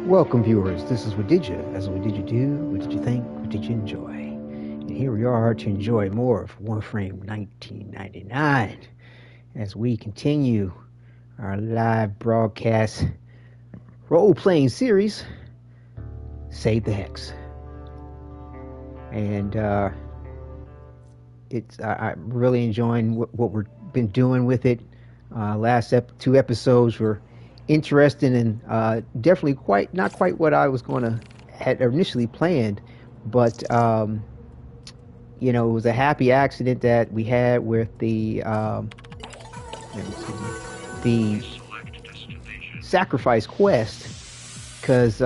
Welcome, viewers. This is Wadidja. As what did you do? What did you think? What did you enjoy? And here we are to enjoy more of Warframe 1999 as we continue our live broadcast role-playing series, Save the Hex. And I'm really enjoying what we've been doing with it. Last two episodes were interesting and definitely not quite what I was going to had initially planned, but you know, it was a happy accident that we had with the sacrifice quest, because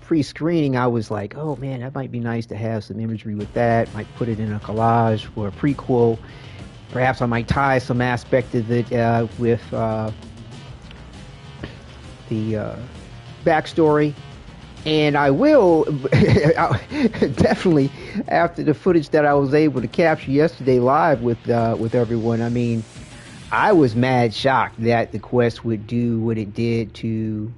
pre-screening I was like, oh man, that might be nice to have some imagery with that, might put it in a collage for a prequel, perhaps I might tie some aspect of it with the backstory, and I will definitely, after the footage that I was able to capture yesterday live with everyone. I mean, I was mad shocked that the quest would do what it did to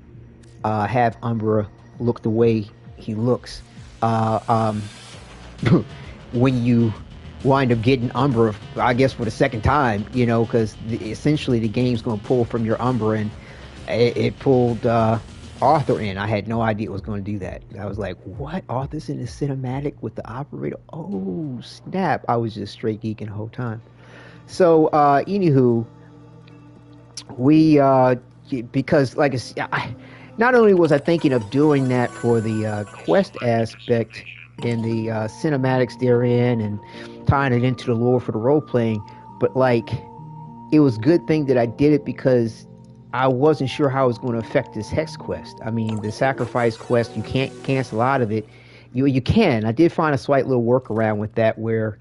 have Umbra look the way he looks. When you wind up getting Umbra, I guess for the second time, you know, because essentially the game's going to pull from your Umbra, and it pulled Arthur in. I had no idea it was going to do that. I was like, what? Arthur's in the cinematic with the operator? Oh, snap. I was just straight geeking the whole time. So, anywho, we, because, like I said, not only was I thinking of doing that for the quest aspect and the cinematics therein and tying it into the lore for the role-playing, but, like, it was a good thing that I did it because I wasn't sure how it was going to affect this Hex quest. I mean, the sacrifice quest, you can't cancel out of it. You can. I did find a slight little workaround with that, where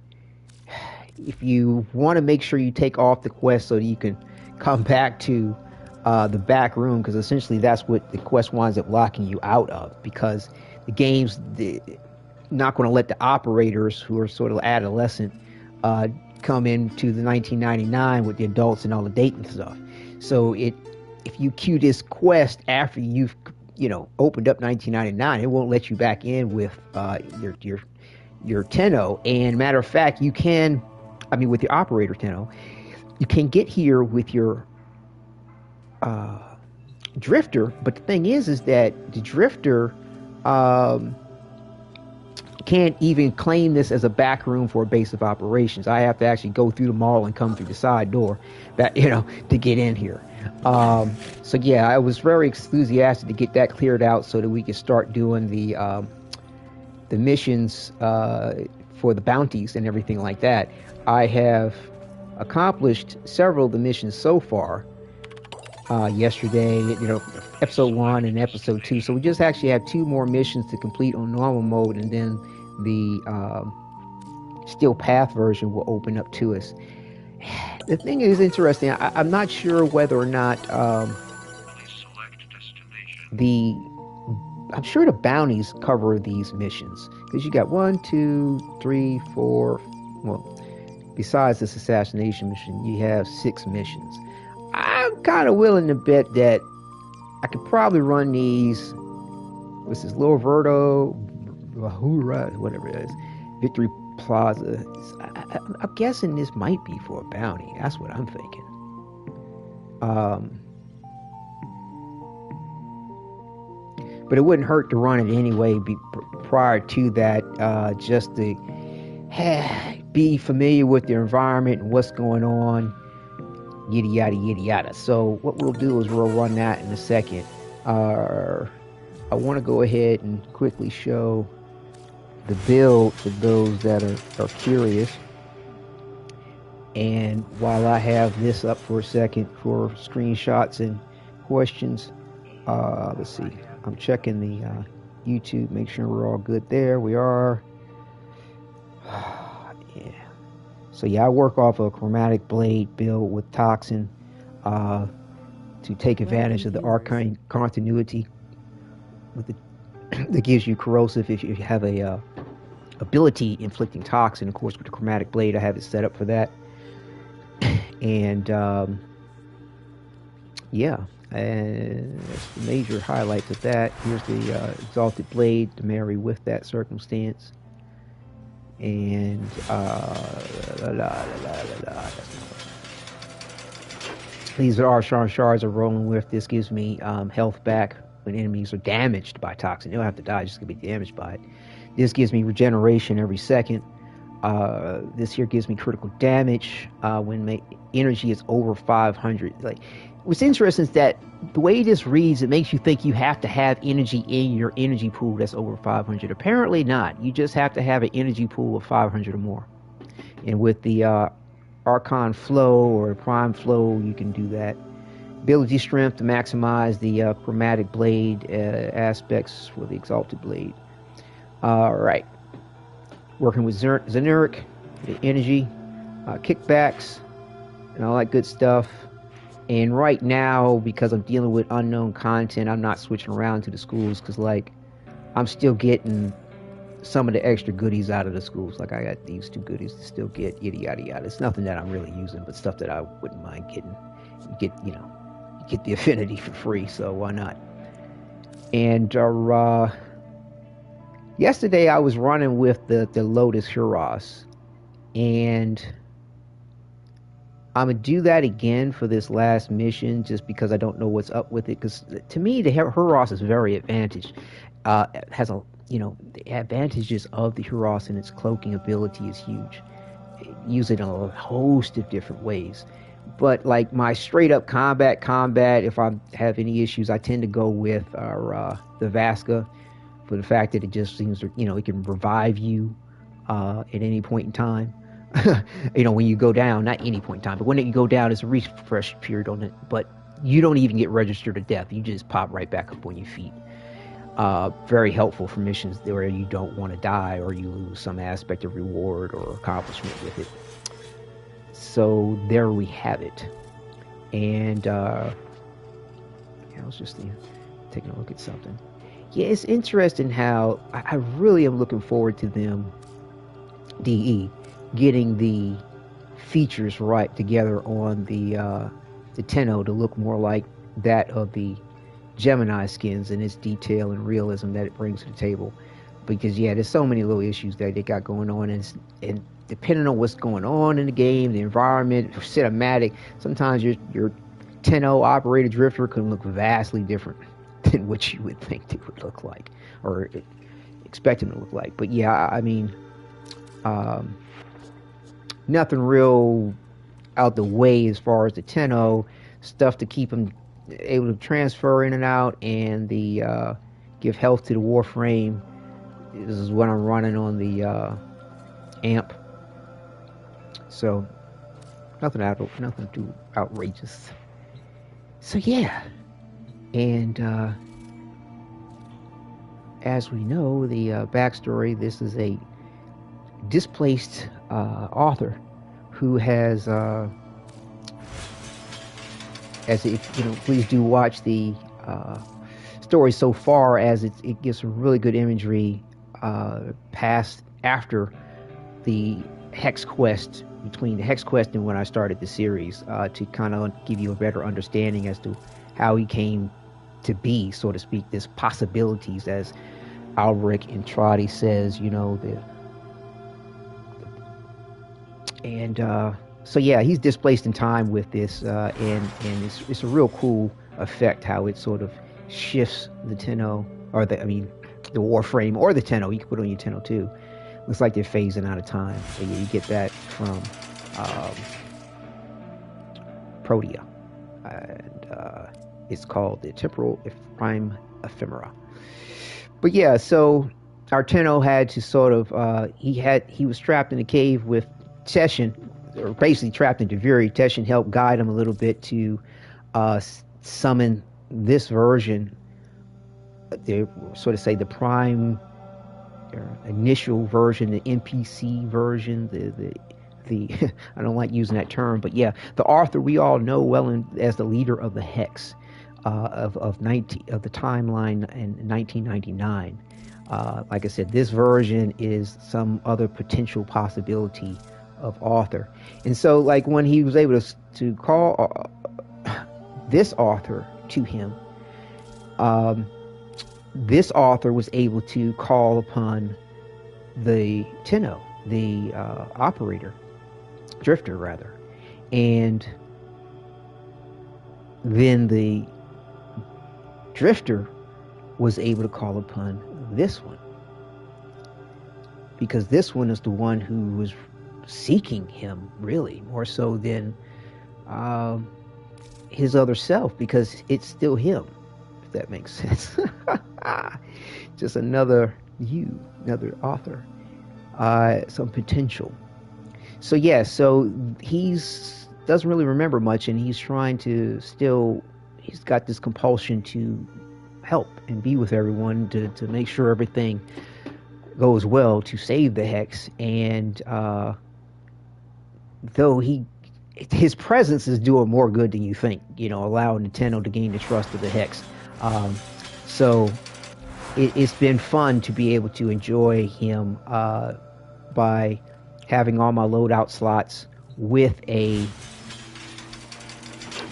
if you want to make sure you take off the quest so that you can come back to the back room, because essentially that's what the quest winds up locking you out of, because the game's not going to let the operators, who are sort of adolescent, come into the 1999 with the adults and all the dating stuff. So if you queue this quest after you've, you know, opened up 1999, it won't let you back in with your Tenno. And matter of fact, you can, I mean, with your operator Tenno, you can get here with your drifter. But the thing is that the drifter can't even claim this as a back room for a base of operations. I have to actually go through the mall and come through the side door, that, you know, to get in here. So yeah, I was very enthusiastic to get that cleared out so that we could start doing the missions for the bounties and everything like that. I have accomplished several of the missions so far. Yesterday, you know, episode 1 and episode 2. So we just actually have 2 more missions to complete on normal mode, and then the Steel Path version will open up to us. The thing is interesting. I'm not sure whether or not I'm sure the bounties cover these missions, because you got 1, 2, 3, 4. Well, besides this assassination mission, you have 6 missions. I'm kind of willing to bet that I could probably run these. What's this? Loudout, whatever it is, Victory Plaza. I'm guessing this might be for a bounty. That's what I'm thinking. But it wouldn't hurt to run it anyway prior to that, just to be familiar with the environment and what's going on. Yada yada yada yada. So what we'll do is we'll run that in a second. I want to go ahead and quickly show the build for those that are curious. And while I have this up for a second for screenshots and questions, let's see. I'm checking the YouTube, make sure we're all good there. We are. Yeah. So yeah, I work off a chromatic blade build with toxin to take advantage of the arcane continuity with that gives you corrosive if you have a ability inflicting toxin. Of course, with the chromatic blade, I have it set up for that. And yeah, And that's the major highlights of that. Here's the Exalted Blade to marry with that circumstance. And these are shards are rolling with. This gives me health back when enemies are damaged by toxin. They don't have to die, just gonna be damaged by it. This gives me regeneration every second. This here gives me critical damage when energy is over 500. Like, what's interesting is that the way this reads, it makes you think you have to have energy in your energy pool that's over 500. Apparently not. You just have to have an energy pool of 500 or more. And with the Archon Flow or Prime Flow, you can do that. Ability strength to maximize the chromatic blade aspects for the Exalted Blade. Alright. Working with Xenuric, the energy, kickbacks, and all that good stuff. And right now, because I'm dealing with unknown content, I'm not switching around to the schools because, like, I'm still getting some of the extra goodies out of the schools. Like, I got these 2 goodies to still get, yada, yada, yada. It's nothing that I'm really using, but stuff that I wouldn't mind getting. You get the affinity for free, so why not? And yesterday I was running with the Lotus Huros, and I'm going to do that again for this last mission just because I don't know what's up with it. Because to me, the Huros is very advantaged. Has the advantages of the Huros and its cloaking ability is huge. Use it in a host of different ways. But like my straight up combat, if I have any issues, I tend to go with the Vasca for the fact that it just seems to, it can revive you at any point in time. When you go down, not any point in time, but when you go down, it's a refresh period on it, but you don't even get registered to death. You just pop right back up on your feet. Very helpful for missions where you don't want to die or you lose some aspect of reward or accomplishment with it. So there we have it. And I was just taking a look at something. Yeah, it's interesting how I really am looking forward to them, DE, getting the features right together on the Tenno to look more like that of the Gemini skins and its detail and realism that it brings to the table. Because yeah, there's so many little issues that they got going on, and depending on what's going on in the game, the environment, cinematic, sometimes your Tenno operated drifter can look vastly different than what you would think it would look like or expect him to look like. But yeah, I mean, nothing real out the way as far as the Tenno stuff to keep them able to transfer in and out, and the give health to the Warframe. This is what I'm running on the amp. So nothing too outrageous. So yeah, and as we know, the backstory. This is a displaced author who has, please do watch the story so far, as it gives some really good imagery past after the Hex Quest, between the Hex Quest and when I started the series, to kind of give you a better understanding as to how he came to be, so to speak, this possibilities, as Albrecht Entrati says, so yeah, he's displaced in time with this, and it's a real cool effect how it sort of shifts the Tenno, or the Warframe or the Tenno. You can put it on your Tenno too. Looks like they're phasing out of time. So yeah, you get that from Protea, and it's called the Temporal Prime Ephemera. But yeah, so our Tenno had to sort of he was trapped in a cave with Teshin, or basically trapped in Deviri. Teshin helped guide him a little bit to summon this version. They sort of say the prime initial version, the NPC version, the I don't like using that term, but yeah, the author we all know well as the leader of the Hex of the timeline in 1999. Like I said, this version is some other potential possibility of author, and so like when he was able to call this author to him. This author was able to call upon the Tenno, the drifter rather, and then the drifter was able to call upon this one, because this one is the one who was seeking him, really more so than his other self, because it's still him, if that makes sense. Just another author, some potential. So yeah, so he's doesn't really remember much, and he's trying to he's got this compulsion to help and be with everyone to make sure everything goes well, to save the Hex. And though his presence is doing more good than you think, allowing Nintendo to gain the trust of the Hex. So it's been fun to be able to enjoy him by having all my loadout slots with a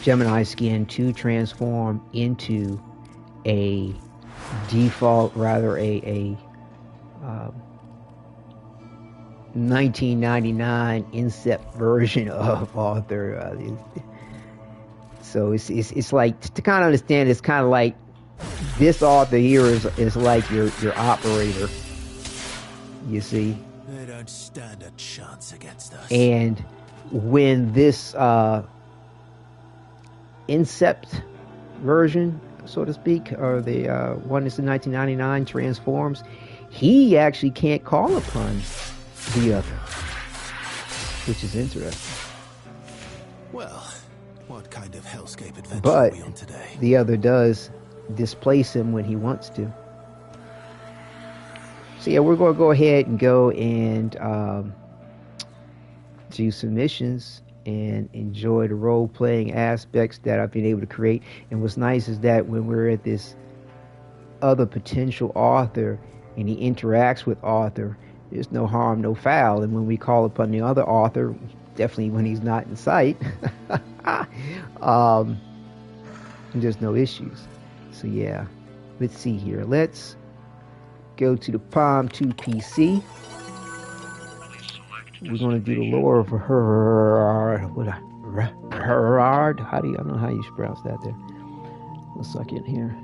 Gemini skin to transform into a default, rather a 1999 incept version of Arthur. So it's like, to kind of understand, it's kind of like this author here is like your operator, you see. They don't stand a chance against us. And when this incept version, so to speak, or the one that's in 1999 transforms, he actually can't call upon the other, which is interesting. Well, what kind of hellscape adventure But are we on today? the other does displace him when he wants to. So yeah, we're going to go ahead and go and do some missions and enjoy the role-playing aspects that I've been able to create. And what's nice is that when we're at this other potential author and he interacts with author, there's no harm, no foul. And when we call upon the other author, definitely when he's not in sight, there's no issues. So yeah, let's see here. Let's go to the POM-2 PC. We're going to do the lore of Herard. I don't know how you pronounce that there. 1 second here.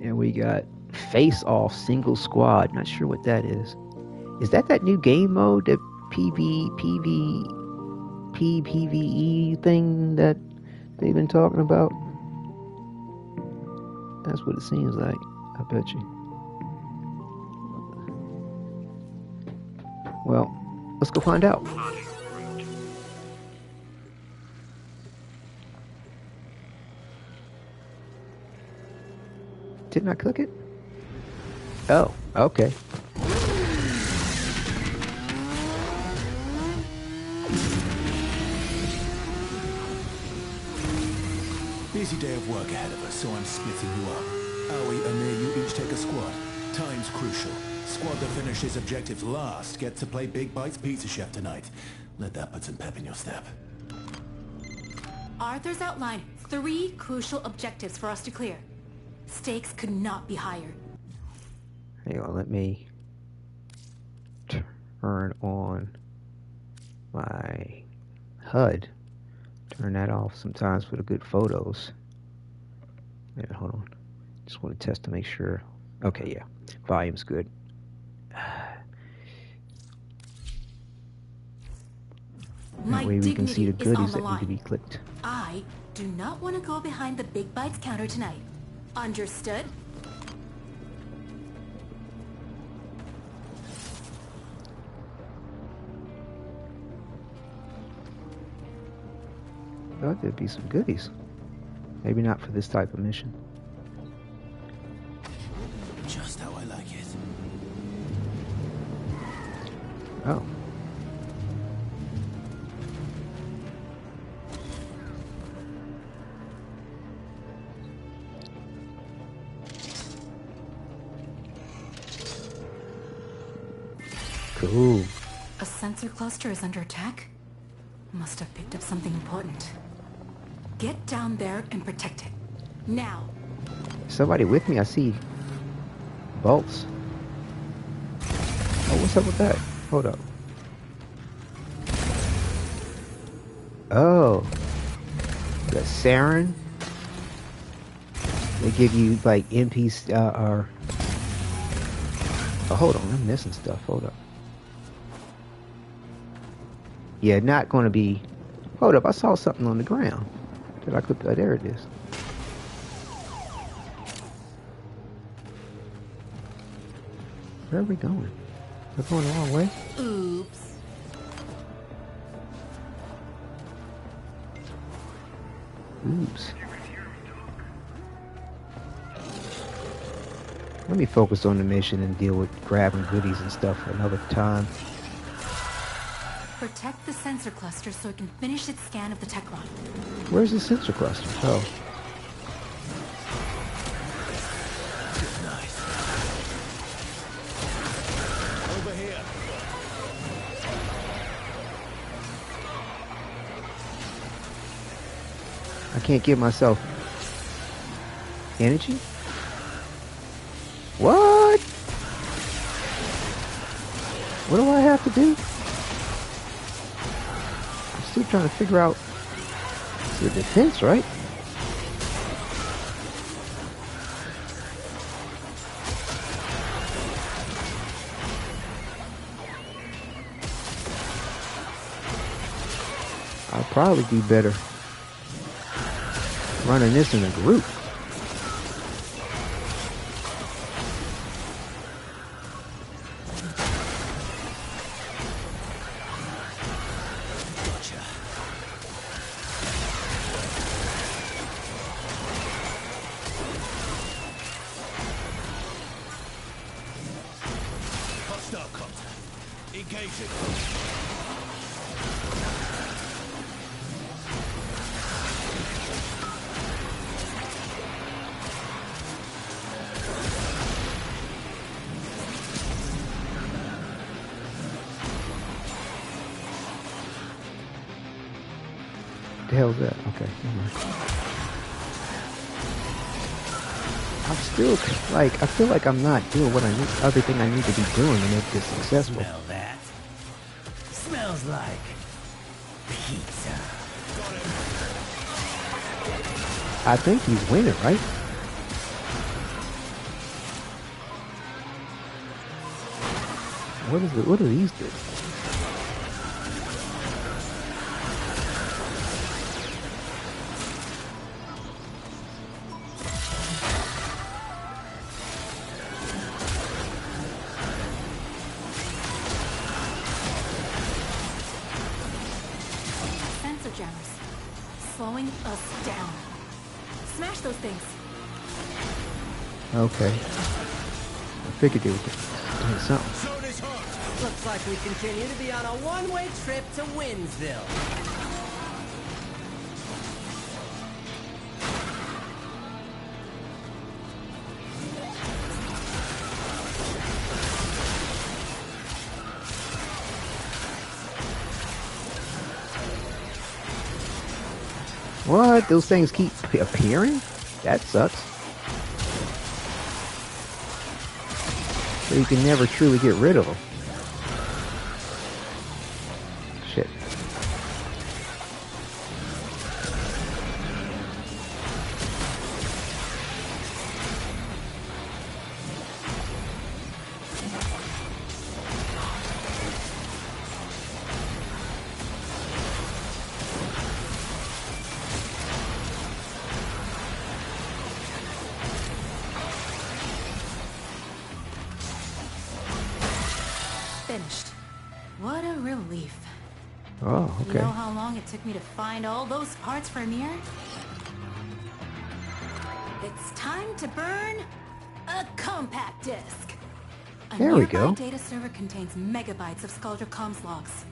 And we got Face Off Single Squad. Not sure what that is. Is that new game mode, that PvE thing that they've been talking about? That's what it seems like, I bet you. Well, let's go find out. Didn't I click it? Oh, okay. Busy day of work ahead of us, so I'm splitting you up. Aoi, Amir, you each take a squad. Time's crucial. Squad that finishes objectives last get to play Big Bite's Pizza Chef tonight. Let that put some pep in your step. Arthur's outlined 3 crucial objectives for us to clear. Stakes could not be higher. Hang on, let me turn on my HUD. Turn that off sometimes for the good photos. Yeah, hold on. Just want to test to make sure. Okay, yeah. Volume's good. That way we can see the goodies that need to be clicked. I do not want to go behind the Big Bites counter tonight. Understood? Thought there'd be some goodies. Maybe not for this type of mission. Just how I like it. Oh. Cool. A sensor cluster is under attack? Must have picked up something important. Get down there and protect it. Now. Somebody with me? I see bolts. Oh, what's up with that? Hold up. Oh. The Sarin. They give you like MPs or... Oh, hold on. I'm missing stuff. Hold up. Yeah, not going to be... Hold up. I saw something on the ground. Did I click... Oh, there it is. Where are we going? We're going the wrong way? Oops. Oops. Let me focus on the mission and deal with grabbing goodies and stuff for another time. Protect the sensor cluster so it can finish its scan of the tech rod. Where's the sensor cluster? Oh. Nice. Over here. I can't give myself energy? What? What do I have to do? I'm still trying to figure out the defense, right? I'll probably be better running this in a group. The hell's that? Okay, never mind. I'm still like, I feel like I'm not doing what I need, everything I need to be doing to make this successful. Smell that? Smells like pizza. I think he's winning, right? What do these do? Okay. I figured they were doing something. Looks like we continue to be on a one-way trip to Winsville. What? Those things keep appearing? That sucks. So you can never truly get rid of them. Shit. Finished. What a relief. Oh, okay. You know how long it took me to find all those parts for Amir? It's time to burn a compact disc. There we go. A nearby data server contains megabytes of Skulldra comms logs.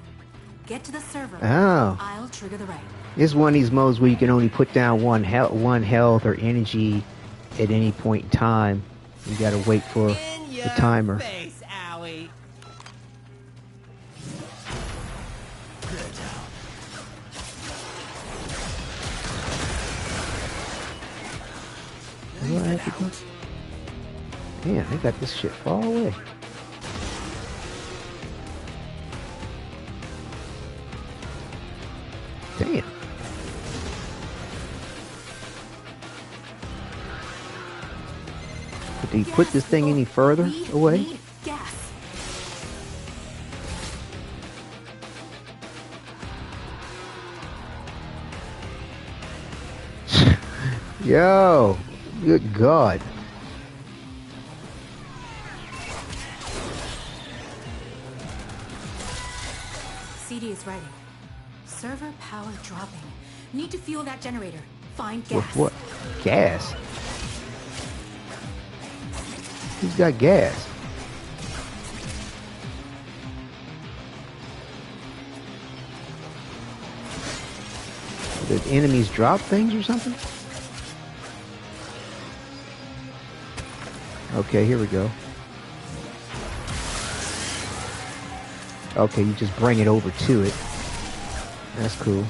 Get to the server. Oh. I'll trigger the right. It's one of these modes where you can only put down one health or energy at any point in time. You gotta wait for the timer. Face, owie. out. Damn, they got this shit far away. Damn. But do you put this thing any further away? Need gas. Yo, good God. CD is writing. Server power dropping. Need to fuel that generator. Find gas. With what? Gas? Who's got gas? Did enemies drop things or something? Okay, here we go. Okay, you just bring it over to it. That's cool.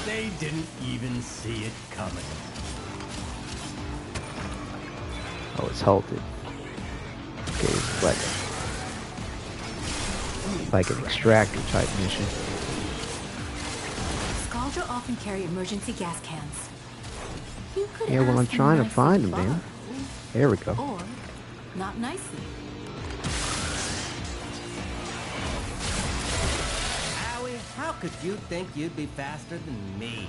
They didn't even see it coming. Oh, it's halted. Okay, it's like an extractor type mission. Scaldra often carry emergency gas cans. You could Yeah, well, I'm ask them trying to nicely find them, borrow. man. There we go. Or, not nicely. Howie, how could you think you'd be faster than me?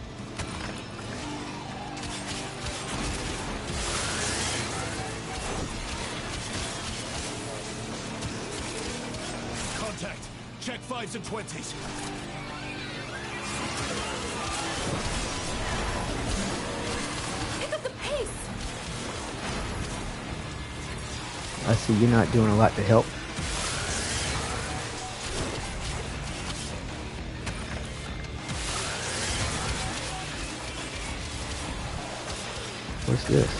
Contact. Check 5s and 20s. Pick up the pace! I see you're not doing a lot to help. What's this?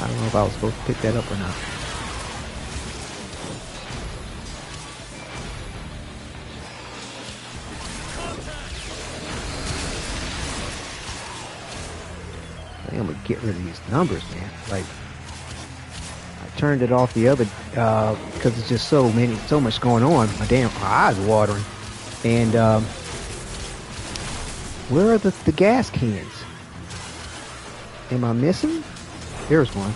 I don't know if I was supposed to pick that up or not. I think I'm gonna get rid of these numbers, man. Like, I turned it off the other because it's just so much going on. My eyes are watering. And where are the gas cans? Am I missing? There's one.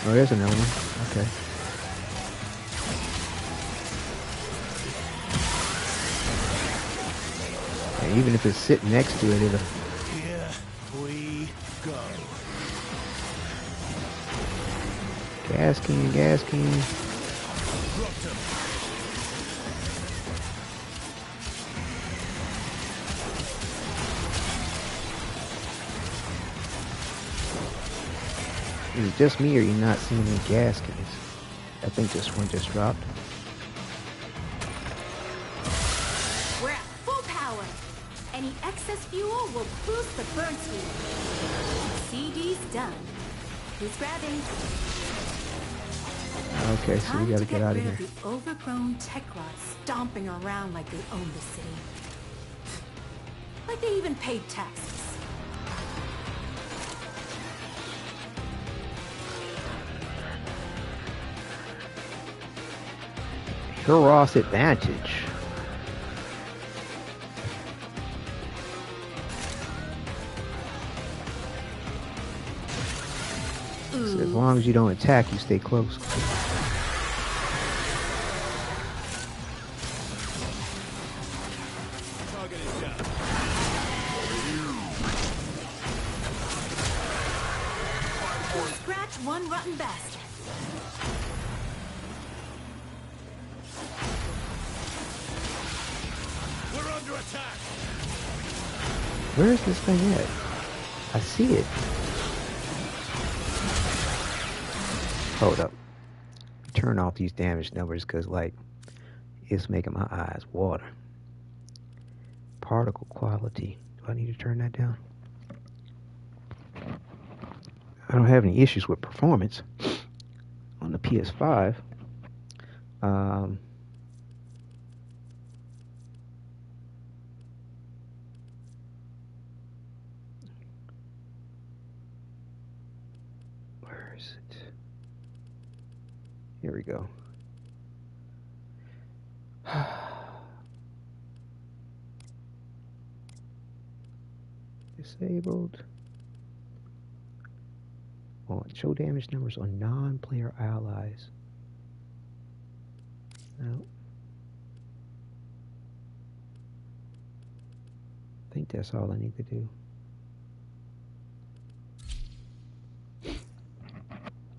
Oh, there's another one. Okay. And even if it's sitting next to it, it'll... Here we go. Gas can, gas can. Dropped him. Is it just me or you not seeing any gas cans? I think this one just dropped. We're at full power. Any excess fuel will boost the burn speed. CD's done. Who's grabbing? Okay, so we gotta get out of here. The overgrown tech rods stomping around like they own the city. Like they even paid taxes. Ross advantage. So as long as you don't attack, you stay close. Target is down. Scratch one rotten bastard. We're under attack. Where is this thing at? I see it. Hold up. Turn off these damage numbers because, like, It's making my eyes water. Particle quality. Do I need to turn that down? I don't have any issues with performance on the PS5. Where is it? Here we go. Disabled. Show damage numbers on non-player allies. No. I think that's all I need to do.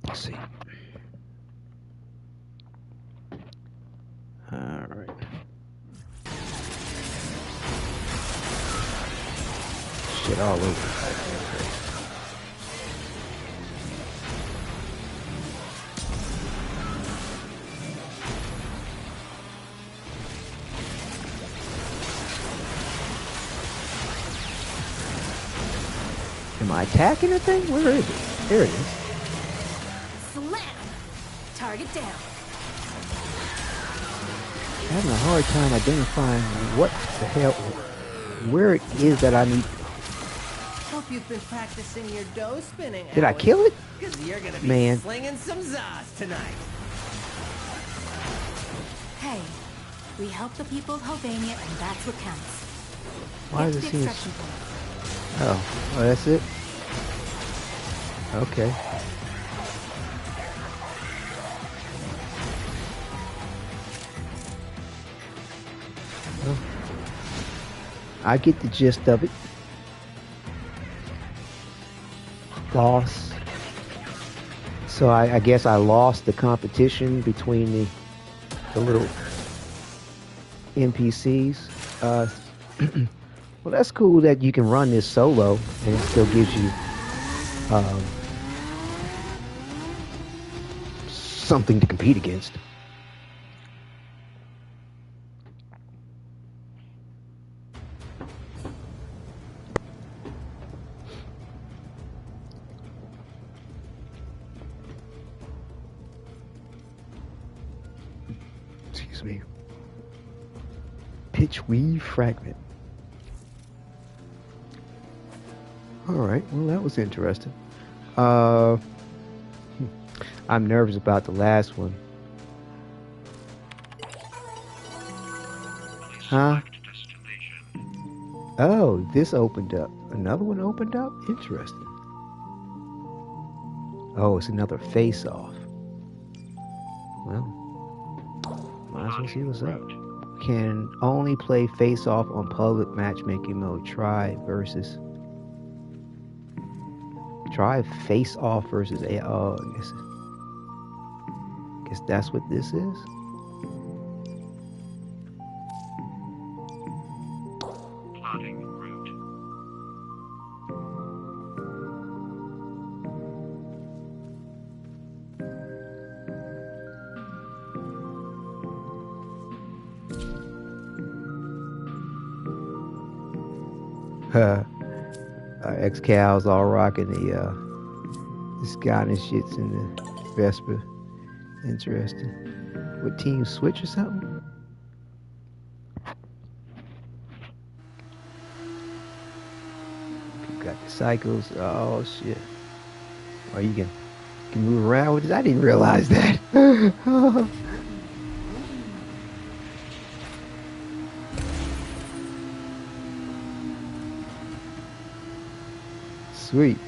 Let's see. Alright. Shit all over the place. Am I attacking the thing? Where is it? There it is. Slam! Target down. I'm having a hard time identifying what the hell, where it is that I need. Hope you've been practicing your dough spinning. Did I kill it? Because you're gonna be Man. slinging some Zaz tonight. Hey, we help the people of Albania, and that's what counts. Why Get does to it the seem? extraction point. Oh, that's it? Okay. Well, I get the gist of it. Loss. So I guess I lost the competition between the little NPCs. Well, that's cool that you can run this solo and it still gives you something to compete against. Excuse me. Pitch weave fragment. Alright, well that was interesting. I'm nervous about the last one. Huh? Oh, this opened up. Another one opened up? Interesting. Oh, it's another face-off. Well, might as well see what's up. Can only play face-off on public matchmaking mode. Try face-off versus A. Oh, I guess that's what this is. Plotting route. X-Cal's all rocking the Scottish shits in the Vespa. Interesting. What, team switch or something? People got the cycles. Oh shit. Oh, you can move around with this? I didn't realize that. Sweet.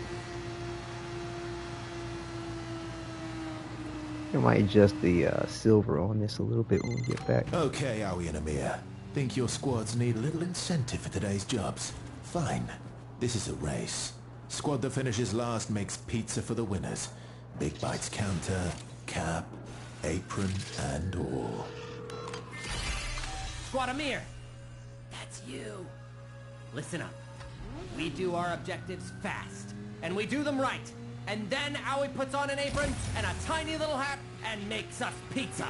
I might adjust the silver on this a little bit when we get back. Okay, Aoi and Amir. Think your squads need a little incentive for today's jobs? Fine. This is a race. Squad that finishes last makes pizza for the winners. Big bites counter, cap, apron, and all. Squad Amir, that's you. Listen up. We do our objectives fast, and we do them right. And then Aoi puts on an apron and a tiny little hat and makes us pizza.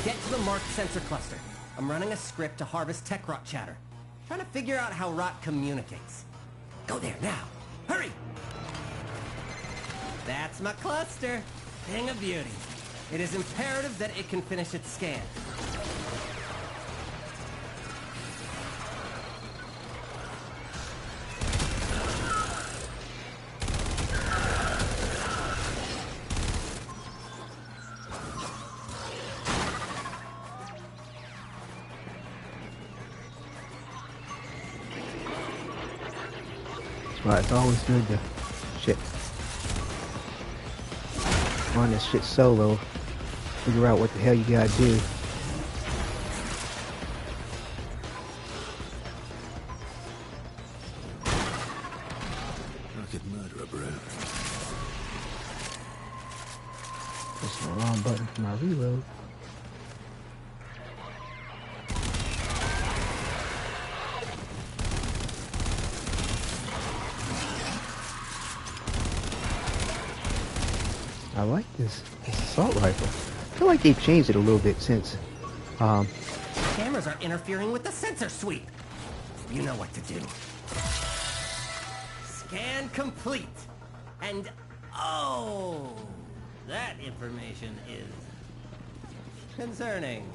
Get to the marked sensor cluster. I'm running a script to harvest tech rot chatter. Trying to figure out how rot communicates. Go there now. Hurry! That's my cluster. Thing of beauty. It is imperative that it can finish its scan. Right, it's always good to run this shit solo. Figure out what the hell you gotta do. I could murder a bro. Pressing the wrong button for my reload. I like this assault rifle. I feel like they've changed it a little bit since. Cameras are interfering with the sensor sweep. You know what to do. Scan complete. And oh, that information is concerning.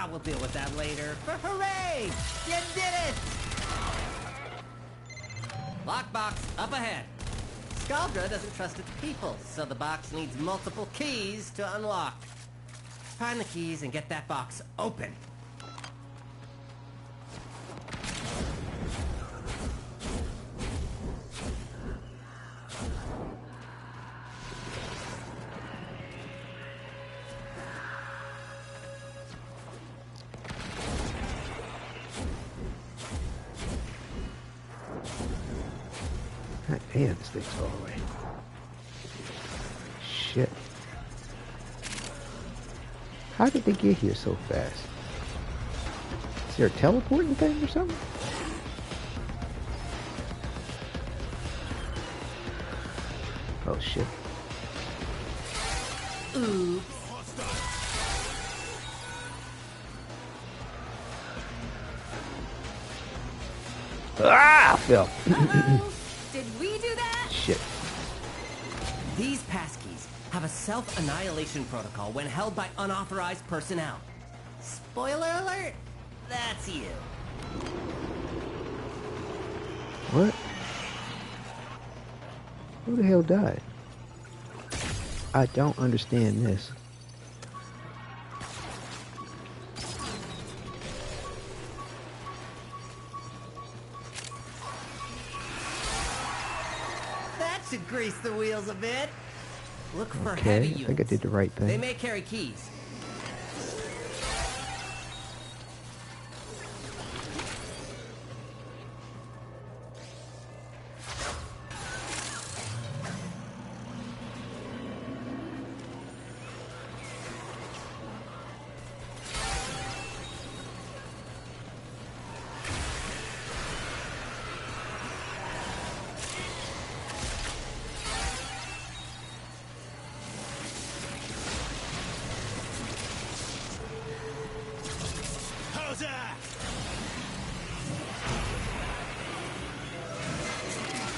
We'll deal with that later. But hooray! You did it! Lockbox up ahead. Scaldra doesn't trust its people, so the box needs multiple keys to unlock. Find the keys and get that box open. God damn, this thing's far away. Shit. How did they get here so fast? Is there a teleporting thing or something? Oh shit. Oops. Ah! I fell. Uh-oh. Did we do that? Shit. These passkeys have a self-annihilation protocol when held by unauthorized personnel. Spoiler alert, that's you. What? Who the hell died? I don't understand this. That should grease the wheels a bit. Look for Okay, heavy I units. think I did the right thing. They may carry keys.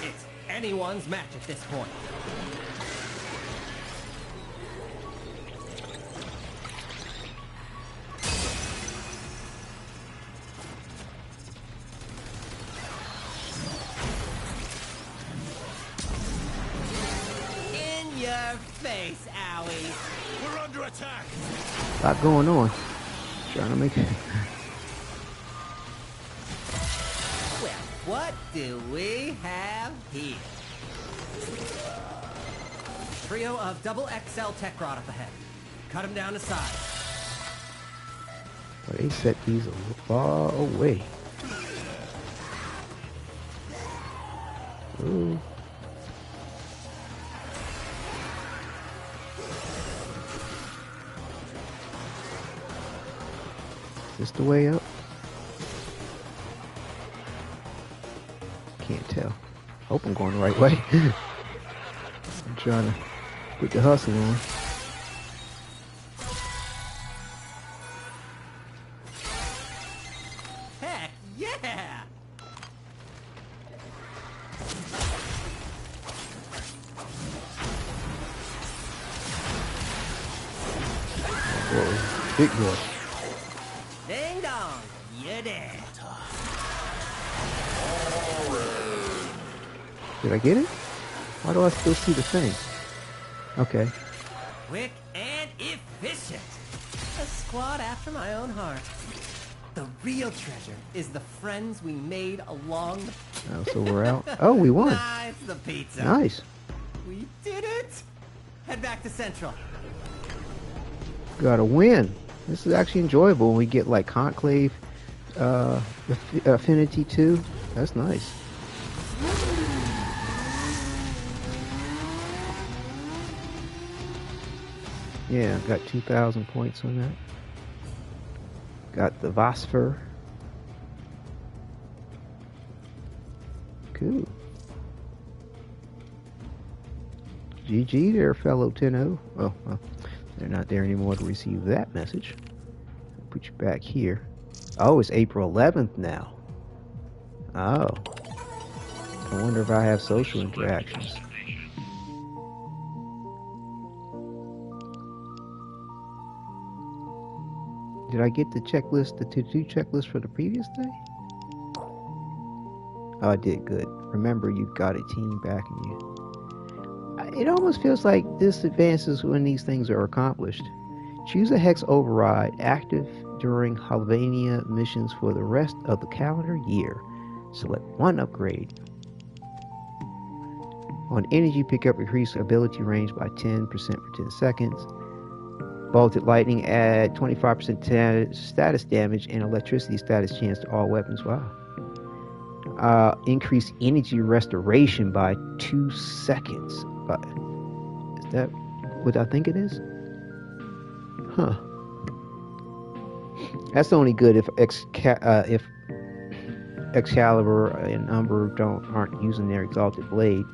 It's anyone's match at this point. In your face, owie. We're under attack! A lot going on. Trying to make it. Well, what do we have here? Trio of double XL tech rod up ahead. Cut them down to size. But they set these a little far away. Ooh. Is this the way up? Can't tell. Hope I'm going the right way. I'm trying to put the hustle on. Whoa, big boy. Ding dong, you're dead. Did I get it? Why do I still see the thing? Okay. Quick and efficient. A squad after my own heart. The real treasure is the friends we made along the... Oh, so we're out. Oh, we won. Nah, it's the pizza. Nice. We did it. Head back to Central. Got a win. This is actually enjoyable when we get like Conclave Affinity 2. That's nice. Yeah, got 2,000 points on that. Got the Vosper. Cool. GG there, fellow Tenno. Oh, well, they're not there anymore to receive that message. I'll put you back here. Oh, it's April 11th now. Oh. I wonder if I have social interactions. Did I get the checklist, the to-do checklist for the previous day? Oh, I did. Good. Remember, you've got a team backing you. It almost feels like this advances when these things are accomplished. Choose a Hex override active during Halvania missions for the rest of the calendar year. Select one upgrade. On energy pickup, increase ability range by 10% for 10 seconds. Bolted lightning add 25% status damage and electricity status chance to all weapons. Wow. Increase energy restoration by 2 seconds. Is that what I think it is? Huh. That's only good if Excalibur and Umber aren't using their exalted blade.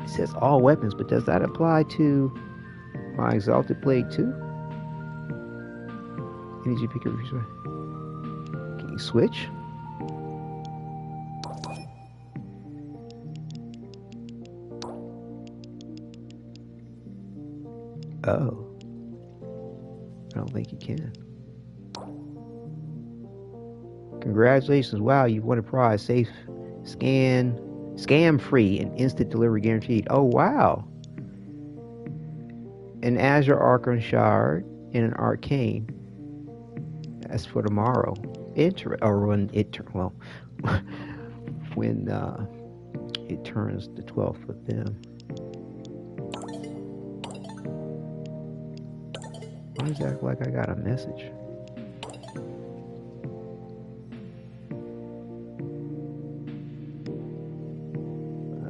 It says all weapons, but does that apply to my exalted blade too? Energy pickup. Can you switch? Oh. I don't think you can. Congratulations. Wow, you won a prize. Safe scam free and instant delivery guaranteed. Oh wow. An Azure Archon Shard and an Arcane. That's for tomorrow. When it turns the 12th with them. Why does it act like I got a message?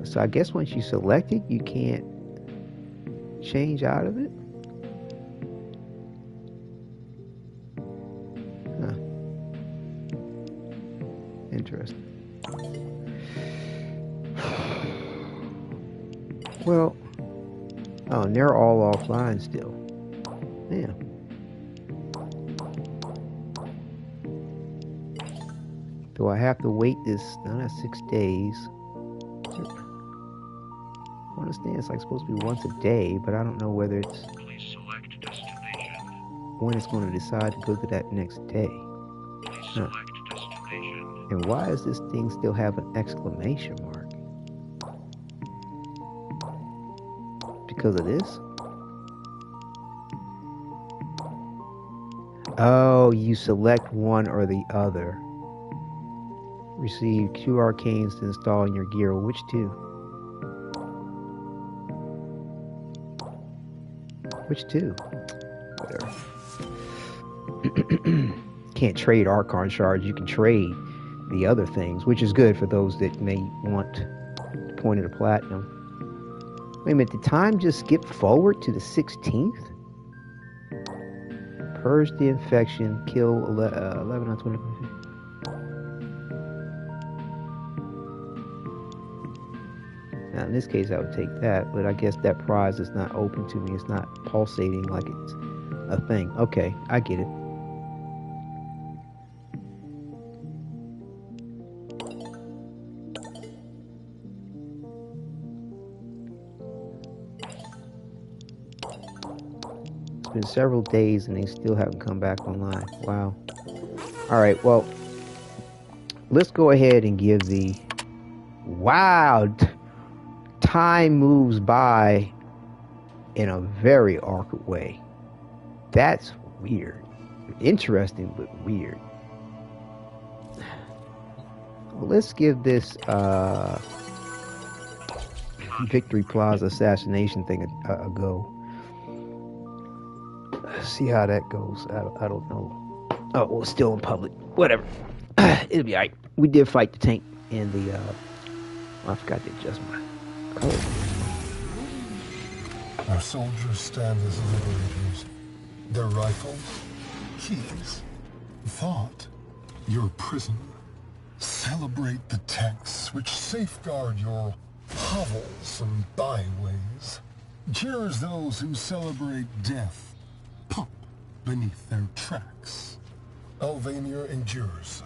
So I guess once you select it, you can't change out of it? Huh. Interesting. Well, oh, and they're all offline still. Yeah. Do I have to wait this? No, that's 6 days. I understand it's like supposed to be once a day, but I don't know whether it's Please select destination. when it's going to decide to go to that next day. Please select destination. And why does this thing still have an exclamation mark? Because of this? Oh, you select one or the other. Receive Q arcanes to install in your gear. Which two? Which two? Whatever. Can't trade Archon shards. You can trade the other things, which is good for those that may want the point of the platinum. Wait a minute, did time just skip forward to the 16th? Purge the infection, kill 11 on 20. Now in this case I would take that, but I guess that prize is not open to me. It's not pulsating like it's a thing. Okay, I get it. been several days and they still haven't come back online. Wow. Alright, well, let's go ahead and give the... Wow! Time moves by in a very awkward way. That's weird. Interesting, but weird. Well, let's give this Victory Plaza assassination thing a go. Let's see how that goes. I don't know. Oh, well, it's still in public. Whatever. It'll be alright. We did fight the tank in the... I forgot to adjust my color. Our soldiers stand as liberators. Their rifles, keys, thought, your prison. Celebrate the texts which safeguard your hovels and byways. Cheers those who celebrate death, pop beneath their tracks. Alvanir endures.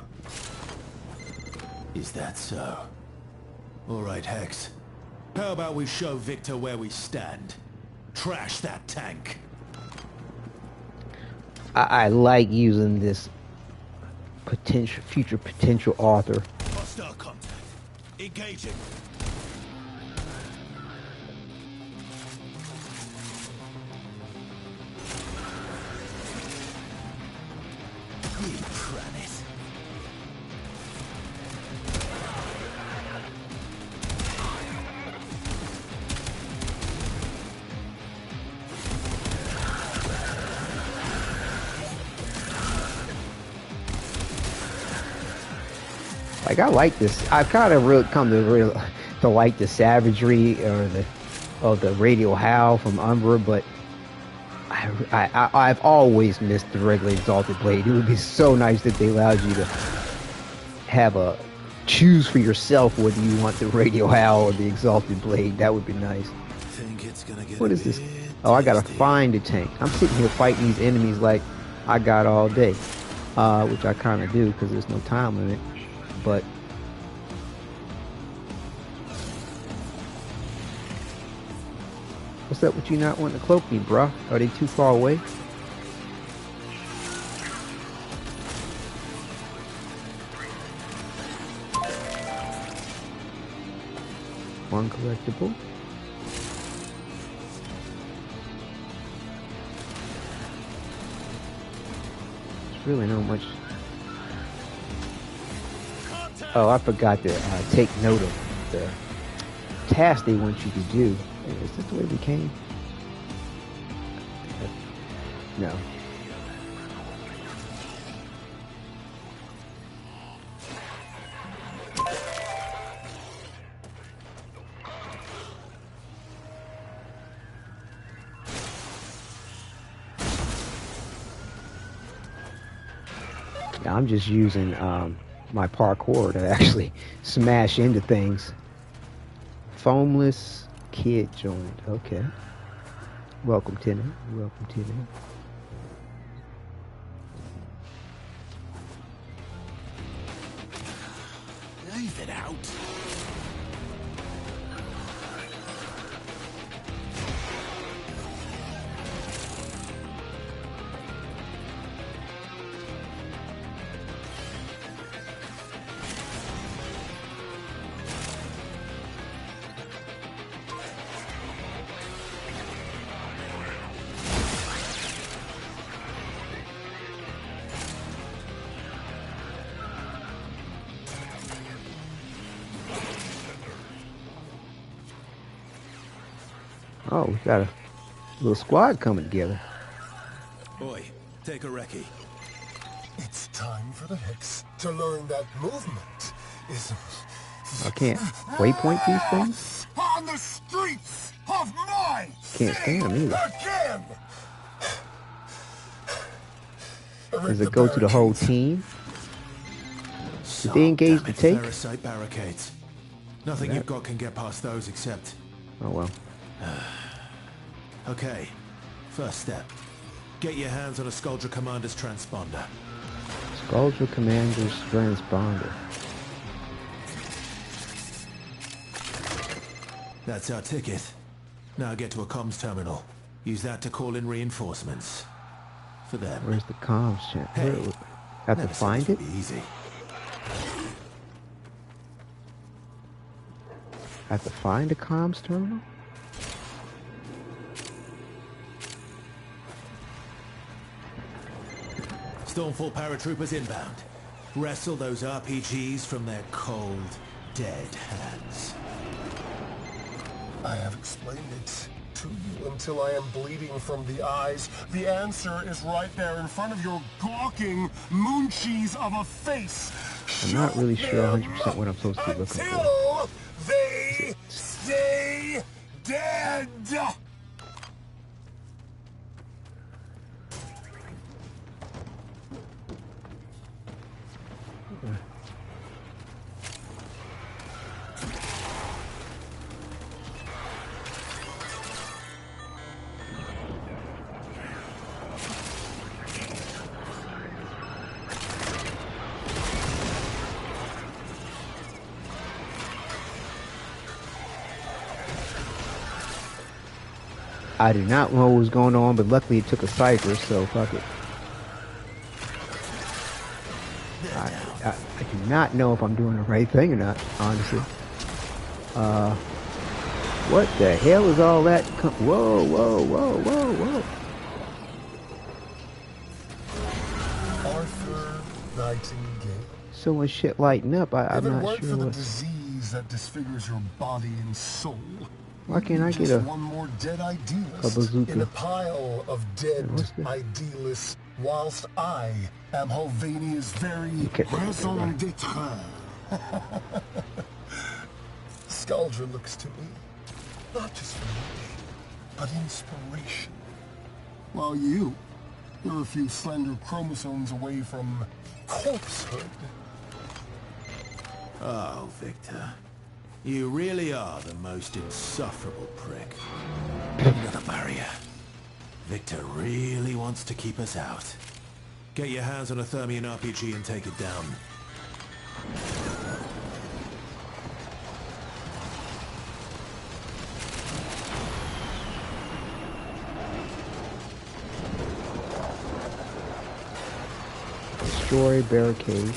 Is that so? All right, Hex. How about we show Victor where we stand? Trash that tank. I like using this future potential author. Hostile contact. Engaging. You crannies. Like, I like this. I've kind of really come to like the savagery of the radial howl from Umbra, but I've always missed the regular exalted blade. It would be so nice that they allowed you to have a choose for yourself whether you want the radial howl or the exalted blade. That would be nice. Think it's gonna get What is this? Oh, I gotta find a tank. I'm sitting here fighting these enemies like I got all day, which I kind of do because there's no time limit. But what's up with you not wanting to cloak me, bruh? Are they too far away? One collectible. There's really not much. Oh, I forgot to take note of the task they want you to do. Is this the way we came? No. Now, I'm just using my parkour to actually smash into things. Foamless kid joined. Okay. Welcome, Tenno. Welcome, Tenno. Leave it out. Oh, we got a little squad coming together. Boy, take a recce. It's time for the Hex to learn that movement isn't... I can't waypoint these things? On the streets of my Can't stand them either. again! Does it go to the whole team? Did they engage the take? Parasite barricades. Nothing you've got can get past those except... Oh well. Okay, first step. Get your hands on a Skuldra Commander's transponder. Skuldra Commander's transponder. That's our ticket. Now get to a comms terminal. Use that to call in reinforcements. For them. Where's the comms channel? Hey, Have to find it? Be easy. Have to find a comms terminal? Stormfall paratroopers inbound. Wrestle those RPGs from their cold, dead hands. I have explained it to you until I am bleeding from the eyes. The answer is right there in front of your gawking moon cheese of a face. I'm not really sure 100% what I'm supposed to be looking for. Until they stay dead. I did not know what was going on, but luckily it took a cipher, so fuck it. I do not know if I'm doing the right thing or not, honestly. What the hell is all that? Whoa, whoa, whoa, whoa, whoa. Arthur Nightingale. So much shit lighting up, I'm If it not weren't sure for the what. disease that disfigures your body and soul, Why can't I get just a one more dead idealist bazooka? in a pile of dead What's that? idealists, whilst I am Helvania's very Okay. raison d'être. Skuldra looks to me, not just familiar, but inspiration. While you're a few slender chromosomes away from corpsehood. Oh, Victor. You really are the most insufferable prick. Another barrier. Victor really wants to keep us out. Get your hands on a Thermian RPG and take it down. Destroy barricade.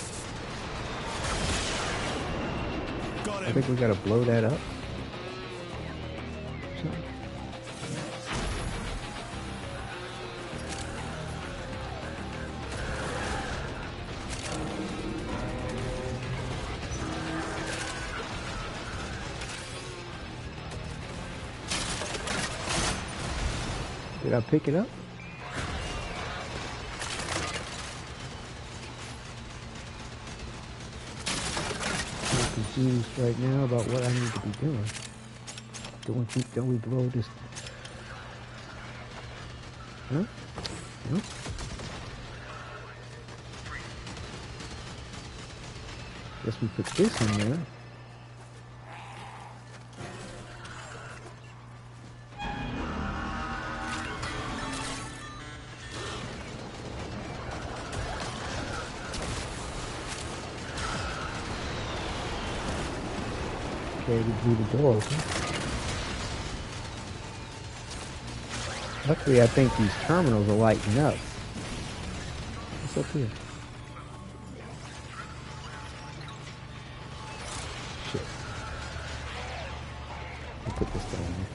Got I him. think we gotta blow that up. So, did I pick it up? I'm confused right now about what I need to be doing. Don't we blow this? Huh? No? Guess we put this in there. Okay, we blew the door open. Luckily, I think these terminals are lighting up. What's up here? Shit. I'll put this down here.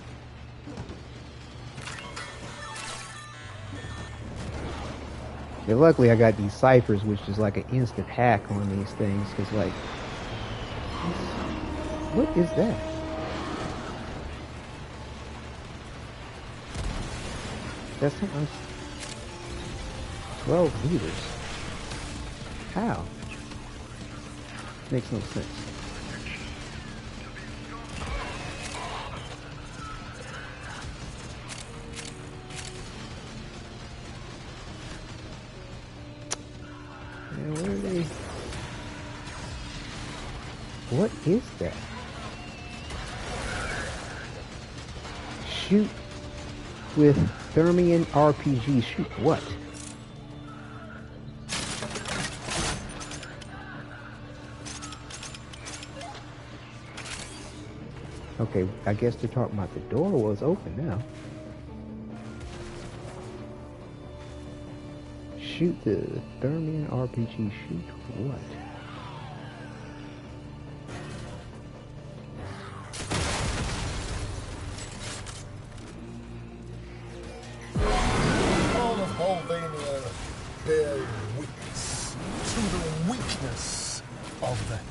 Yeah, luckily, I got these ciphers, which is like an instant hack on these things, because, like, what is that? That's something. 12 liters. How? Makes no sense. And where are they? What is that? Shoot with Thermian RPG. Shoot what? Okay, I guess they're talking about the door was open now. Shoot the Thermian RPG. Shoot what? All of Albania bear witness to the weakness of the Hex.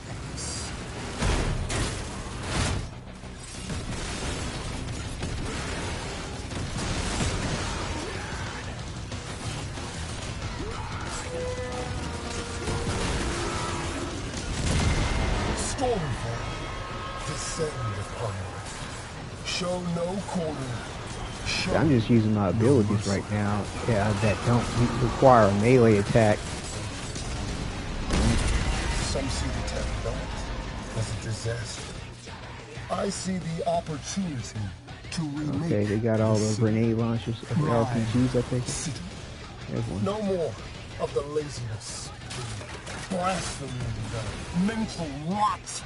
Stormfall, descend upon us. Show no quarter. Show I'm just using my abilities right now that don't require a melee attack. Some see the attack as a disaster. I see the opportunity to remake. Okay, they got all the grenade launchers of the RPGs, I think. City. Everyone. No more of the laziness, blasphemy, the mental rot.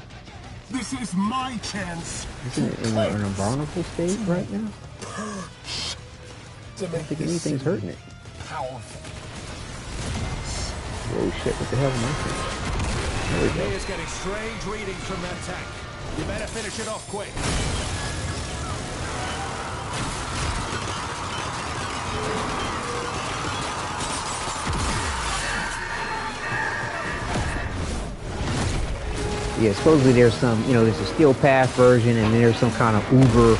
This is my chance. Isn't it in an invulnerable state right now? To I don't make think this anything's city hurting it. powerful. Oh shit, what the hell am I saying? There we go. Amir's getting strange readings from that tank. You better finish it off quick. Yeah, supposedly there's some, there's a steel path version, and then there's some kind of uber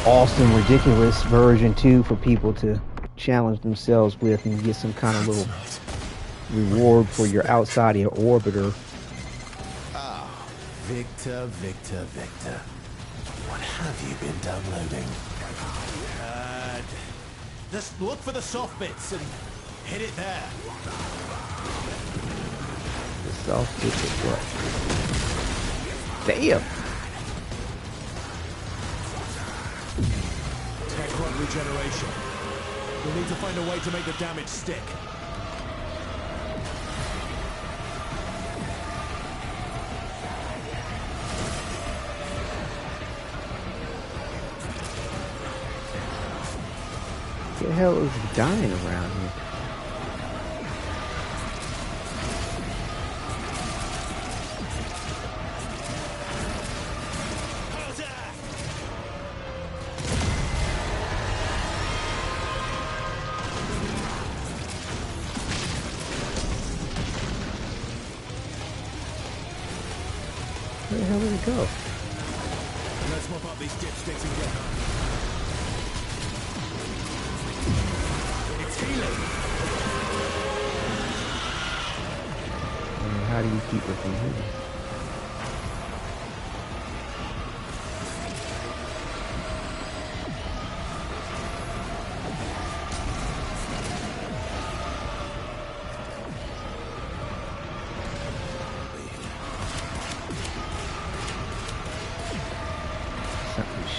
awesome, ridiculous version too for people to challenge themselves with and get some kind of little reward for your outside of your orbiter. Ah, Victor, Victor, Victor. What have you been downloading? Just look for the soft bits and hit it there. The soft bits of what? Damn! Tech one regeneration. We'll need to find a way to make the damage stick. What the hell is dying around here? Where the hell did it go? Let's mop up these dipsticks and get home. It's healing. And how do you keep it from here?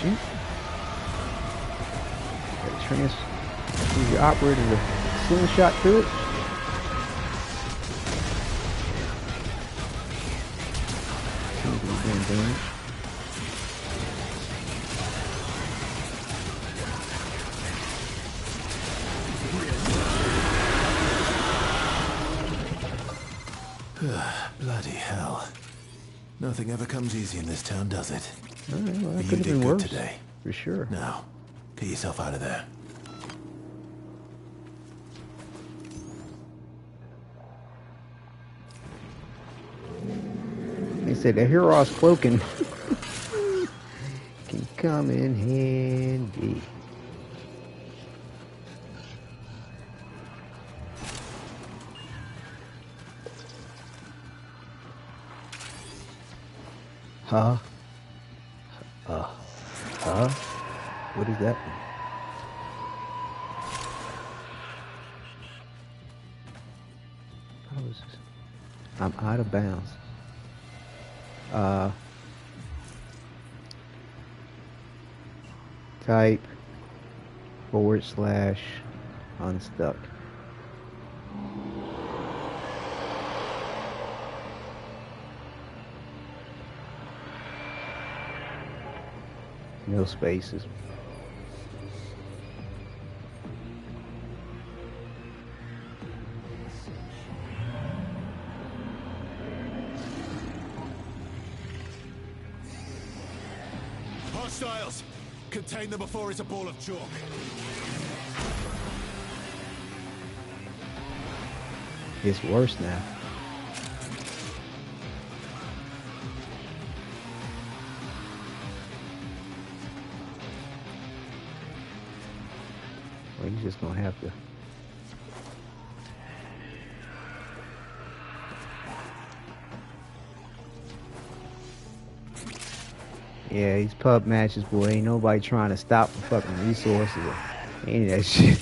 Shoot. Use your operator to slingshot through it. Seems to be doing damage. Bloody hell. Nothing ever comes easy in this town, does it? Alright, well, that You could have did been good worse. today. For sure. Now, get yourself out of there. They said the hero's cloaking can come in handy. Huh? What is that? How is this? I'm out of bounds. Type / unstuck. No spaces. Hostiles! Contain them before it's a ball of chalk. It's worse now. Well, you're just gonna have to. Yeah, these pub matches, boy, ain't nobody trying to stop the fucking resources or any of that shit.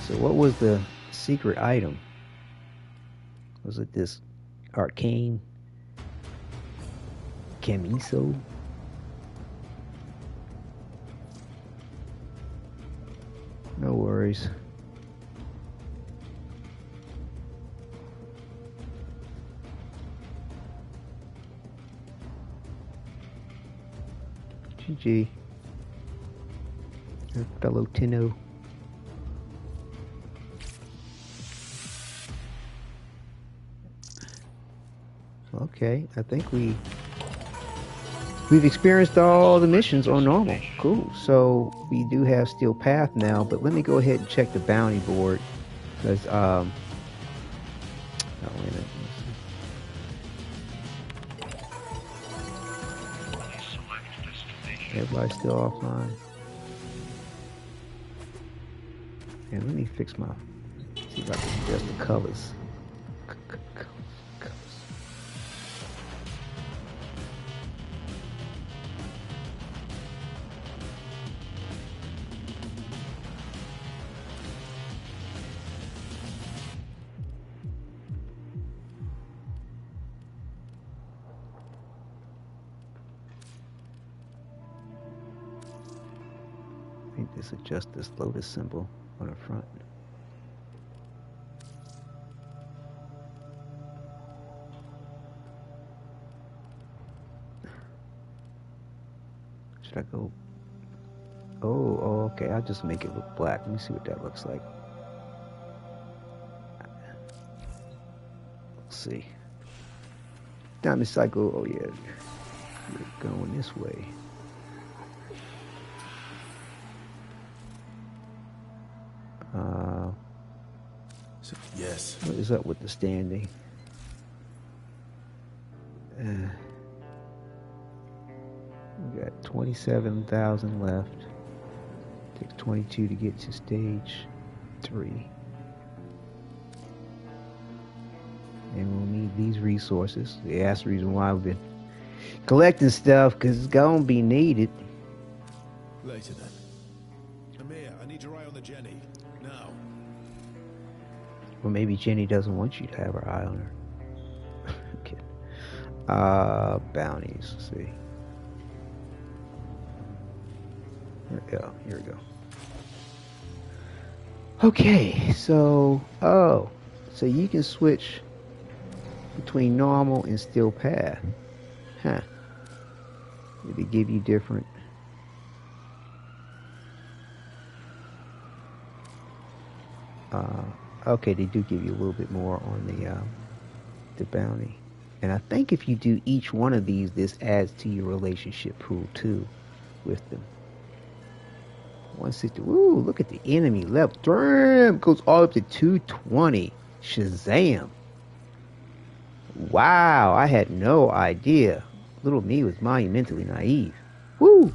So what was the secret item? Was it this arcane Camiso? No worries. GG. Your fellow Tenno. Okay, I think we've experienced all the missions on normal. Cool. So we do have Steel Path now, but let me go ahead and check the bounty board because oh, wait a minute. Everybody's still offline. And let me fix my, see if I can adjust the colors. Just adjust this lotus symbol on the front. Should I go? Oh, okay. I'll just make it look black. Let me see what that looks like. Let's see. Diamond cycle. Oh yeah, you're going this way. Yes. What is up with the standing? We got 27,000 left. Takes 22 to get to stage 3. And we'll need these resources. Yeah, that's the reason why we've been collecting stuff, because it's gonna be needed. Later then. Amir, I need your eye on the Jenny. Now. Well, maybe Jenny doesn't want you to have her eye on her. Okay. Bounties. Let's see. Here we go. Okay, so so you can switch between normal and Steel Path. Huh. They give you different. Okay, they do give you a little bit more on the bounty. And I think if you do each one of these, this adds to your relationship pool too with them. 160. Ooh, look at the enemy level. Damn, goes all up to 220. Shazam. Wow, I had no idea. Little me was monumentally naive. Woo.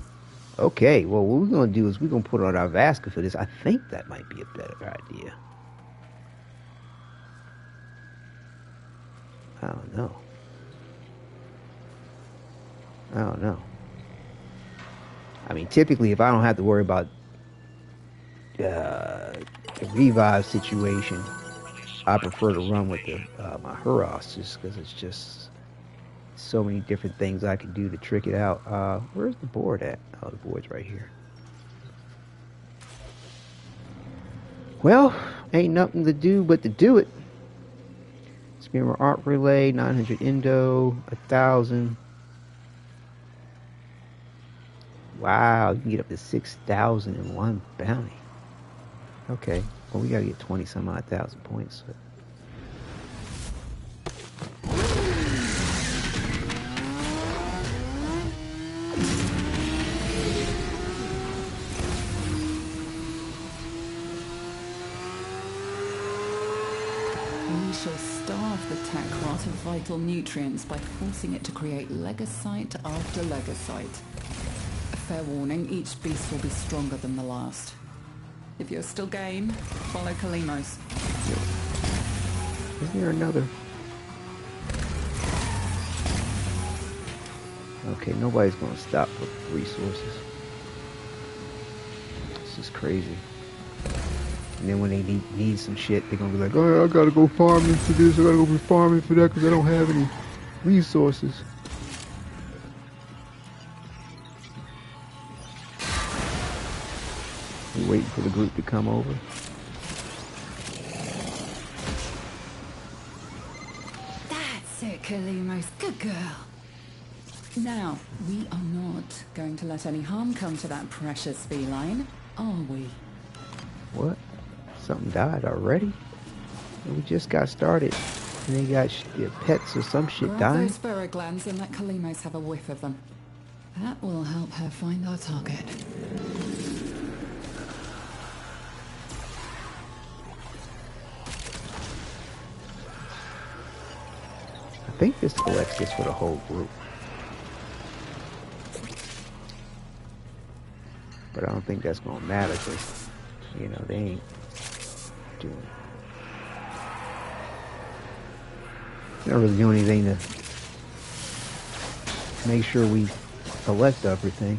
Okay, well, what we're going to do is we're going to put on our Vasca for this. I think that might be a better idea. I don't know. I mean, typically, if I don't have to worry about the revive situation, I prefer to run with the my Huros, just because it's just so many different things I can do to trick it out. Where's the board at? Oh, the board's right here. Well, ain't nothing to do but to do it. Spinner Art Relay, 900 Indo, 1,000. Wow, you can get up to 6,000 in one bounty. Okay, well we gotta get 20 some odd thousand points. starve the Tekrot of vital nutrients by forcing it to create legosite after legosite. Fair warning, each beast will be stronger than the last. If you're still game, follow Kalimos. Is there another? Okay, nobody's gonna stop for resources. This is crazy. And then when they need some shit, they're gonna be like, oh, I gotta go farming for this, I gotta go be farming for that, because I don't have any resources. We're waiting for the group to come over. That's it, Kalimos. Good girl. Now, we are not going to let any harm come to that precious feline, are we? What? Something died already? We just got started. And they got pets or some shit Grab dying? those spirit glands and let Kalimos have a whiff of them. That will help her find our target. I think this collects this for the whole group. But I don't think that's gonna matter because, you know, they ain't doing it. They don't really do anything to make sure we collect everything.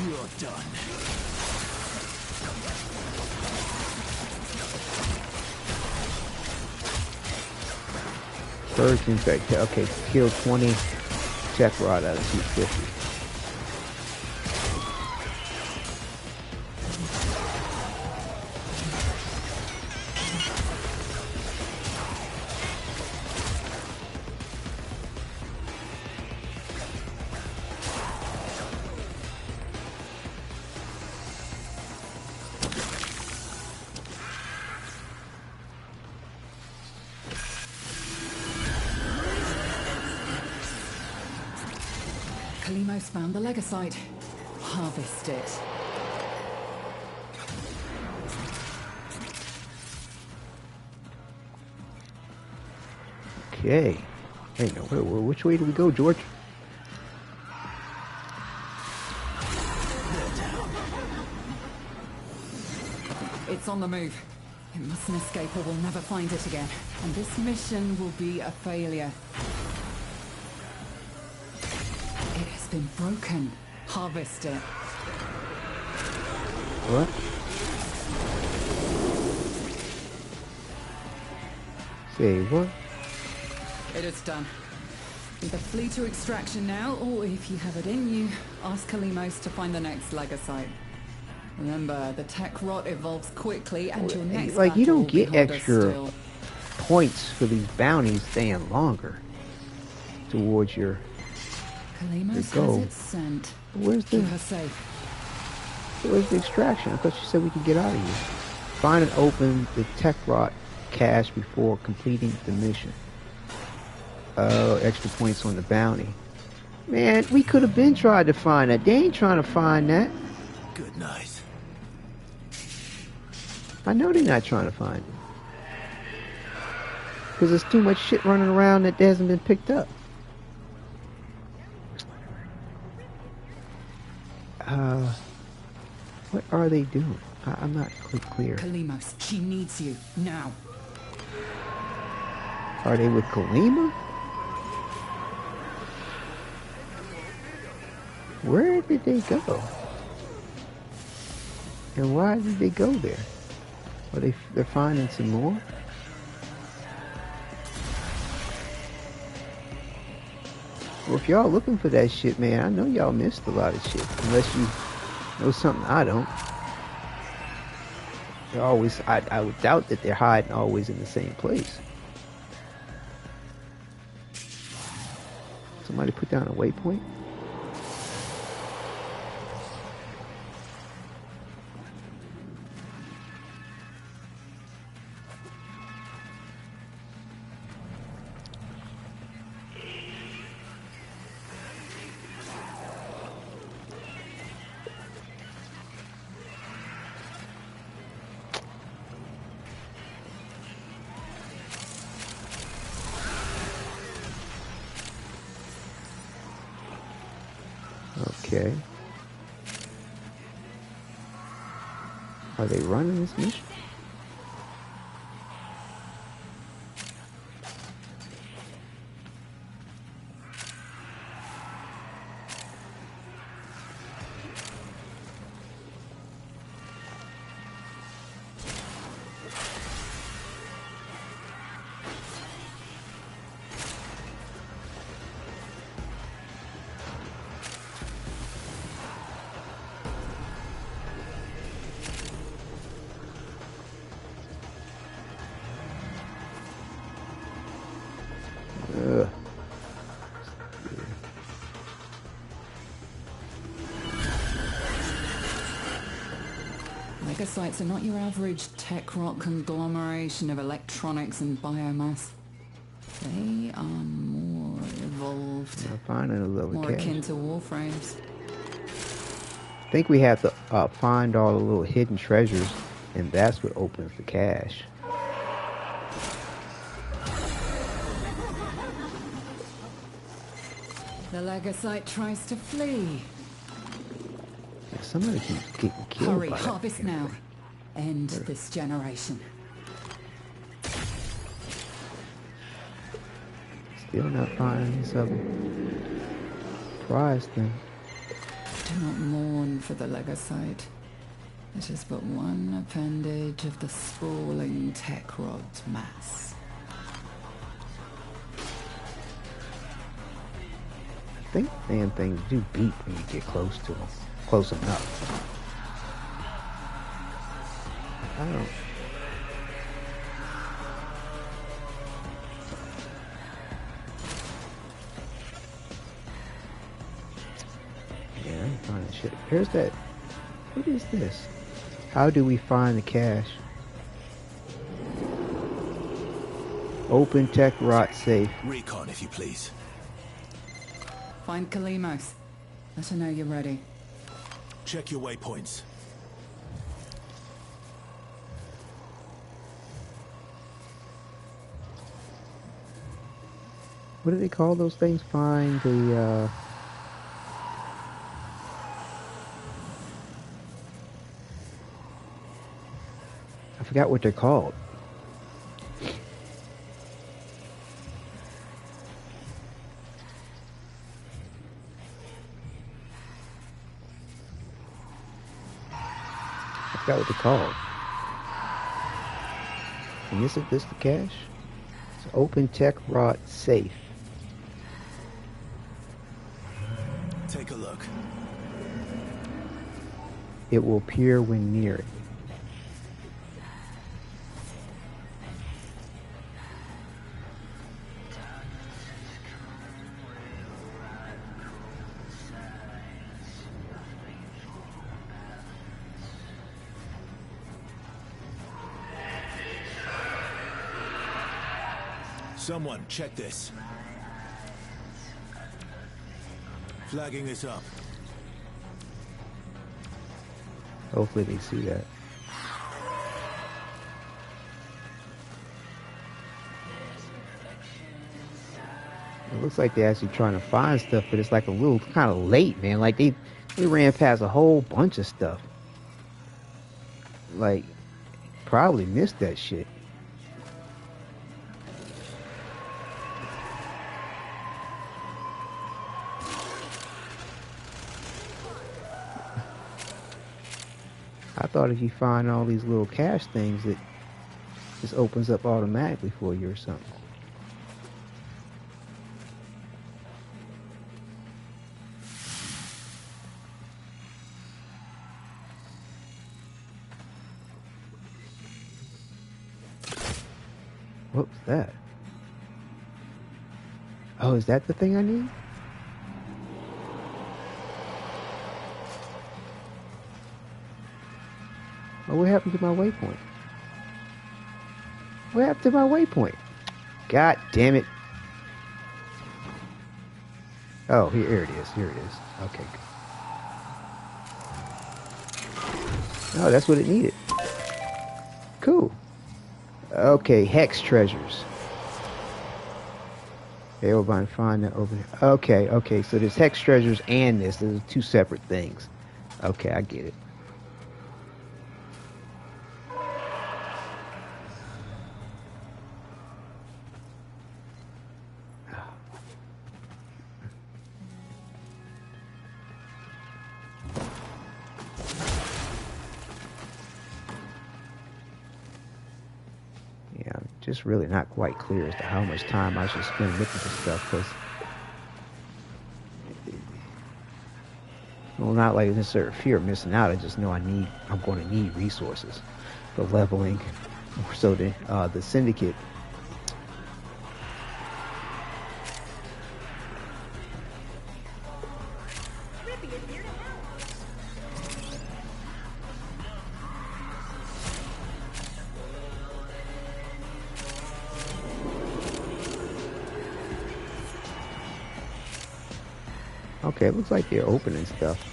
You're done. Purge infect. Okay, kill 20 tech rod out of 250. Kalimos found the legosite. Harvest it. Okay. Hey, no, which way do we go, George? It's on the move. It mustn't escape or we'll never find it again. And this mission will be a failure. It has been broken. Harvest it. What? Say what? It is done. Either flee to extraction now, or if you have it in you, ask Kalimos to find the next legosite. Remember, the tech rot evolves quickly, and your next Like, you battle don't get will be harder extra still. points for these bounties staying longer towards your Kalimos go. has its scent. Where's Keep the her safe. where's the extraction? I thought you said we could get out of here. Find and open the tech rot cache before completing the mission. Oh, extra points on the bounty. Man, we could have been trying to find that. They ain't trying to find that. Good night. I know they're not trying to find it. Because there's too much shit running around that hasn't been picked up. What are they doing? I'm not clear. Kalimos, she needs you now. Are they with Kalima? Where did they go? And why did they go there? Are they're finding some more? Well, if y'all looking for that shit, man, I know y'all missed a lot of shit. Unless you know something I don't. They're always, I would doubt that they're hiding always in the same place. Somebody put down a waypoint? Okay. Are they running this mission? Sites are not your average tech rock conglomeration of electronics and biomass. They are more evolved, more akin to Warframes. I think we have to find all the little hidden treasures, and that's what opens the cache. The Legosite tries to flee. Somebody keeps getting killed. Hurry, harvest now. End this generation. Still not finding something. Prize thing. Do not mourn for the Legosite. It is but one appendage of the sprawling tech rod's mass. I think damn things do beat when you get close to them. Close enough. I don't. Yeah, I ain't finding shit. Here's that. What is this? How do we find the cache? Open tech rot safe. Recon, if you please. Find Kalimos. Let her know you're ready. Check your waypoints. What do they call those things? Find the, I forgot what they're called. I forgot what they're called. And isn't this the cache? It's open tech rot safe. Take a look. It will appear when near it. Someone, check this. Flagging this up. Hopefully they see that. It looks like they're actually trying to find stuff, but it's like a little kind of late, man. Like they ran past a whole bunch of stuff. Like, probably missed that shit. I thought if you find all these little cache things, it just opens up automatically for you or something. What's that? Oh, is that the thing I need? Oh, what happened to my waypoint? What happened to my waypoint? God damn it. Oh, here it is. Here it is. Okay. Oh, that's what it needed. Cool. Okay, Hex treasures. Everybody find that over there. Okay, okay. So there's hex treasures and this. Those are two separate things. Okay, I get it. Yeah, I'm just really not quite clear as to how much time I should spend looking for stuff, because well, not like necessarily fear of missing out. I just know I'm going to need resources for leveling. So the Syndicate. Okay, it looks like they're opening stuff.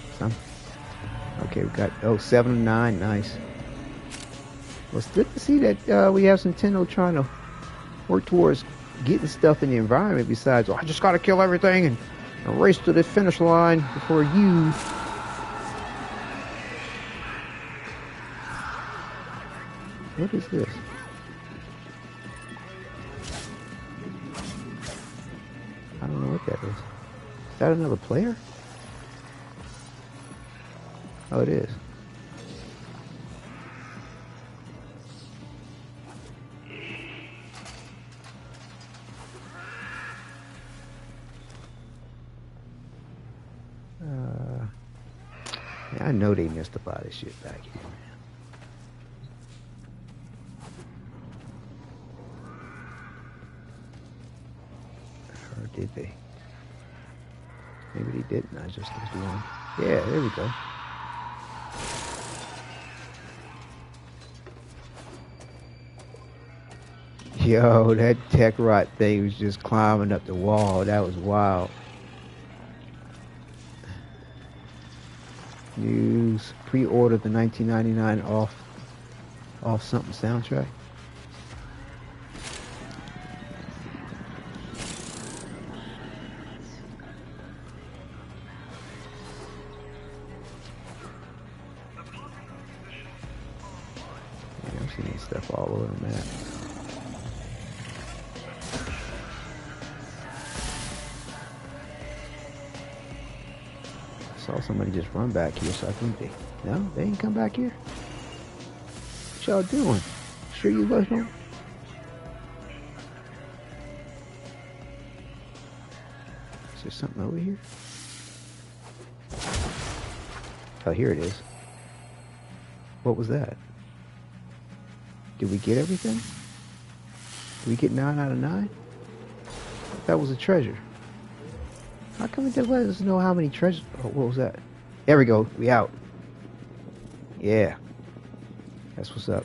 Okay, we got 7 of 9, nice. Well, it's good to see that we have some Tenno trying to work towards getting stuff in the environment besides, I just gotta kill everything and race to the finish line before you. What is this? I don't know what that is. Is that another player? Oh, it is. Yeah, I know they missed a lot of shit back here, man. Or did they? Maybe they didn't. I just was doing. Yeah, there we go. Yo, that tech rot thing was just climbing up the wall. That was wild. News. Pre-order the 1999 off something soundtrack. Yeah, I'm seeing stuff all over the map. Saw somebody just run back here, so I think they ain't come back here. What y'all doing? Sure you guys don't? Is there something over here? Oh, here it is. What was that? Did we get everything? Did we get 9 out of 9? That was a treasure. How come it didn't let us know how many treasures? Oh, what was that? There we go. We out. Yeah. That's what's up.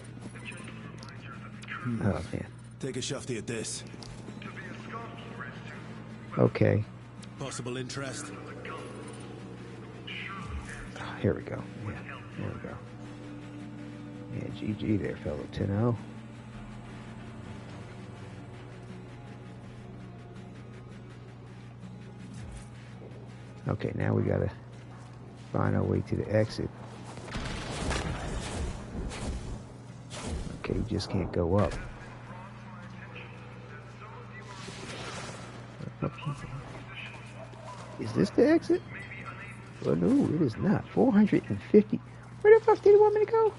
Oh, man. Take a shafty at this. Okay. Possible interest? Oh, here we go. Yeah. There we go. Yeah, GG there, fellow Tenno. Okay, now we gotta find our way to the exit. Okay, you just can't go up. Is this the exit? Oh no, it is not. 450. Where the fuck did you want me to go?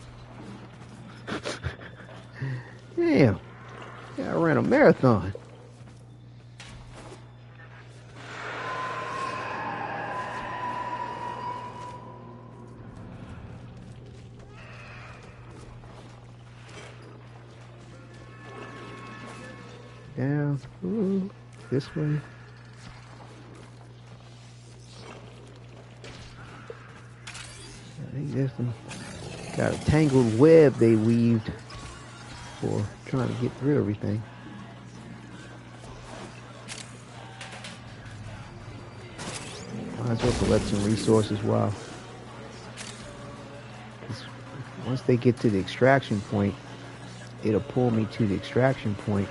Damn. Yeah, I ran a marathon. Down, ooh, this way. I think there's some got a tangled web they weaved for trying to get through everything. Might as well collect some resources while. Once they get to the extraction point, it'll pull me to the extraction point.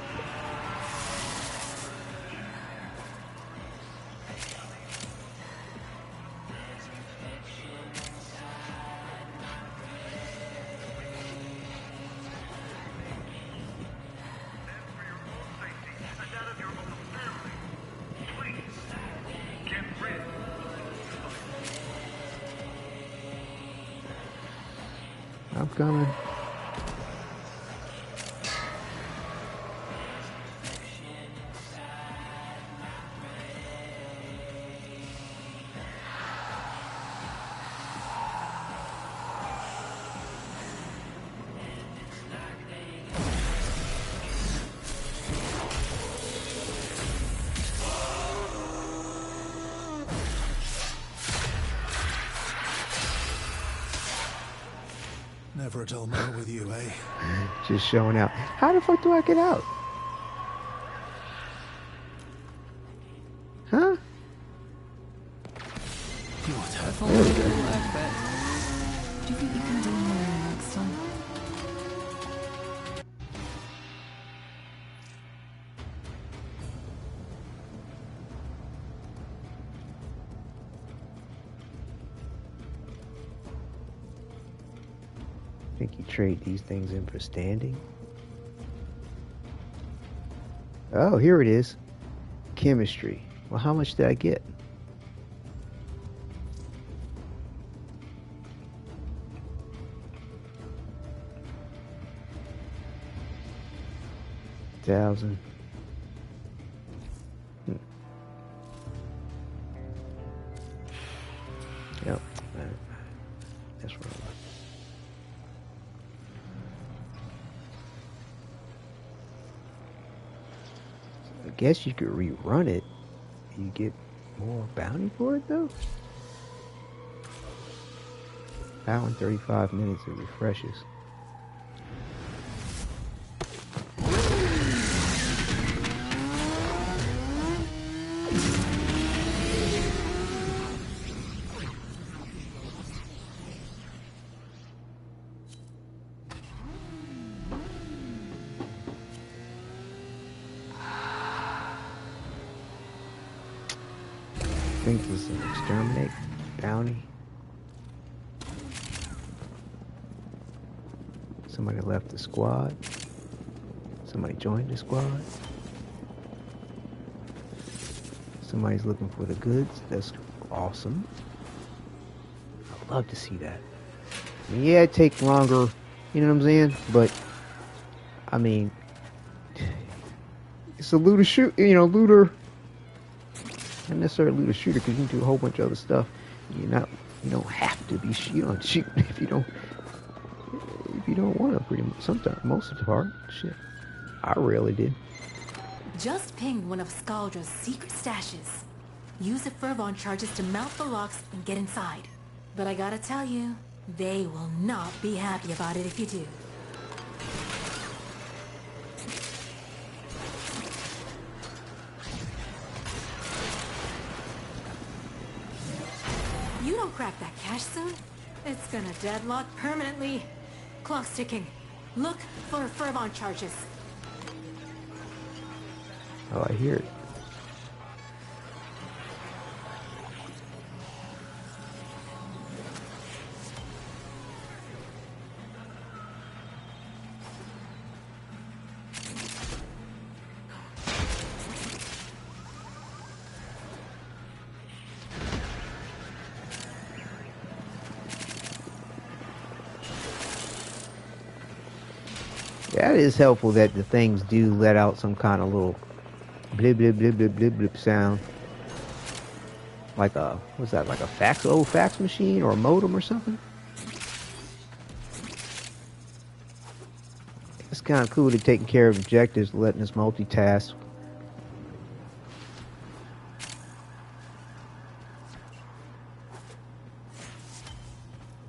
coming. Never a dull moment with you, eh? Just showing out. How the fuck do I get out? Huh? That's all the work bit. Do you think you can do more next time? Think you trade these things in for standing? Oh, here it is. Chemistry. Well, how much did I get? $1,000. Yep. That's what I want. I guess you could rerun it. You get more bounty for it though? Hour and 35 minutes it refreshes. I think this is an exterminate bounty. Somebody left the squad. Somebody joined the squad. Somebody's looking for the goods. That's awesome. I'd love to see that. I mean, yeah, it takes longer, you know what I'm saying? But, I mean, it's a looter shoot, you know, looter. Not necessarily looter shooter because you can do a whole bunch of other stuff. You don't have to be you don't shoot if you don't want to. Pretty much, sometimes, most of the part. Shit, I rarely did. Just pinged one of Skaldra's secret stashes. Use the fervon charges to mount the locks and get inside. But I gotta tell you, they will not be happy about it if you do. You don't crack that cache soon, it's gonna deadlock permanently. Clock's ticking. Look for fervon charges. Oh, I hear it. That is helpful that the things do let out some kind of little blip blip blip blip blip blip sound. Like a, what's that, like a old fax machine or a modem or something? It's kind of cool to taking care of objectives, letting us multitask.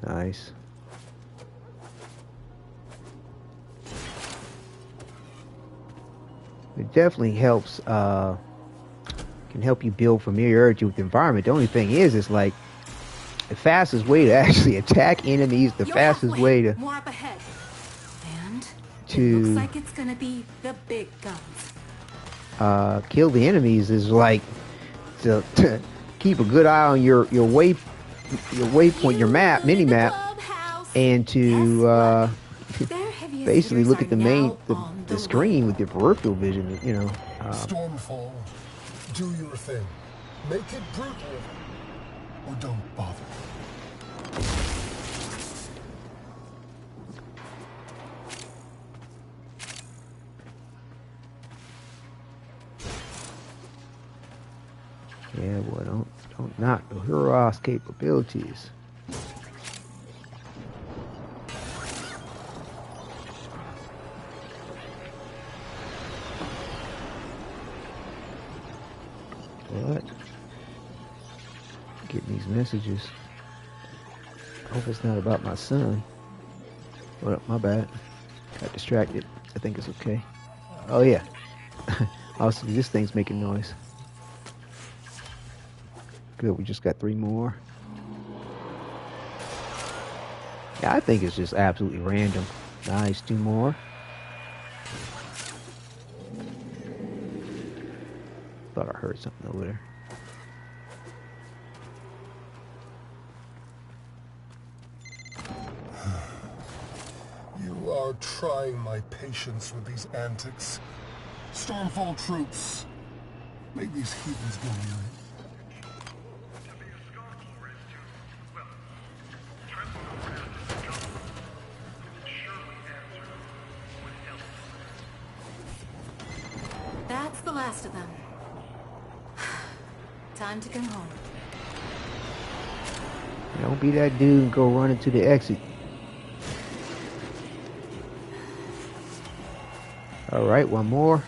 Nice. It definitely helps, can help you build familiarity with the environment. The only thing is, it's like, the fastest way to actually attack enemies, the fastest way to... More up ahead. And to... looks like it's gonna be the big guns. Kill the enemies is like, to keep a good eye on your waypoint, your map, mini-map, and to, basically look at the screen with your peripheral vision, you know. Stormfall, do your thing. Make it brutal, or don't bother. Yeah, well, don't knock the hero's capabilities. What? Getting these messages. Hope it's not about my son. What up? My bad. Got distracted. I think it's okay. Oh yeah. Also, this thing's making noise. Good, we just got 3 more. Yeah, I think it's just absolutely random. Nice, 2 more. Thought I heard something over there. You are trying my patience with these antics. Stormfall troops. Make these heathens go near it. That's the last of them. Time to come home. Don't be that dude and go running to the exit. Alright, 1 more.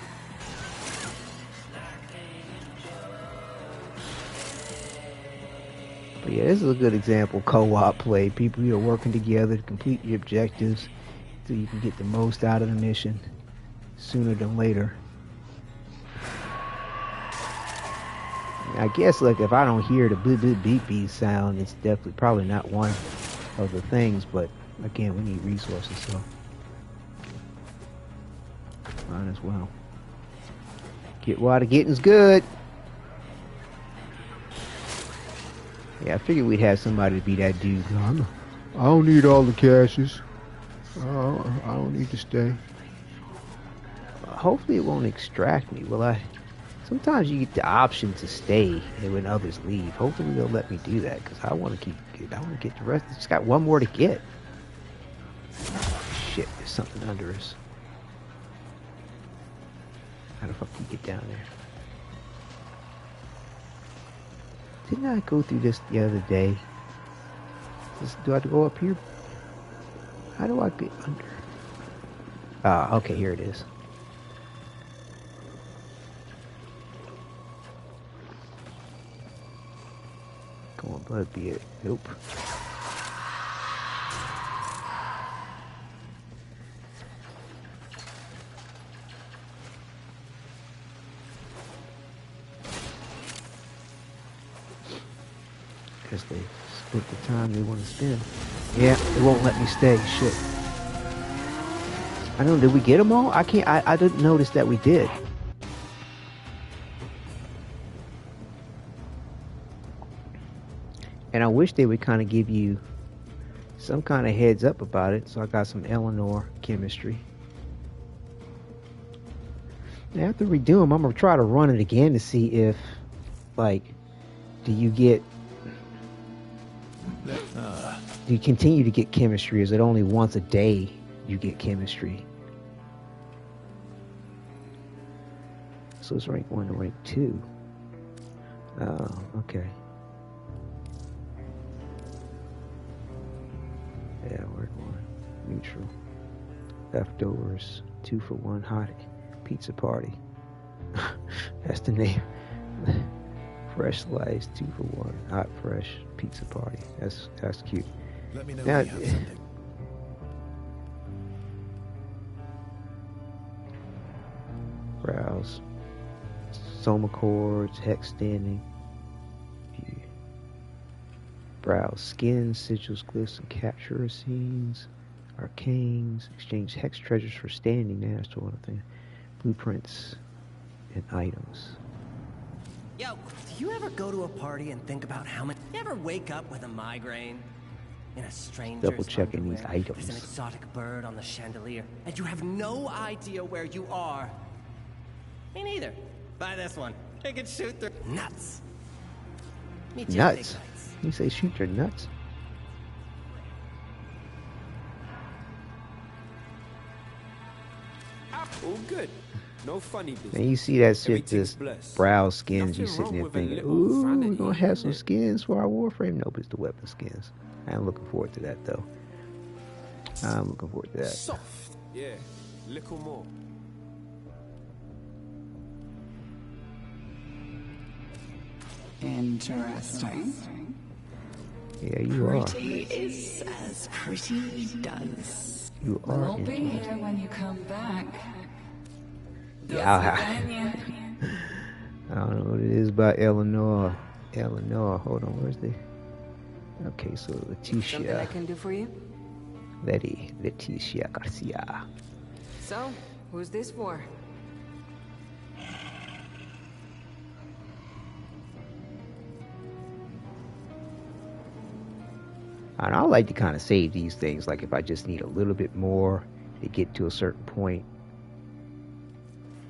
But yeah, this is a good example of co-op play. People who are working together to complete the objectives so you can get the most out of the mission sooner than later. I guess, like, if I don't hear the boop boop beep beep sound, it's definitely probably not one of the things, but again, we need resources, so might as well get while the getting's good. Yeah, I figured we'd have somebody to be that dude. I don't need all the caches. I don't need to stay. Hopefully it won't extract me, will I? Sometimes you get the option to stay when others leave. Hopefully they'll let me do that, because I want to get the rest. Just got 1 more to get. Shit, there's something under us. How the fuck do you get down there? Didn't I go through this the other day? Do I have to go up here? How do I get under? Ah, okay, here it is. Come on, bud, be it. Nope. Guess they split the time they want to spend. Yeah, it won't let me stay. Shit. I don't know, did we get them all? I didn't notice that we did. And I wish they would kind of give you some kind of heads up about it. So I got some Eleanor chemistry. Now, after we do them, I'm going to try to run it again to see if, like, do you continue to get chemistry? Is it only once a day you get chemistry? So it's rank 1 to rank 2. Oh, okay. Yeah, we're going neutral. Leftovers, 2 for 1 hot pizza party. That's the name. Fresh slice, 2 for 1 hot fresh pizza party. That's cute. Let me know Now, if you have something. Browse. Soma chords, hex standing. View. Browse skins, sigils, glyphs, and capture scenes. Arcanes. Exchange hex treasures for standing. Now that's the one thing. Blueprints and items. Yo, do you ever go to a party and think about how many... You ever wake up with a migraine? In a stranger's Double checking these underwear, items. there's an exotic bird on the chandelier, and you have no idea where you are. Me neither. Buy this one. It can shoot through nuts. Meet you at Big Nuts. Lights. You say shoot your nuts? good. No funny business. And you see that shit, Everything's just blessed. browse skins, you Nothing sitting wrong there with a thinking, little ooh, we're vanity, gonna have some isn't it? skins for our Warframe. Nope, it's the weapon skins. I'm looking forward to that though. I'm looking forward to that. Soft. Yeah. Little more. Interesting. Yeah, you are. Pretty is as pretty does. You are. We'll be here when you come back. Yeah. I don't know what it is about Eleanor. Hold on, where's the... Okay, so Something I Leticia. can do for you? Leticia Garcia. So, who's this for? And I like to kind of save these things, like if I just need a little bit more to get to a certain point,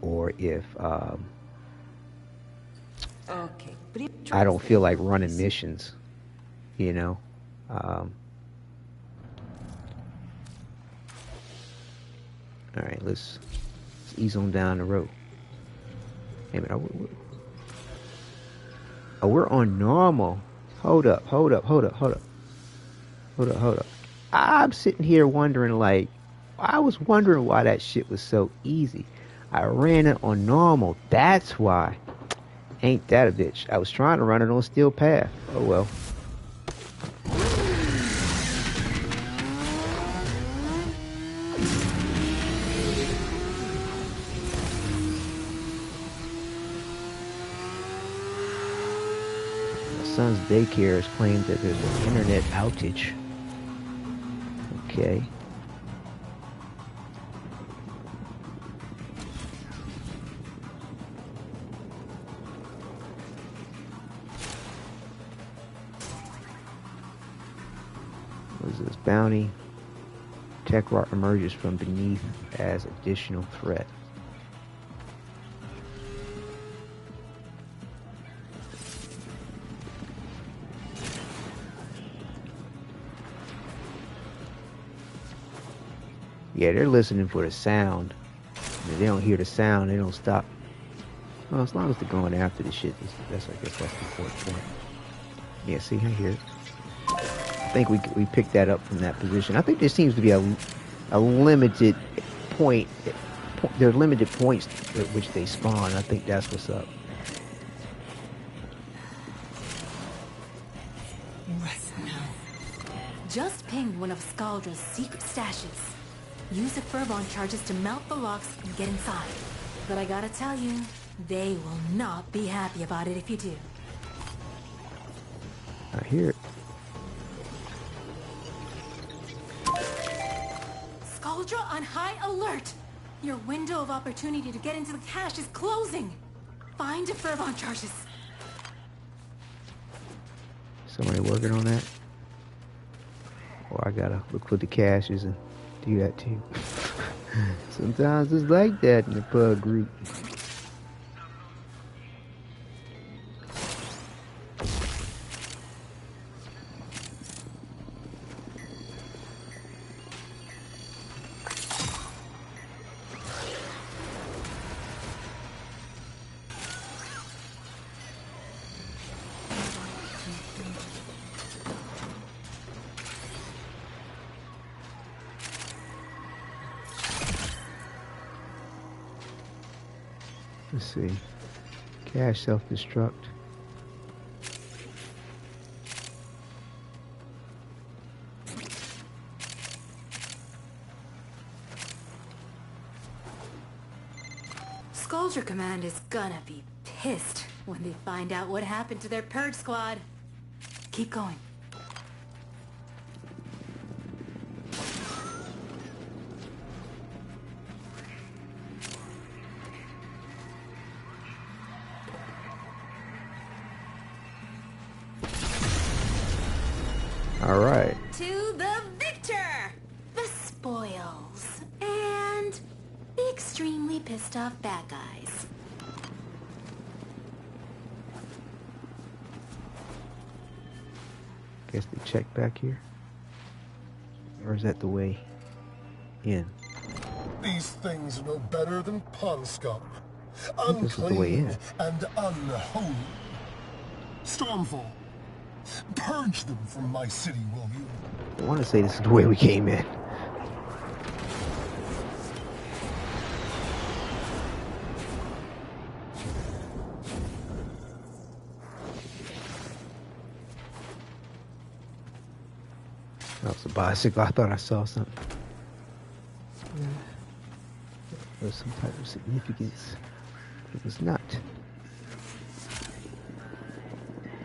or if Okay, but I don't feel like running missions, you know. All right, let's ease on down the road. Wait a minute, oh, we're on normal. Hold up. I'm sitting here wondering, like, I was wondering why that shit was so easy. I ran it on normal. That's why. Ain't that a bitch? I was trying to run it on steel path. Oh well. My son's daycare has claimed that there's an internet outage. Okay. What is this? Bounty. Tech rock emerges from beneath as additional threat. Yeah, they're listening for the sound. And if they don't hear the sound, they don't stop. Well, as long as they're going after the shit, that's, I guess that's the important point. Yeah, see, I hear it. I think we picked that up from that position. I think there seems to be a limited point. There are limited points at which they spawn. I think that's what's up. Just pinged one of Scaldra's secret stashes. Use the Furbon charges to mount the locks and get inside. But I gotta tell you, they will not be happy about it if you do. I hear it. Scaldra on high alert! Your window of opportunity to get into the cache is closing! Find the Furbon charges. Somebody working on that? Or I gotta look for the caches and do that too. Sometimes it's like that in the pub group. Let's see. Cache self-destruct. Scaldra Command is gonna be pissed when they find out what happened to their purge squad. Keep going. All right. To the victor! The spoils. And the extremely pissed off bad guys. Guess they check back here. Or is that the way in? These things are no better than pond scum. This is the way in. Unclean and unholy. Stormfall, purge them from my city, will you? I want to say this is the way we came in. That was a bicycle. I thought I saw something. There was some type of significance. It was not.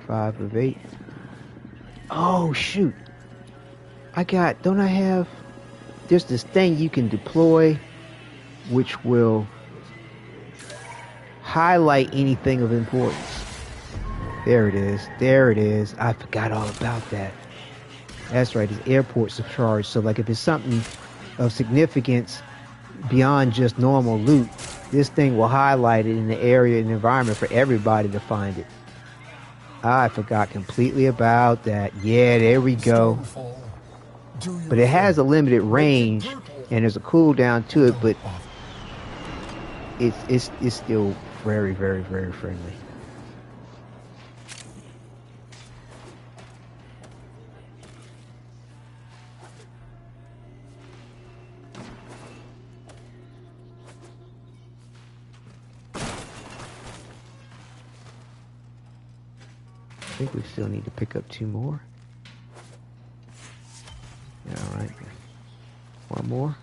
5 of 8. Oh shoot! don't I have? There's this thing you can deploy, which will highlight anything of importance. There it is. There it is. I forgot all about that. That's right. His airports are charged. So like if it's something of significance beyond just normal loot, this thing will highlight it in the area and environment for everybody to find it. I forgot completely about that. Yeah, there we go. But it has a limited range and there's a cooldown to it, but it's still very, very, very friendly. I think we still need to pick up 2 more. Yeah, all right. 1 more.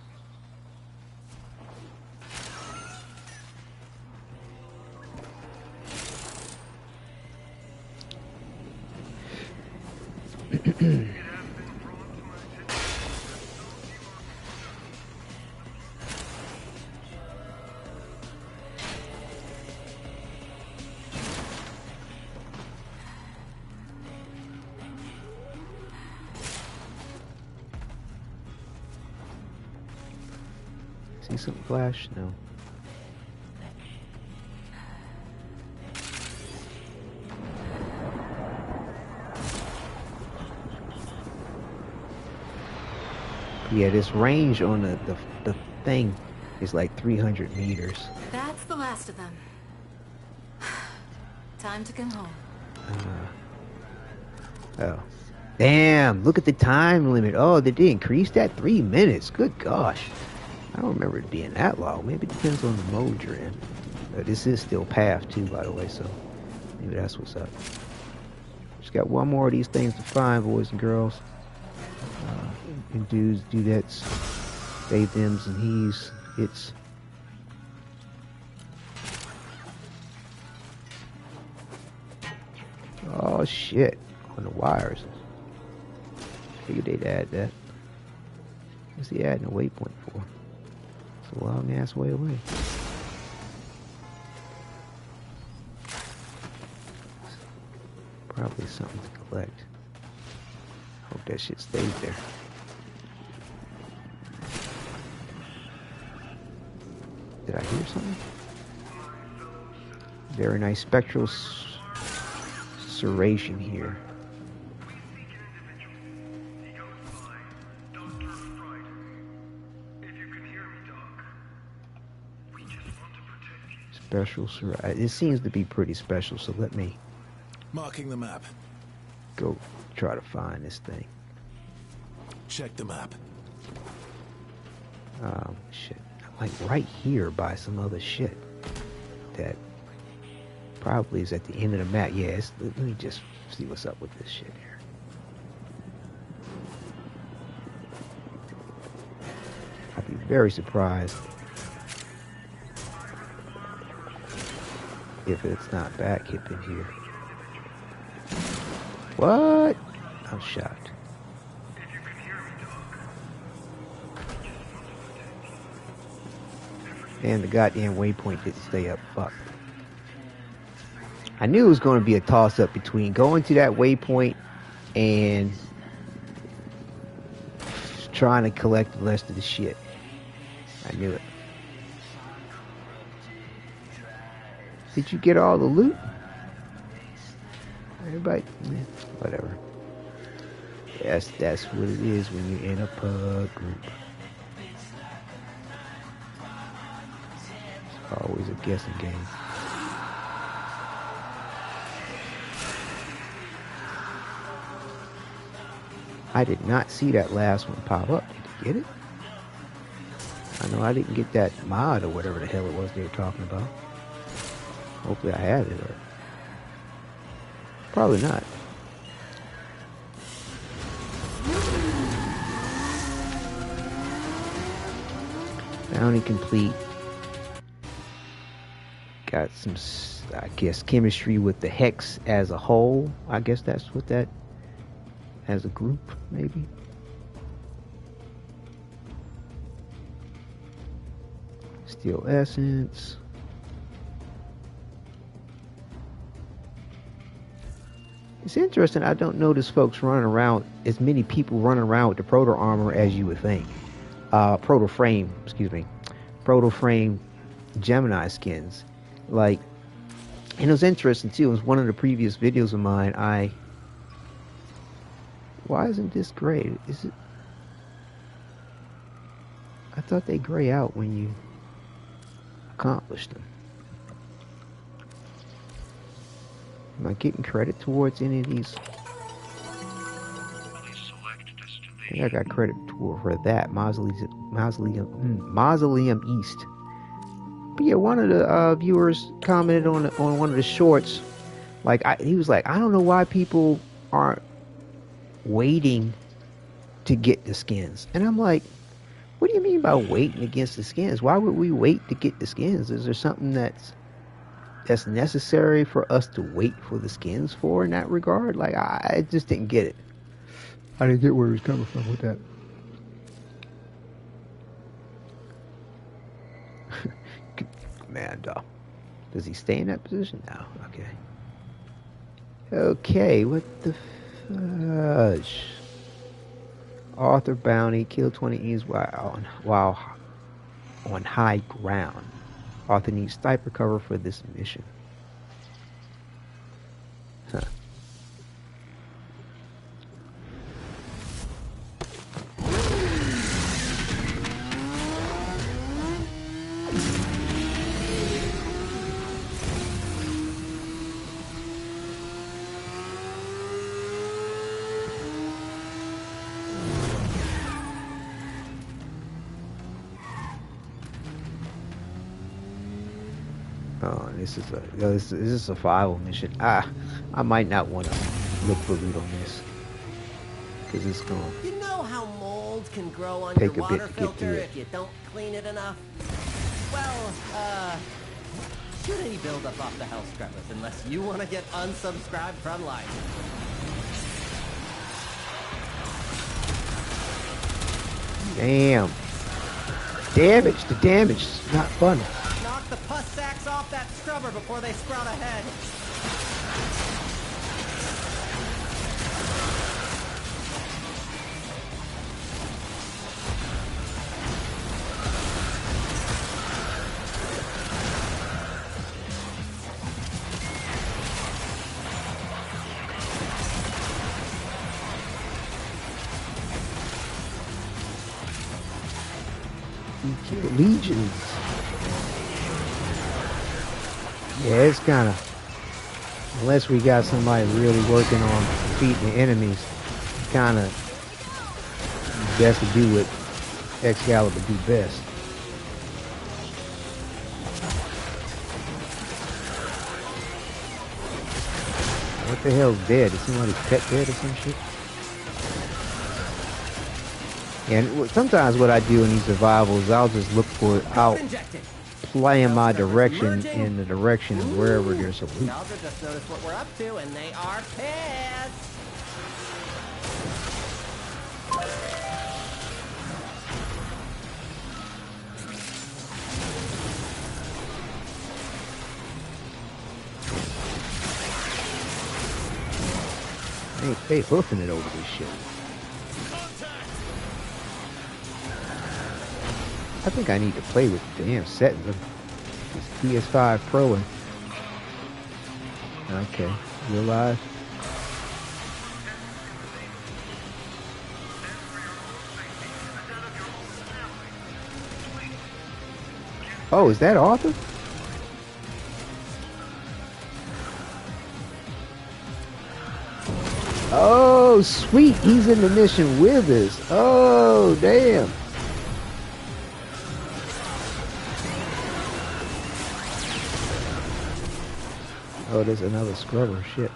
See something flash? No. Yeah, this range on the thing is like 300 meters. That's the last of them. Time to come home. Oh. Damn, look at the time limit. Oh, they did increase that? 3 minutes. Good gosh. I don't remember it being that long. Maybe it depends on the mode you're in. This is still path too, by the way, so maybe that's what's up. Just got 1 more of these things to find, boys and girls. And dudes, dudettes, they, thems, and he's, it's. Oh shit, on the wires. Figured they'd add that. What's he adding a waypoint for? It's a long ass way away. Probably something to collect. Hope that shit stays there. Did I hear something? Very nice spectral serration here. Special serration. It seems to be pretty special, so let me Marking the map. go try to find this thing. Check the map. Shit. Like right here by some other shit that probably is at the end of the map. Yeah, let me just see what's up with this shit here. I'd be very surprised if it's not back hip in here. What? I'm shocked. And the goddamn waypoint didn't stay up. Fuck. I knew it was going to be a toss-up between going to that waypoint and trying to collect the rest of the shit. I knew it. Did you get all the loot? Everybody? Whatever. That's what it is when you're in a pub group. Always a guessing game. I did not see that last one pop up. Did you get it? I know I didn't get that mod or whatever the hell it was they were talking about. Hopefully I had it, or probably not. Bounty complete. Got some, I guess, chemistry with the Hex as a whole. I guess that's what that, as a group, maybe. Steel essence. It's interesting. I don't notice folks running around, as many people running around with the proto armor as you would think. Protoframe, excuse me. Protoframe Gemini skins. Like, and it was interesting too. It was one of the previous videos of mine. Why isn't this gray? Is it? I thought they gray out when you accomplished them. Am I getting credit towards any of these? I think I got credit for that. Mausoleum East. But yeah, one of the viewers commented on one of the shorts. Like, he was like, I don't know why people aren't waiting to get the skins. And I'm like, what do you mean by waiting against the skins? Why would we wait to get the skins? Is there something that's necessary for us to wait for the skins for in that regard? Like, I just didn't get it. I didn't get where he was coming from with that. Commando. Does he stay in that position now? Okay. Okay, what the fudge? Author bounty, kill 20 enemies while on high ground. Author needs sniper cover for this mission. Huh. Oh, this is a survival mission. I might not want to look for loot on this because it's going. You know how mold can grow on Take your a bit water to get filter through it. if you don't clean it enough? Well, shoot any buildup off the health scrubbers unless you want to get unsubscribed from life. Damn. Damage. The damage is not fun. Knock the pus sacks off that scrubber before they sprout ahead. Legions. Yeah, it's kind of, unless we got somebody really working on defeating the enemies, kind of best to do what Excalibur do best. What the hell's dead? Is somebody's pet dead or some shit? And sometimes what I do in these survivals, I'll just look for, I'll play in my direction in the direction of wherever there's a loot. Albrecht just noticed what we're up to, and they are pissed. They hoofing it over this shit. I think I need to play with the damn settings of this PS5 Pro. And okay, you're live. Oh, is that Arthur? Oh, sweet. He's in the mission with us. Oh, damn. Oh, there's another scrubber. Shit.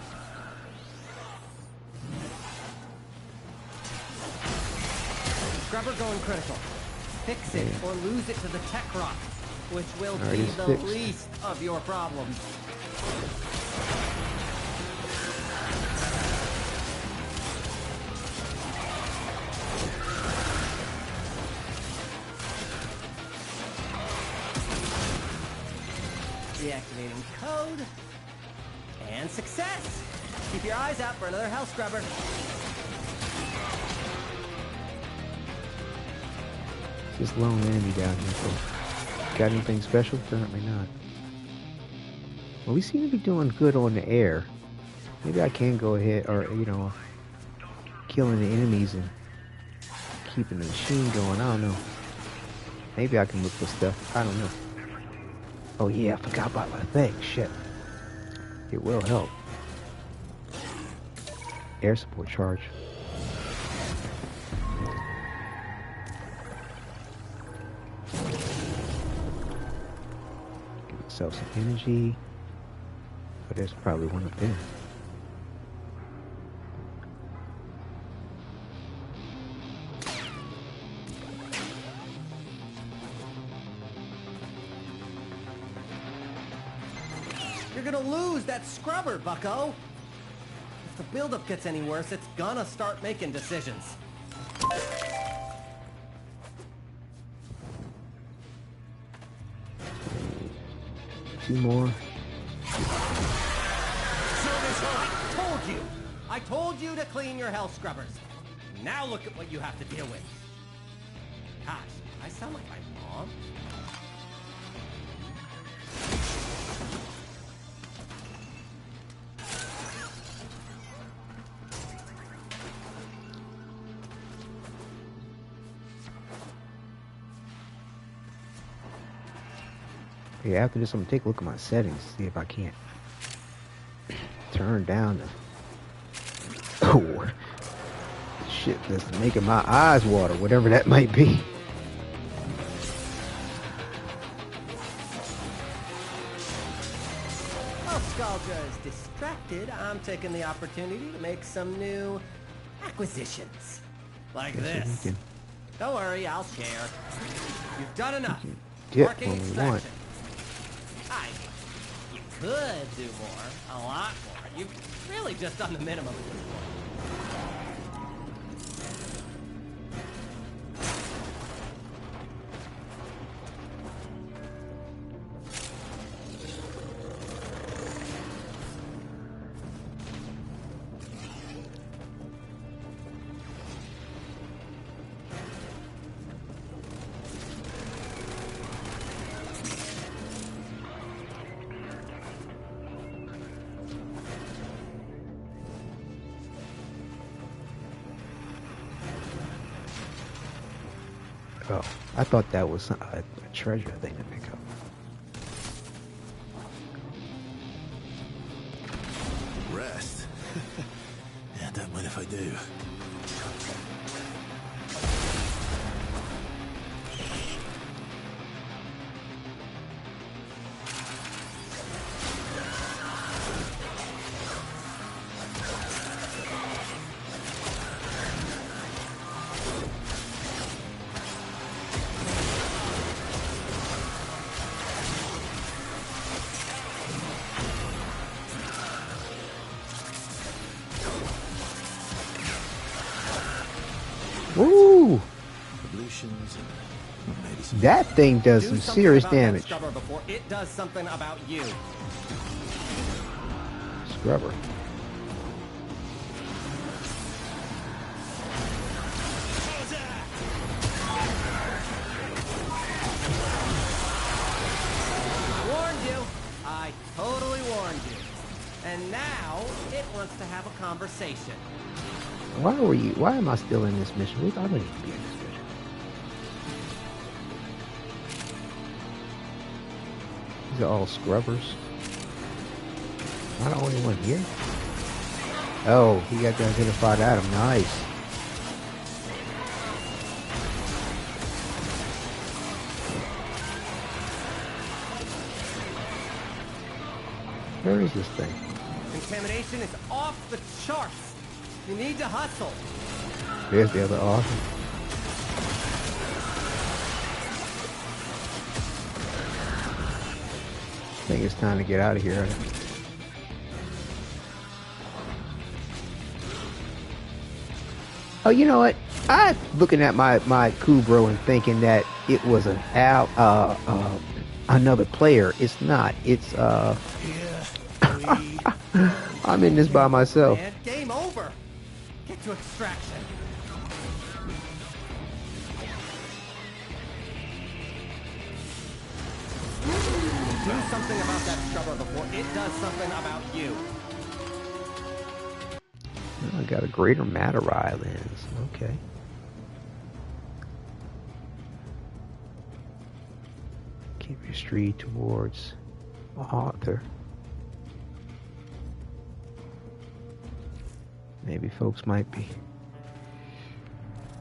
Scrubber going critical. Fix it or lose it to the tech rock, which will be the fixed. least of your problems. Deactivating code. And success! Keep your eyes out for another hell scrubber. This lone enemy down here. So got anything special? Apparently not. Well, we seem to be doing good on the air. Maybe I can go ahead, or you know, killing the enemies and keeping the machine going. I don't know. Maybe I can look for stuff. I don't know. Oh yeah, I forgot about my thing. Shit. It will help. Air support charge. Give itself some energy. But there's probably one up there. You're gonna lose that scrubber, bucko! If the buildup gets any worse, it's gonna start making decisions. Two more. I told you to clean your hell scrubbers. Now look at what you have to deal with. Gosh, I sound like my mom. Yeah, after this, I'm gonna take a look at my settings, see if I can't turn down the. Oh, shit! That's making my eyes water, whatever that might be. While Scaldra is distracted, I'm taking the opportunity to make some new acquisitions, like this. Don't worry, I'll share. You've done enough. Get Working what we extraction. want. You could do more, a lot more. You've really just done the minimum at this point. Oh, I thought that was a treasure thing to pick up. Rest? Yeah, don't mind if I do. Ooh! That thing does some serious damage. Before it does something about you. Scrubber. Warned you. I totally warned you. And now it wants to have a conversation. Why am I still in this mission? I don't need to be in this mission. These are all scrubbers. Am I the only one here? Oh, he got the identified item. Nice. Where is this thing? Contamination is off the charts. You need to hustle. There's the other author. I think it's time to get out of here. Oh, you know what? I'm looking at my Kubro and thinking that it was an another player. It's not. It's I'm in this by myself. Man, game over. Get to extraction. Do something about that scrubber before it does something about you. I got a greater matter eye lens. Okay. Keep your street towards Arthur. Maybe folks might be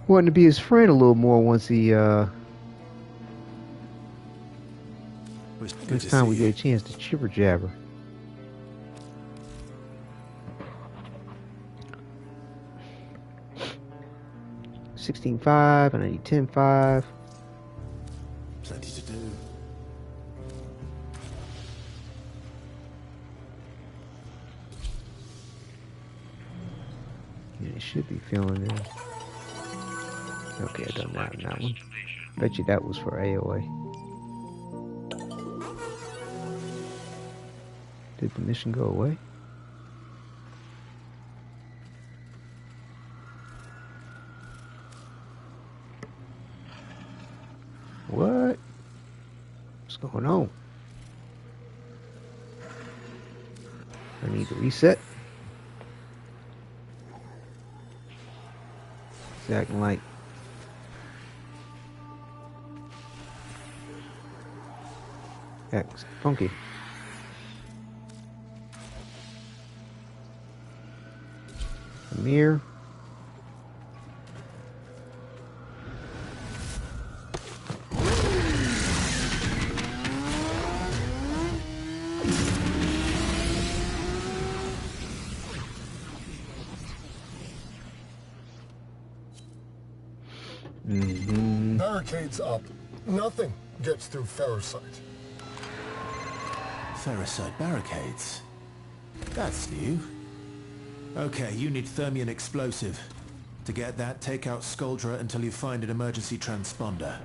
wanting to be his friend a little more once he next time we get a chance to chipper jabber. $16.5 and I need $10.5. Plenty to do. Yeah, it should be filling in. Okay, I done that on that one. Bet you that was for AOA. Did the mission go away? What? What's going on? I need to reset. It's acting like X funky. Amir. Barricades up. Nothing gets through Ferrocite. Ferrocite barricades. That's new. Okay, you need Thermion explosive. To get that, take out Skuldra until you find an emergency transponder.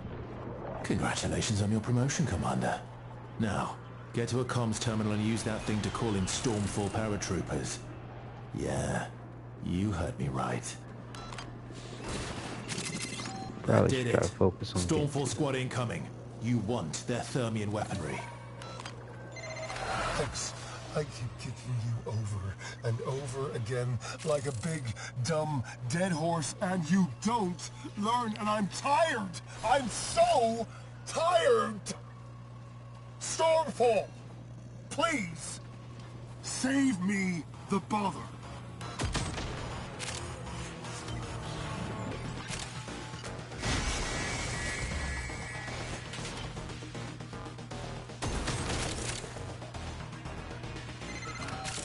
Congratulations on your promotion, Commander. Now, get to a comms terminal and use that thing to call in Stormfall paratroopers. Yeah, you heard me right. Probably Did should try it. to focus on Stormfall squad incoming. You want their Thermion weaponry. Hex, I keep kicking you over and over again like a big, dumb, dead horse, and you don't learn, and I'm tired! I'm so tired! Stormfall! Please! Save me the bother!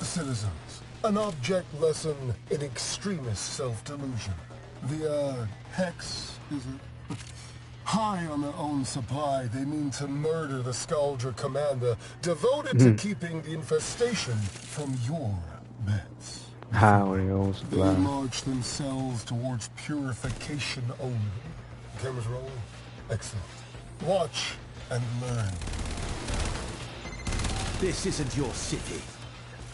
Citizens, an object lesson in extremist self-delusion. The, Hex, is it? High on their own supply, they mean to murder the Skuldra commander, devoted to keeping the infestation from your beds. high on their own They supply. march themselves towards purification only. Cameras rolling? Excellent. Watch and learn. This isn't your city.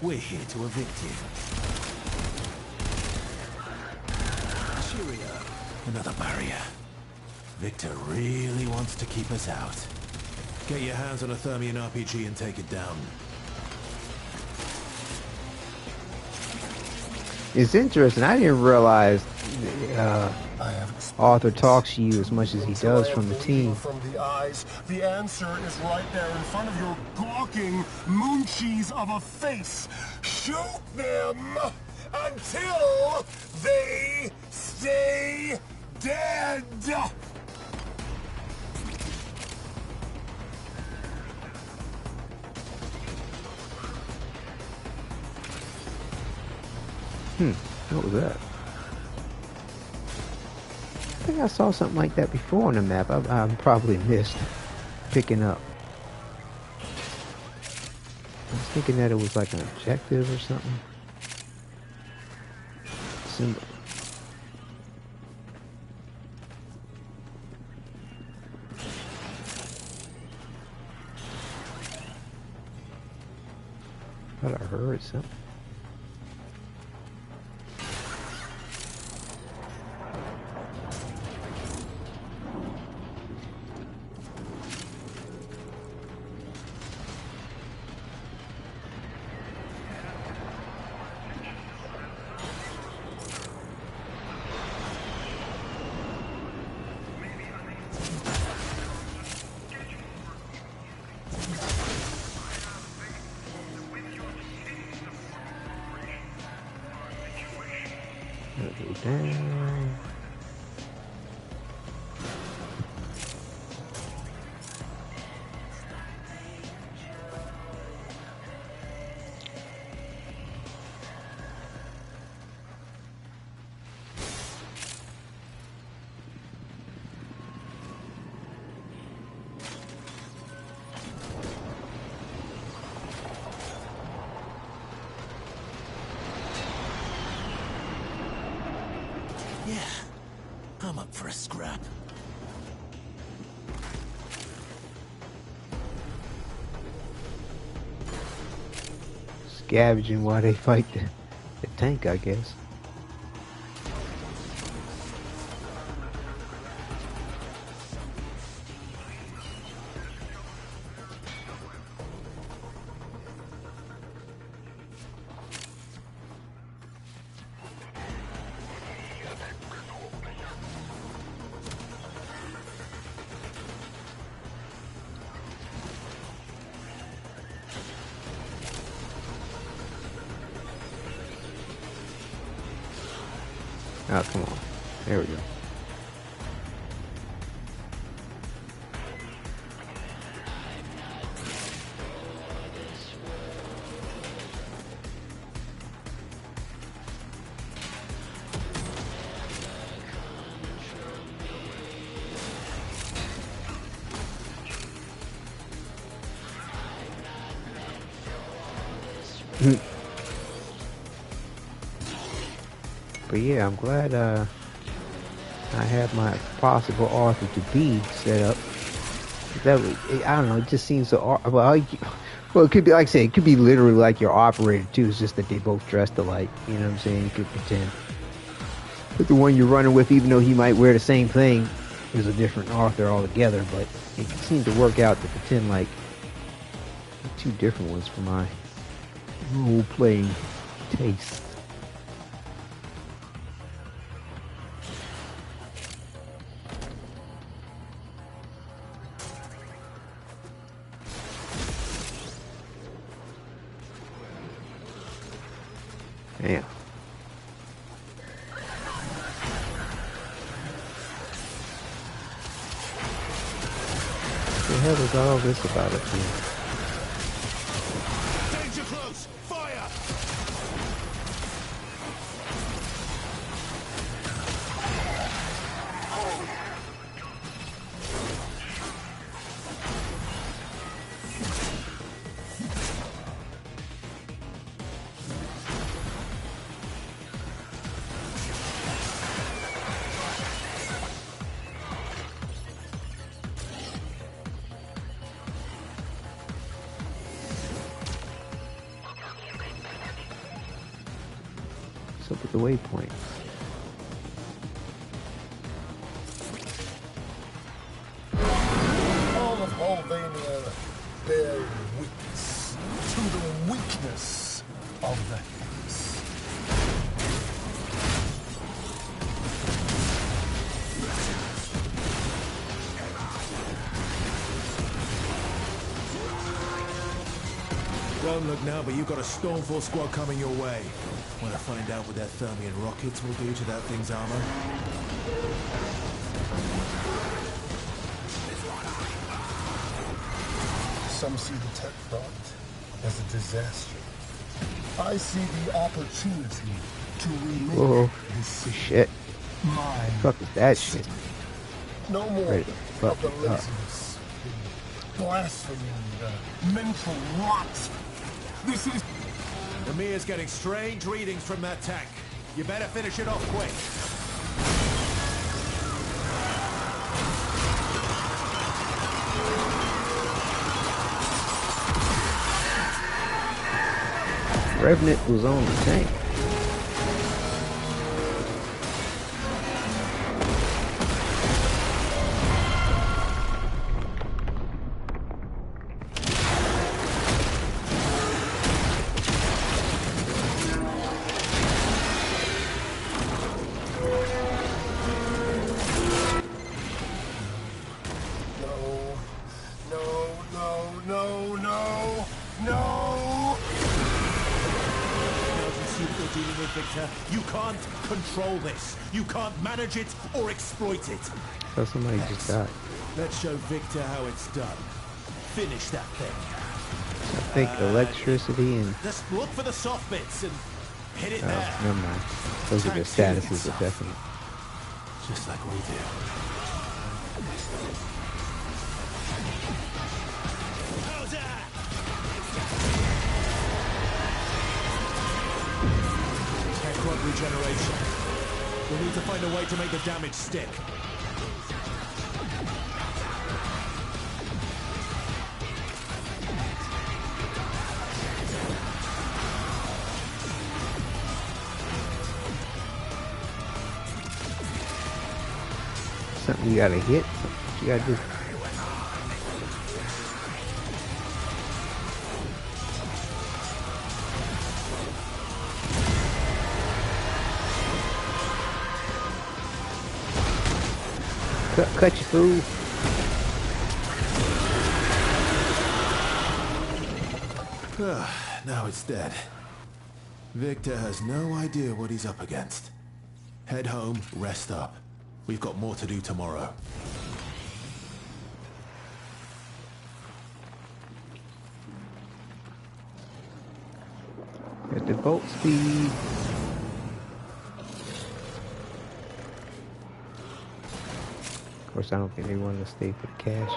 We're here to evict you. Cheerio. Another barrier. Victor really wants to keep us out. Get your hands on a Thermion RPG and take it down. It's interesting. I didn't realize Arthur talks to you as much as he does from the team. From the eyes, the answer is right there in front of your gawking moon cheese of a face. Shoot them, until they stay dead. What was that? I think I saw something like that before on the map. I probably missed picking up. I was thinking that it was like an objective or something. Symbol. Thought I heard something. Yeah, I'm up for a scrap. Scavenging while they fight the tank, I guess. Oh, come on. There we go. But yeah, I'm glad I have my possible author to be set up. That I don't know. It just seems so. Well, it could be like I say. It could be literally like your operator too. It's just that they both dressed alike. You know what I'm saying? You could pretend. But the one you're running with, even though he might wear the same thing, is a different author altogether. But it seemed to work out to pretend like two different ones for my role-playing taste. Yeah. What the hell is all this about up here? Danger close! Fire! What's up with the waypoint? All of Albania bear witness to the weakness of the Hex. Don't look now, but you've got a Stormfall squad coming your way. Want to find out what their Thermian rockets will do to that thing's armor? Some see the tech front as a disaster. I see the opportunity to remake this city. Shit. Mine. Fuck is that shit? No more Ready to fuck of the it up. laziness, the blasphemy, the mental rot. This is... Amir's getting strange readings from that tank. You better finish it off quick. Revenant was on the tank. You can't control this. You can't manage it or exploit it. So somebody just died. Let's show Victor how it's done. Finish that thing. I think electricity and... Just look for the soft bits and hit it there. Never mind. Those are the statuses of definite. Just like we do. How's that? Regeneration. We'll need to find a way to make the damage stick. Something you gotta hit, something you gotta do. Cut you, fool. Now it's dead. Victor has no idea what he's up against. Head home, rest up. We've got more to do tomorrow. At the boat speed. Of course, I don't think they wanted to stay for the caches.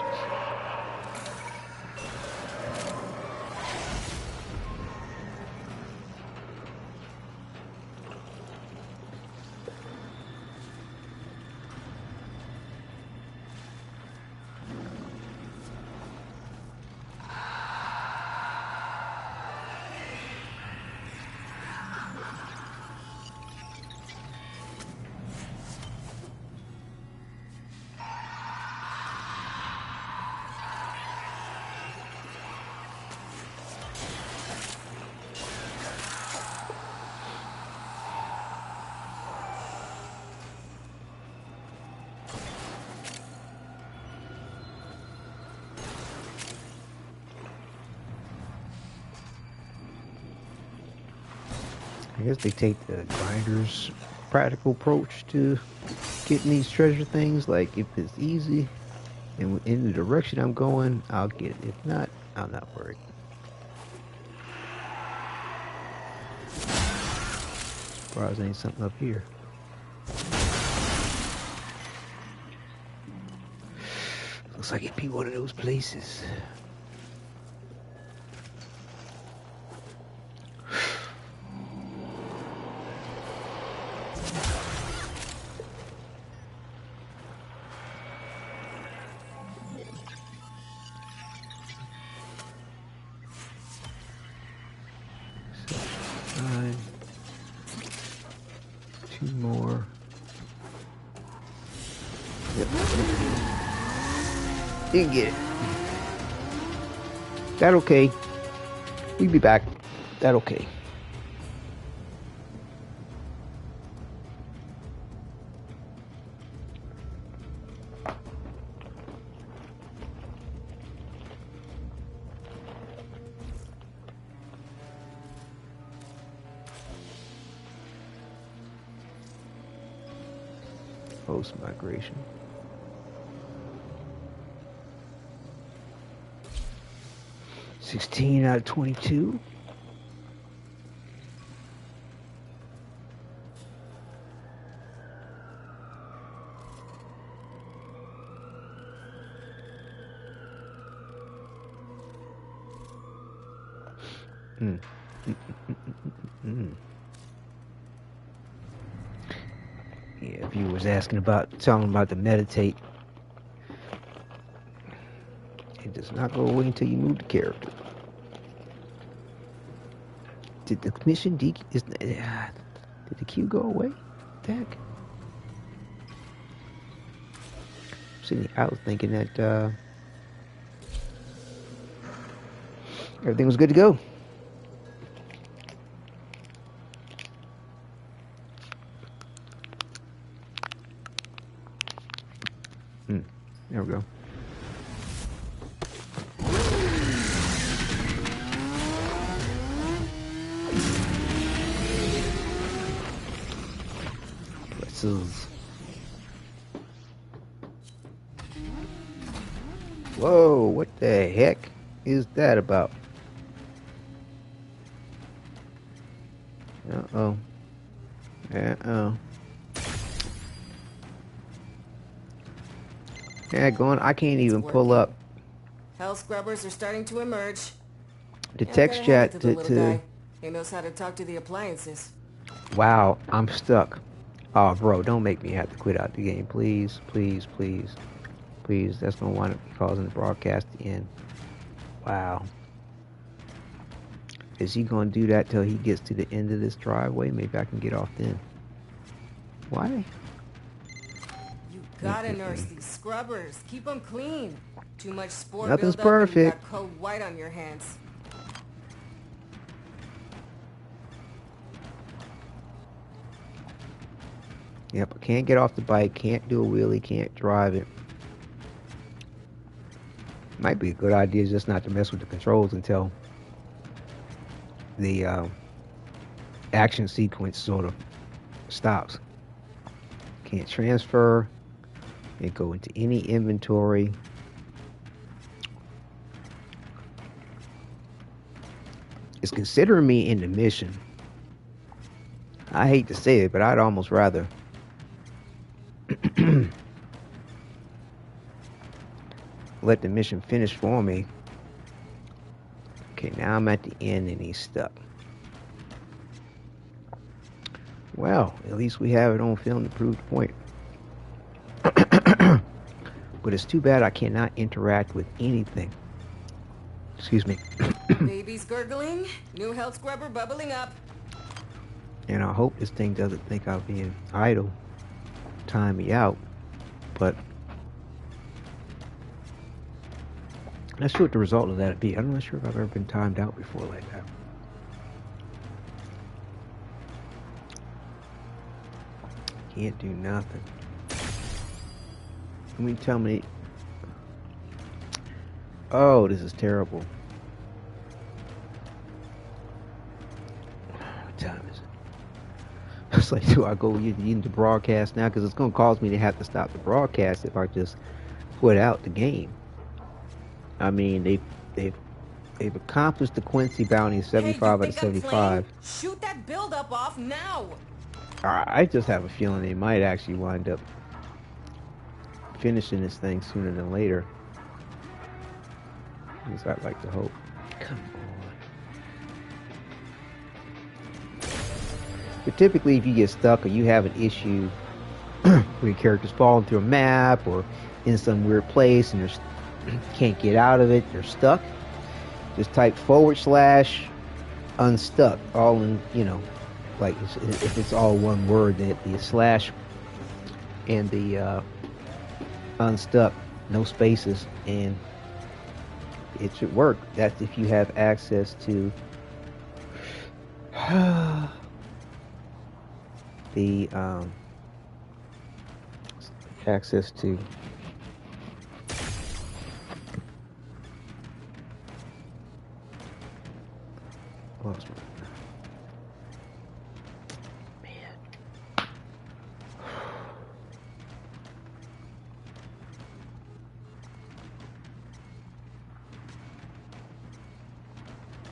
I guess they take the grinder's practical approach to getting these treasure things. Like, if it's easy and in the direction I'm going, I'll get it. If not, I'm not worried. Surprised there ain't something up here. Looks like it'd be one of those places. Two more. Yep. Didn't get it. That okay. We'll be back. That okay. post-migration. $16 out of 22. Yeah, if you was telling about the meditate, it does not go away until you move the character. Did the mission did the queue go away? Heck. I was thinking that everything was good to go. There we go. Pretzels. Whoa, what the heck is that about? Uh-oh. Uh-oh. Yeah, I can't even pull up. Hell scrubbers are starting to emerge. The text chat to He knows how to talk to the appliances. Wow, I'm stuck. Oh, bro, don't make me have to quit out the game, please, please, please, please. That's gonna wind up causing the broadcast to end. Wow. Is he gonna do that till he gets to the end of this driveway? Maybe I can get off then. Why? Gotta nurse these scrubbers. Keep them clean. Too much spore Nothing's buildup and you perfect. got code white on your hands. Yep, I can't get off the bike, can't do a wheelie, can't drive it. Might be a good idea just not to mess with the controls until the action sequence sort of stops. Can't transfer. Can't go into any inventory. It's considering me in the mission. I hate to say it, but I'd almost rather let the mission finish for me. Okay, now I'm at the end and he's stuck. Well, at least we have it on film to prove the point. But it's too bad I cannot interact with anything. Excuse me. Baby's gurgling. New health scrubber bubbling up. And I hope this thing doesn't think I'm being idle. Time me out. But I'm not sure what the result of that would be. I'm not sure if I've ever been timed out before like that. Can't do nothing. I mean, tell me. Oh, this is terrible. What time is it? It's like, do I go into broadcast now? Because it's going to cause me to have to stop the broadcast if I just put out the game. I mean, they've accomplished the Quincy bounty 75 out of 75. Shoot that buildup off now. I just have a feeling they might actually wind up finishing this thing sooner than later. At least I'd like to hope. Come on. But typically, if you get stuck or you have an issue where your character's falling through a map or in some weird place and can't get out of it, they're stuck, just type / unstuck, all in, you know, like if it's all one word, that the slash and the unstuck, no spaces, and it should work. That's if you have access to the access to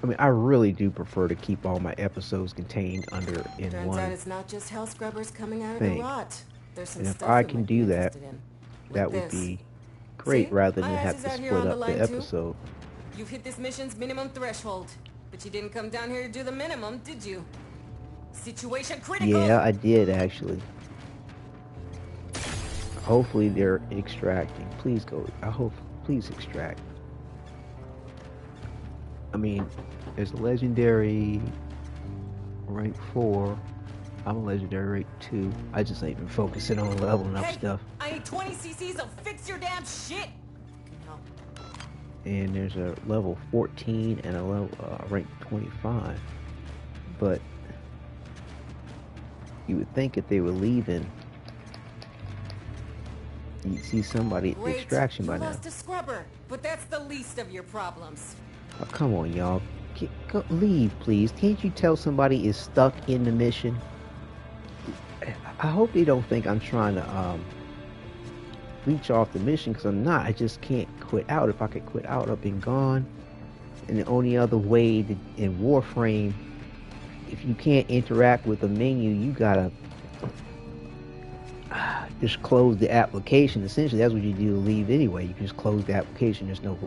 I mean, I really do prefer to keep all my episodes contained in Turns one out it's not just hell scrubbers coming out of thing. the rot. There's some And if stuff I you can might be do that, interested in. that Like would this. be great See? rather My than ass have is to out here split on the up line, the too. episode. You've hit this mission's minimum threshold, but you didn't come down here to do the minimum, did you? Situation critical! Yeah, I did actually. Hopefully they're extracting. Please go. Please extract. I mean, there's a legendary rank 4. I'm a legendary rank 2. I just ain't been focusing on leveling up stuff. I need 20 cc's of fix your damn shit! No. And there's a level 14 and a level rank 25. But you would think if they were leaving, you'd see somebody at the extraction by now. You lost a scrubber, but that's the least of your problems. Oh, come on, y'all. Leave, please. Can't you tell somebody is stuck in the mission? I hope they don't think I'm trying to leech off the mission, because I'm not. I just can't quit out. If I could quit out, I've been gone. And the only other way in Warframe, if you can't interact with the menu, you gotta just close the application. Essentially, that's what you do to leave anyway. You can just close the application. There's no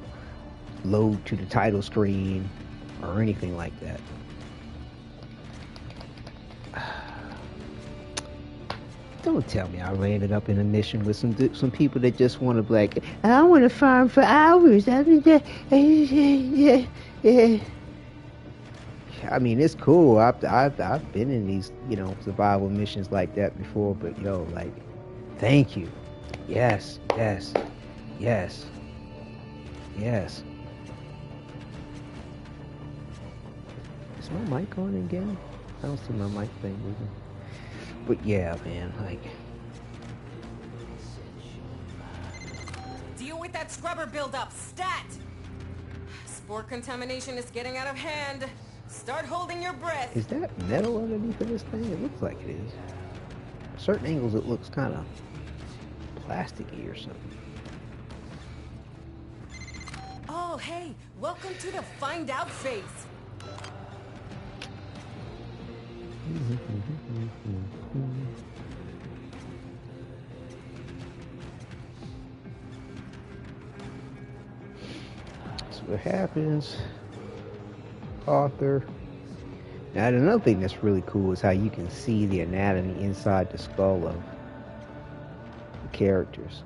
load to the title screen or anything like that. Don't tell me I landed up in a mission with some people that just want to be like, I want to farm for hours. I mean, it's cool. I've been in these, survival missions like that before, but like, thank you. Yes. Is my mic on again? I don't see my mic thing moving. But yeah, man, like... Deal with that scrubber buildup, stat! Spore contamination is getting out of hand. Start holding your breath. Is that metal underneath of this thing? It looks like it is. At certain angles it looks kind of plasticky or something. Oh, hey, welcome to the find out phase. So what happens, author. Now another thing that's really cool is how you can see the anatomy inside the skull of the characters.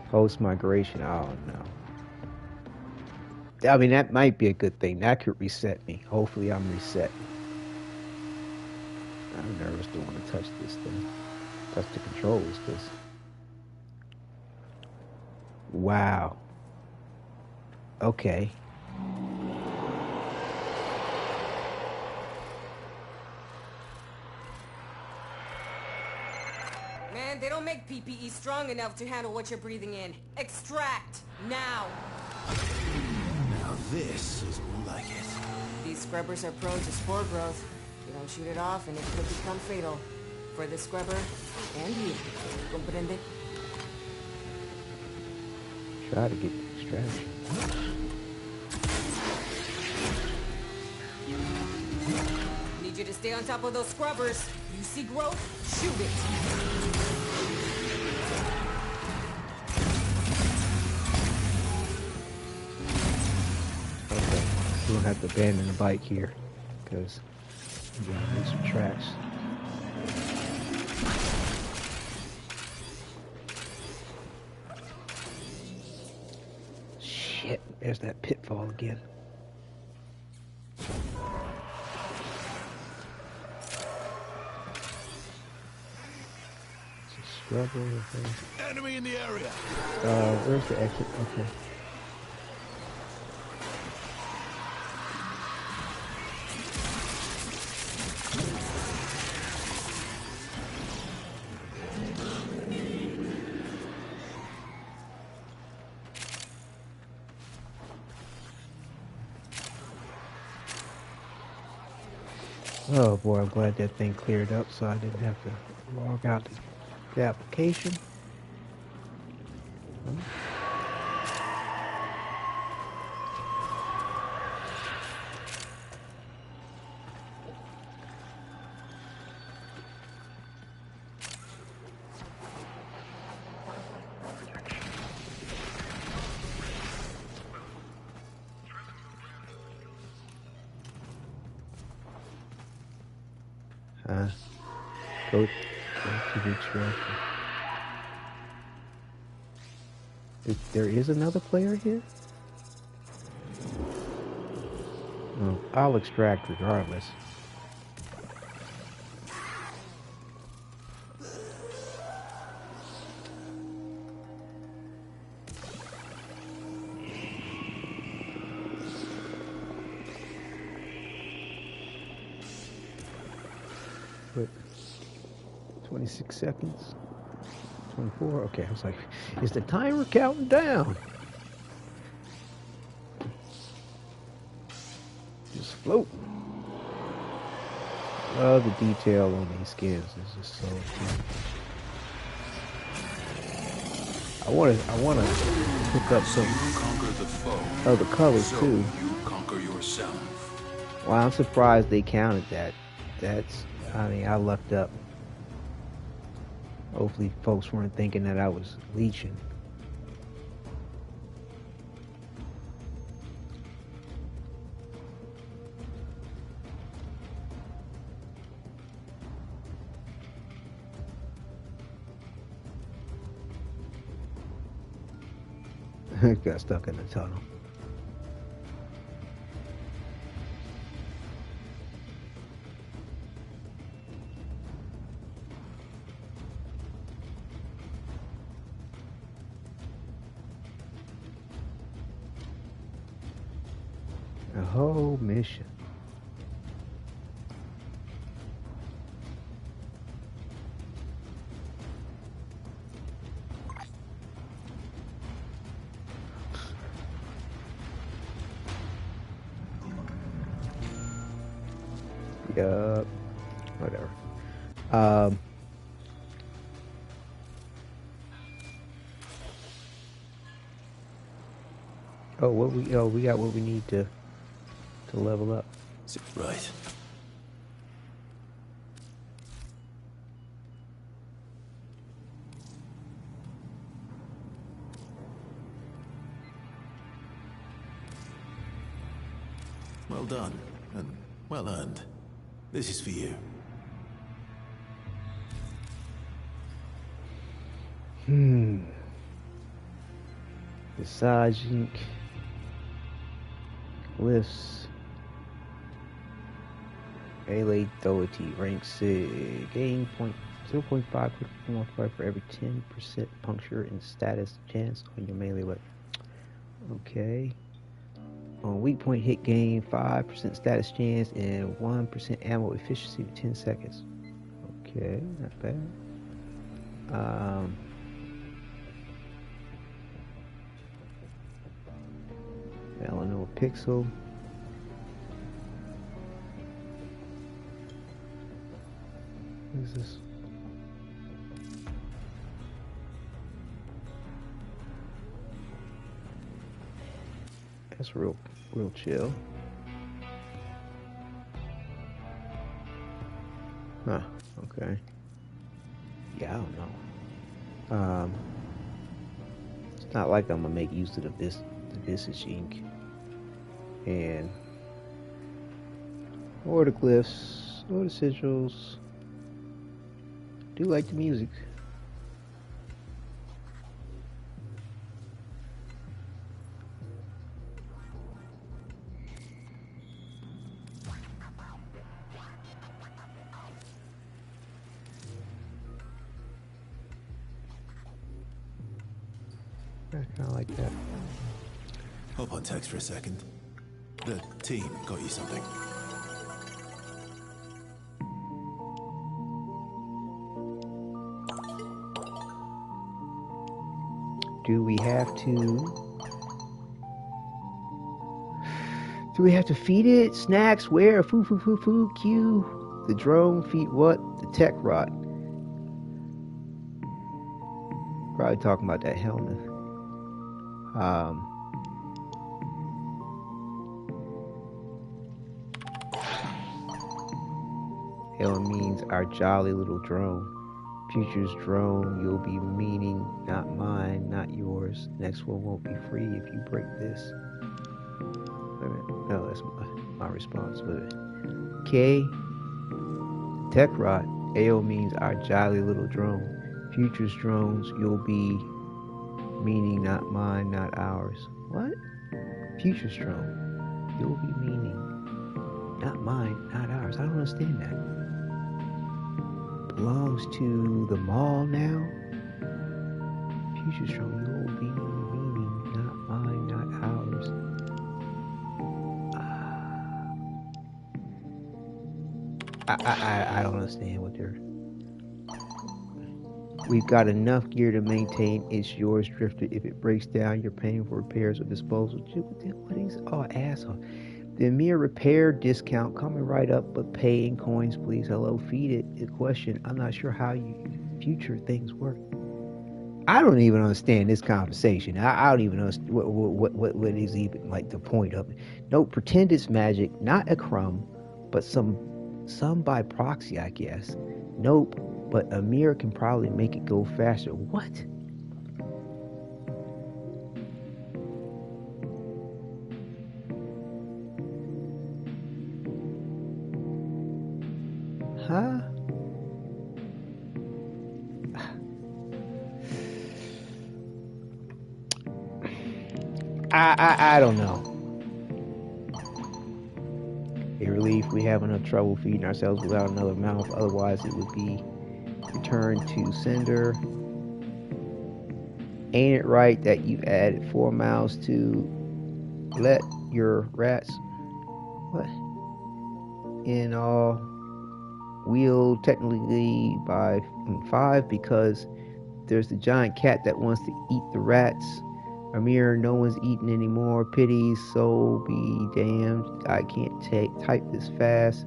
Post migration, oh no. I mean, that might be a good thing. That could reset me. Hopefully I'm reset. I'm nervous to want to touch this thing. Touch the controls, because... Wow. Okay. Man, they don't make PPE strong enough to handle what you're breathing in. Extract, now! Now this is more like it. These scrubbers are prone to spore growth. You don't shoot it off and it could become fatal. For the scrubber and you. Comprende? Try to get the extraction. Need you to stay on top of those scrubbers. You see growth? Shoot it. We don't have to abandon the bike here, because we're going to need some tracks. Shit, there's that pitfall again. Scrubber. Enemy in the area. Where's the exit? Okay. Oh boy, I'm glad that thing cleared up so I didn't have to log out the application. Go to the extraction. There is another player here? Oh, I'll extract regardless. But 26 seconds. 24. Okay, I was like, is the timer counting down? Just float. Love the detail on these skins. It's just so cute. I wanna hook up some of the colors too. Wow, I'm surprised they counted that. I mean, I lucked up. Hopefully folks weren't thinking that I was leeching. Got stuck in the tunnel. A whole mission. Yup. Whatever. We got what we need to level up. Right. Well done, and well earned. This is for you. Visage ink. Glyphs. Melee authority. Rank 6. Gain 0.5 quick multiplier for every 10% puncture and status chance on your melee weapon. Okay. On weak point hit gain 5% status chance and 1% ammo efficiency for 10 seconds. Okay, not bad. Melanoma pixel. What is this? That's real chill. Huh, okay. Yeah, I don't know. It's not like I'm gonna make use of the visage ink. And or the glyphs, or the sigils. Do like the music. I kind of like that. Hop on text for a second. The team got you something. Do we have to feed it? Snacks? Where? Foo, Q. The drone feed what? The tech rot. Probably talking about that helmet. Hell means our jolly little drone. Future's drone, you'll be meaning, not mine, not yours. Next one won't be free if you break this. Wait a minute. No, that's my response. Wait a minute. Okay. Tech Rod. AO means our jolly little drone. Future's drones, you'll be meaning not mine, not ours. What? Future's drone. You'll be meaning not mine, not ours. I don't understand that. Belongs to the mall now? Future's drone, you'll be meaning not mine, not ours. I don't understand what they're... We've got enough gear to maintain. It's yours, Drifter. If it breaks down, you're paying for repairs or disposal. What is... Oh, asshole. The Amir repair discount coming right up, but pay in coins, please. Hello, feed it. The question, I'm not sure how you future things work. I don't even understand this conversation. I don't even know what is even like the point of it. No, pretend it's magic, not a crumb, but some by proxy, I guess. Nope, but Amir can probably make it go faster. What? Huh? I don't know. A relief, we have enough trouble feeding ourselves without another mouth, otherwise it would be returned to sender. Ain't it right that you've added 4 mouths to let your rats, what? In all, we'll technically by 5 because there's the giant cat that wants to eat the rats. Amir, no one's eating anymore. Pity, so be damned. I can't type this fast.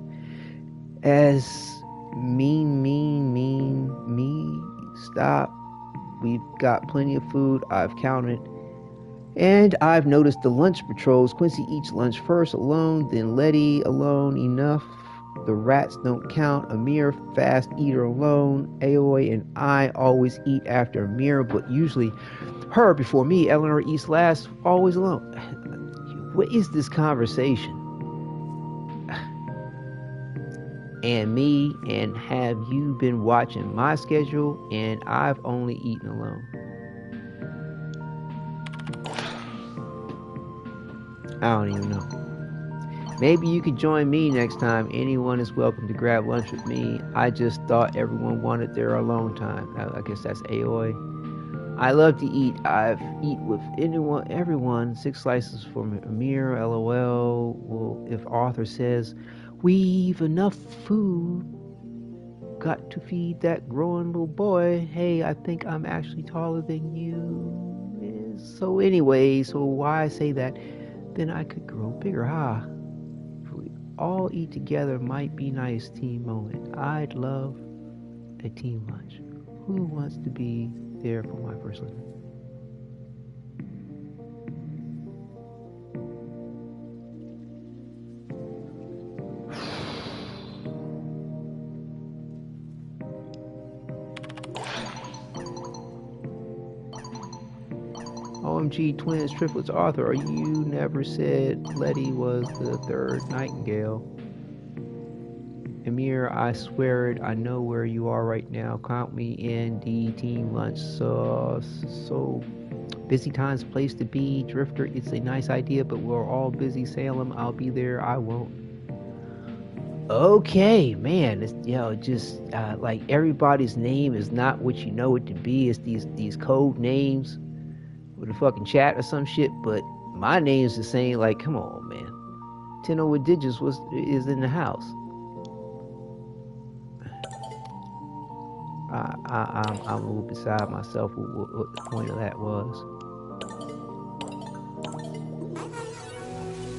As mean me. Stop. We've got plenty of food. I've counted. And I've noticed the lunch patrols. Quincy eats lunch first alone, then Letty alone. Enough. The rats don't count. Amir, fast eater alone. Aoi and I always eat after Amir, but usually her before me. Eleanor eats last, always alone. What is this conversation? And me, and have you been watching my schedule? And I've only eaten alone. I don't even know. Maybe you could join me next time. Anyone is welcome to grab lunch with me. I just thought everyone wanted their alone time. I guess that's Aoi. I love to eat. I've eat with everyone. 6 slices for Amir. LOL. Well, if Arthur says we've enough food, got to feed that growing little boy. Hey, I think I'm actually taller than you. So anyway, so why I say that? Then I could grow bigger, huh? If we all eat together, might be nice team moment. I'd love a team lunch. Who wants to be there for my first lunch? OMG, twins, triplets, Arthur, you never said Letty was the 3rd Nightingale. Amir, I swear it, I know where you are right now. Count me in, D team lunch. So busy times, place to be. Drifter, it's a nice idea, but we're all busy. Salem, I'll be there. I won't. Okay, man, it's, just like everybody's name is not what you know it to be. It's these code names with a fucking chat or some shit, but my name's the same. Like, come on, man. Tenno Wadidja is in the house. I'm a little beside myself with what the point of that was.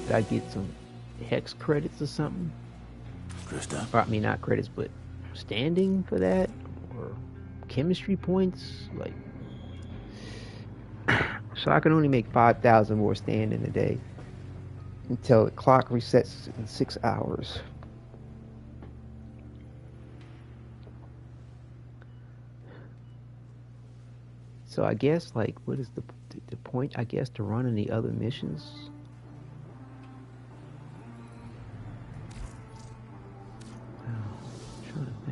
Did I get some Hex credits or something? Krista. Or, I mean, not credits, but standing for that? Or chemistry points? Like, so I can only make 5,000 more standing a day until the clock resets in 6 hours. So I guess, like, what is the point, I guess, to running the other missions? I'm trying to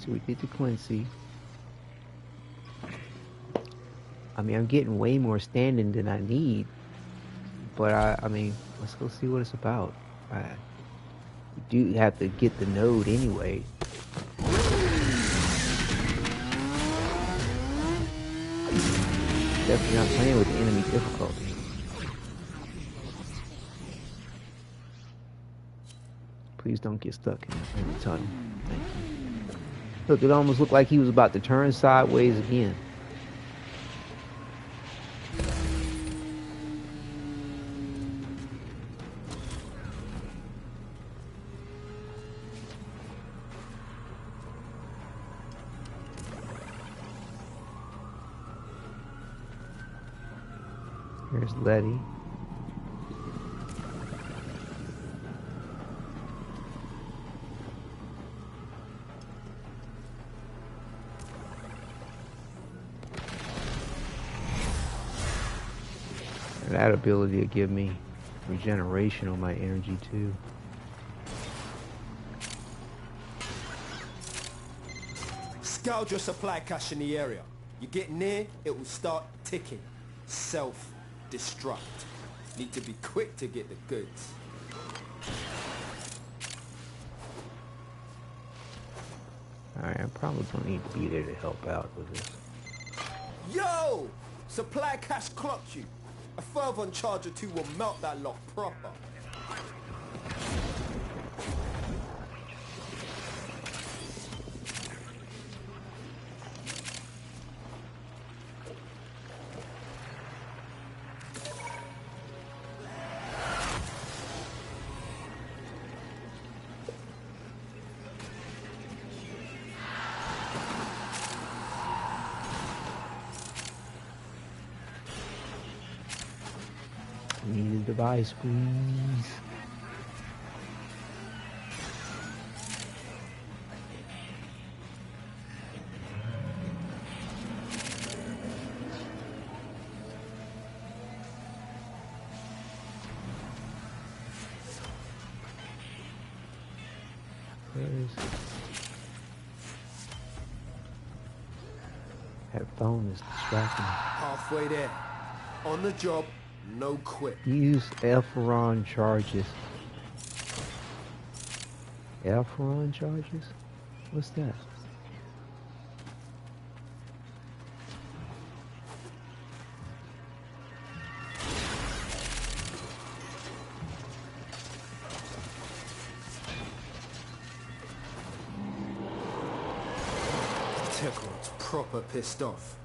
So we did the Quincy. I mean, I'm getting way more standing than I need. But I mean, let's go see what it's about. You do have to get the node anyway. Definitely not playing with the enemy difficulty. Please don't get stuck in the tunnel. Thank you. Look, it almost looked like he was about to turn sideways again. Here's Letty. And that ability will give me regeneration on my energy too. Scourge your supply cache in the area. You get near, it will start ticking. Self-destruct. Need to be quick to get the goods. Alright, I'm probably gonna need to be there to help out with this. Yo! Supply cache clocked you. A fervent charge or two will melt that lot proper. Need a device, please. That phone is distracting me. Halfway there. On the job, no quit. Use Elferon charges. Elferon charges? What's that? Tekron's proper pissed off.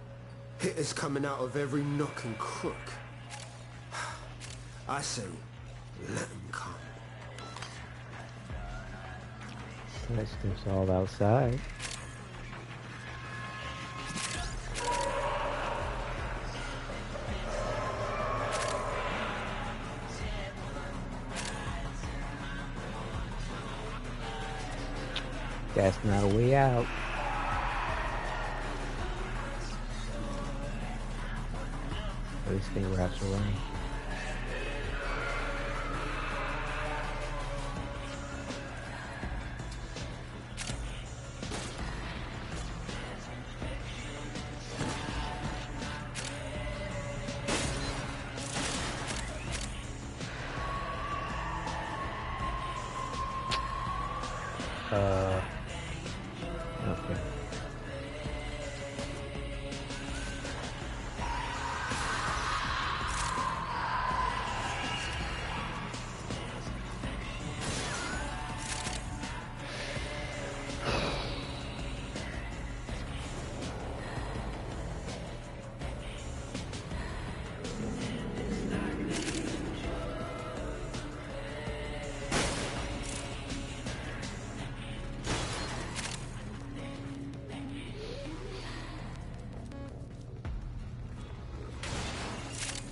Hitters coming out of every nook and crook. I say, let him come. That stuff's all outside. That's not a way out. This thing wraps around. Okay.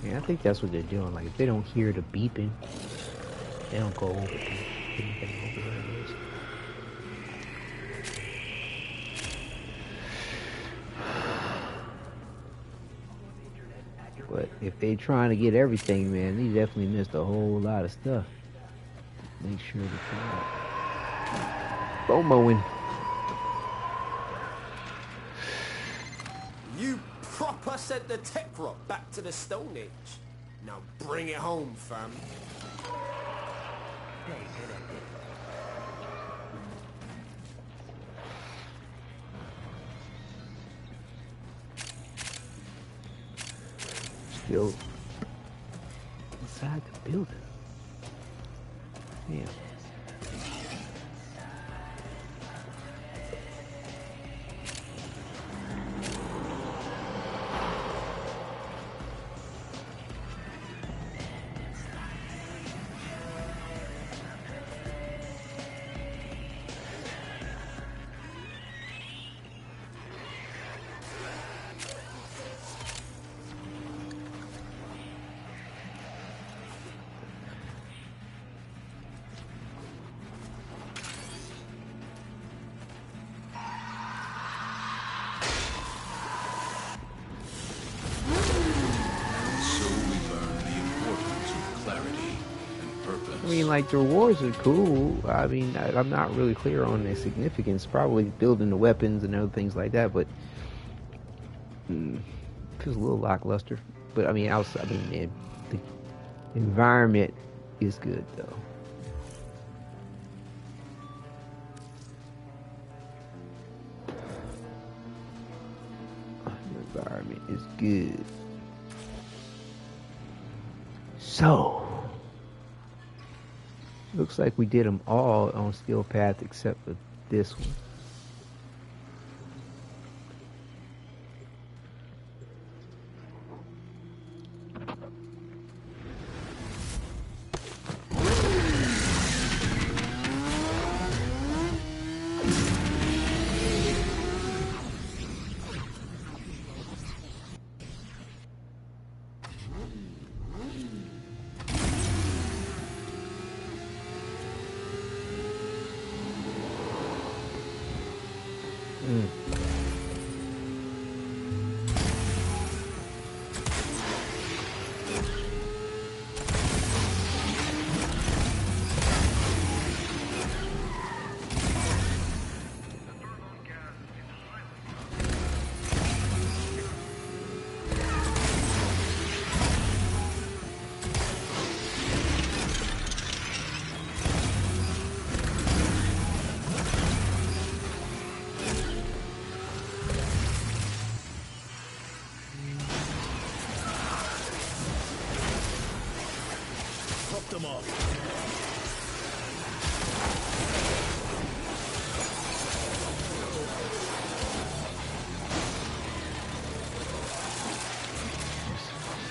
Yeah, I think that's what they're doing. Like, if they don't hear the beeping, they don't go over anything over there. But if they trying to get everything, man, they definitely missed a whole lot of stuff. Make sure to try it. FOMOing. sent the tech rot back to the Stone Age. Now bring it home, fam. Hey, good idea. Still inside the building. Damn. I mean, like, the rewards are cool. I mean, I'm not really clear on their significance. Probably building the weapons and other things like that, but feels a little lackluster. But I mean, the environment is good though. The environment is good. So. Looks like we did them all on skill path except for this one. them off.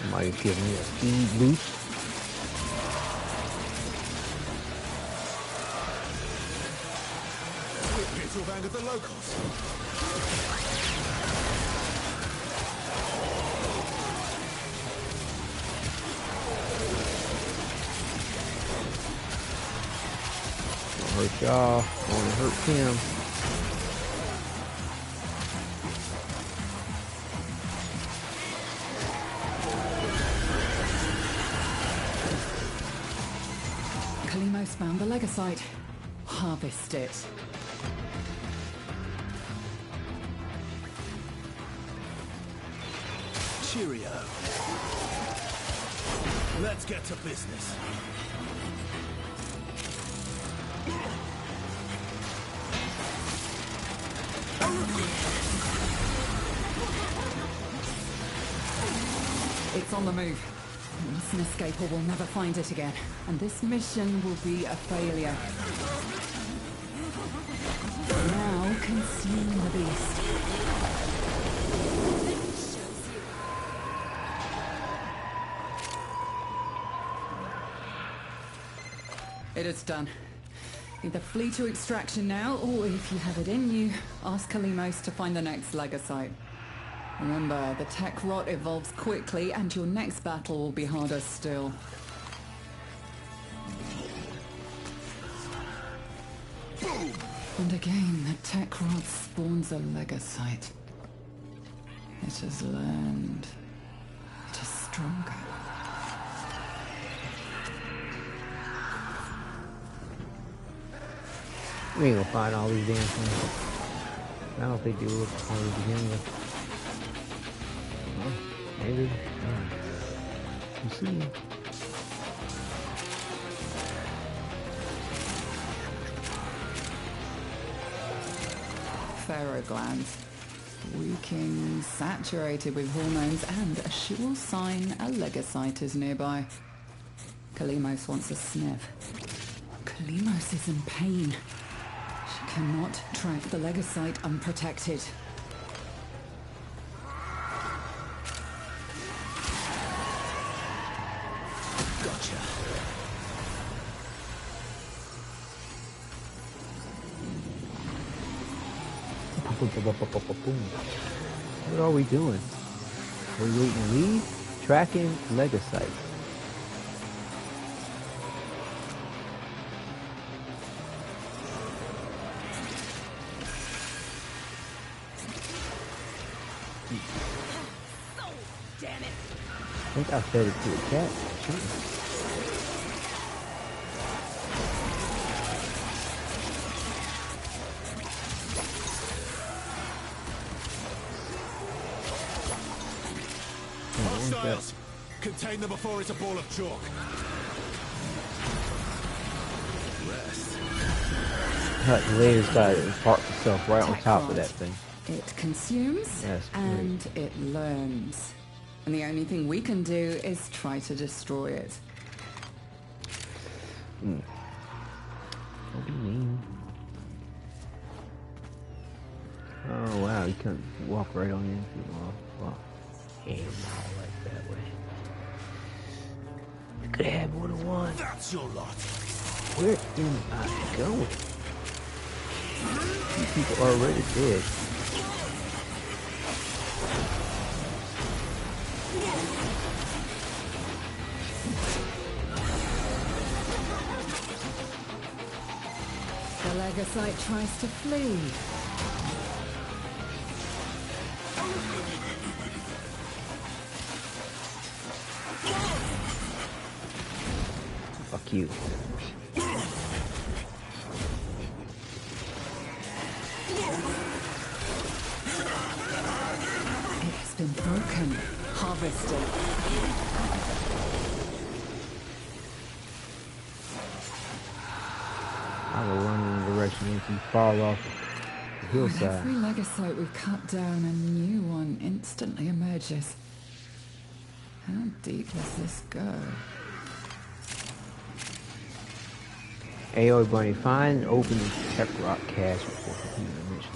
Somebody give me a speed boost. Bits will bang at the locals. Hurt y'all, gonna hurt him. Kalimos found the Legasite. Harvest it. Cheerio. Let's get to business. It's on the move. We mustn't escape or we'll never find it again. And this mission will be a failure. Now consume the beast. It is done. Either flee to extraction now, or if you have it in you, ask Kalimos to find the next Legasite. Remember, the tech rot evolves quickly, and your next battle will be harder still. Boom! And again, the tech rot spawns a Legasite. It has learned. It is stronger. We ain't gonna find all these damn things. I don't think they will only begin with. standard. You see. Pharaoh glands. Reeking, saturated with hormones, and a sure sign a legocyte is nearby. Kalimos wants a sniff. Kalimos is in pain. She cannot track the legocyte unprotected. Gotcha. What are we doing? Are we waiting to leave? Tracking legocyte. Damn it! I think I fed it to a cat. Sure. Hostiles! Contain them before it's a ball of chalk. Rest. The laser's got to impart itself right on top of that thing. It consumes and it learns. And the only thing we can do is try to destroy it. What do you mean? Oh wow, you can walk right on into the wall. Aim all like that way. You could have more than one. That's your lot. Where am I going? These people are already dead. The legocyte tries to flee. Fuck you. It has been broken, harvested. I will run in the direction if you fall off the hillside. With every legocyte we cut down, a new one instantly emerges. How deep does this go? Aoi Bunny, find and open the Tech Rock cache before completing the mission.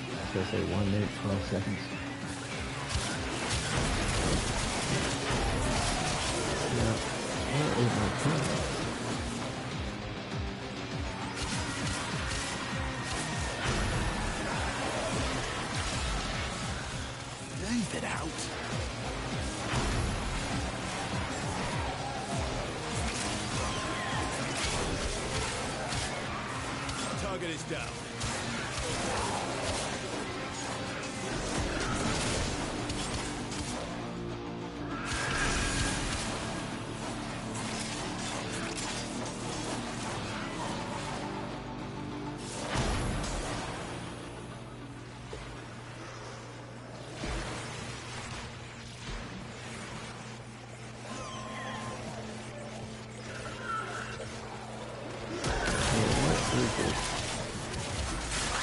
I was gonna say 1 minute, 12 seconds. Now, where is my camera? Leave it out. Target is down.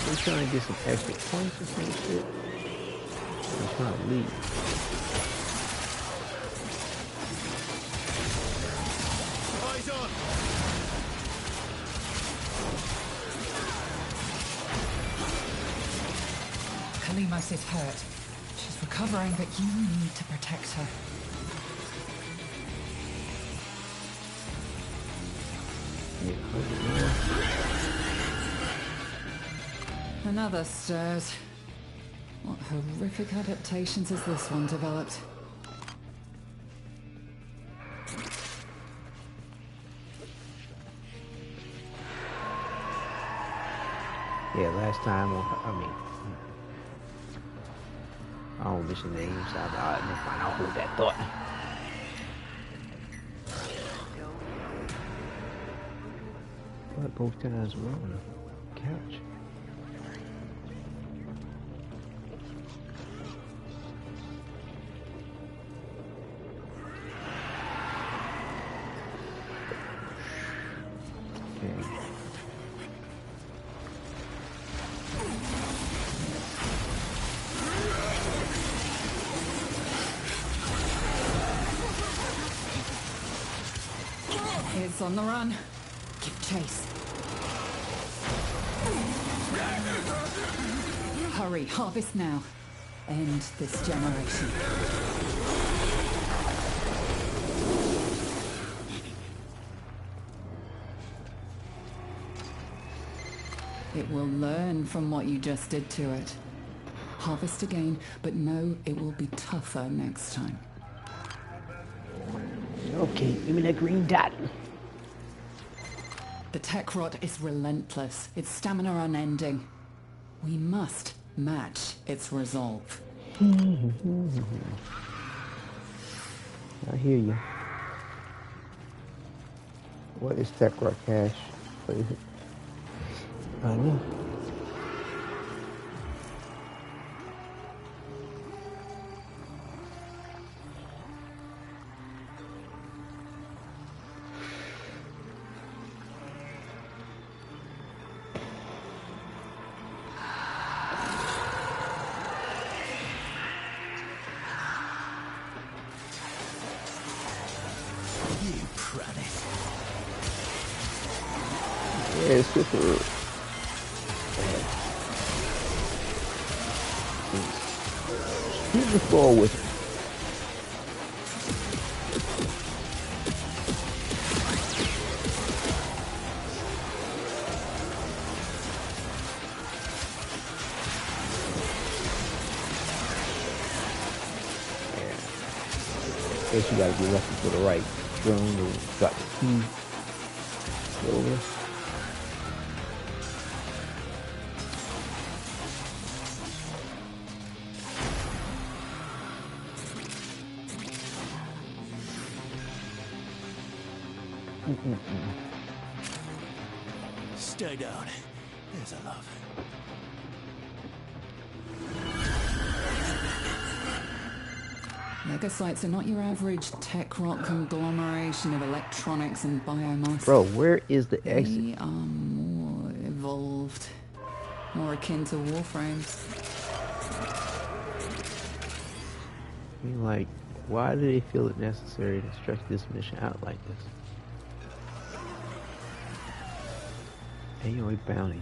We're trying to get some extra points or some shit. We're trying to leave. Eyes on! Kalimos is hurt. She's recovering, but you need to protect her. Another stirs. What horrific adaptations has this one developed? Yeah, last time, I don't mention names, I didn't find out who that thought. both times we're on the couch. It's on the run. Give chase. Hurry, harvest now. End this generation. It will learn from what you just did to it. Harvest again, but know it will be tougher next time. Okay, give me that green dot. The tech rot is relentless, its stamina unending. We must match its resolve. I hear you. What is tech rot cash? What is it? I know. It's super. Keep the floor with it. Yeah. Guess you gotta be looking for the right drone to got the key. Over. Stay down. There's a love. Legocytes are not your average tech rot conglomeration of electronics and biomass. Bro, where is the exit? They are more evolved, more akin to Warframes. I mean, like, why do they feel it necessary to stretch this mission out like this? Anyway, bounty.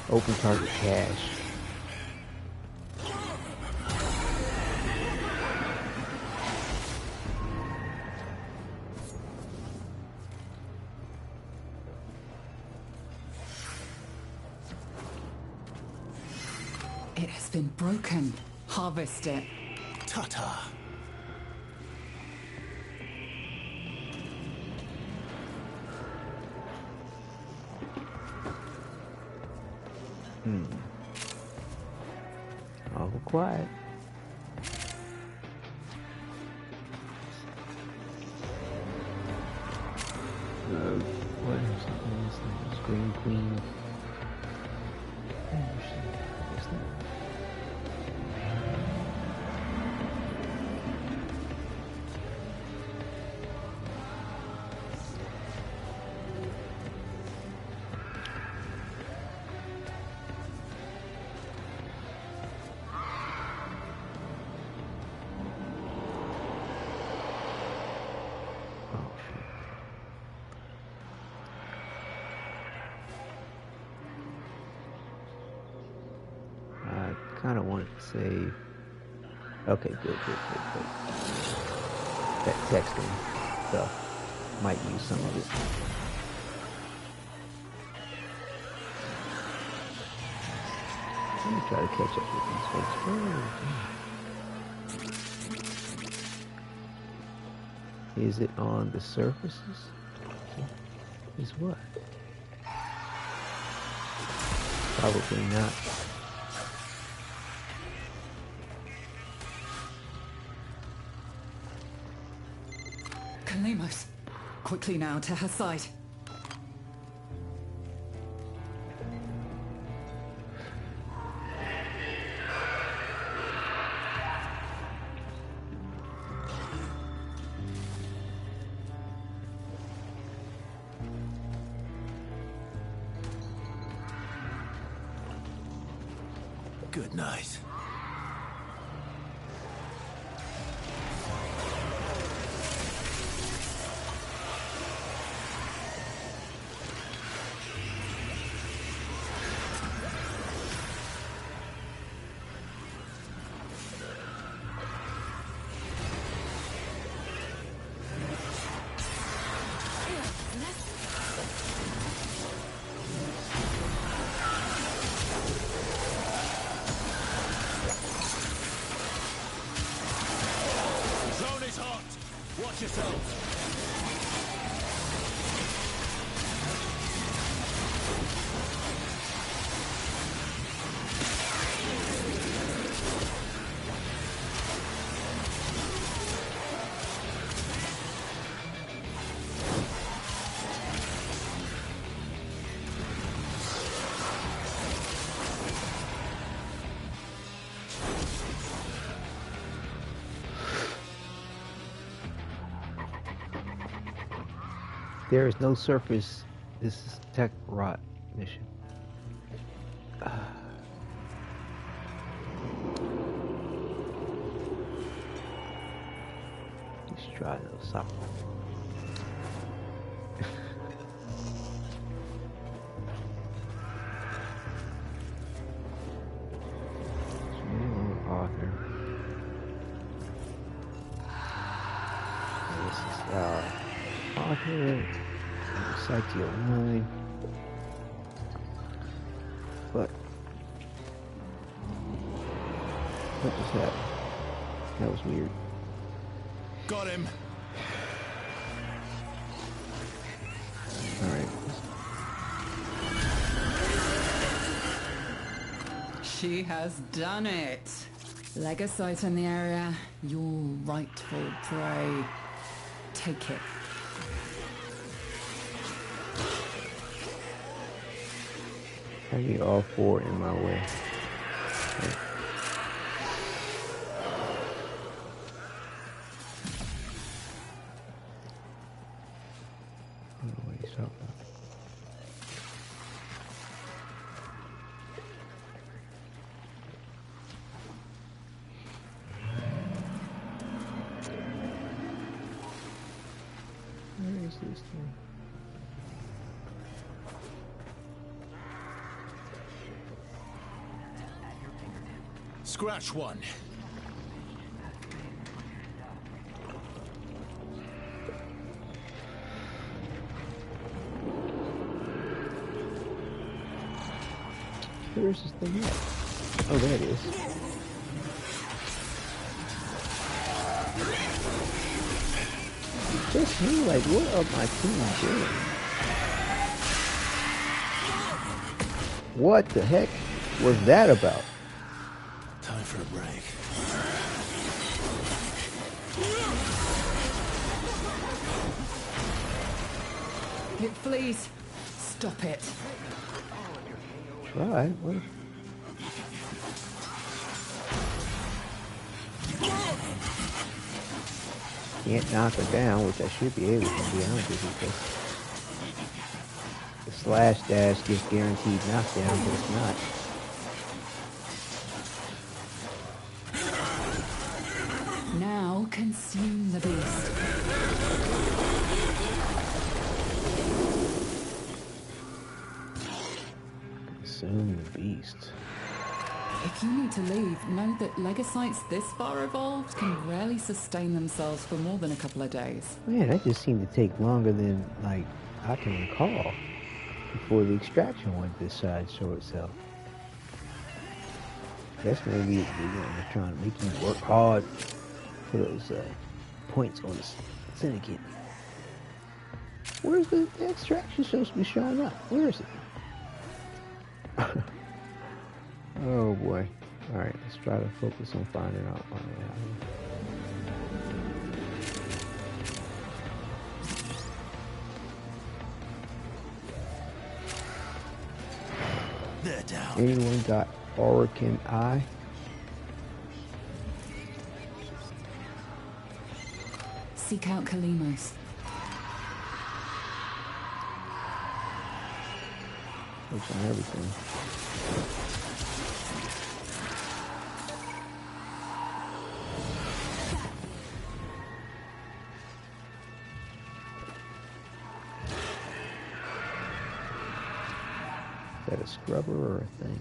Open target cache. It has been broken. Harvest it. Ta-ta. All quiet. What is this? Scream Queen. What's that? Kind of wanted to save. Okay, good. That texting stuff might use some of it. Let me try to catch up with these folks. Oh, is it on the surfaces? Is what? Probably not. Kalemos, quickly now to her side. Good night. There is no surface. This is tech rot mission. Let's try those out. Author. This is author. Psycho 9. But what was that? That was weird. Got him. All right. She has done it. Legosite in the area. Your rightful prey. Take it. I need all four in my way. Okay. I don't know what he's talking about. Where is this thing? Scratch one. Where's this thing at? Oh, there it is. Just me, like, what are my team doing? What the heck was that about? Time for a break. It flees. Stop it. Try. What? Can't knock her down, which I should be able to, be honest with you, because the slash dash gives guaranteed knockdown, but it's not. Now consume the beast. Consume the beast. If you need to leave, know that Legosites this far evolved can rarely sustain themselves for more than a couple of days. Man, that just seemed to take longer than, like, I can recall before the extraction one decided to show itself. Guess maybe they're trying to make you work hard for those points on the syndicate. Where's the extraction supposed to be showing up? Where is it? Oh boy. Alright, let's try to focus on finding out my way out They're here. down. Anyone got Oracan Eye? Seek out Kalimos. Looks on everything. that a scrubber or a thing?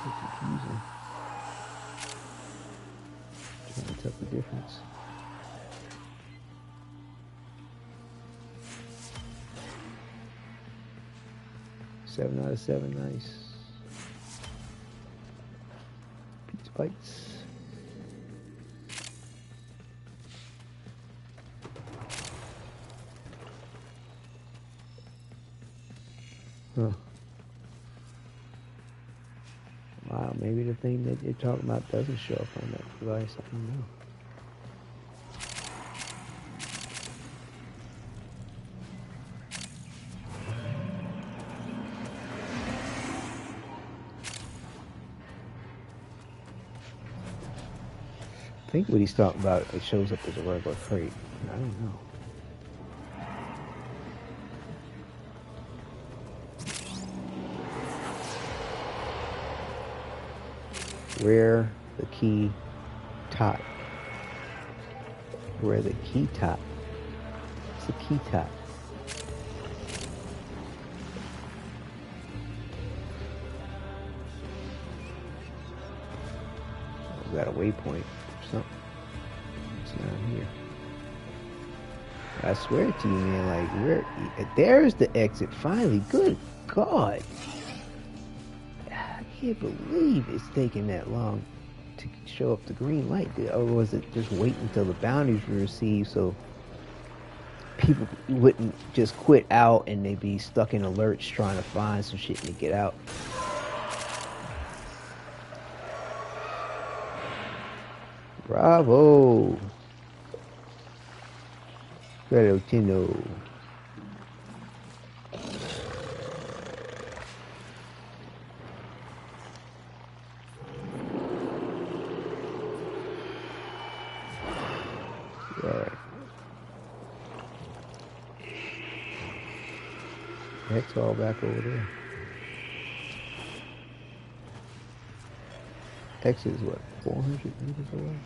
It's confusing. Can't tell the difference. Seven out of 7, nice. Pizza bites. Huh. Wow, maybe the thing that you're talking about doesn't show up on that device. I don't know. I think what he's talking about, it shows up as a regular crate. I don't know. Where the key top? Where the key top? It's a key top. Is that a waypoint or something? It's not here. I swear to you, man, like, where? There's the exit finally. Good God. I can't believe it's taking that long to show up the green light. Or was it just wait until the bounties were received so people wouldn't just quit out and they'd be stuck in alerts trying to find some shit to get out? Bravo! Hello, Tenno. Alright. Hex all back over there. Hex is what, 400 meters away?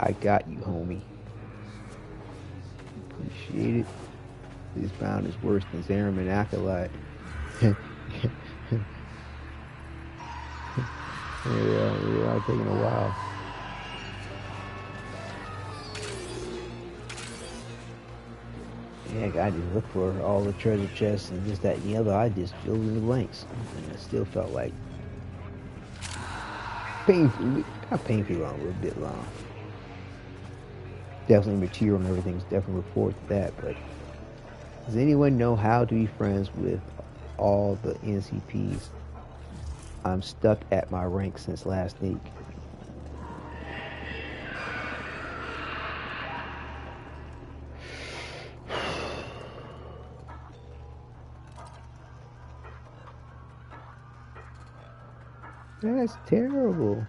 I got you, homie. Appreciate it. This bound is worse than Zariman Acolyte. We are taking a while. Yeah, I just looked for all the treasure chests and this, that, and the other. I just filled in the blanks. And it still felt like painfully, not painfully long, but a bit long. Definitely material and everything's definitely report to that, but does anyone know how to be friends with all the NCPs? I'm stuck at my rank since last week. That's terrible.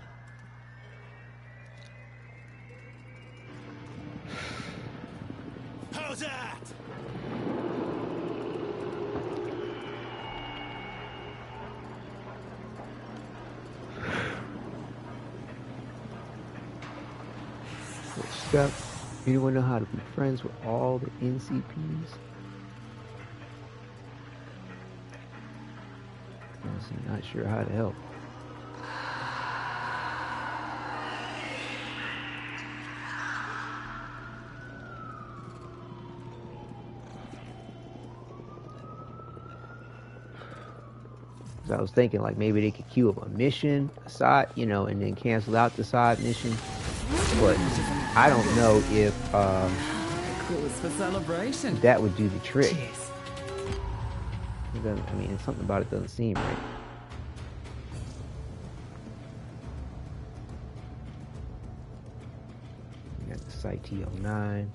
How's that? Stuck. Anyone know how to be friends with all the NCPs? I'm not sure how to help. I was thinking like maybe they could queue up a mission, a side, you know, and then cancel out the side mission. But I don't know if for celebration. That would do the trick. It doesn't, I mean, something about it doesn't seem right. We got the Site T09.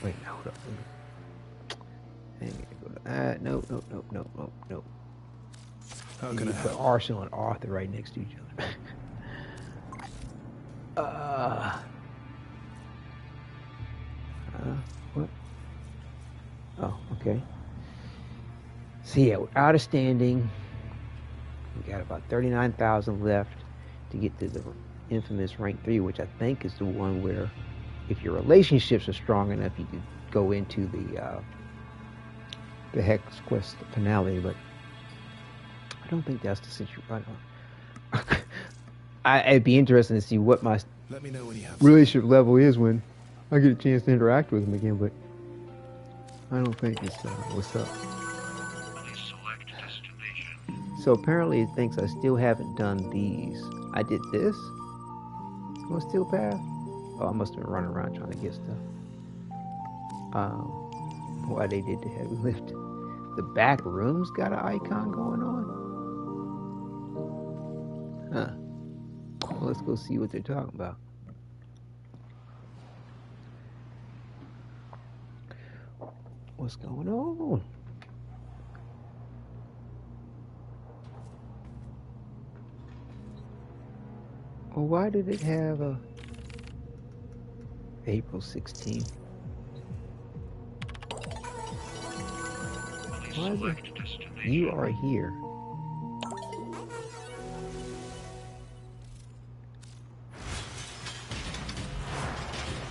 Wait, hold up. Hang it, go to that. Nope. How can I put help? Arsenal and Arthur right next to each other. What? Oh, okay. Okay. So yeah, we're out of standing. We got about 39,000 left to get to the infamous rank 3, which I think is the one where if your relationships are strong enough, you could go into the Hex Quest Finale, but I don't think that's the situation. It'd be interesting to see what my relationship level is when I get a chance to interact with him again, but I don't think it's what's up. So apparently it thinks I still haven't done these. I did this on Steel Path. Oh, I must have been running around trying to get stuff. Why they did the heavy lift. The back room's got an icon going on. Huh. Well, let's go see what they're talking about. What's going on? Well, why did it have a April 16th? Why is it? You are here.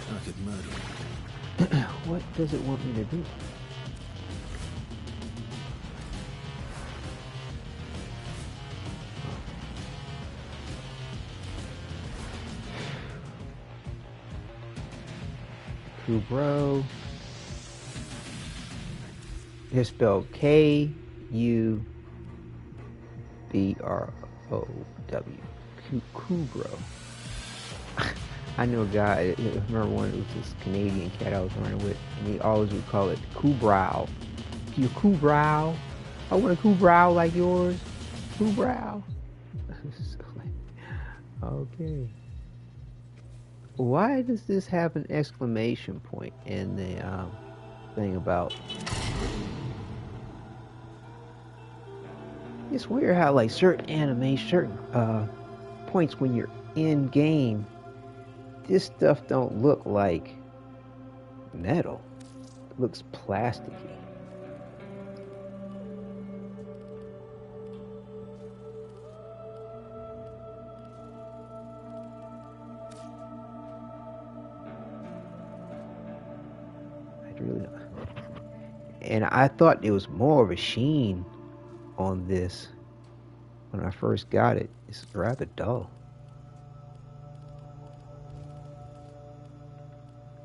I could murder it. What does it want me to do? Kubro. It's spelled Kubrow. Kubro. I know a guy, I remember one, it was this Canadian cat I was running with, and he always would call it Kubrow. Your Kubrow. I want a Kubrow like yours. Kubrow. Okay. Why does this have an exclamation point in the thing about? It's weird how like certain animation, certain points when you're in game, this stuff don't look like metal. It looks plasticky. And I thought there was more of a sheen on this when I first got it. It's rather dull.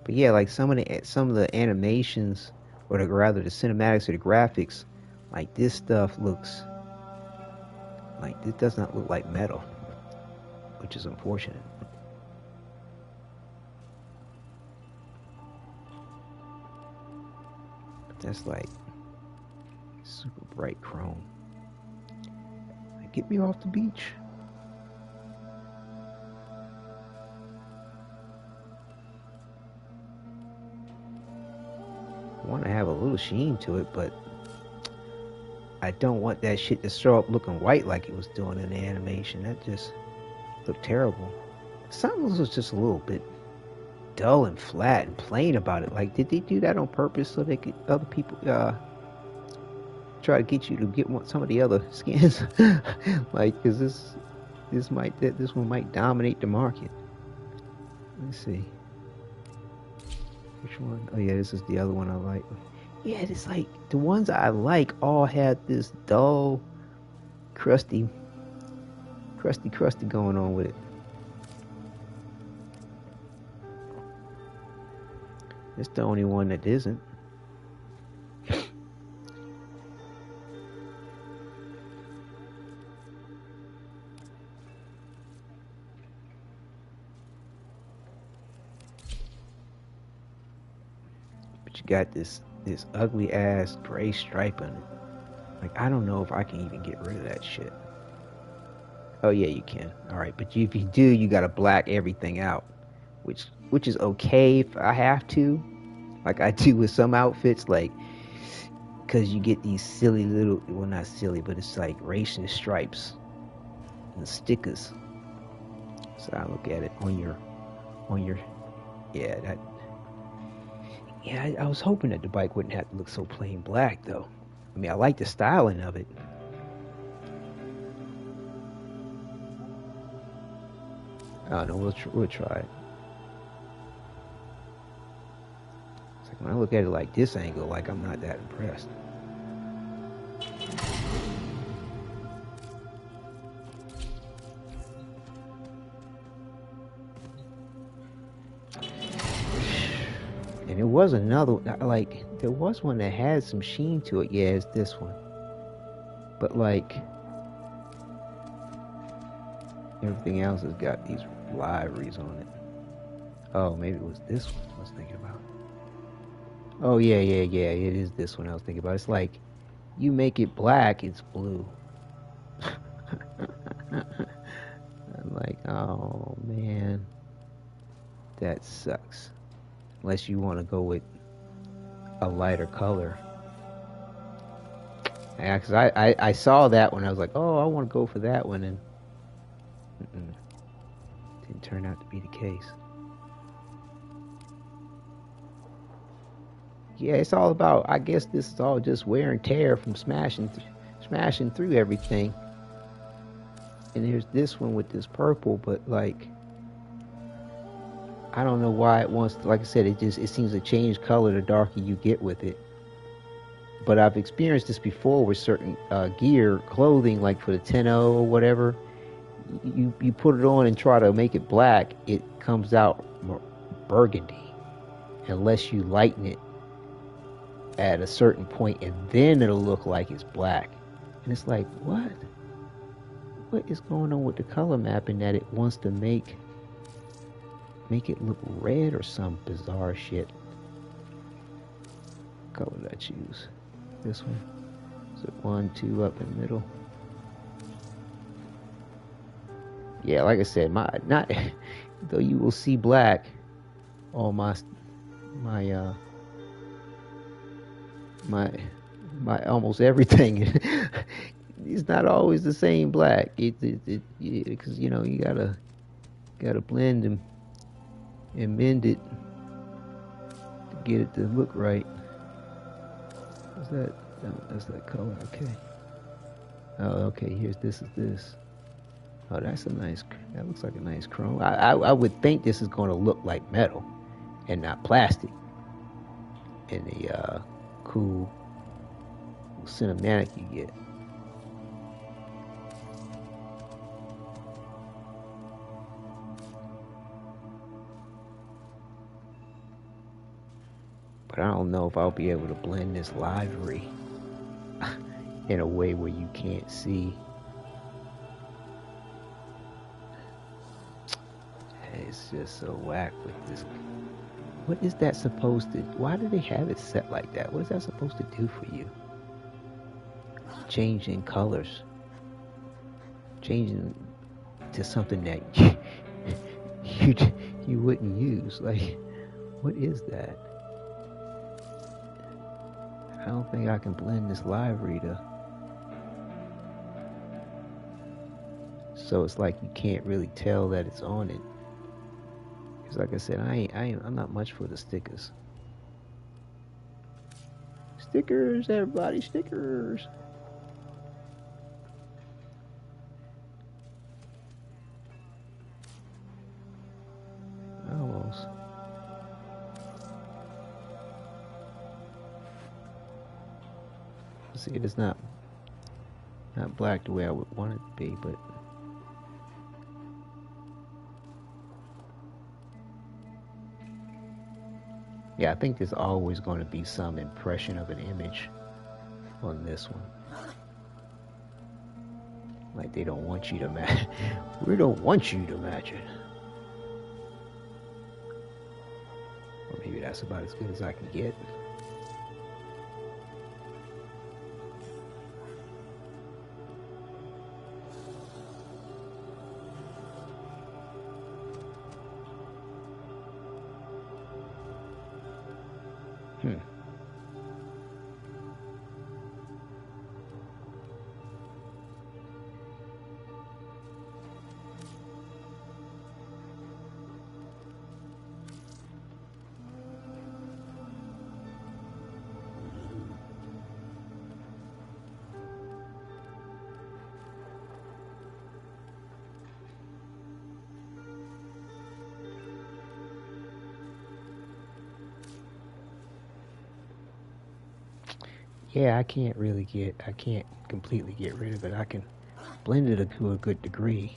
But yeah, like some of the animations, or rather the cinematics or the graphics, like this stuff looks like it does not look like metal, which is unfortunate. That's like super bright chrome. Like, get me off the beach. I want to have a little sheen to it, but I don't want that shit to show up looking white like it was doing in the animation. That just looked terrible. Some of this was just a little bit dull and flat and plain about it. Like, did they do that on purpose so they could other people try to get you to get some of the other skins? Like, because this one might dominate the market. Let's see. Which one? Oh yeah, this is the other one I like. Yeah, it's like the ones I like all had this dull, crusty going on with it. It's the only one that isn't. But you got this ugly ass gray stripe on it. Like, I don't know if I can even get rid of that shit. Oh yeah, you can. Alright, but if you do, you gotta black everything out. Which is okay if I have to. Like I do with some outfits, like, because you get these silly little, well not silly, but it's like racing stripes and stickers. So I look at it on your, yeah, that, Yeah, I was hoping that the bike wouldn't have to look so plain black, though. I mean, I like the styling of it. I don't know, we'll try it. It's like when I look at it like this angle, like I'm not that impressed. And there was another, like, there was one that had some sheen to it. Yeah, it's this one. But, like, everything else has got these liveries on it. Oh, maybe it was this one I was thinking about. Oh, yeah, it is this one I was thinking about. It's like, you make it black, it's blue. I'm like, oh, man. That sucks. Unless you want to go with a lighter color. Yeah, because I saw that one. I was like, oh, I want to go for that one. And didn't turn out to be the case. Yeah, it's all about, I guess this is all just wear and tear from smashing through everything. And there's this one with this purple, but like, I don't know why it wants to, like I said, it seems to change color the darker you get with it. But I've experienced this before with certain gear, clothing, like for the Tenno or whatever. You put it on and try to make it black, it comes out burgundy. Unless you lighten it at a certain point, and then it'll look like it's black. And it's like, what? What is going on with the color mapping that it wants to make it look red or some bizarre shit? What color did I choose? This one? Is it 1, 2 up in the middle? Yeah, like I said, though you will see black on my almost everything. It's not always the same black. Because you know, you gotta blend them and mend it to get it to look right. Is that? No, that's that color. Okay. Oh, okay. This is this. Oh, that's a nice. That looks like a nice chrome. I would think this is going to look like metal and not plastic. In the cool cinematic you get. But I don't know if I'll be able to blend this livery in a way where you can't see. It's just so whack with this. What is that supposed to... Why do they have it set like that? What is that supposed to do for you? Changing colors. Changing to something that you wouldn't use. Like, what is that? I don't think I can blend this livery to... So it's like you can't really tell that it's on it. Because like I said, I'm not much for the stickers. Stickers, everybody, stickers. Almost. See, it is not black the way I would want it to be, but yeah, I think there's always going to be some impression of an image on this one. Like they don't want you to match. We don't want you to match it. Or maybe that's about as good as I can get. yeah, I can't completely get rid of it. I can blend it to a good degree,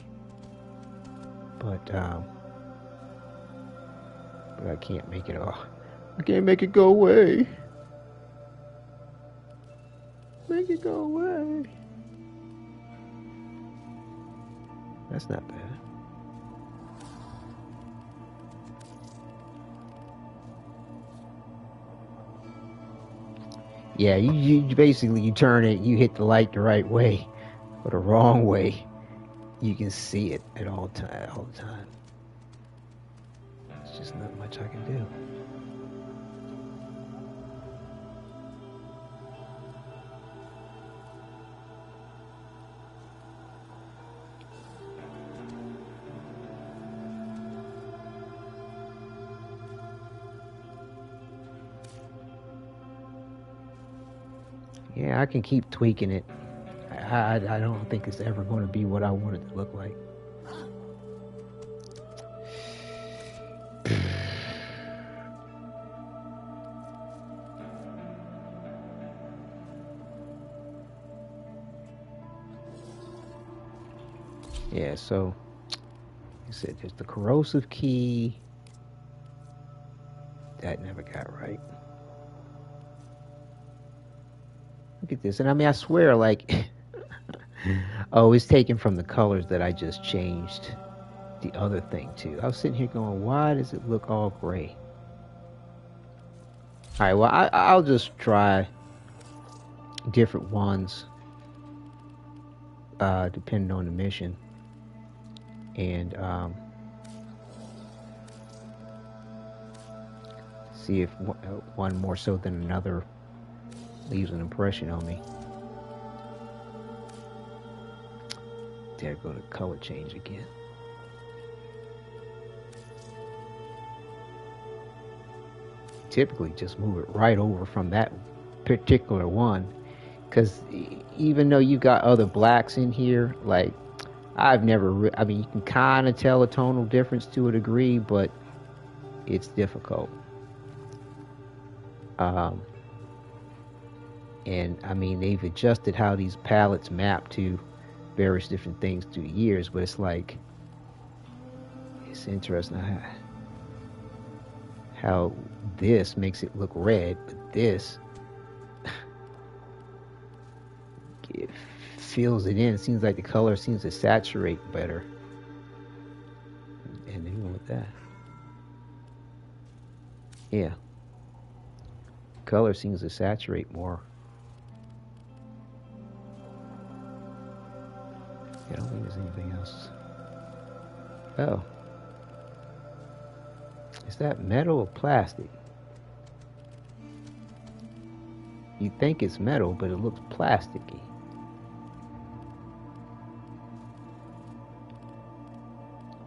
but I can't make it all. I can't make it go away. Make it go away. That's not bad. Yeah, you basically, you turn it, you hit the light the right way or the wrong way. You can see it at all the time. There's just not much I can do. Yeah, I can keep tweaking it. I don't think it's ever going to be what I want it to look like. Yeah, so you said there's the corrosive key. That never got right. Look at this. And I mean, I swear, like, oh, it's taken from the colors that I just changed the other thing to. I was sitting here going, why does it look all gray? All right, well, I'll just try different ones depending on the mission. And see if one more so than another leaves an impression on me. There go the color change again. Typically just move it right over from that particular one, because even though you got other blacks in here, like I've never I mean, you can kind of tell a tonal difference to a degree, but it's difficult. And I mean, they've adjusted how these palettes map to various different things through the years, but it's like, it's interesting how this makes it look red, but this it fills it in. It seems like the color seems to saturate better. And even with that, yeah, color seems to saturate more. I don't think there's anything else. Oh. Is that metal or plastic? You think it's metal, but it looks plasticky.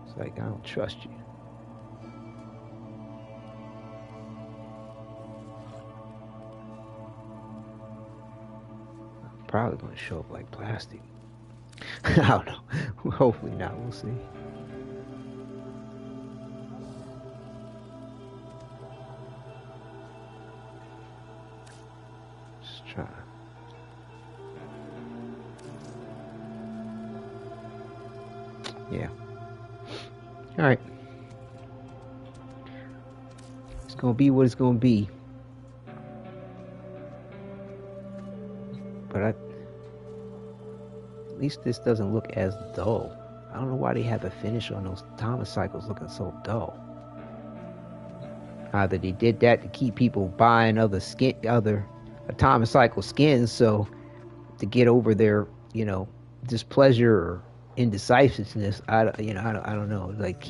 It's like, I don't trust you. Probably going to show up like plastic. I don't know. Hopefully not. We'll see. Just try. Yeah. All right. It's gonna be what it's gonna be. But at least this doesn't look as dull. I don't know why they have the finish on those Thomas cycles looking so dull. Either they did that to keep people buying other Atomic Cycle skins, so to get over their, displeasure or indecisiveness. I don't know. Like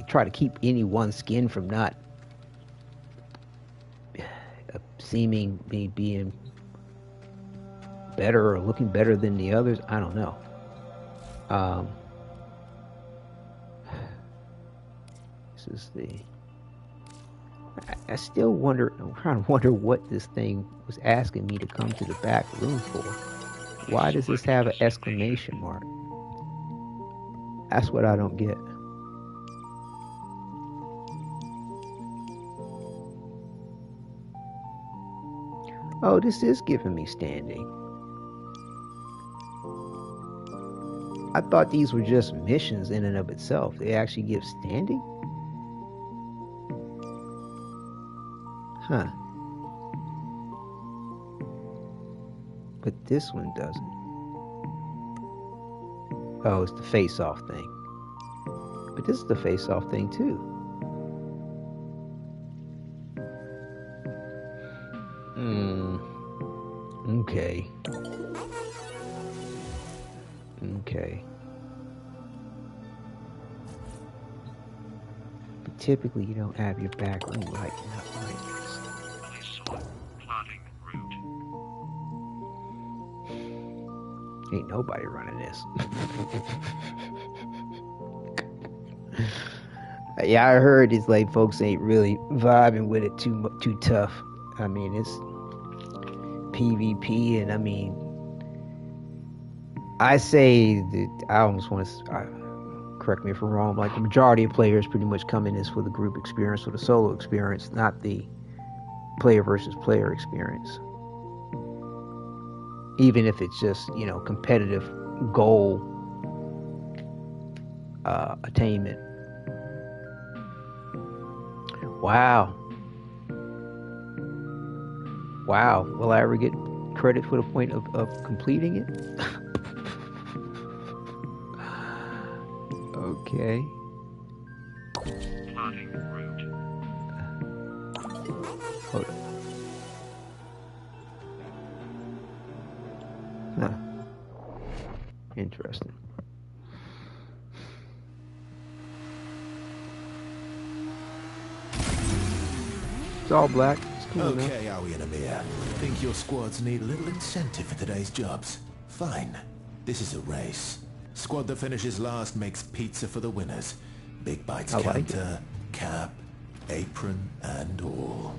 try to keep any one skin from not seeming being better or looking better than the others. I don't know. This is I still wonder. I'm trying to wonder what this thing was asking me to come to the back room for. Why does this have an exclamation mark? That's what I don't get. Oh, this is giving me standing. I thought these were just missions in and of itself. They actually give standing? Huh. But this one doesn't. Oh, it's the face-off thing. But this is the face-off thing too. Okay. Okay. But typically you don't have your back room right now. Please select plotting route. Ain't nobody running this. Yeah, I heard it's like folks ain't really vibing with it too tough. I mean, it's PvP, and I mean, I say that I almost want to correct me if I'm wrong. Like the majority of players pretty much come in this for the group experience or the solo experience, not the player versus player experience. Even if it's just, you know, competitive goal attainment. Wow. Wow. Will I ever get credit for the point of completing it? Okay. Plotting route. Hold on. Huh. Interesting. It's all black. It's cool enough. Okay, Aoi and Amir. Think your squads need a little incentive for today's jobs? Fine. This is a race. Squad that finishes last makes pizza for the winners. Big bites I like counter, cap, apron, and all.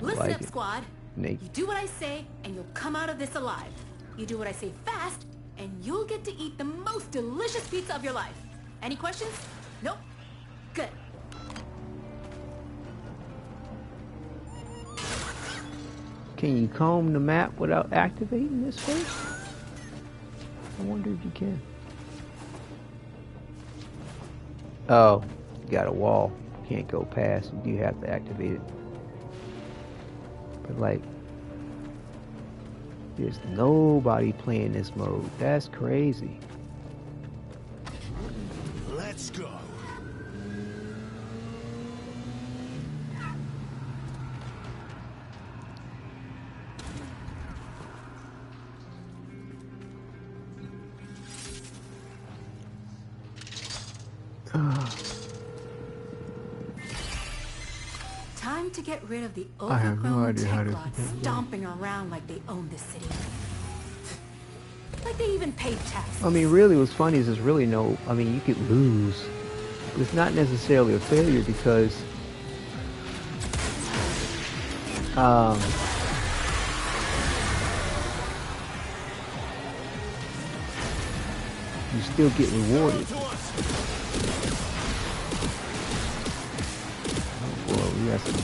Listen like up, it. squad. Nate. You do what I say, and you'll come out of this alive. You do what I say fast, and you'll get to eat the most delicious pizza of your life. Any questions? Nope. Good. Can you comb the map without activating this first? I wonder if you can. Oh, you got a wall. You can't go past. You do have to activate it. But like, there's nobody playing this mode. That's crazy. Let's go. Time to get rid of the I have no overgrown idea how to tech do lots that. stomping around like they own this city. Like they even paid taxes. I mean, really, what's funny is there's really no. I mean, you could lose, but it's not necessarily a failure because, you still get rewarded. Oh boy, we got some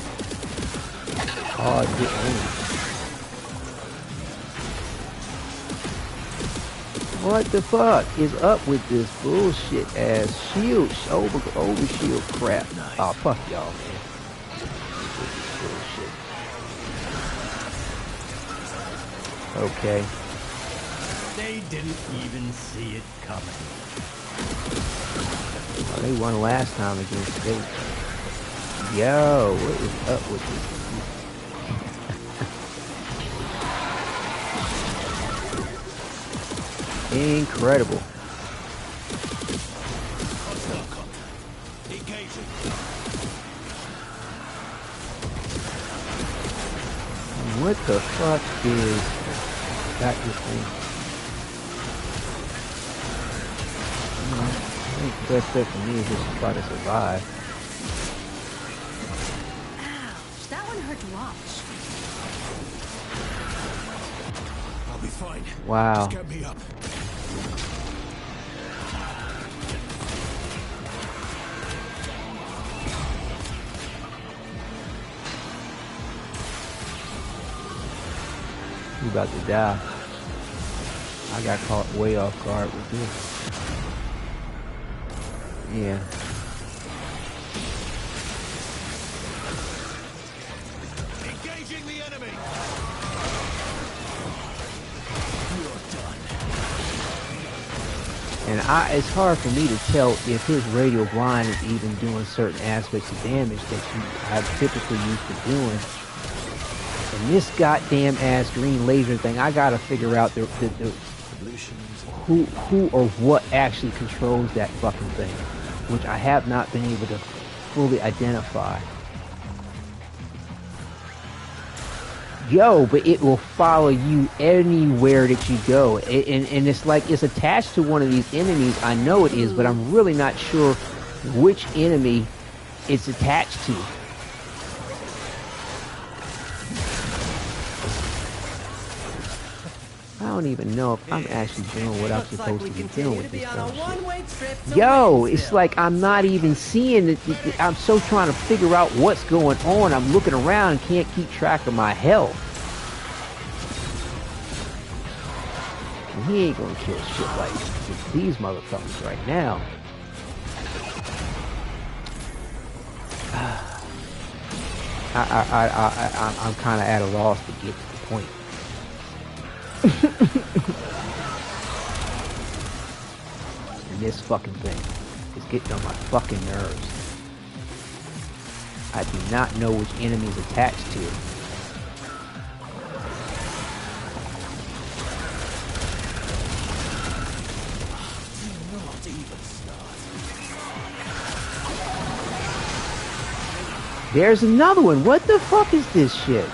hard hit enemies. What the fuck is up with this bullshit ass shield over shield crap? Oh fuck y'all, man. This is bullshit. Okay. They didn't even see it coming. Oh, they won last time against State. Yo, what is up with this? Incredible. What the fuck is got this thing? I think the best bet for me is just to try to survive. Ouch, that one hurt to watch. I'll be fine. Wow. Just get me up. You about to die. I got caught way off guard with this. Yeah. Engaging the enemy. You're done. And it's hard for me to tell if his radial blind is even doing certain aspects of damage that you have typically used to doing. And this goddamn ass green laser thing, I gotta figure out who or what actually controls that fucking thing, which I have not been able to fully identify. Yo, but it will follow you anywhere that you go, and it's like it's attached to one of these enemies. I know it is, but I'm really not sure which enemy it's attached to. I don't even know if I'm actually doing what I'm supposed to be doing with this dumb shit. Yo, it's like I'm not even seeing it. I'm so trying to figure out what's going on. I'm looking around and can't keep track of my health. And he ain't gonna kill shit like these motherfuckers right now. I'm kind of at a loss to get to the point. And this fucking thing is getting on my fucking nerves. I do not know which enemy is attached to it. There's another one. What the fuck is this shit?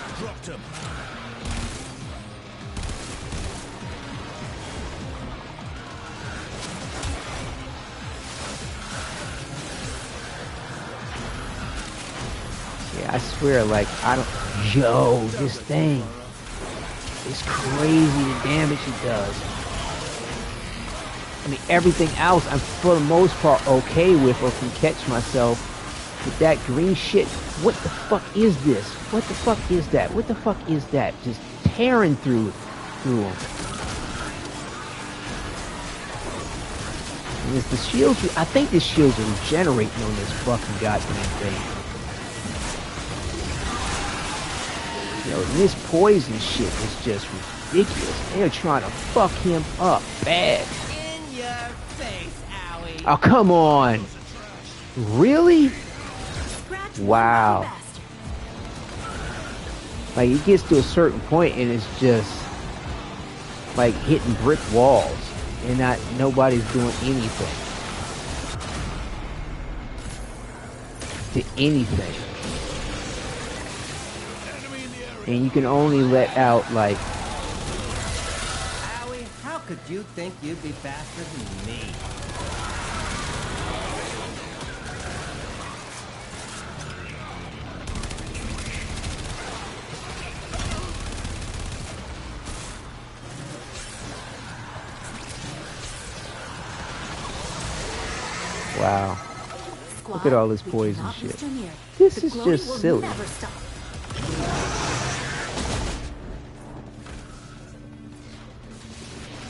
I swear, like, I don't... Yo, this thing is crazy the damage it does. I mean, everything else I'm, for the most part, okay with or can catch myself. But that green shit, what the fuck is this? What the fuck is that? What the fuck is that? Just tearing through them. And it's the shields... I think the shields are regenerating on this fucking goddamn thing. Yo, this poison shit is just ridiculous. They're trying to fuck him up bad. In your face, owie. Oh, come on. Really? Wow. Like, it gets to a certain point and it's just like hitting brick walls and nobody's doing anything. To anything. And you can only let out, like... Owie, how could you think you'd be faster than me? Wow. Look at all this poison shit. This is just silly.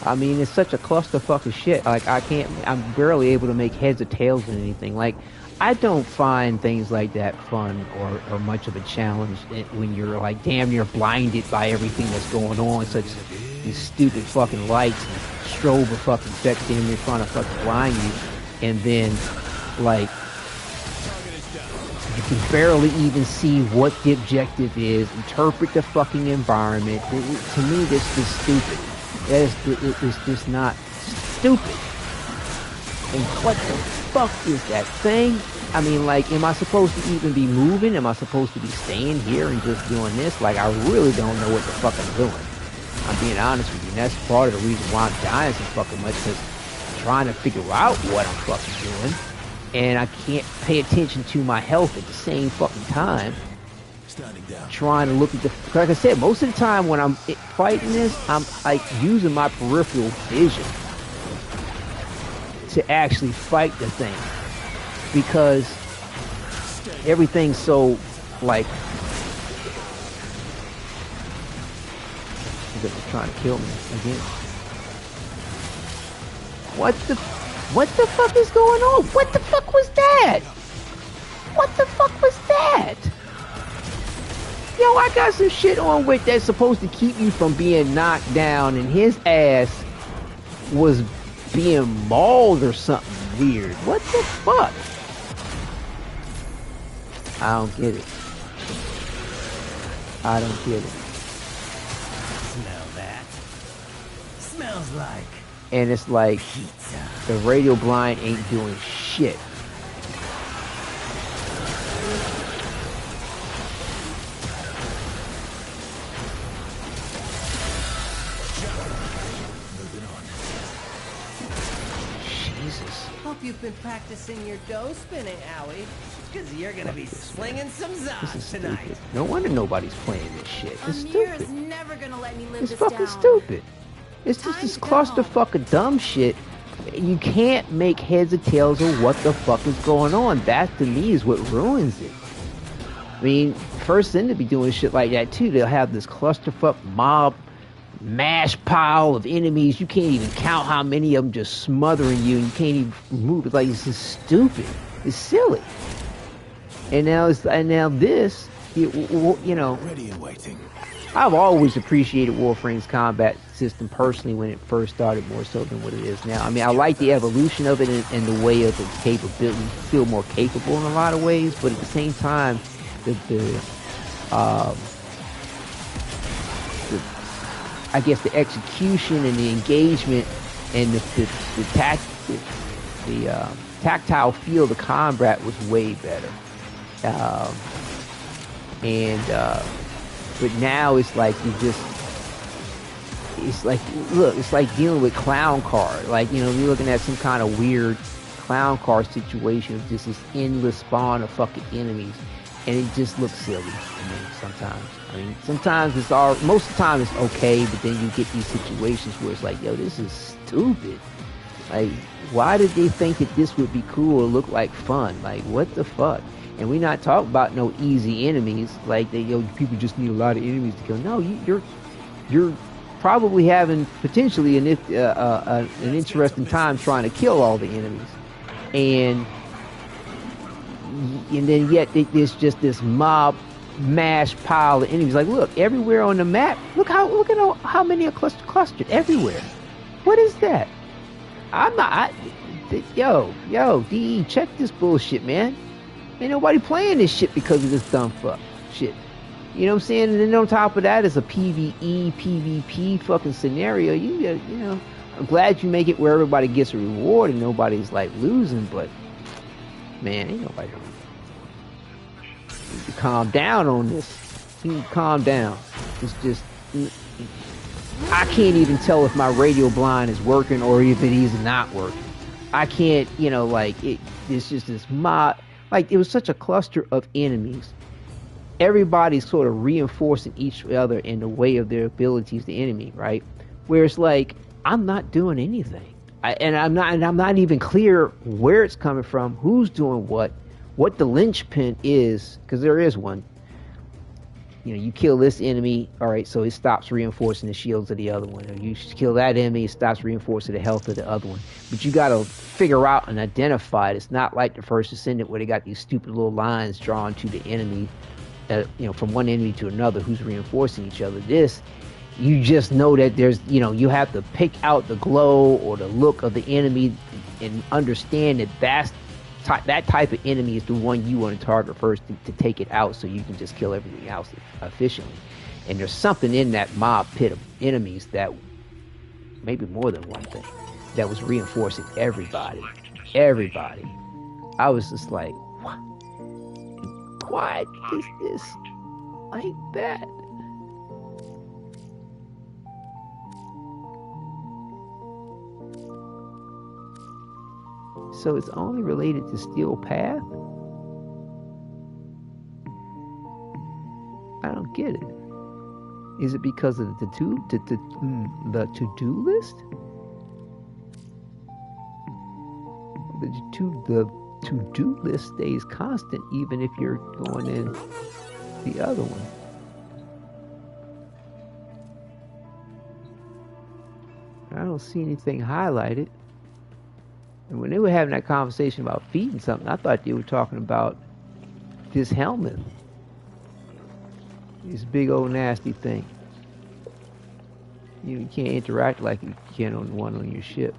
I mean, it's such a clusterfuck of shit. Like, I'm barely able to make heads or tails in anything. Like, I don't find things like that fun or much of a challenge when you're, like, damn near blinded by everything that's going on, such these stupid fucking lights and strobe of fucking effects damn near trying to fucking blind you. And then, like, you can barely even see what the objective is, interpret the fucking environment. To me, this is stupid. It's just not stupid. And what the fuck is that thing? I mean, like, am I supposed to even be moving? Am I supposed to be staying here and just doing this? Like, I really don't know what the fuck I'm doing. I'm being honest with you. And that's part of the reason why I'm dying so fucking much, because I'm trying to figure out what I'm fucking doing. And I can't pay attention to my health at the same fucking time. Trying to look at the... Like I said, most of the time when I'm fighting this, I'm like using my peripheral vision to actually fight the thing. Because everything's so, like, that was trying to kill me again. What the fuck is going on? What the fuck was that? What the fuck was that? Yo, I got some shit on with that's supposed to keep you from being knocked down, and his ass was being mauled or something weird. What the fuck? I don't get it. I don't get it. Smell that? Smells like. And it's like pizza. the radio blind ain't doing shit. Jesus. Hope you've been practicing your dough spinning, Owie. Because you're gonna be slinging some This is zots stupid. tonight. No wonder nobody's playing this shit. It's Amir is stupid. never gonna let me live It's this fucking down. stupid. It's just Time this to go home. clusterfuck of dumb shit. You can't make heads or tails of what the fuck is going on. That to me is what ruins it. I mean, First Sin to be doing shit like that too. They'll have this clusterfuck mob mash pile of enemies. You can't even count how many of them just smothering you, and you can't even move. It's like it's just stupid. It's silly. And now this, you know. Ready and waiting. I've always appreciated Warframe's combat system personally when it first started, more so than what it is now. I mean, I like the evolution of it and the way of its capability. You feel more capable in a lot of ways, but at the same time, I guess the execution and the engagement and the tactile feel of the combat was way better. But now it's like it's like dealing with clown car. Like, you know, you're looking at some kind of weird clown car situation of just this endless spawn of fucking enemies. And it just looks silly to me sometimes. I mean, sometimes most of the time it's okay, but then you get these situations where it's like, yo, this is stupid. Like, why did they think that this would be cool or look like fun? Like, what the fuck? And we're not talking about no easy enemies. Like, people just need a lot of enemies to kill. No, you're probably having potentially an interesting time trying to kill all the enemies, and then yet there's just this mob mash pile of enemies. Like, look, everywhere on the map. Look at how many are clustered everywhere. What is that? Yo, DE, check this bullshit, man. Ain't nobody playing this shit because of this dumb fuck shit. You know what I'm saying? And then on top of that is a PvE, PvP fucking scenario. You know, I'm glad you make it where everybody gets a reward and nobody's like losing, but man, ain't nobody. You need to calm down on this. You need to calm down. It's just, I can't even tell if my radio blind is working or if it is not working. I can't, it's just this mob. Like, it was such a cluster of enemies. Everybody's sort of reinforcing each other in the way of their abilities, the enemy, right? Where it's like, I'm not doing anything. I'm not even clear where it's coming from, who's doing what the linchpin is, because there is one. You know, you kill this enemy, all right, so it stops reinforcing the shields of the other one. Or you kill that enemy, it stops reinforcing the health of the other one. But you got to figure out and identify it. It's not like the First Ascendant where they got these stupid little lines drawn to the enemy, from one enemy to another who's reinforcing each other. This, you just know that there's, you have to pick out the glow or the look of the enemy and understand that that type of enemy is the one you want to target first to take it out, so you can just kill everything else efficiently. And there's something in that mob pit of enemies that, maybe more than one thing, that was reinforcing everybody. I was just like, what is this like that? So it's only related to Steel Path? I don't get it. Is it because of the to-do list? The to-do list stays constant even if you're going in the other one. I don't see anything highlighted. And when they were having that conversation about feeding something, I thought they were talking about this helmet. This big old nasty thing. You can't interact like you can on the one on your ship.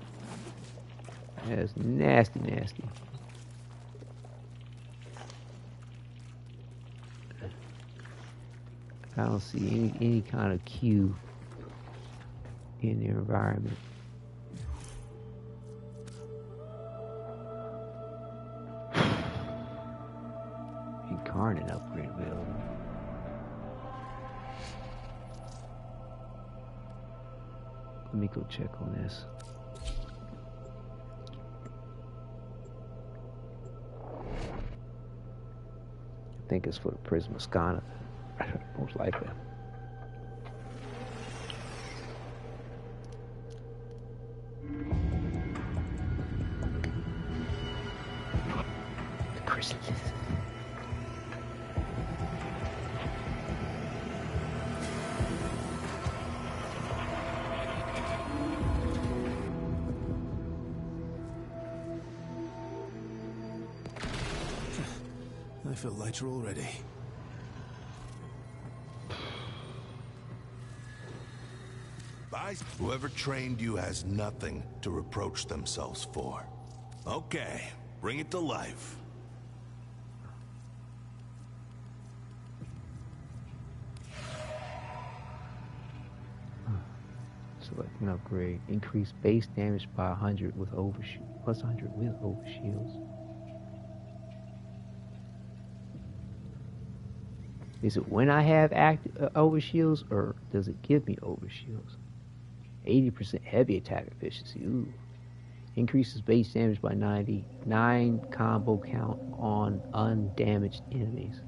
That's nasty, nasty. I don't see any kind of Q in their environment. Incarnate upgrade available. Let me go check on this. I think it's for the Prisma Scana, most likely. The chrysalis. I feel lighter already. Whoever trained you has nothing to reproach themselves for. Okay, bring it to life. Select an upgrade. Increase base damage by 100 with overshield. Plus 100 with overshields. Is it when I have overshields, or does it give me overshields? 80% heavy attack efficiency. Ooh. Increases base damage by 90. 9 combo count on undamaged enemies.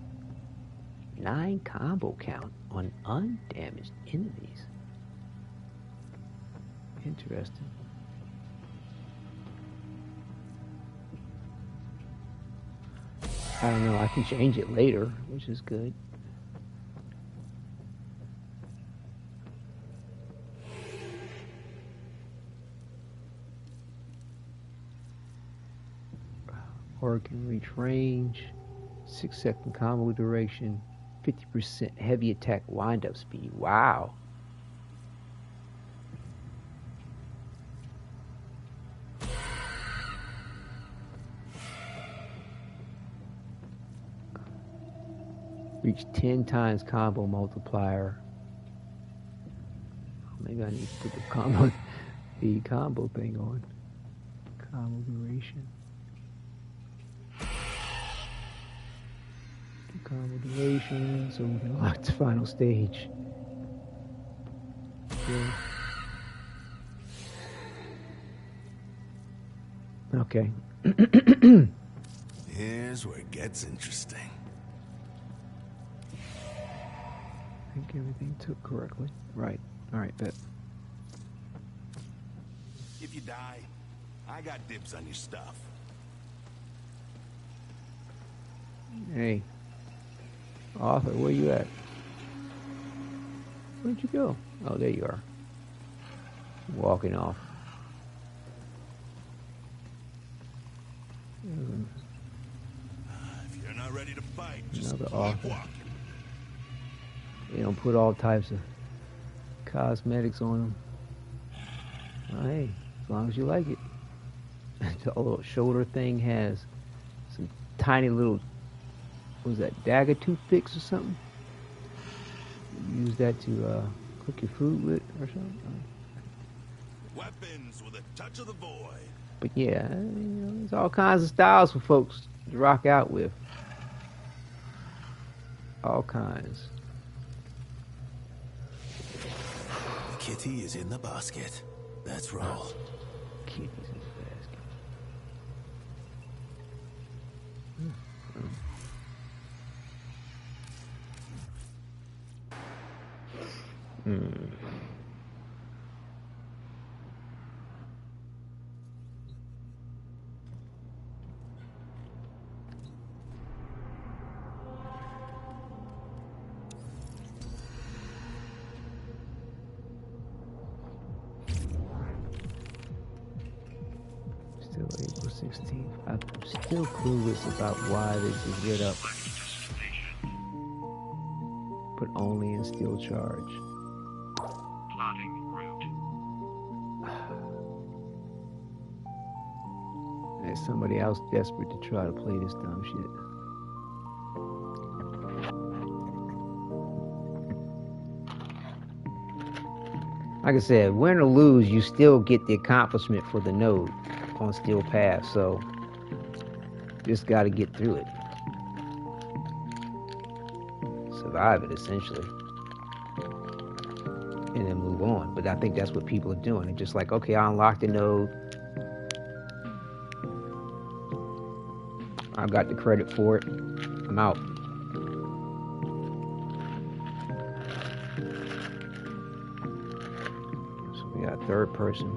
9 combo count on undamaged enemies. Interesting. I don't know. I can change it later, which is good. Or can reach range, 6-second combo duration, 50% heavy attack wind-up speed. Wow. Reach 10 times combo multiplier. Maybe I need to put the combo thing on. Combo duration. Combo duration, so we can unlock the final stage. Yeah. Okay. Here's where it gets interesting. I think everything took correctly. Right. Alright, bet. If you die, I got dibs on your stuff. Hey. Arthur, where you at? Where'd you go? Oh, there you are. Walking off. If you're not ready to fight, just Another keep Arthur. walking. They don't put all types of cosmetics on them. Well, hey, as long as you like it. The little shoulder thing has some tiny little, what was that, dagger toothpicks or something? You use that to cook your food with or something? Weapons with a touch of the void. But yeah, you know, there's all kinds of styles for folks to rock out with. All kinds. Kitty is in the basket. Let's roll. Kitty's in the basket. still clueless about why they just get up. But only in steel charge. Plotting route. There's somebody else desperate to try to play this dumb shit. Like I said, win or lose, you still get the accomplishment for the node on Steel Path, so just got to get through it. Survive it, essentially. And then move on. But I think that's what people are doing. They're just like, okay, I unlocked the node. I got the credit for it. I'm out. So we got third person.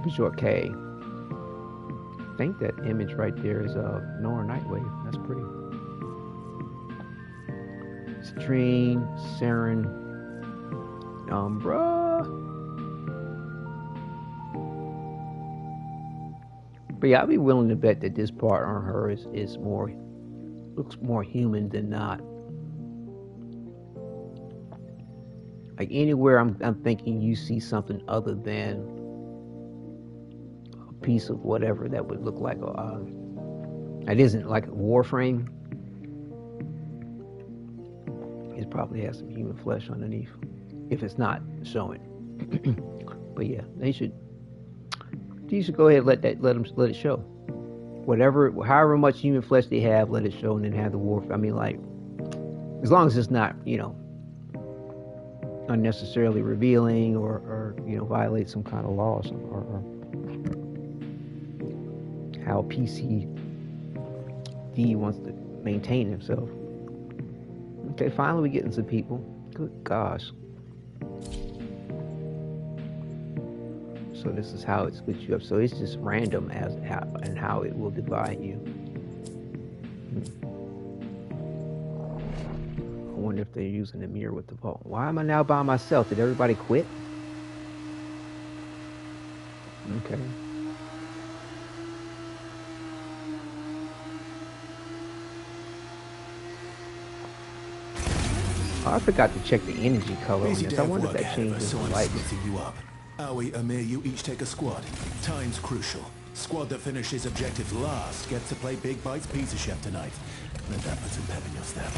Visual K. I think that image right there is Nora Nightwave. That's pretty. Citrine, Saren, Umbra. But yeah, I'd be willing to bet that this part on her is more, looks more human than not. Like anywhere I'm thinking you see something other than a piece of whatever that would look like a, it isn't like a Warframe. It probably has some human flesh underneath, if it's not showing. But yeah, they should go ahead and let it show. Whatever, however much human flesh they have, let it show, and then have the Warframe. I mean, like, as long as it's not, you know, unnecessarily revealing or you know, violate some kind of laws or how PCD wants to maintain himself. Okay, finally we're getting some people. Good gosh. So this is how it splits you up. So it's just random as how it will divide you. I wonder if they're using Amir with the vault. Why am I now by myself? Did everybody quit? Okay. Oh, I forgot to check the energy color on this. I wonder if that changes the light. You up. Aoi, Amir, you each take a squad. Time's crucial. Squad that finishes objective last gets to play Big Bites Pizza Chef tonight. Let that put some pep in your step.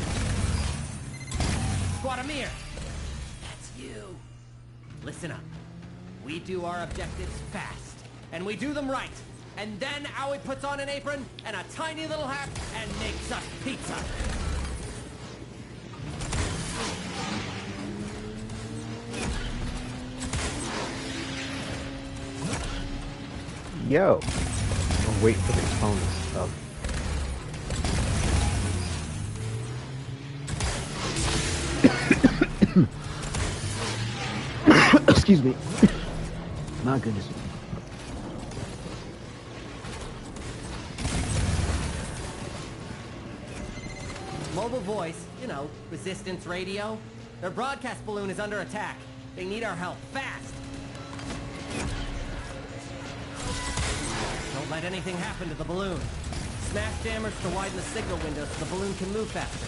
Squad Amir! That's you. Listen up. We do our objectives fast, and we do them right. And then Aoi puts on an apron and a tiny little hat and makes us pizza. Yo, I'm waiting for the exponents stuff. Excuse me. My goodness. Mobile voice, you know, resistance radio. Their broadcast balloon is under attack. They need our help, fast. Don't let anything happen to the balloon. Smash jammers to widen the signal window so the balloon can move faster.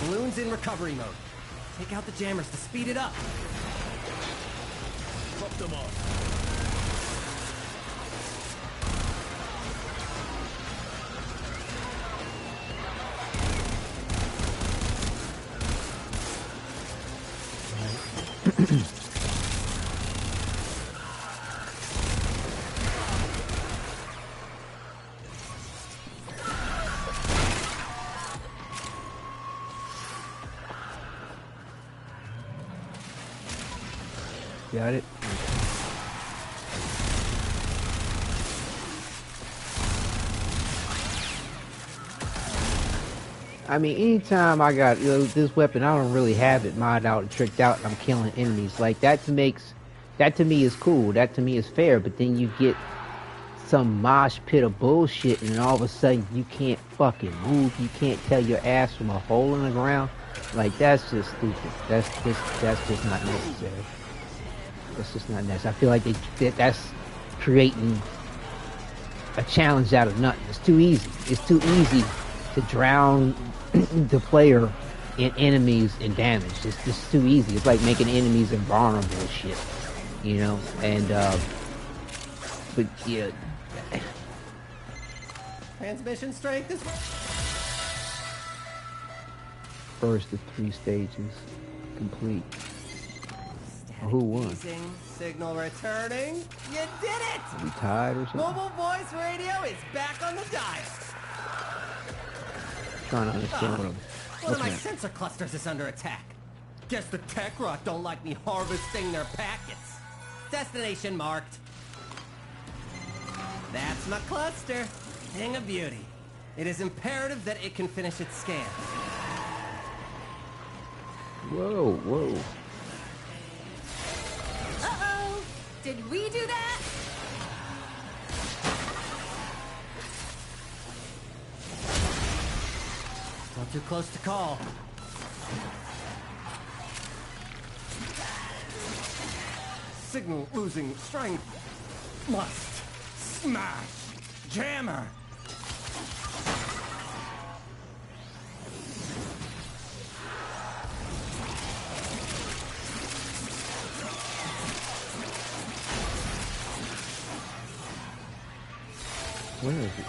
Balloon's in recovery mode. Take out the jammers to speed it up. Drop them off. Got it. I mean, anytime I got this weapon, I don't really have it modded out and tricked out, and I'm killing enemies. Like that to me is cool. That to me is fair. But then you get some mosh pit of bullshit, and all of a sudden you can't fucking move. You can't tell your ass from a hole in the ground. Like that's just stupid. That's just not necessary. That's just not necessary. I feel like creating a challenge out of nothing. It's too easy. It's too easy to drown the player in enemies and damage. It's just too easy. It's like making enemies invulnerable and shit, you know. And but yeah, Transmission strength is first of 3 stages complete. Who won? easing, signal returning. You did it! Are we tied or something? Mobile voice radio is back on the dial. Trying to understand what I'm One of my looking at. sensor clusters is under attack. Guess the tech rot don't like me harvesting their packets. Destination marked. That's my cluster. Thing of beauty. It is imperative that it can finish its scan. Whoa, whoa. Uh-oh! Did we do that? Not too close to call. Signal losing strength. Must smash jammer. Where is it?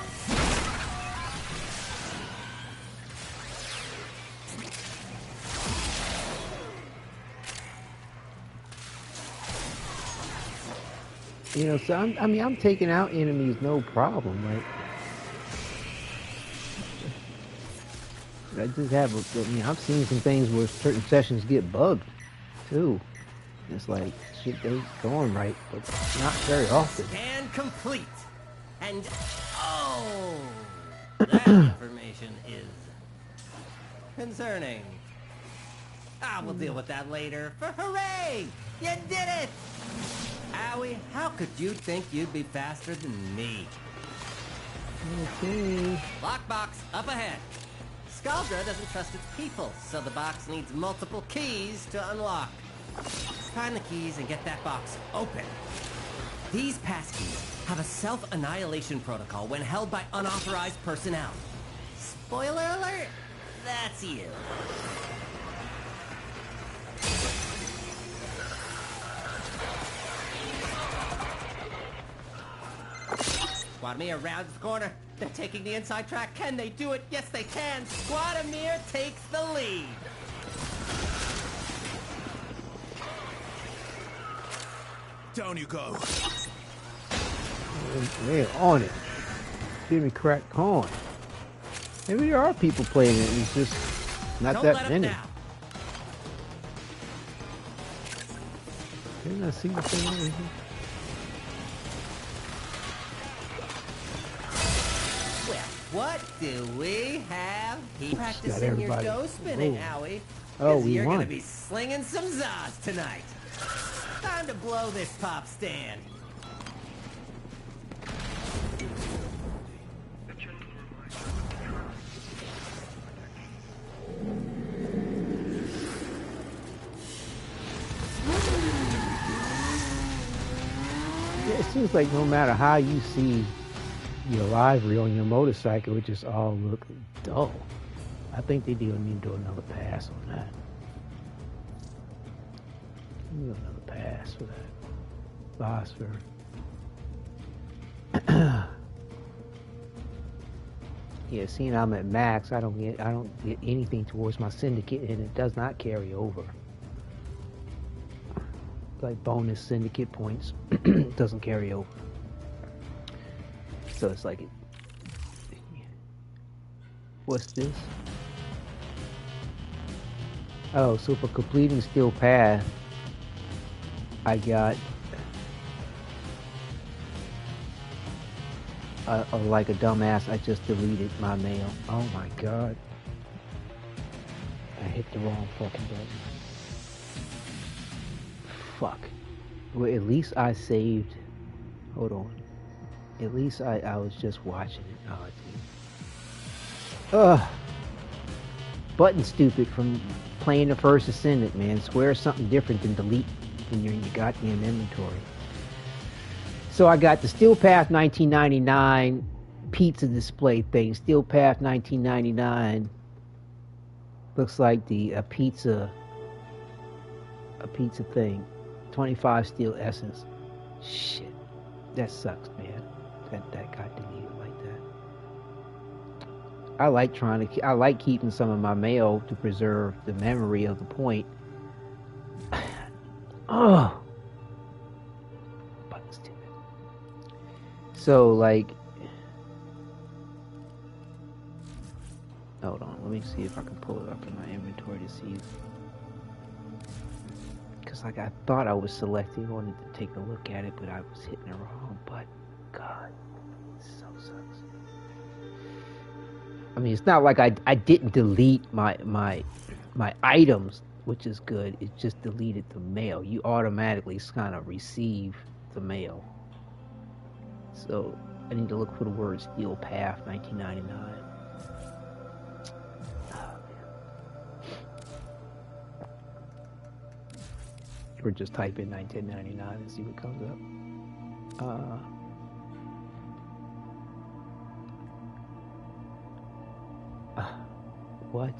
You know, so I'm taking out enemies no problem, right? I just have, I've seen some things where certain sessions get bugged, too. It's like, shit, they going right, but not very often. Scan complete. And, oh, that information is concerning. We'll deal with that later. For hooray! You did it! Owie, how could you think you'd be faster than me? Okay. Lockbox, up ahead. Skaldra doesn't trust its people, so the box needs multiple keys to unlock. Find the keys and get that box open. These passkeys have a self-annihilation protocol when held by unauthorized personnel. Spoiler alert, that's you. Squad Amir rounds the corner. They're taking the inside track. Can they do it? Yes, they can. Squad Amir takes the lead. Down you go. They're on it. Jimmy crack corn. Maybe there are people playing it. It's just not Don't that let many. him down. Didn't I see the thing over here? What do we have? He got practicing your everybody. dough spinning, Ooh. Owie. Oh, 'Cause we you're won. gonna be slinging some Zaz tonight. Time to blow this pop stand. Yeah, it seems like no matter how you see your livery on your motorcycle, it just all look dull. I think they need to do another pass on that. Do another pass for that phosphor. Yeah, seeing I'm at max, I don't get anything towards my syndicate, and it does not carry over. Like bonus syndicate points, it doesn't carry over. So it's like, what's this? Oh, so for completing Steel Path, I got like a dumbass, I just deleted my mail. Oh my god. I hit the wrong fucking button. Fuck. Well, at least I saved. Hold on. At least I was just watching it. Oh, dude. Button stupid from playing the first Ascendant, man. Swear something different than delete when you're in your goddamn inventory. So I got the Steel Path 1999 pizza display thing. Steel Path 1999 looks like the a pizza thing. 25 steel essence. Shit, that sucks, man. That got deleted like that. I like keeping some of my mail to preserve the memory of the point. Oh. So, like, hold on, let me see if I can pull it up in my inventory to see. Because, like, I thought I was selecting on it to take a look at it, but I was hitting it wrong. But, God, it so sucks. I mean, it's not like I didn't delete my items, which is good. It just deleted the mail. You automatically kind of receive the mail. So I need to look for the word Steel Path 1999. Oh, or just type in 1999 and see what comes up. What?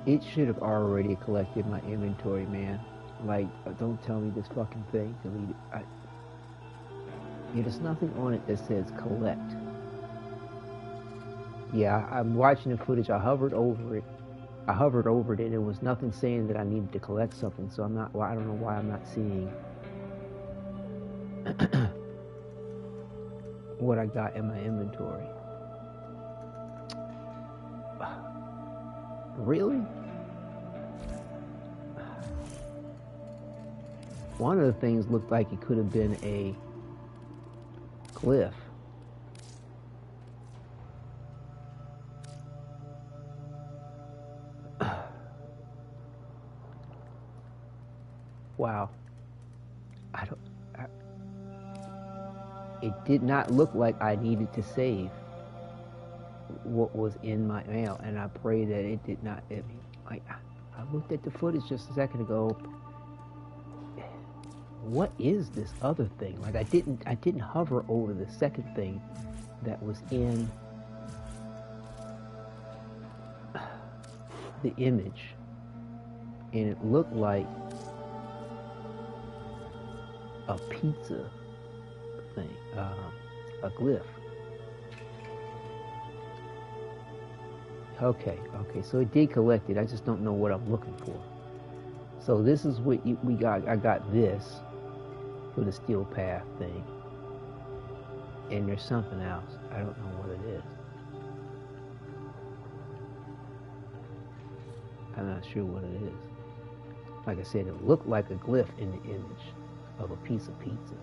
It should have already collected my inventory, man. Like, don't tell me this fucking thing deleted. There's nothing on it that says collect. Yeah, I'm watching the footage. I hovered over it. And there was nothing saying that I needed to collect something. So I don't know why I'm not seeing what I got in my inventory. Really? One of the things looked like it could have been a glyph. Wow. It did not look like I needed to save what was in my mail, and I pray that it did not. I looked at the footage just a second ago. What is this other thing? Like, I didn't hover over the second thing that was in the image, and it looked like a pizza thing, a glyph. Okay, so it did collect it. I just don't know what I'm looking for. So this is what we got. I got this for the Steel Path thing, and there's something else. I don't know what it is. I'm not sure what it is. Like I said, it looked like a glyph in the image of a piece of pizza.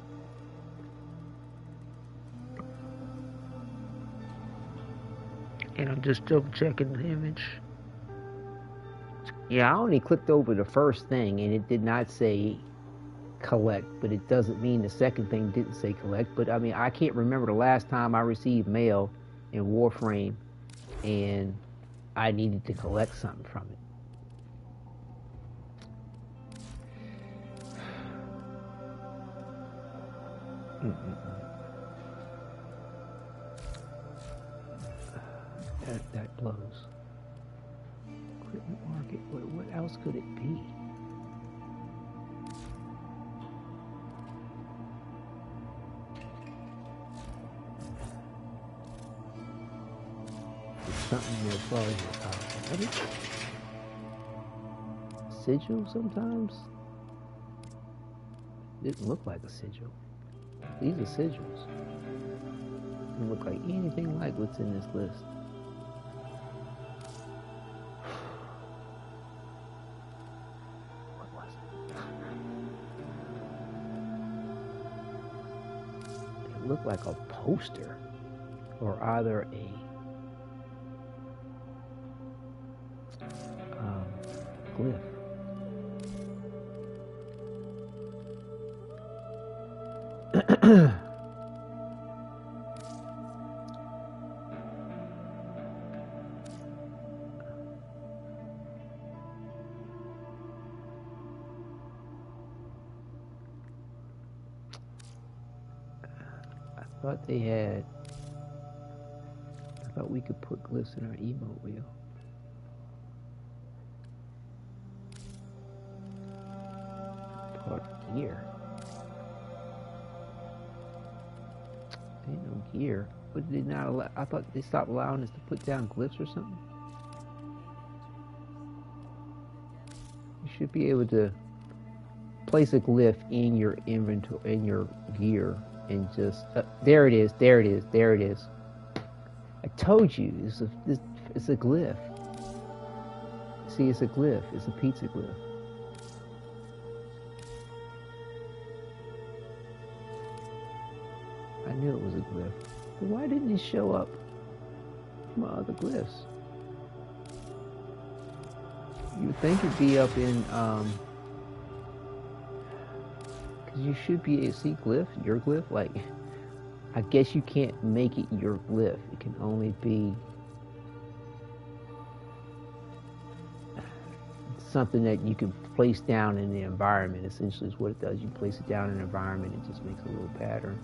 And I'm just double checking the image. Yeah, I only clicked over the first thing and it did not say collect, but it doesn't mean the second thing didn't say collect. But I mean, I can't remember the last time I received mail in Warframe and I needed to collect something from it. That blows. Equipment market. What else could it be? It's something as far as sigil sometimes. Didn't look like a sigil. These are sigils. Doesn't look like anything like what's in this list. Look like a poster or either a glyph. thought they had. I thought we could put glyphs in our emote wheel. Part gear. Ain't no gear. But did not allow. I thought they stopped allowing us to put down glyphs or something. You should be able to place a glyph in your inventory, in your gear. And just there it is. I told you it's a glyph. See, it's a glyph. It's a pizza glyph. I knew it was a glyph. But why didn't it show up my other glyphs? You would think it'd be up in you should be able to see glyph, your glyph. Like, I guess you can't make it your glyph. It can only be something that you can place down in the environment. Essentially, is what it does. You place it down in an environment, it just makes a little pattern.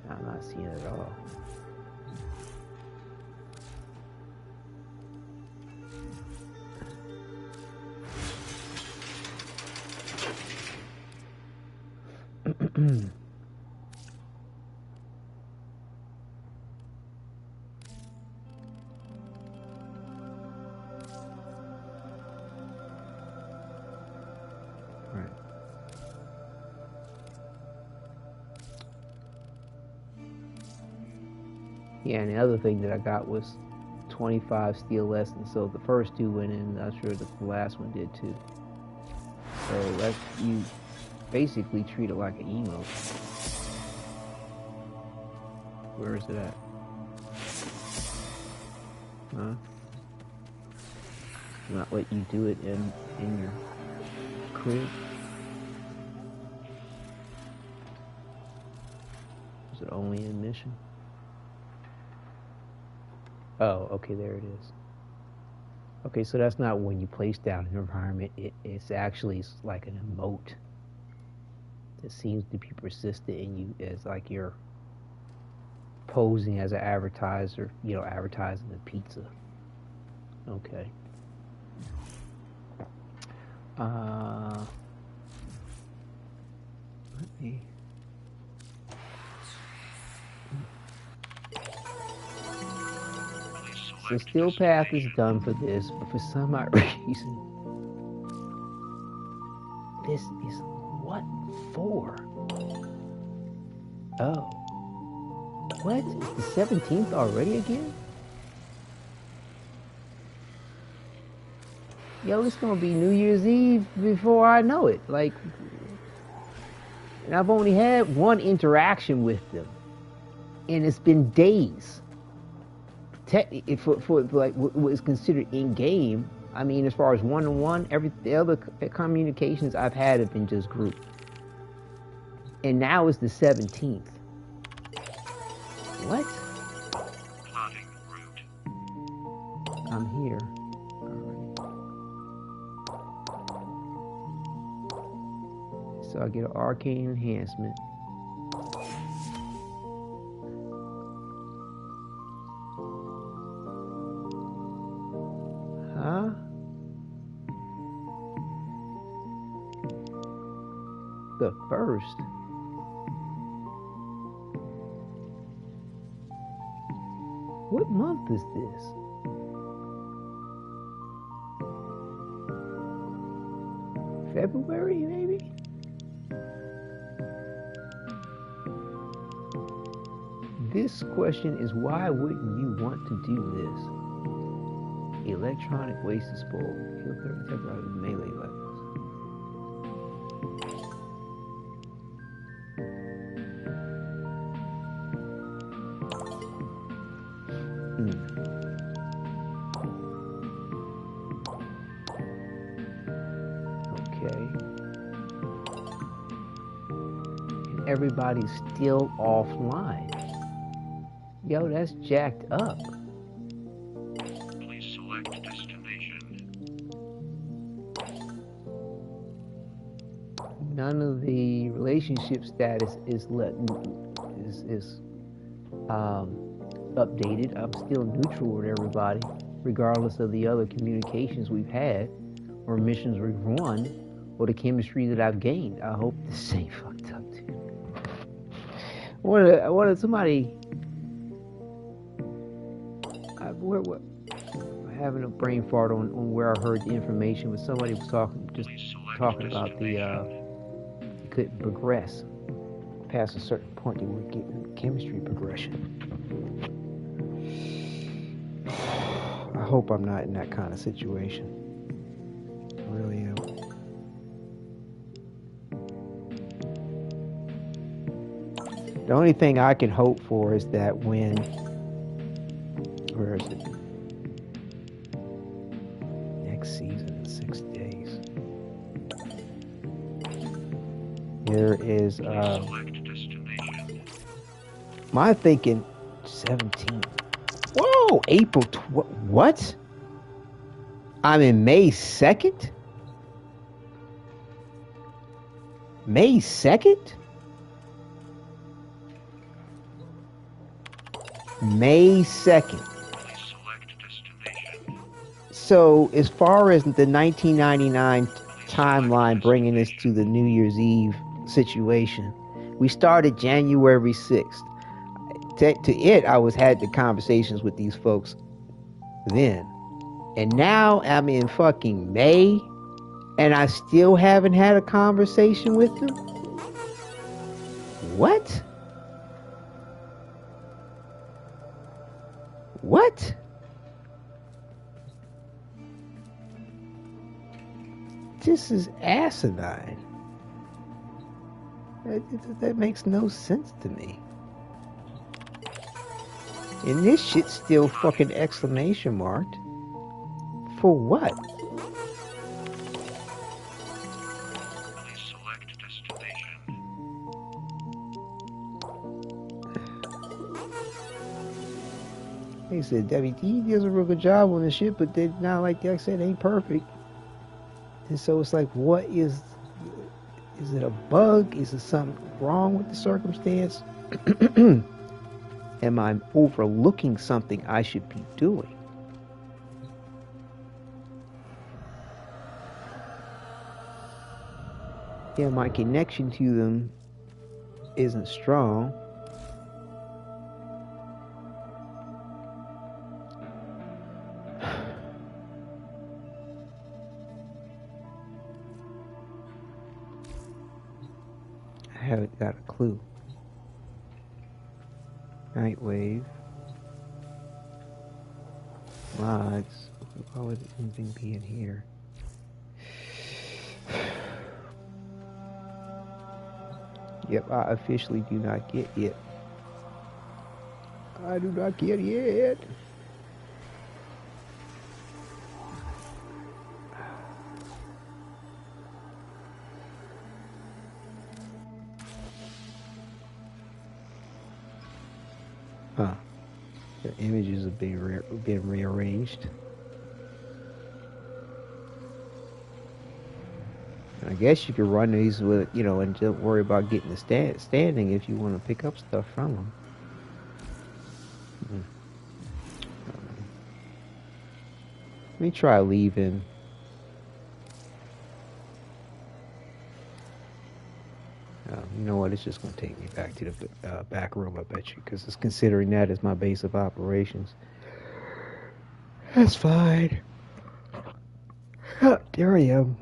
I'm not seeing it at all. Right. Yeah, and the other thing that I got was 25 steel lessons. So the first two went in. I'm sure the last one did too. So that's, you basically treat it like an emote. Where is it at? Huh? Not let you do it in your crib? Is it only in mission? Oh, okay, there it is. Okay, so that's not when you place down an environment. It's actually like an emote that seems to be persistent in you as like you're posing as an advertiser, you know, advertising the pizza. Okay. Let me. The steel path is done for this, but for some odd reason, this is what for? Oh. What? It's the 17th already again? Yo, it's gonna be New Year's Eve before I know it. Like, and I've only had one interaction with them, and it's been days. For like what is considered in game, I mean, as far as one-on-one, the other communications I've had have been just group. And now it's the 17th. What? Plotting route. I'm here. Alright. So I get an arcane enhancement. Huh? The first. What month is this? February, maybe? This question is, why wouldn't you want to do this? Electronic waste disposal. Kill 30 temporary melee weapons. Okay. everybody's still offline. Yo, that's jacked up. Please select destination. None of the relationship status is updated. I'm still neutral with everybody, regardless of the other communications we've had, or missions we've run, or the chemistry that I've gained. I hope this ain't fucked up too. I wanted somebody. We're having a brain fart on where I heard the information, but somebody was talking about the you couldn't progress past a certain point. You were getting chemistry progression. I hope I'm not in that kind of situation. I really am. The only thing I can hope for is that when, where is it? Next season in 6 days. There is, my thinking 17. Whoa, April, what? I'm in May 2nd? May 2nd? May 2nd. So, as far as the 1999 timeline bringing us to the New Year's Eve situation, we started January 6th. To it, I had the conversations with these folks then. And now I'm in fucking May, and I still haven't had a conversation with them? What? What? This is asinine. That makes no sense to me. And this shit's still fucking exclamation marked. For what? Please select destination. They said WD does a real good job on this shit, but they're not, like I said, ain't perfect. And so it's like, what is it a bug? Is it something wrong with the circumstance? Am I overlooking something I should be doing? Yeah, my connection to them isn't strong. I haven't got a clue. Nightwave. Mods. Why would anything be in here? Yep, I officially do not get it. I do not get it. Huh. The images have been rearranged. I guess you could run these with, and don't worry about getting the standing if you want to pick up stuff from them. Let me try leaving. You know what? It's just going to take me back to the back room, I bet you, because it's considering that as my base of operations. That's fine. There I am.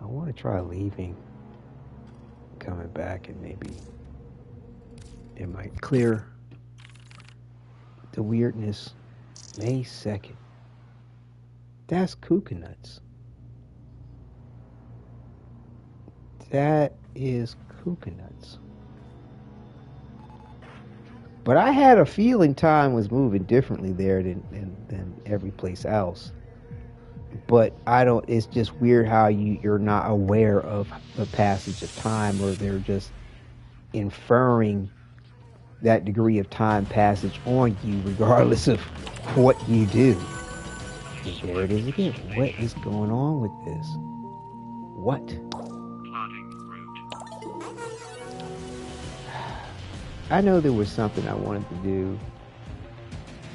I want to try leaving, coming back, and maybe it might clear the weirdness. May 2nd. That's cuckoo-nuts. That is cuckoo-nuts. But I had a feeling time was moving differently there than every place else. but I don't. It's just weird how you're not aware of the passage of time, or they're just inferring that degree of time passage on you, regardless of what you do. And there it is again. What is going on with this? What? I know there was something I wanted to do.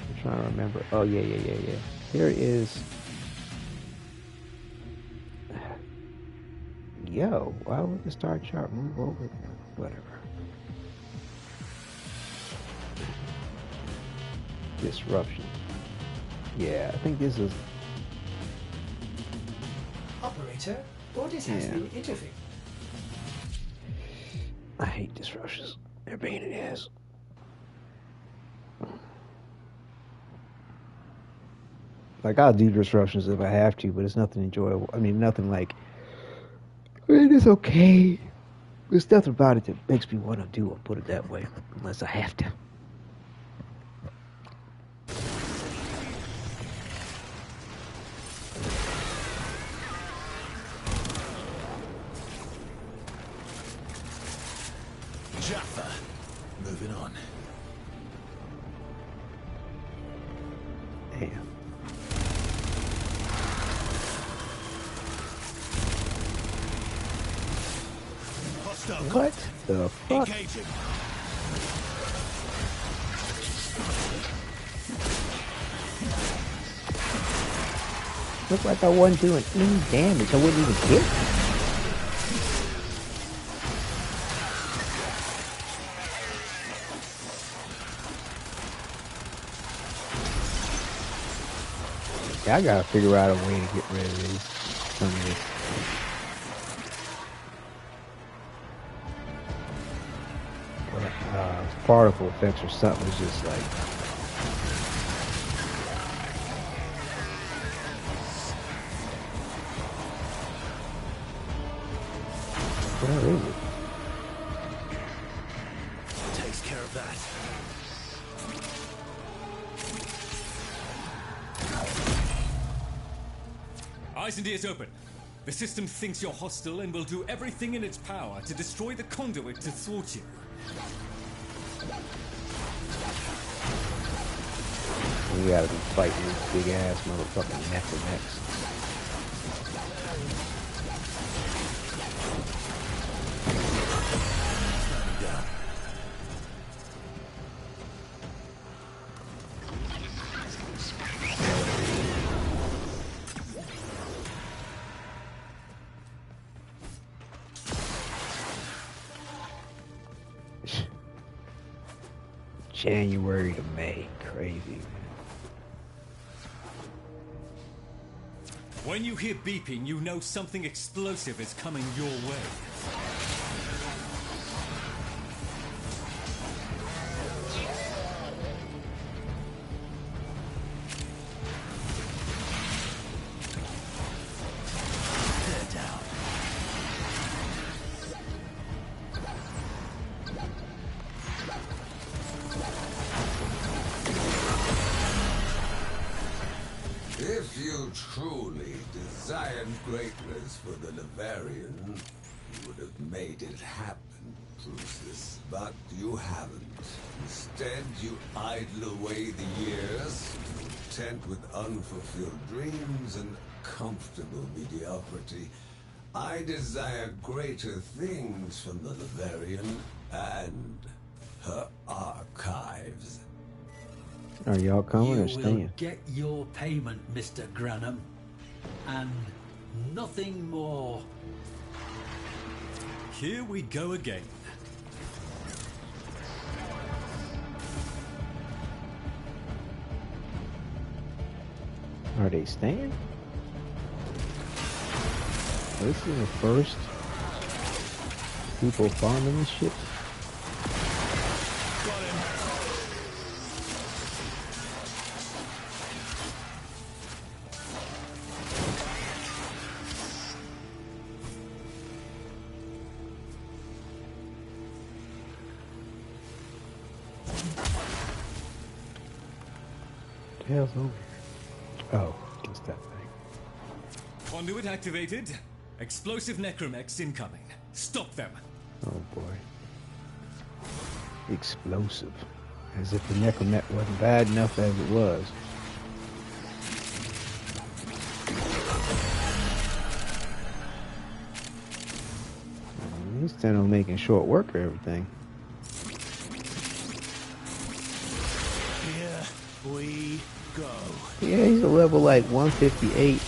I'm trying to remember. Oh, yeah. Here it is. Yo, why would the star chart move over? Whatever. Disruption. Yeah, I think this is... Operator, orders has been interviewed. I hate disruptions. They're pain in the ass. Like, I'll do disruptions if I have to, but it's nothing enjoyable. I mean, nothing like... I mean, it's okay. There's nothing about it that makes me want to do it, put it that way. Unless I have to. Jaffa. Moving on. Damn. What the fuck? Engaging. Looked like I wasn't doing any damage. I wouldn't even hit. I gotta figure out a way to get rid of these. Some of this. Particle effects or something is just like... Where is it? Takes care of that. Eisendy is open. The system thinks you're hostile and will do everything in its power to destroy the conduit to thwart you. We gotta be fighting this big ass motherfucking neck to necks. January to May, crazy. When you hear beeping, you know something explosive is coming your way. If you truly desired greatness for the Lavarian, you would have made it happen, Drusus. But you haven't. Instead, you idle away the years, content with unfulfilled dreams and comfortable mediocrity. I desire greater things from the Lavarian and her archives. Are y'all coming or You will staying? get your payment, Mr. Granum, and nothing more. Here we go again. Are they staying? This is the first people farming this shit. What the hell's over here? Oh, it's that thing. Conduit activated. Explosive necromechs incoming. Stop them. Oh boy. Explosive. As if the necromech wasn't bad enough as it was. He's Tenno making short work of everything. Here we go. Yeah, he's a level like 158.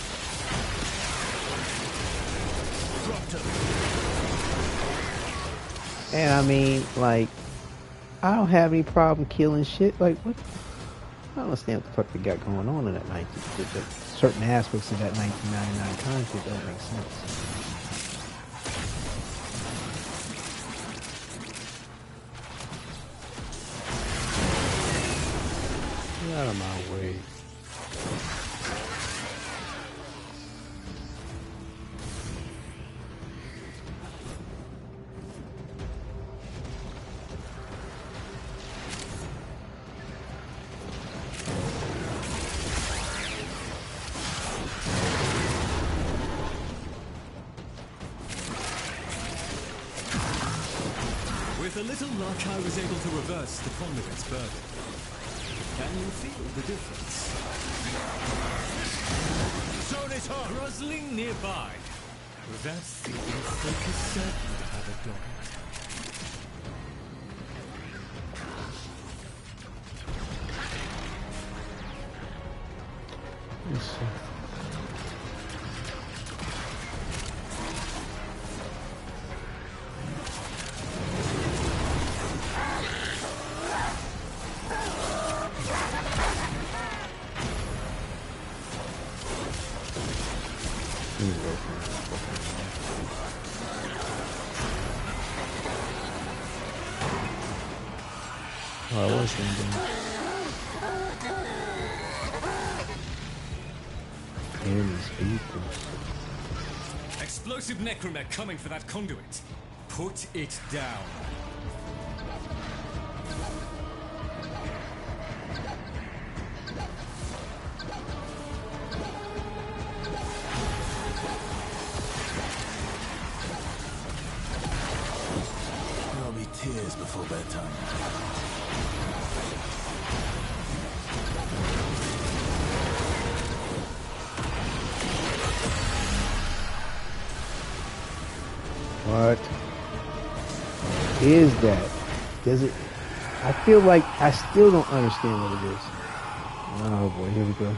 And I mean, like, I don't have any problem killing shit. Like, what? I don't understand what the fuck they got going on in that 19. Certain aspects of that 1999 content don't make sense. Get out of my way. With a little luck, I was able to reverse the conduit's burden. Can you feel the difference? Zone is hot! Rustling nearby. That feeling thick is certain to have a dog. Let's see. Oh, I was thinking. These people. Explosive necromech coming for that conduit. Put it down. There'll be tears before bedtime. What is that? Does it? I feel like I still don't understand what it is. Oh boy, here we go.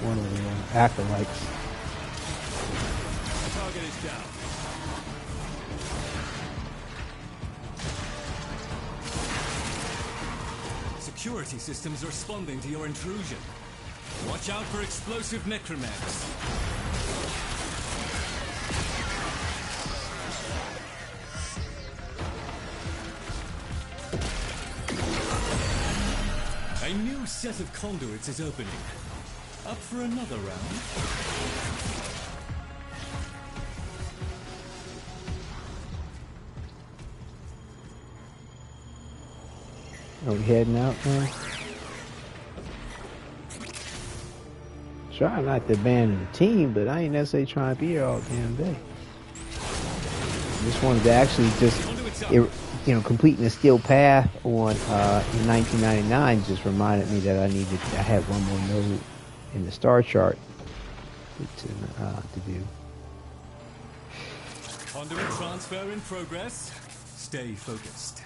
One of the acolytes. Target is down. Security systems responding to your intrusion. Watch out for explosive necromechs. A new set of conduits is opening. Up for another round? Are we heading out now? Try not to abandon the team, but I ain't necessarily trying to be here all damn day. Just wanted to actually completing the skill path on in 1999 just reminded me that I had one more node in the star chart to do. Conduit transfer in progress. Stay focused.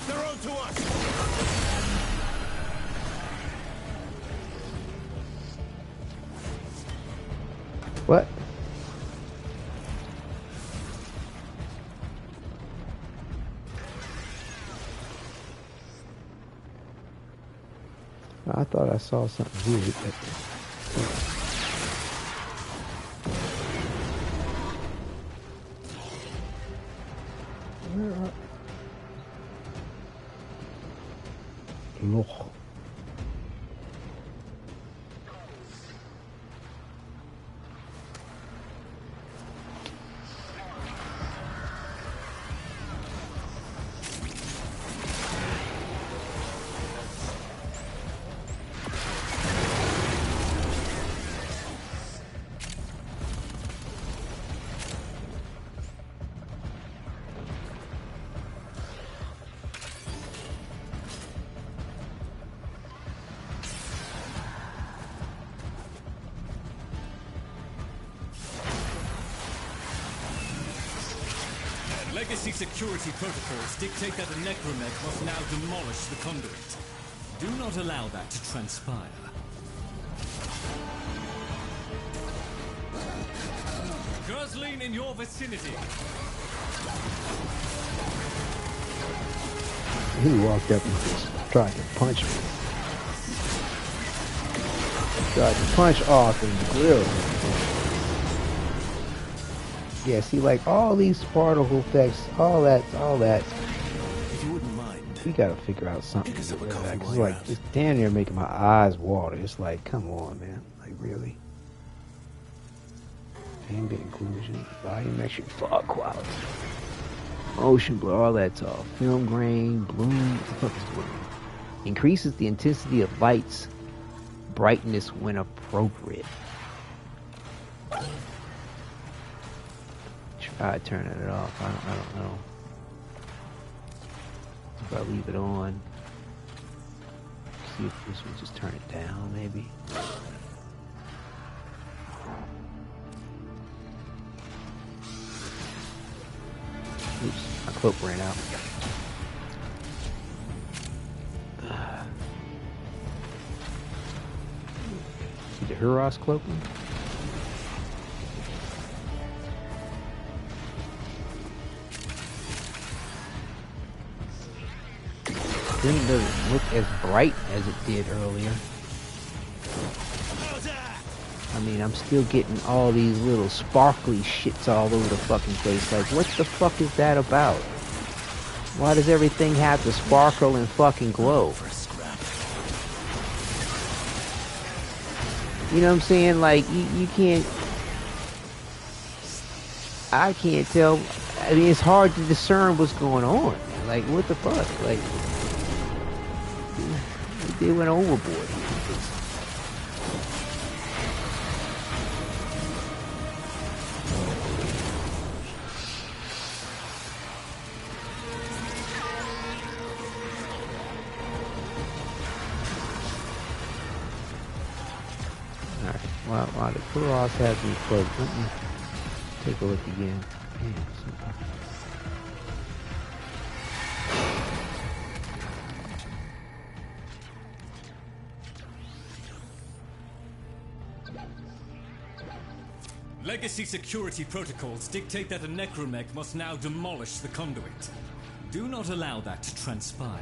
They're on to us! What? I thought I saw something weird, but where are Loch? Legacy security protocols dictate that a necromech must now demolish the conduit. Do not allow that to transpire. Guzzling in your vicinity. He walked up and just tried to punch me. Tried to punch off in the grill. Yeah, see, like all these particle effects, all that. If you wouldn't mind, we gotta figure out something. pick us up a It's coffee while like you're out. just down there making my eyes water. It's like, come on, man. Like really. Ambient inclusion, volumetric fog quality, motion blur, all that's all. Film grain, bloom. What the fuck is bloom? Increases the intensity of light's brightness when appropriate. Try turning it off. I don't know. If I leave it on, see if this will just turn it down, maybe. Oops, my cloak ran out. See the Huros cloaking? Green doesn't look as bright as it did earlier. I mean, I'm still getting all these little sparkly shits all over the fucking place. Like, what the fuck is that about? Why does everything have to sparkle and fucking glow? You know what I'm saying? Like, you can't... I can't tell... I mean, it's hard to discern what's going on. Like, what the fuck? Like, they went overboard. While the Kuros has me cloaked, let me take a look again. Legacy security protocols dictate that a necromech must now demolish the conduit. Do not allow that to transpire.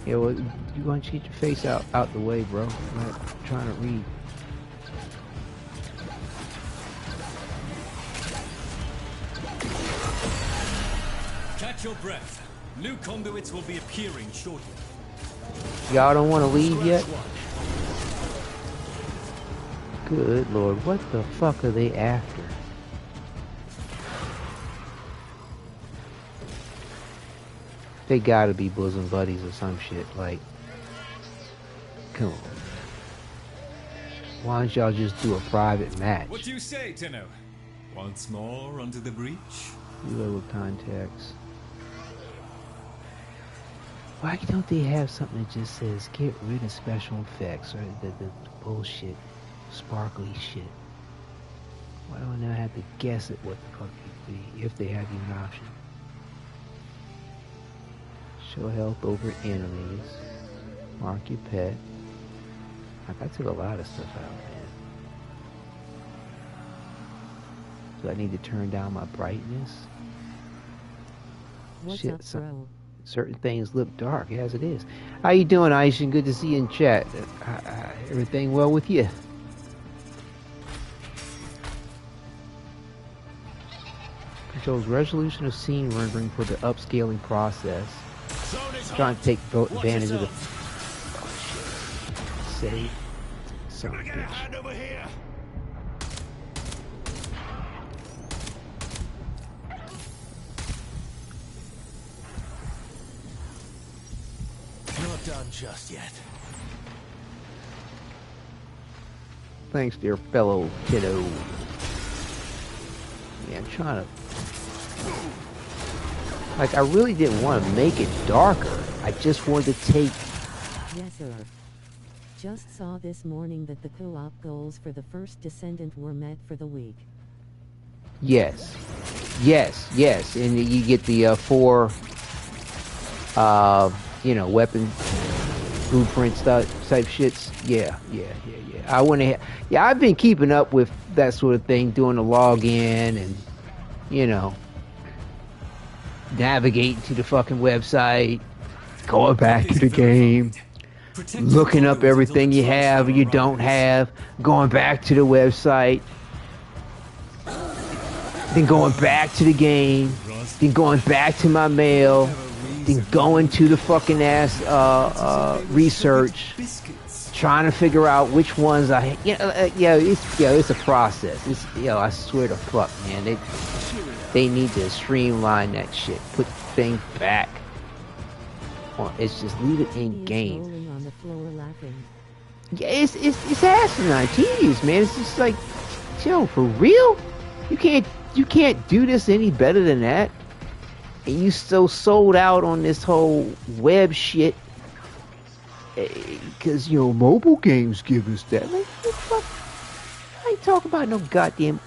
Yeah, well, you want to get your face out the way, bro. I'm not trying to read. Catch your breath. New conduits will be appearing shortly. Y'all don't want to leave yet? Good lord, what the fuck are they after? They gotta be bosom buddies or some shit, like... Come on. Why don't y'all just do a private match? What do you say, Tenno? Once more under the breach? Level contacts. Why don't they have something that just says get rid of special effects or the bullshit, sparkly shit? Why do I now have to guess at what the fuck it could be if they have even an option? Show health over enemies. Mark your pet. Like, I took a lot of stuff out, man. Do I need to turn down my brightness? What's Shit, up, bro? Certain things look dark as it is. How you doing, Aishan? Good to see you in chat. Everything well with you? Controls resolution of scene rendering for the upscaling process. Trying to take advantage of the... Oh, shit. Save. Son of a bitch. over here. Not done just yet. Thanks, dear fellow kiddo. Yeah, I'm trying to... Like, I really didn't want to make it darker. I just wanted to take... Yes, sir. Just saw this morning that the co-op goals for the first Descendant were met for the week. Yes. Yes. And you get the 4, weapon blueprint type shits. Yeah. I went ahead. Yeah, I've been keeping up with that sort of thing, doing the login and, navigating to the fucking website, going back to the game, looking up everything you have or you don't have, going back to the website, then going back to the game, then going back to my mail, then going to the fucking ass research, trying to figure out which ones it's a process. I swear to fuck, man, they need to streamline that shit, put things back. It's just leave it in game. On the floor laughing. Yeah, it's asinine, tedious, man. It's just like, for real? You can't do this any better than that. And you so sold out on this whole web shit because mobile games give us that. Like, what the fuck? I ain't talking about no goddamn.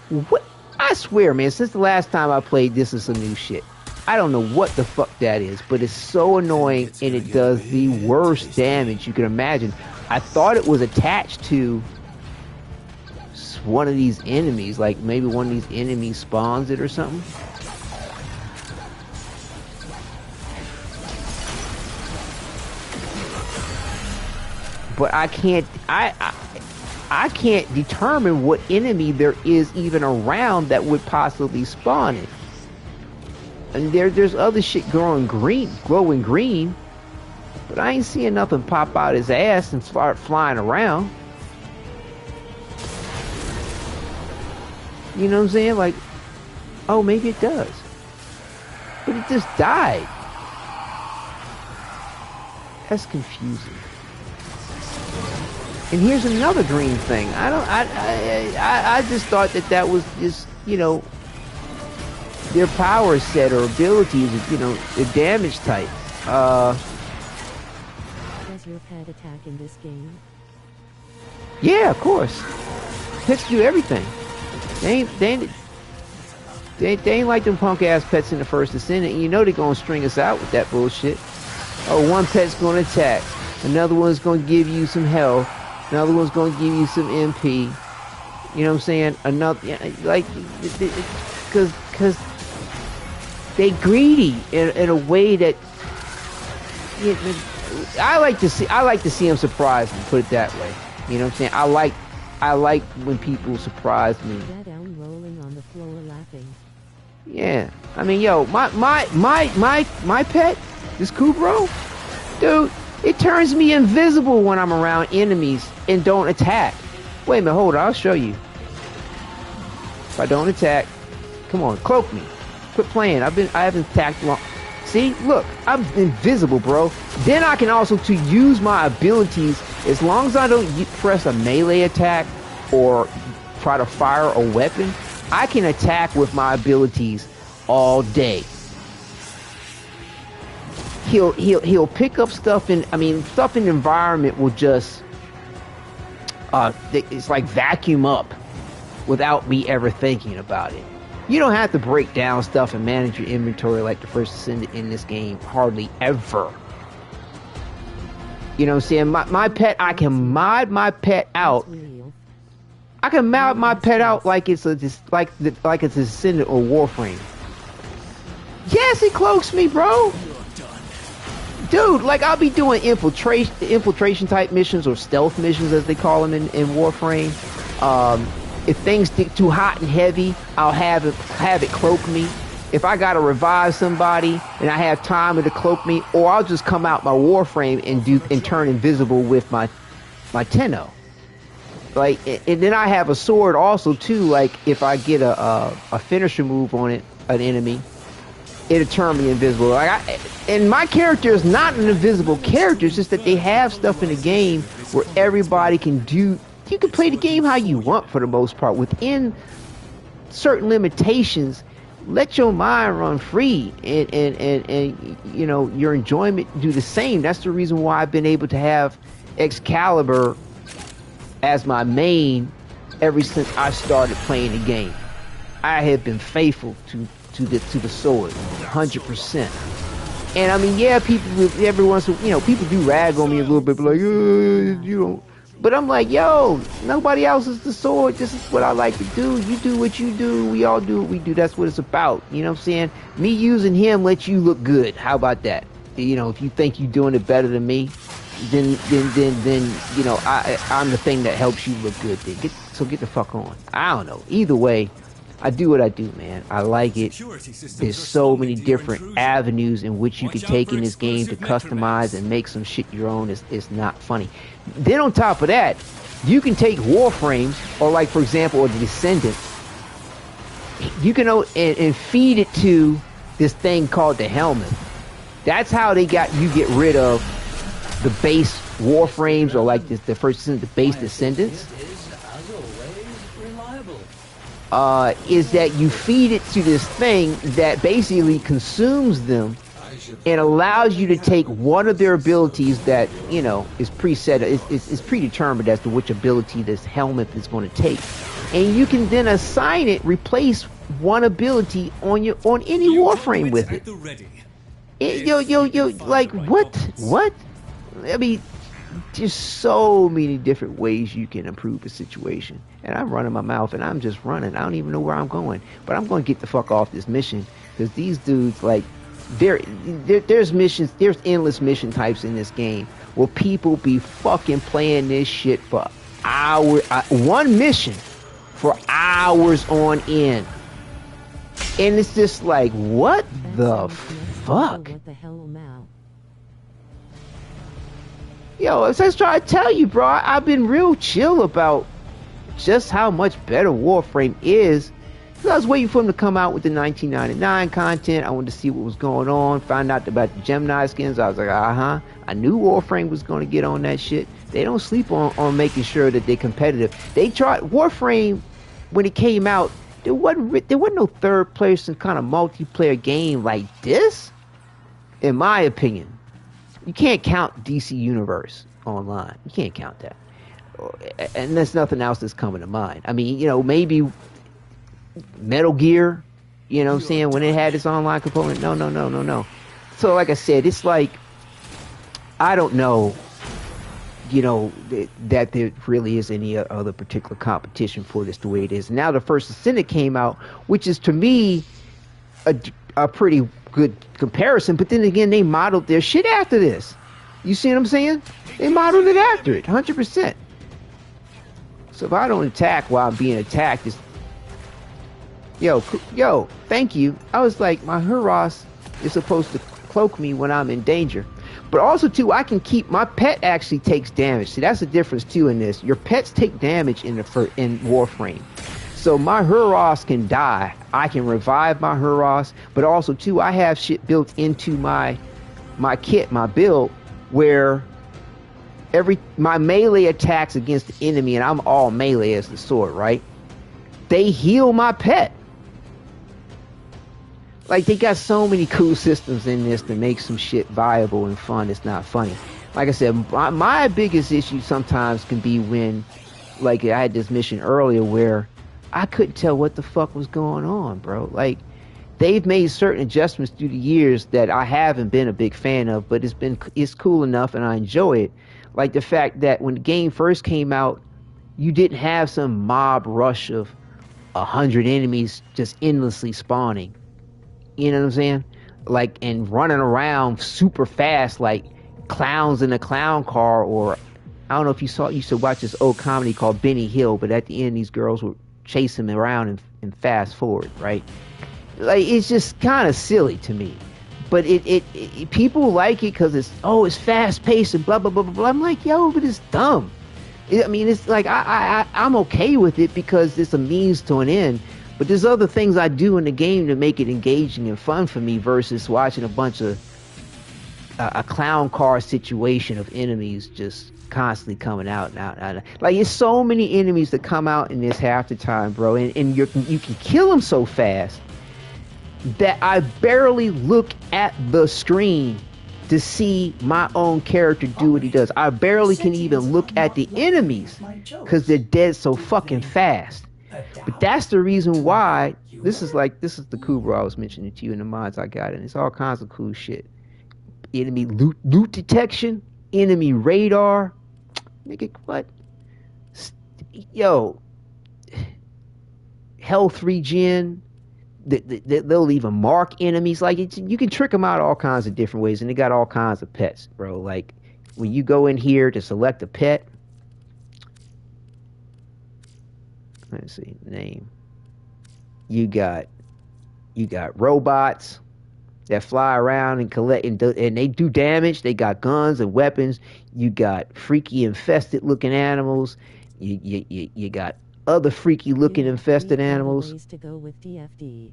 What? I swear, man. Since the last time I played, this is some new shit. I don't know what the fuck that is, but it's so annoying and it does the worst damage you can imagine. I thought it was attached to one of these enemies, like maybe one of these enemies spawns it or something. But I can't determine what enemy there is even around that would possibly spawn it. And there's other shit glowing green, but I ain't seeing nothing pop out his ass and start flying around. You know what I'm saying? Like, oh, maybe it does, but it just died. That's confusing. And here's another green thing. I just thought that was just, their power set or abilities, the damage type. Does your pet attack in this game? Yeah, of course. Pets do everything. They ain't like them punk ass pets in the first Descendant. They're gonna string us out with that bullshit. Oh, one pet's gonna attack, another one's gonna give you some health, another one's gonna give you some MP. You know what I'm saying? Another, like, because they greedy in a way that I like to see them surprise me. Put it that way. You know what I'm saying? I like when people surprise me. Down rolling on the floor laughing. Yeah, I mean, my pet, this Kubro, dude, it turns me invisible when I'm around enemies and don't attack. Wait a minute, hold on, I'll show you. If I don't attack, come on, cloak me. Quit playing. I haven't attacked long. See, look, I'm invisible, bro. Then I can also use my abilities as long as I don't press a melee attack or try to fire a weapon. I can attack with my abilities all day. He'll pick up stuff stuff in the environment will just it's like vacuum up without me ever thinking about it. You don't have to break down stuff and manage your inventory like the first Descendant in this game, hardly ever. You know what I'm saying? My pet, I can mod my pet out. I can mod my pet out like it's a Descendant or Warframe. Yes, it cloaks me, bro. Dude, like I'll be doing infiltration type missions or stealth missions as they call them in Warframe. If things get too hot and heavy, I'll have it cloak me. If I gotta revive somebody and I have time to cloak me, or I'll just come out my Warframe and turn invisible with my Tenno. Like, and then I have a sword also too. Like if I get a finisher move on an enemy, it'll turn me invisible. And my character is not an invisible character. It's just that they have stuff in the game where everybody can do. You can play the game how you want for the most part. Within certain limitations, let your mind run free and your enjoyment do the same. That's the reason why I've been able to have Excalibur as my main ever since I started playing the game. I have been faithful to the sword, 100%. And I mean, yeah, people every once in, people do rag on me a little bit, but like, you don't. But I'm like, yo, nobody else is the sword. This is what I like to do. You do what you do. We all do what we do. That's what it's about. You know what I'm saying? Me using him lets you look good. How about that? If you think you're doing it better than me, then I'm the thing that helps you look good. Then get the fuck on. I don't know. Either way, I do what I do, man. I like it. There's so many different avenues in which you can take in this game to customize and make some shit your own. It's not funny. Then on top of that, you can take Warframes, or like, for example, or the Descendants. You can and feed it to this thing called the helmet. That's how you get rid of the base Warframes, or like the base Descendants. Is that you feed it to this thing that basically consumes them and allows you to take one of their abilities that is preset, is predetermined as to which ability this helmet is going to take, and you can then assign it, replace one ability on any Warframe with it. Like what? I mean, there's so many different ways you can improve a situation. And I'm running my mouth, and I'm just running. I don't even know where I'm going. But I'm going to get the fuck off this mission, because these dudes, like, there's missions, there's endless mission types in this game where people be fucking playing this shit for hours, one mission for hours on end. And it's just like, what the fuck? What the hell now? Yo, I was trying to tell you, bro, I've been real chill about just how much better Warframe is. I was waiting for him to come out with the 1999 content. I wanted to see what was going on. Found out about the Gemini skins. I was like, I knew Warframe was going to get on that shit. They don't sleep on making sure that they're competitive. They tried Warframe when it came out. There wasn't no third person kind of multiplayer game like this, in my opinion. You can't count DC Universe Online. You can't count that. And there's nothing else that's coming to mind. I mean, maybe Metal Gear, what I'm saying, when it had its online component. No. So like I said, it's like, I don't know, that there really is any other particular competition for this the way it is. Now the first Syndicate came out, which is to me a pretty good comparison, but then again, they modeled their shit after this. You see what I'm saying? They modeled it after it, 100%. So if I don't attack while I'm being attacked, it's... Yo, thank you. I was like, my Huros is supposed to cloak me when I'm in danger. But also, too, I can keep... My pet actually takes damage. See, that's the difference, too, in this. Your pets take damage in Warframe. So my Huros can die. I can revive my Huros. But also, too, I have shit built into my kit, my build, where my melee attacks against the enemy, and I'm all melee as the sword, right? They heal my pet. Like, they got so many cool systems in this to make some shit viable and fun. It's not funny. Like I said, my biggest issue sometimes can be when, like, I had this mission earlier where I couldn't tell what the fuck was going on, bro. Like, they've made certain adjustments through the years that I haven't been a big fan of, but it's cool enough and I enjoy it. Like the fact that when the game first came out, you didn't have some mob rush of 100 enemies just endlessly spawning. You know what I'm saying? Like, and running around super fast like clowns in a clown car, or I don't know if you used to watch this old comedy called Benny Hill, but at the end these girls would chase him around and fast forward, right? Like, it's just kind of silly to me. But it people like it because it's fast paced and blah blah blah blah blah. I'm like, yo, but it's dumb. It's like I'm okay with it because it's a means to an end. But there's other things I do in the game to make it engaging and fun for me versus watching a bunch of a clown car situation of enemies just constantly coming out and out. Like, it's so many enemies that come out in this half the time, bro, and you can kill them so fast that I barely look at the screen to see my own character do what he does. I barely can even look at the enemies because they're dead so fucking fast. But that's the reason why This is the Kubra I was mentioning to you in the mods I got, and it's all kinds of cool shit. Enemy loot detection, enemy radar. Nigga, what? Yo, health regen. They'll even mark enemies. Like, you can trick them out all kinds of different ways, and they got all kinds of pets, bro. Like, when you go in here to select a pet, let's see, name. You got robots that fly around and collect, and they do damage. They got guns and weapons. You got freaky infested looking animals. You got other freaky looking infested animals. Ways to go with TFD.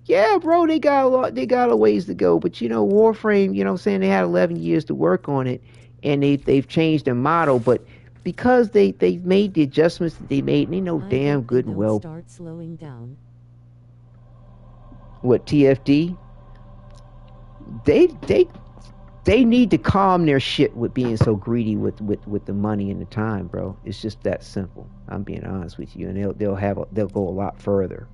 Yeah, bro, they got a ways to go. But Warframe, what I'm saying, they had 11 years to work on it, and they've changed their model. But because they made the adjustments that they made, and they know damn good and well. Start slowing down. What, TFD? They need to calm their shit with being so greedy with the money and the time, bro. It's just that simple. I'm being honest with you, and they'll go a lot further.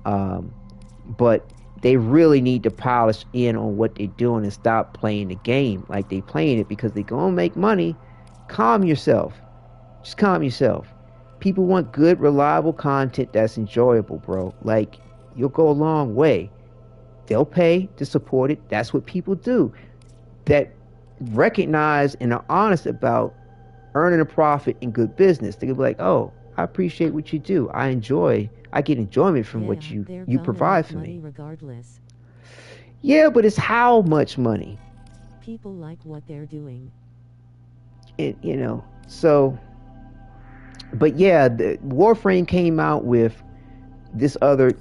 But they really need to polish in on what they're doing and stop playing the game like they playing it, because they gonna make money. Calm yourself. Just calm yourself. People want good, reliable content that's enjoyable, bro. Like, you'll go a long way. They'll pay to support it. That's what people do. That recognize and are honest about earning a profit in good business. They'll be like, oh, I appreciate what you do. I get enjoyment from what you provide for me. Regardless. Yeah, but it's how much money. People like what they're doing. And, so, but yeah, the Warframe came out with this other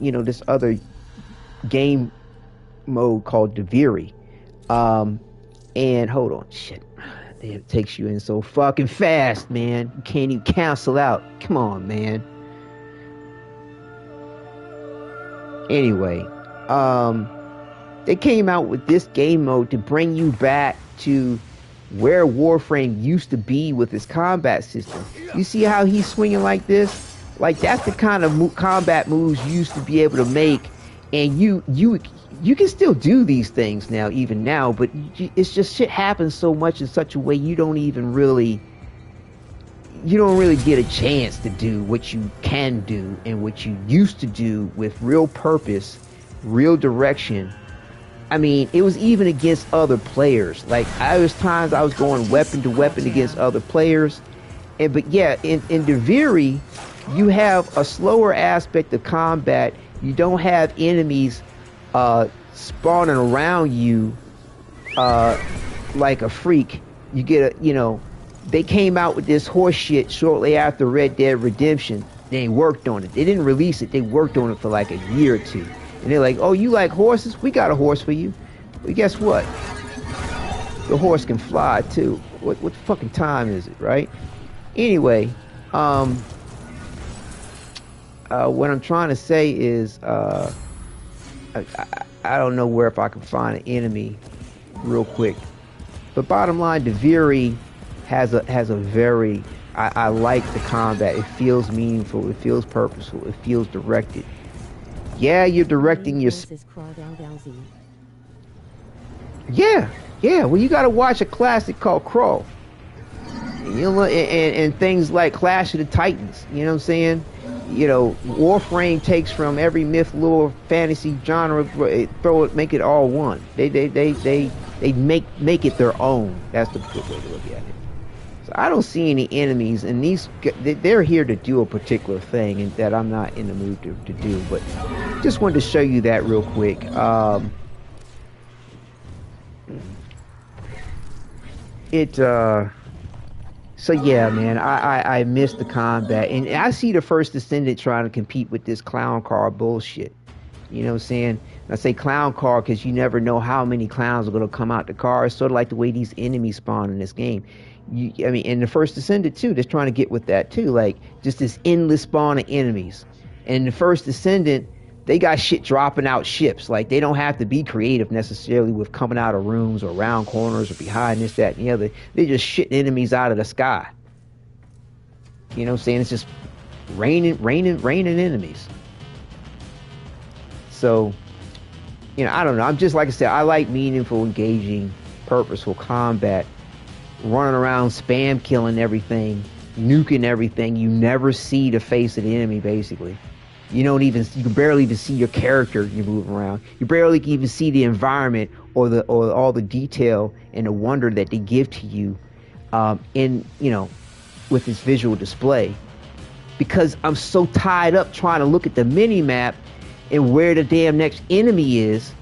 game mode called Deviri. And hold on, shit. It takes you in so fucking fast, man. You can't even cancel out. Come on, man. Anyway, they came out with this game mode to bring you back to where Warframe used to be with his combat system. You see how he's swinging like this? Like, that's the kind of combat moves you used to be able to make, and you can still do these things now, even now, but it's just shit happens so much in such a way you don't really get a chance to do what you can do and what you used to do with real purpose, real direction. I mean, it was even against other players. Like, there was times I was going weapon to weapon against other players. But yeah, in Deviri, you have a slower aspect of combat. You don't have enemies spawning around you like a freak. You get they came out with this horse shit shortly after Red Dead Redemption. They worked on it. They didn't release it. They worked on it for like a year or two. And they're like, oh, you like horses? We got a horse for you. But guess what? The horse can fly too. What fucking time is it, right? Anyway, what I'm trying to say is, I don't know where if I can find an enemy real quick. But bottom line, Deviri has a very, I like the combat. It feels meaningful. It feels purposeful. It feels directed. Yeah, you're directing your... Yeah. Well, you gotta watch a classic called Crawl. And things like Clash of the Titans. You know what I'm saying? Warframe takes from every myth, lore, fantasy genre, make it all one. They make it their own. That's the good way to look at it. So I don't see any enemies, and they're here to do a particular thing, and that I'm not in the mood to do. But just wanted to show you that real quick. So yeah, man, I missed the combat, and I see the First Descendant trying to compete with this clown car bullshit. You know what I'm saying? I say clown car because you never know how many clowns are going to come out the car. It's sort of like the way these enemies spawn in this game. And the First Descendant too, they're trying to get with that too, like just this endless spawn of enemies. And the First Descendant, they got shit dropping out ships. Like, they don't have to be creative necessarily with coming out of rooms or around corners or behind this, that, and the other. They just shitting enemies out of the sky. You know what I'm saying? It's just raining enemies. So, you know, I don't know. I'm just, like I said, I like meaningful, engaging, purposeful combat. Running around, spam killing everything, nuking everything. You never see the face of the enemy, basically. You can barely even see your character you're moving around. You barely even see the environment or all the detail and the wonder that they give to you with this visual display. Because I'm so tied up trying to look at the mini-map and where the damn next enemy is,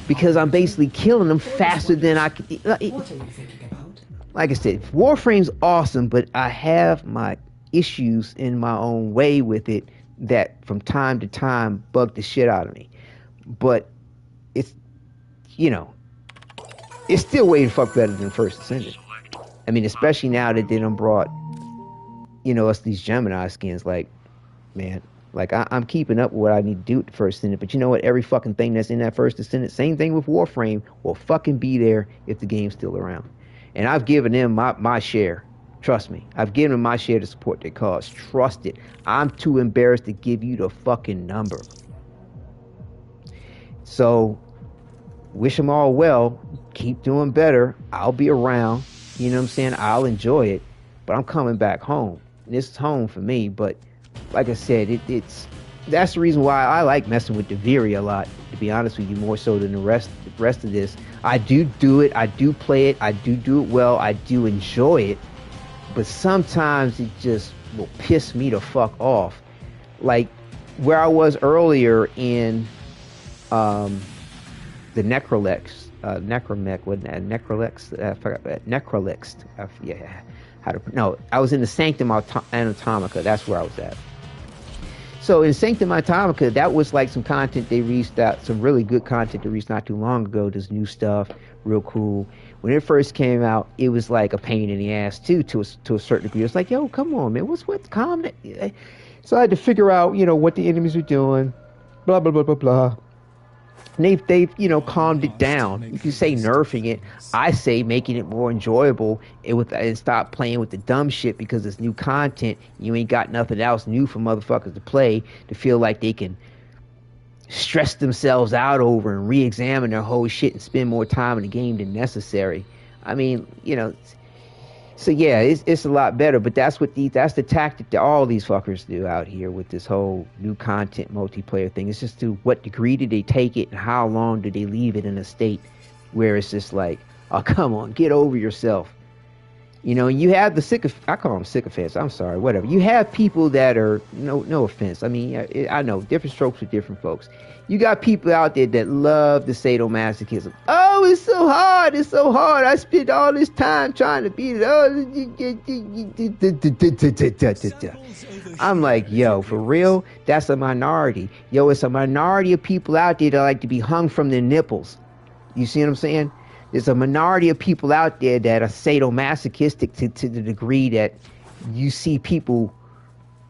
because I'm basically killing them faster than I can. What are you thinking about? Like I said, Warframe's awesome, but I have my issues in my own way with it that from time to time bug the shit out of me. But it's, it's still way the fuck better than First Ascendant. I mean, especially now that they done brought, us these Gemini skins. Like, man, like I'm keeping up with what I need to do with the First Ascendant. But you know what? Every fucking thing that's in that First Ascendant, same thing with Warframe, will fucking be there if the game's still around. And I've given them my share. Trust me. I've given them my share to support their cause. Trust it. I'm too embarrassed to give you the fucking number. So, wish them all well. Keep doing better. I'll be around. You know what I'm saying? I'll enjoy it. But I'm coming back home. And this is home for me. But, like I said, that's the reason why I like messing with Deviri a lot. To be honest with you, more so than the rest of this. I do it. I do play it. I do it well. I do enjoy it. But sometimes it just will piss me the fuck off. Like where I was earlier in the Necrolex, Necromech, wasn't that? Necrolex? I forgot that. Necrolex. Yeah. I was in the Sanctum Anatomica. That's where I was at. So in Sanctum Anatomica, that was like some content they released out, some really good content they released not too long ago. This new stuff, real cool. When it first came out, it was like a pain in the ass too, to a certain degree. It's like, yo, come on, man, what's calm down? So I had to figure out, what the enemies are doing, blah blah blah blah blah. And they've calmed it down. You can say nerfing it. I say making it more enjoyable and stop playing with the dumb shit because it's new content. You ain't got nothing else new for motherfuckers to play to feel like they can stress themselves out over and re-examine their whole shit and spend more time in the game than necessary. I mean, so yeah, it's a lot better, but that's the tactic that all these fuckers do out here with this whole new content multiplayer thing. It's just to what degree do they take it and how long do they leave it in a state where it's just like, oh, come on, get over yourself. You have I call them sycophants. I'm sorry, whatever. You have people that are, no offense. I mean, I know, different strokes for different folks. You got people out there that love the sadomasochism. Oh, it's so hard. It's so hard. I spent all this time trying to beat it. I'm like, yo, for real? That's a minority. Yo, it's a minority of people out there that like to be hung from their nipples. You see what I'm saying? There's a minority of people out there that are sadomasochistic to the degree that you see people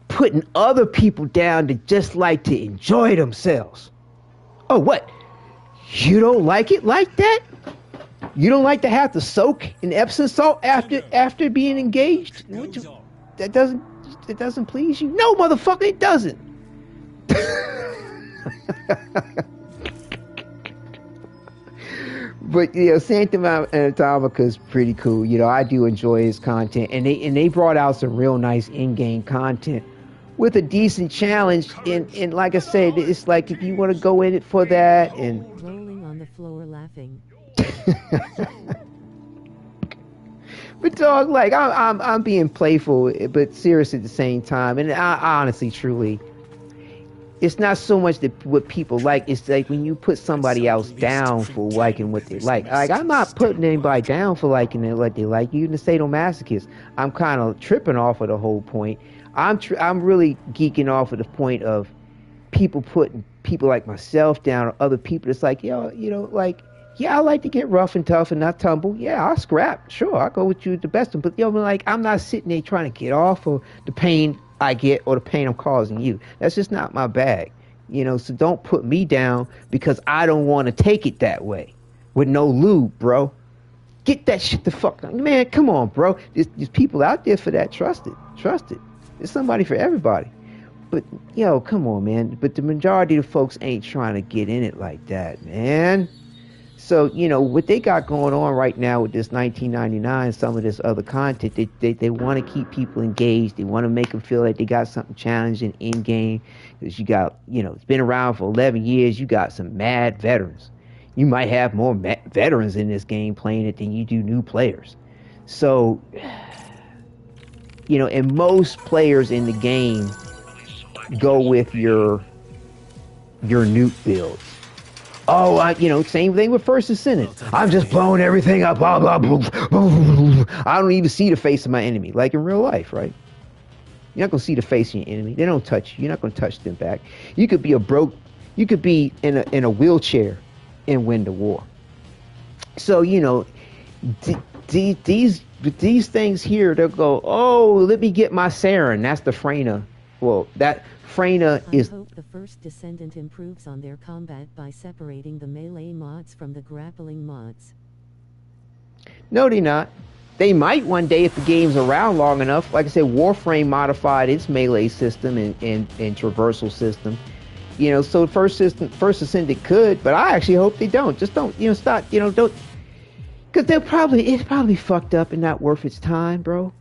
putting other people down to just like to enjoy themselves. Oh, what? You don't like it like that? You don't like to have to soak in Epsom salt after being engaged? That doesn't please you? No, motherfucker, it doesn't. But Sanctum Anatomica is pretty cool. I do enjoy his content, and they brought out some real nice in-game content with a decent challenge. And like I said, it's like if you want to go in it for that and rolling on the floor laughing. But dog, like I'm being playful, but serious at the same time. And I honestly, truly, it's not so much that what people like. It's like when you put somebody else down for liking what they like. Like, I'm not putting anybody down for liking what they like. You the sadomasochist. I'm kind of tripping off of the whole point. I'm really geeking off of the point of people putting people like myself down or other people. It's like, like, yeah, I like to get rough and tough and not tumble. Yeah, I'll scrap. Sure, I'll go with you the best. But like, I'm not sitting there trying to get off of the pain I get or the pain I'm causing you. That's just not my bag. So don't put me down because I don't want to take it that way with no lube, bro. Get that shit the fuck out. Man, come on, bro. There's people out there for that. Trust it. There's somebody for everybody. But yo, come on, man. But the majority of the folks ain't trying to get in it like that, man. So, you know, what they got going on right now with this 1999, some of this other content, they want to keep people engaged. They want to make them feel like they got something challenging in game. Because you got, you know, it's been around for 11 years. You got some mad veterans. You might have more veterans in this game playing it than you do new players. So, you know, and most players in the game go with your nuke builds. Oh, you know, same thing with First Ascendant. I'm just blowing everything up, blah, blah, blah, blah, blah. I don't even see the face of my enemy, like in real life, right? You're not going to see the face of your enemy. They don't touch you. You're not going to touch them back. You could be you could be in a wheelchair and win the war. So, you know, these things here, they'll go, oh, let me get my Saren. That's the Freyna. Well, that Freyna is... I hope the First Descendant improves on their combat by separating the melee mods from the grappling mods. No, they're not. They might one day if the game's around long enough. Like I said, Warframe modified its melee system and traversal system. You know, so First Ascendant could, but I actually hope they don't. Just don't, you know, stop, you know, don't... Because it's probably fucked up and not worth its time, bro.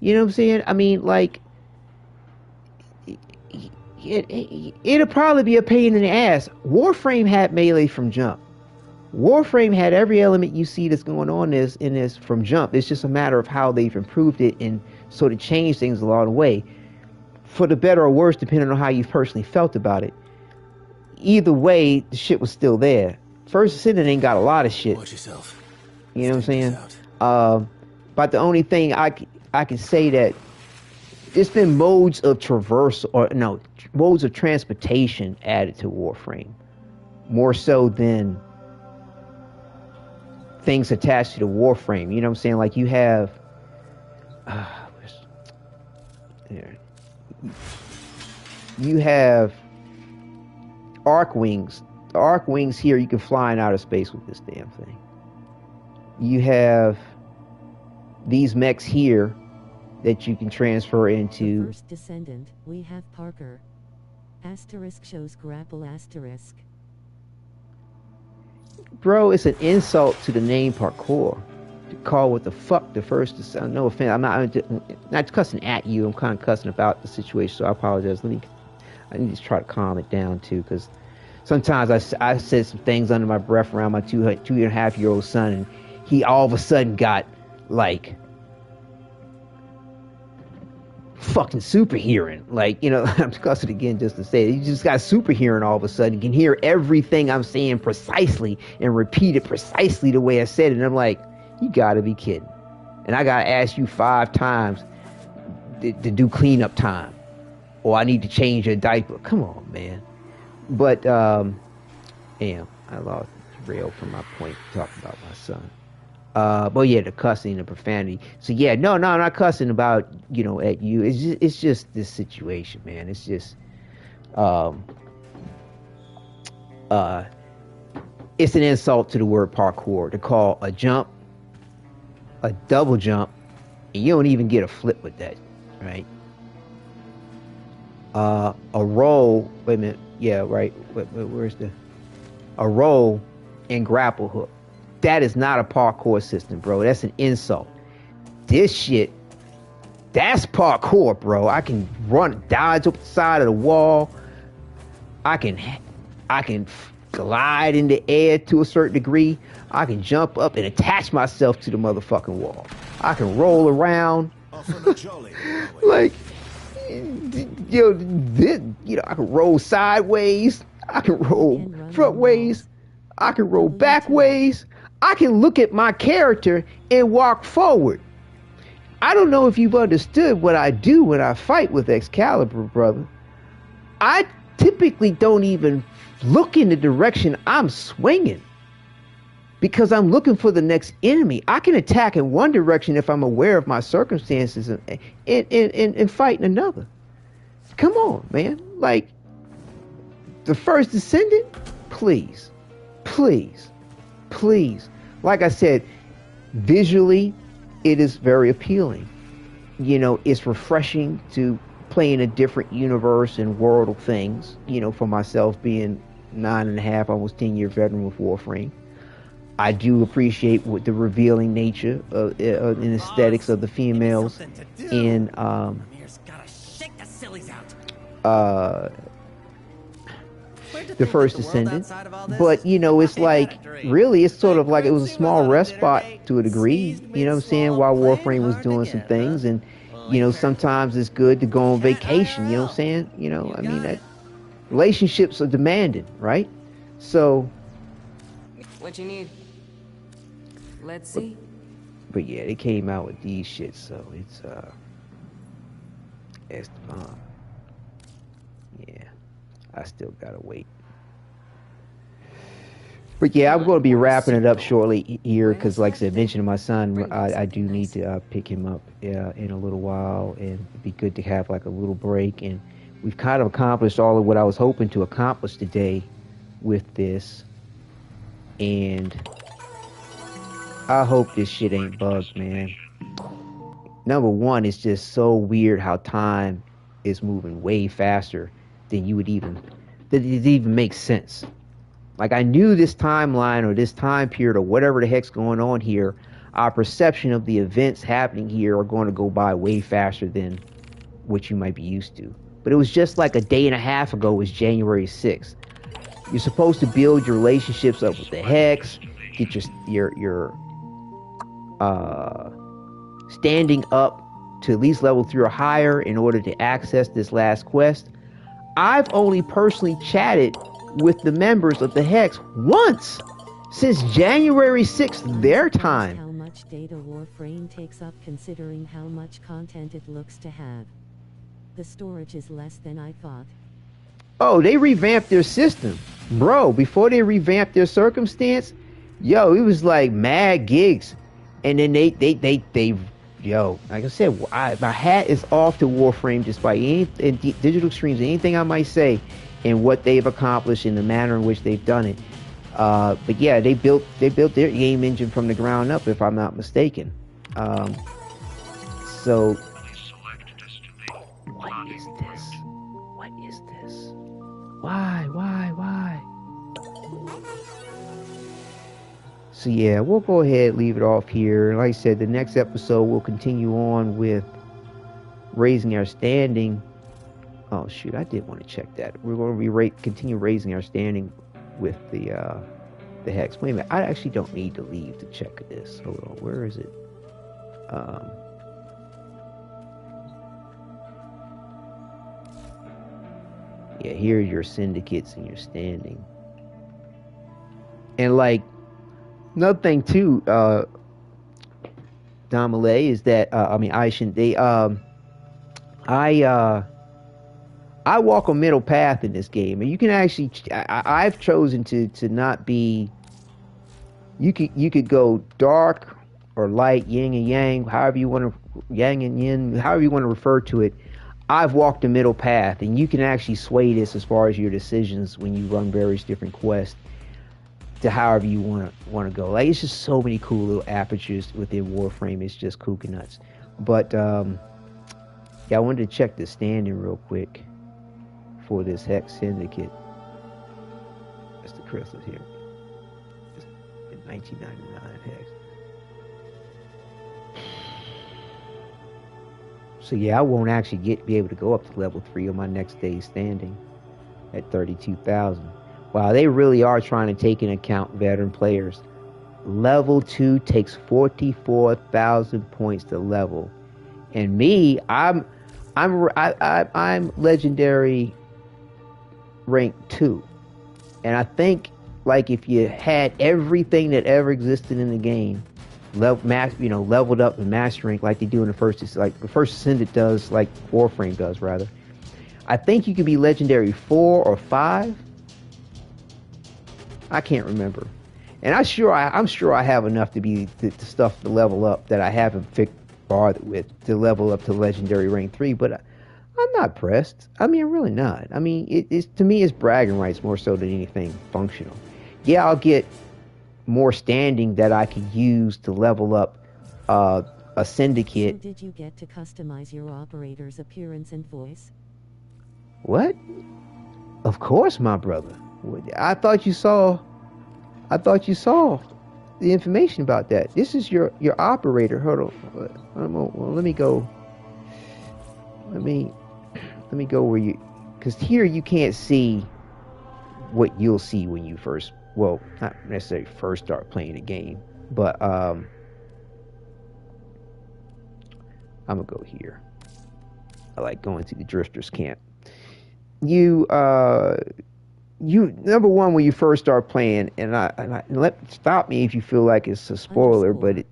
You know what I'm saying? I mean, like... It'll probably be a pain in the ass. Warframe had melee from jump. Warframe had every element you see that's going on in this from jump. It's just a matter of how they've improved it and sort of changed things along the way, for the better or worse, depending on how you personally felt about it. Either way, the shit was still there. First Ascendant ain't got a lot of shit. Watch yourself. You know what I'm saying? But the only thing I can say that it's been modes of modes of transportation added to Warframe, more so than things attached to the Warframe. You know what I'm saying? Like you have, you have arc wings. The arc wings here, you can fly in outer space with this damn thing. You have these mechs here that you can transfer into. First Descendant, we have Parker. Asterisk shows grapple asterisk. Bro, it's an insult to the name parkour to call what the fuck the First Descendant. No offense, I'm not cussing at you. I'm kind of cussing about the situation, so I apologize. I need to try to calm it down too, because sometimes I said some things under my breath around my 2.5-year-old son, and he all of a sudden got like fucking super hearing. Like, you know, I'm cussing again just to say it. He just got super hearing all of a sudden. You can hear everything I'm saying precisely and repeat it precisely the way I said it. And I'm like, you gotta be kidding. And I gotta ask you 5 times to do cleanup time, or I need to change your diaper. Come on, man. But damn, I lost rail from my point talking about my son. But yeah, the cussing, the profanity. So yeah, no, I'm not cussing about, you know, at you. It's just this situation, man. It's just, it's an insult to the word parkour to call a jump a double jump, and you don't even get a flip with that, right? A roll. Wait a minute. Yeah, right. Where's a roll and grapple hook? That is not a parkour system, bro. That's an insult. This shit, that's parkour, bro. I can run, dodge up the side of the wall. I can glide in the air to a certain degree. I can jump up and attach myself to the motherfucking wall. I can roll around. Like, you know, I can roll sideways. I can roll frontways. I can roll backways. I can look at my character and walk forward. I don't know if you've understood what I do when I fight with Excalibur, brother. I typically don't even look in the direction I'm swinging, because I'm looking for the next enemy. I can attack in one direction if I'm aware of my circumstances and fight in another. Come on, man. Like, the First Descendant, please. Like I said, visually, it is very appealing. You know, it's refreshing to playing a different universe and world of things, you know, for myself being 9.5, almost 10-year veteran with Warframe. I do appreciate what the revealing nature and aesthetics of the females in the first Descendant. But, you know, it's like, really, it's sort of like it was a small respite to a degree, you know what I'm saying, while Warframe was doing some things. And, you know, sometimes it's good to go on vacation, you know what I'm saying? You know, I mean, that relationships are demanding, right? So... What you need? Let's see. But yeah, they came out with these shits, so it's the bomb. Yeah, I still gotta wait. But yeah, I'm going to be wrapping it up shortly here because, like I said, mentioning my son, I do need to pick him up in a little while, and it'd be good to have like a little break. And we've kind of accomplished all of what I was hoping to accomplish today with this, and I hope this shit ain't bugged, man. Number one, it's just so weird how time is moving way faster than you would even, that it even makes sense. Like, I knew this timeline or this time period or whatever the heck's going on here, our perception of the events happening here are going to go by way faster than what you might be used to. But it was just like a day and a half ago was January 6th. You're supposed to build your relationships up with the Hex, get your standing up to at least level 3 or higher in order to access this last quest. I've only personally chatted with the members of the Hex once since January 6th their time. How much data Warframe takes up considering how much content it looks to have. The storage is less than I thought. Oh, they revamped their system. Bro, before they revamped their circumstance, yo, it was like mad gigs. And then they yo, like I said, my hat is off to Warframe despite any Digital Extremes, anything I might say, and what they've accomplished in the manner in which they've done it. But yeah, they built their game engine from the ground up, if I'm not mistaken. So what is this? What is this? Why? So yeah, we'll go ahead, leave it off here. Like I said, the next episode we'll continue on with raising our standing. Oh shoot, I did want to check that. We're going to continue raising our standing with the Hex. Wait a minute, I actually don't need to leave to check this. Hold on, where is it? Yeah, here are your syndicates and your standing. And like, another thing too, Domile, is that Aishin, I walk a middle path in this game, and you can actually, I've chosen to not be. You could go dark or light, yin and yang, however you want to, yang and yin, however you want to refer to it. I've walked a middle path, and you can actually sway this as far as your decisions when you run various different quests to however you want to go. Like, it's just so many cool little apertures within Warframe. It's just kooky nuts. But yeah, I wanted to check the standing real quick for this Hex Syndicate. That's the crystals here. It's in 1999 Hex. So yeah, I won't actually be able to go up to level 3 on my next day's standing at 32,000. Wow, they really are trying to take into account veteran players. Level 2 takes 44,000 points to level, and me, I'm legendary rank 2, and I think like if you had everything that ever existed in the game, leveled up and master rank like they do in the first, like the first Ascendant does, like Warframe does rather. I think you could be legendary 4 or 5. I can't remember, and I'm sure I have enough to be the stuff to level up that I haven't bothered with to level up to legendary rank 3. But I'm not pressed. I mean, I'm really not. I mean, it's to me, it's bragging rights more so than anything functional. Yeah, I'll get more standing that I can use to level up a syndicate. So did you get to customize your operator's appearance and voice? What? Of course, my brother. I thought you saw the information about that. This is your operator. Hold on. Well, let me go. Let me go where you, because here you can't see what you'll see when you first, well, not necessarily first start playing the game, but I'm gonna go here. I like going to the drifters camp. You number one, when you first start playing, and stop me if you feel like it's a spoiler, but it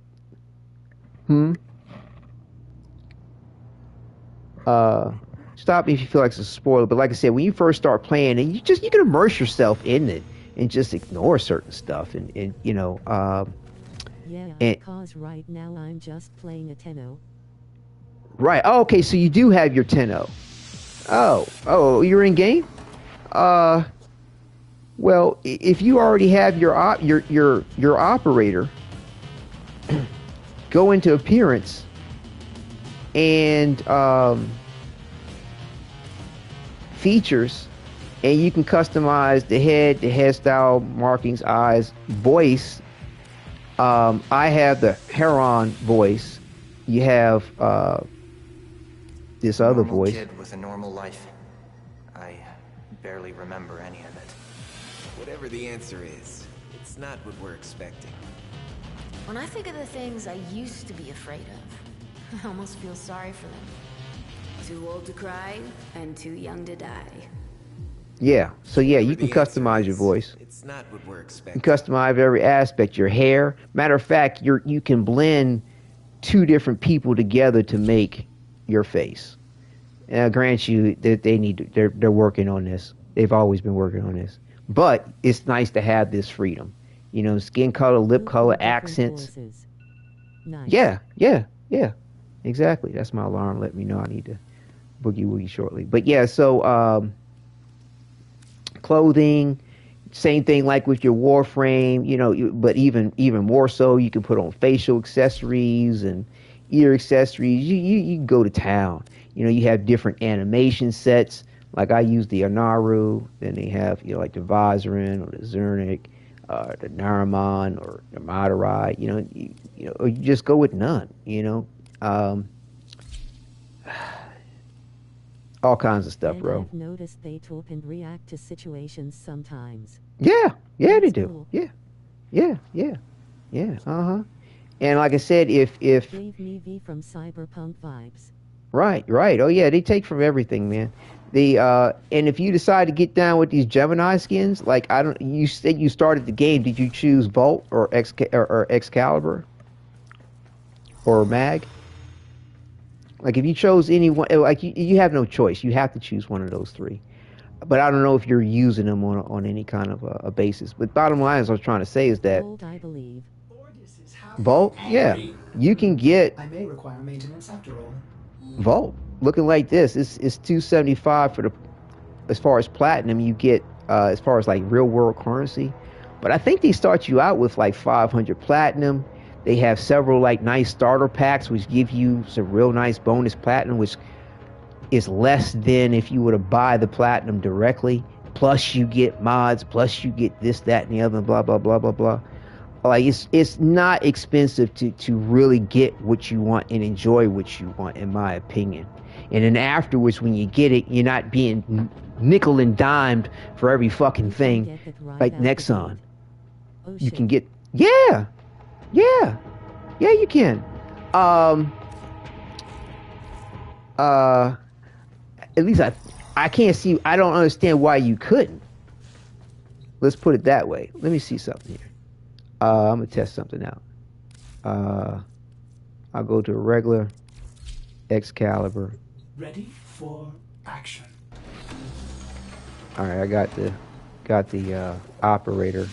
stop me if you feel like it's a spoiler, but like I said, when you first start playing, and you can immerse yourself in it and just ignore certain stuff, and you know, because right now I'm just playing a Tenno. Right. Oh, okay, so you do have your Tenno. Oh, you're in game? Well, if you already have your operator, go into appearance and features, and you can customize the head style, markings, eyes, voice. I have the Heron voice. You have this other voice. Kid with a normal life. I barely remember any of it. Whatever the answer is, it's not what we're expecting. When I think of the things I used to be afraid of, I almost feel sorry for them. Too old to cry and too young to die. Yeah, so yeah, you can customize your voice. It's not what we're expecting. You can customize every aspect. Your hair. Matter of fact, you can blend two different people together to make your face. And I grant you that they're working on this. They've always been working on this. But it's nice to have this freedom. You know, skin color, lip color, accents. Nice. Yeah. Exactly. That's my alarm. Let me know I need to boogie woogie shortly. But yeah, so clothing, same thing like with your Warframe, you know, but even more so, you can put on facial accessories and ear accessories. You can go to town. You know, you have different animation sets. Like I use the Anaru, then they have, you know, like the Vizorin or the Zernik, the Naramon or the Madurai, you know, or you just go with none, you know. All kinds of stuff, and bro. I've noticed they talk and react to situations sometimes. Yeah, That's they do. cool. Yeah. And like I said, if Gave me V from Cyberpunk vibes. right. Oh yeah, they take from everything, man. And if you decide to get down with these Gemini skins, like you said you started the game, did you choose Volt or Excalibur or Mag? Like if you chose any one, like you have no choice. You have to choose one of those three. But I don't know if you're using them on any kind of a basis. But bottom line, as I was trying to say, is that Gold, I believe. Volt, yeah, you can get I may require maintenance after all. Volt looking like this. It's $275 for as far as platinum. You get as far as like real world currency. But I think they start you out with like 500 platinum. They have several like nice starter packs which give you some real nice bonus platinum, which is less than if you were to buy the platinum directly. Plus you get mods, plus you get this, that, and the other, blah blah blah blah blah. Like it's not expensive to really get what you want and enjoy what you want, in my opinion. And then afterwards, when you get it, you're not being nickel and dimed for every fucking thing, like Nexon. You can get, yeah, you can. At least I can't see. I don't understand why you couldn't. Let's put it that way. Let me see something here. I'm gonna test something out. I'll go to a regular Excalibur. Ready for action. All right, I got the operator.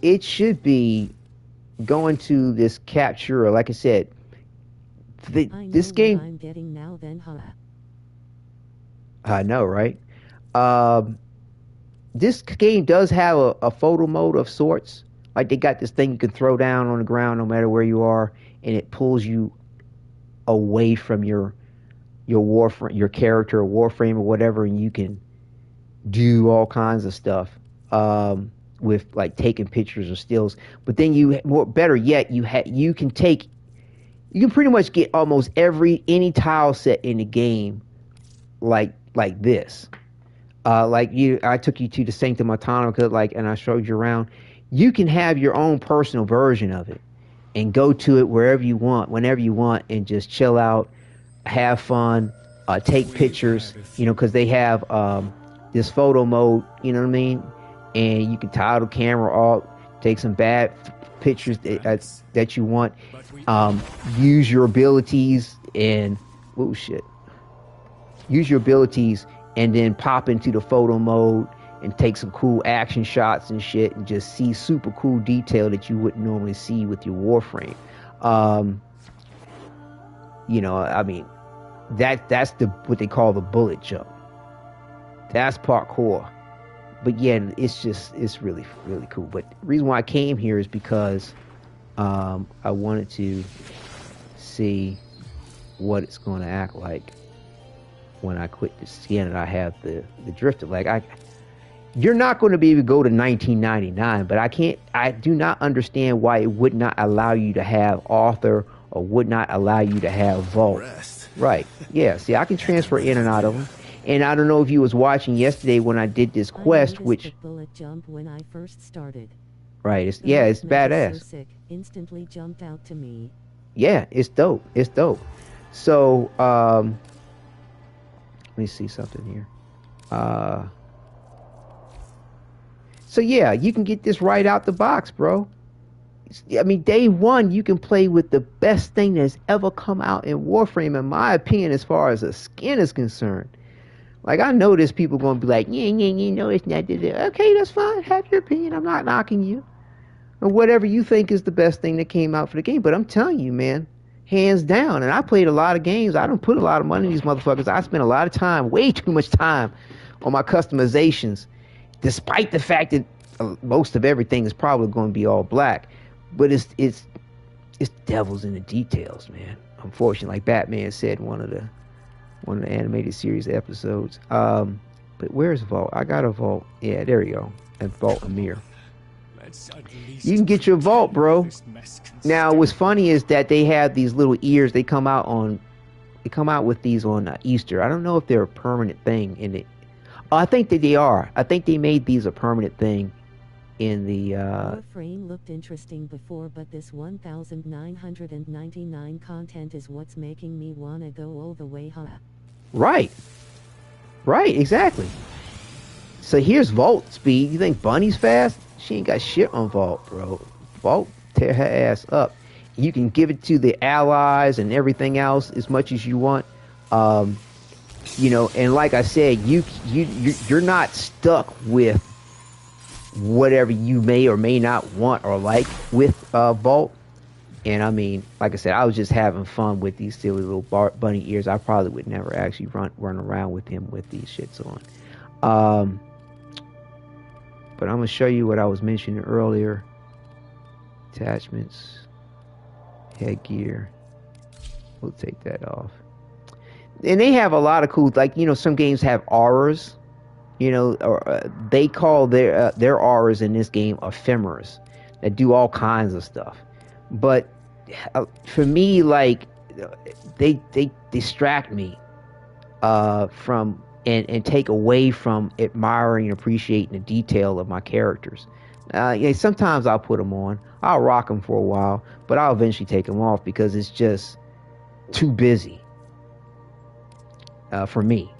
It should be going to this capture. Like I said, this game. I'm getting now, then, huh? I know, right? this game does have a photo mode of sorts. Like they got this thing you can throw down on the ground no matter where you are, and it pulls you away from your Warframe, your character or Warframe or whatever, and you can do all kinds of stuff with like taking pictures or stills. But then better yet, you can pretty much get almost any tile set in the game like this. I took you to the Sanctum Automatica, and I showed you around. You can have your own personal version of it and go to it wherever you want, whenever you want, and just chill out, have fun, take pictures, because they have this photo mode, you know what I mean? And you can tile the camera off, take some bad pictures that you want, use your abilities and, use your abilities and then pop into the photo mode and take some cool action shots and shit and just see super cool detail that you wouldn't normally see with your Warframe. That's what they call the bullet jump. That's parkour. But yeah, it's really, really cool. But the reason why I came here is because I wanted to see what it's going to act like when I quit the skin and I have the drifter. You're not going to be able to go to 1999, but I do not understand why it would not allow you to have author or would not allow you to have vault. Right. Yeah. See, I can transfer in and out of them. And I don't know if you was watching yesterday when I did this quest, which bullet jump when I first started. Right. It's badass. So sick, instantly jumped out to me. Yeah, it's dope. It's dope. So, let me see something here. So yeah, you can get this right out the box, bro. I mean, day one, you can play with the best thing that's ever come out in Warframe, in my opinion, as far as the skin is concerned. I know there's people going to be like, no, it's not this. Okay, that's fine. Have your opinion. I'm not knocking you. Or whatever you think is the best thing that came out for the game. But I'm telling you, man, hands down. And I played a lot of games. I don't put a lot of money in these motherfuckers. I spent a lot of time, way too much time, on my customizations, despite the fact that most of everything is probably going to be all black. But it's devils in the details, man. Unfortunately, like Batman said in one of the animated series episodes. But where's Vault? I got a Vault. Yeah, there you go. And Vault Amir. You can get your Vault, bro. Now, what's funny is that they have these little ears. They come out with these on Easter. I don't know if they're a permanent thing in it. Oh, I think that they are. I think they made these a permanent thing in the Warframe looked interesting before, but this 1999 content is what's making me wanna go all the way home. Right, exactly. So here's Vault speed. You think Bunny's fast? She ain't got shit on Vault, bro. Vault tear her ass up. You can give it to the allies and everything else as much as you want. And like I said, you're not stuck with whatever you may or may not want or like with Vault. And I mean, like I said, I was just having fun with these silly little bunny ears. I probably would never actually run around with him with these shits on. But I'm gonna show you what I was mentioning earlier. Attachments, headgear. We'll take that off. And they have a lot of cool, some games have auras. Or they call their auras in this game ephemeras that do all kinds of stuff. But for me, they distract me from and take away from admiring and appreciating the detail of my characters. Sometimes I'll put them on. I'll rock them for a while, but I'll eventually take them off because it's just too busy for me.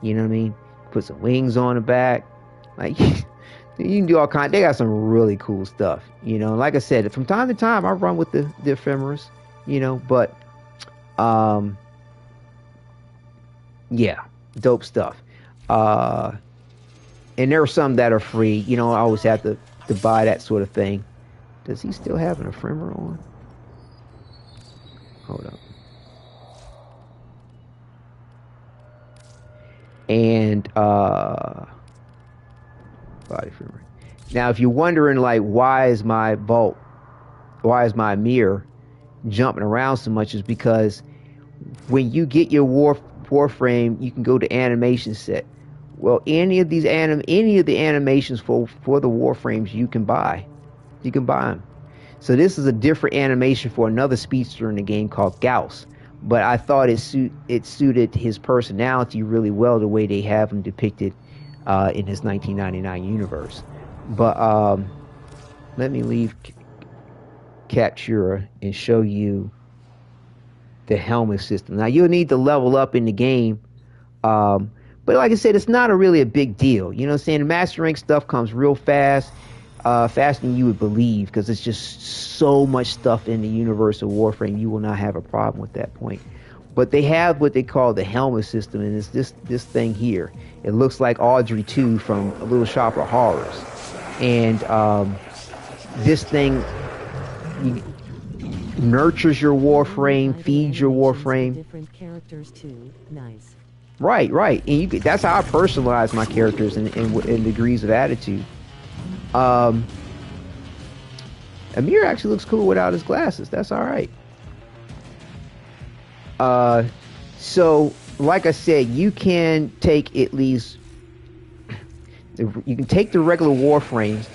You know what I mean? Put some wings on the back. You can do all kinds. They got some really cool stuff. Like I said, from time to time I run with the ephemeras, but yeah, dope stuff. And there are some that are free. I always have to buy that sort of thing. Does he still have an ephemera on? Hold up. And body firmware. Now, if you're wondering, like, why is my Amir jumping around so much, is because when you get your Warframe, you can go to animation set. Well, any of the animations for the Warframes you can buy. You can buy them. So this is a different animation for another speedster in the game called Gauss. But I thought it suited his personality really well, the way they have him depicted in his 1999 universe. But let me leave Captura and show you the helmet system. Now, you'll need to level up in the game. But like I said, it's not really a big deal. You know what I'm saying? The Master Rank stuff comes real fast. Faster than you would believe, because it's just so much stuff in the universe of Warframe. You will not have a problem with that point. But they have what they call the helmet system, and it's this thing here. It looks like Audrey 2 from A Little Shop of Horrors. And this thing nurtures your Warframe, feeds your Warframe. Different characters too. Nice. Right. And that's how I personalize my characters in degrees of attitude. Amir actually looks cool without his glasses. That's all right. So, like I said, you can take at least... You can take the regular Warframe,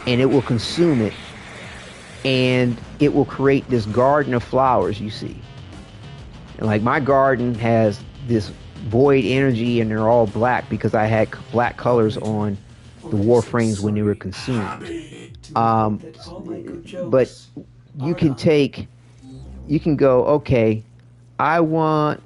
and it will consume it, and it will create this garden of flowers you see. And like my garden has this void energy, and they're all black because I had black colors on the Warframes when they were consumed. But you can go, okay, I want,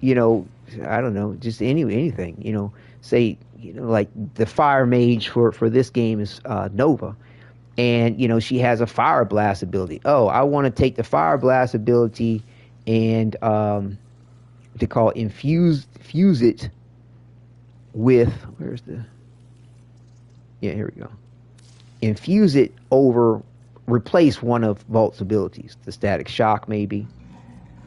you know, I don't know, just anything, you know, say, you know, like the fire mage for this game is Nova, and, you know, she has a fire blast ability. Oh, I want to take the fire blast ability and they call it fuse it with, here we go. Infuse it over, replace one of Vault's abilities. The static shock, maybe.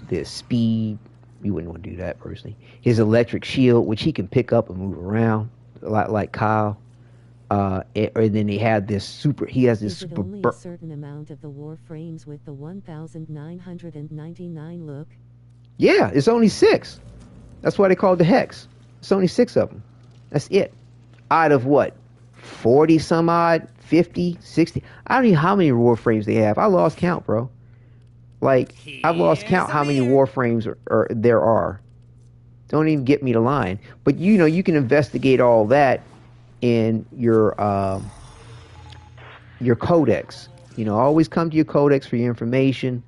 The speed. You wouldn't want to do that personally. His electric shield, which he can pick up and move around, a lot like Kyle. And then he has this super only a certain amount of the Warframes with the 1999 look? Yeah, it's only 6. That's why they call it the Hex. It's only 6 of them. That's it. Out of what? 40 some odd? 50? 60? I don't know how many Warframes they have. I lost count, bro. Like, I've lost count how many Warframes there are. Don't even get me to line. But, you know, you can investigate all that in your codex. You know, always come to your codex for your information.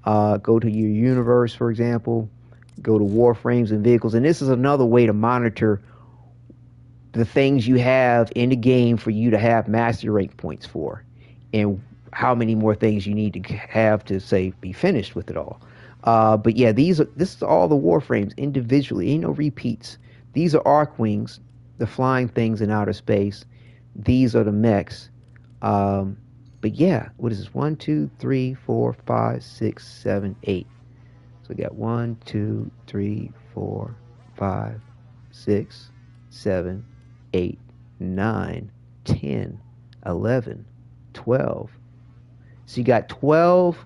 Go to your universe, for example. Go to Warframes and vehicles. And this is another way to monitor the things you have in the game for you to have master rank points for, and how many more things you need to have to, say, be finished with it all. But yeah, this is all the Warframes individually. Ain't no repeats. These are Archwings, the flying things in outer space. These are the mechs. But yeah, what is this? 1, 2, 3, 4, 5, 6, 7, 8. So we got 1, 2, 3, 4, 5, 6, 7, 8, 9, 10, 11, 12. So you got 12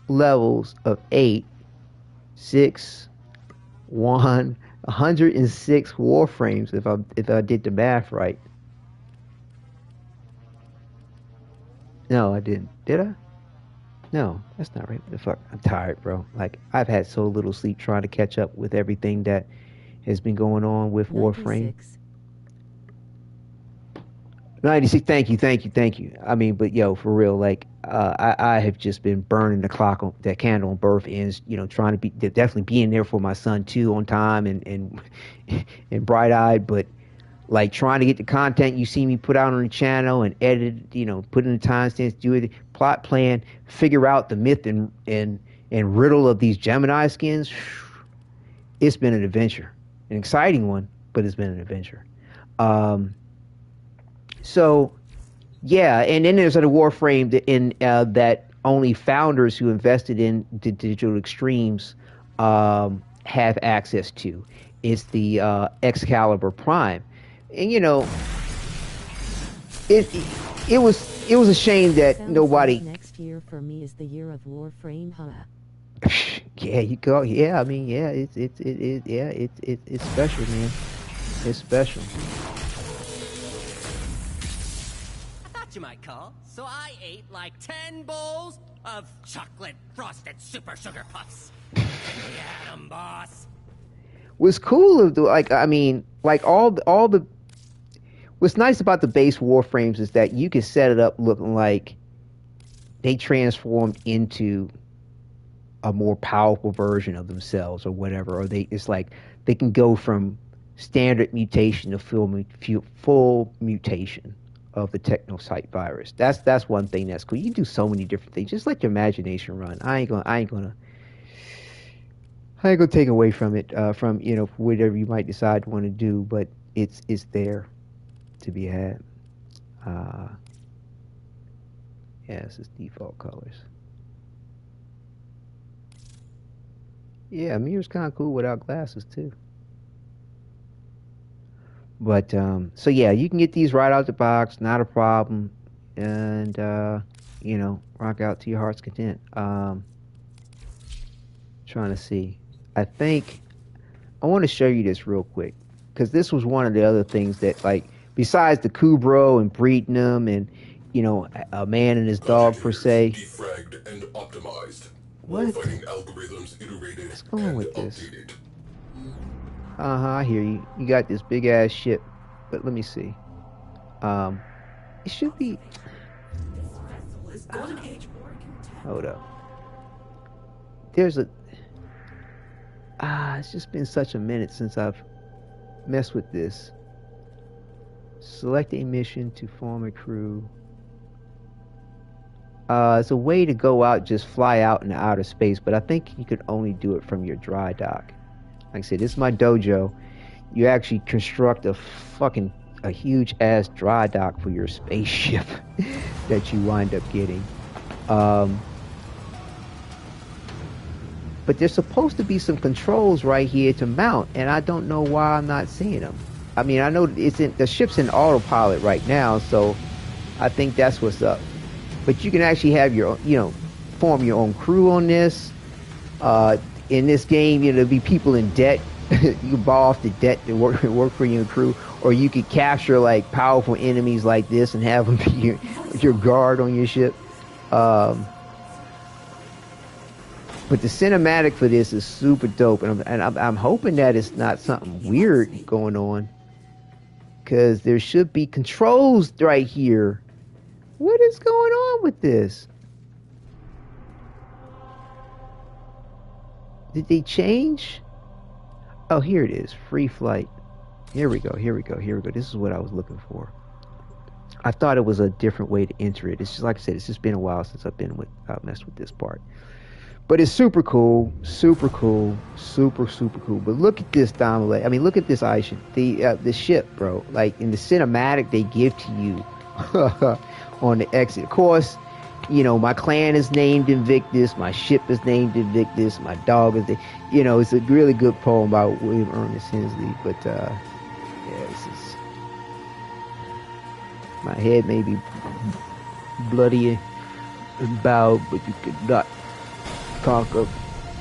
levels of 8, 6, 1, 106 Warframes if I did the math right. No, I didn't. Did I? No, that's not right. What the fuck? I'm tired, bro. Like, I've had so little sleep trying to catch up with everything that has been going on with 96. Warframe. 96. Thank you. I mean, but yo, for real, like, I have just been burning the clock on that candle on birth ends. You know, trying to be definitely being there for my son too on time and bright eyed, but like trying to get the content you see me put out on the channel and edit, you know, put in the timestamps, do it, plot plan, figure out the myth and riddle of these Gemini skins. It's been an adventure, an exciting one, but it's been an adventure. So, yeah, and then there's a Warframe that only founders who invested in the digital extremes have access to. it's the Excalibur Prime, and you know, it was a shame that nobody. Next year for me is the year of Warframe, huh? Yeah, you go. Yeah, I mean, yeah, it's special, man. It's special. I thought you might call, so I ate like 10 bowls of chocolate frosted super sugar puffs. Yeah, them boss. What's cool of the I mean, like all the. What's nice about the base Warframes is that you can set it up looking like they transformed into a more powerful version of themselves or whatever, or it's like they can go from standard mutation to full mutation of the technocyte virus. That's one thing that's cool. You can do so many different things. Just let your imagination run. I ain't gonna take away from it, from whatever you might decide to want to do, but it's there to be had. Yeah, this is default colors. Yeah, Amir's kind of cool without glasses too. But so yeah, you can get these right out the box, not a problem, and rock out to your heart's content. Trying to see. I think I want to show you this real quick because this was one of the other things that, like, besides the Kubro and breeding them and a man and his dog per se. Defragged and optimized. What? Fighting algorithms iterated. What's going on with this? I hear you. You got this big ass ship, but let me see. It should be. Hold up. There's a. It's just been such a minute since I've messed with this. Select a mission to form a crew. It's a way to go out, just fly out into outer space, but I think you could only do it from your dry dock. Like I said, this is my dojo. You actually construct a huge ass dry dock for your spaceship that you wind up getting. But there's supposed to be some controls right here to mount, and I don't know why I'm not seeing them. I mean, I know the ship's in autopilot right now, so I think that's what's up. But you can actually have your, form your own crew on this. In this game, there'll be people in debt. You can borrow off the debt to work for your crew, or you could capture like powerful enemies like this and have them be your guard on your ship. But the cinematic for this is super dope, and I'm hoping that it's not something weird going on, because there should be controls right here. What is going on with this? Did they change? Oh, here it is. Free flight. Here we go. This is what I was looking for. I thought it was a different way to enter it. It's just, like I said, it's just been a while since I've messed with this part. But it's super cool. Super cool. Super cool. But look at this Domile. I mean, look at this Aisha. The ship, bro. Like, in the cinematic they give to you on the exit. Of course, my clan is named Invictus, my ship is named Invictus, my dog is it's a really good poem about William Ernest Hensley, but yeah, this is, my head may be bloody and bowed, but you could not conquer, or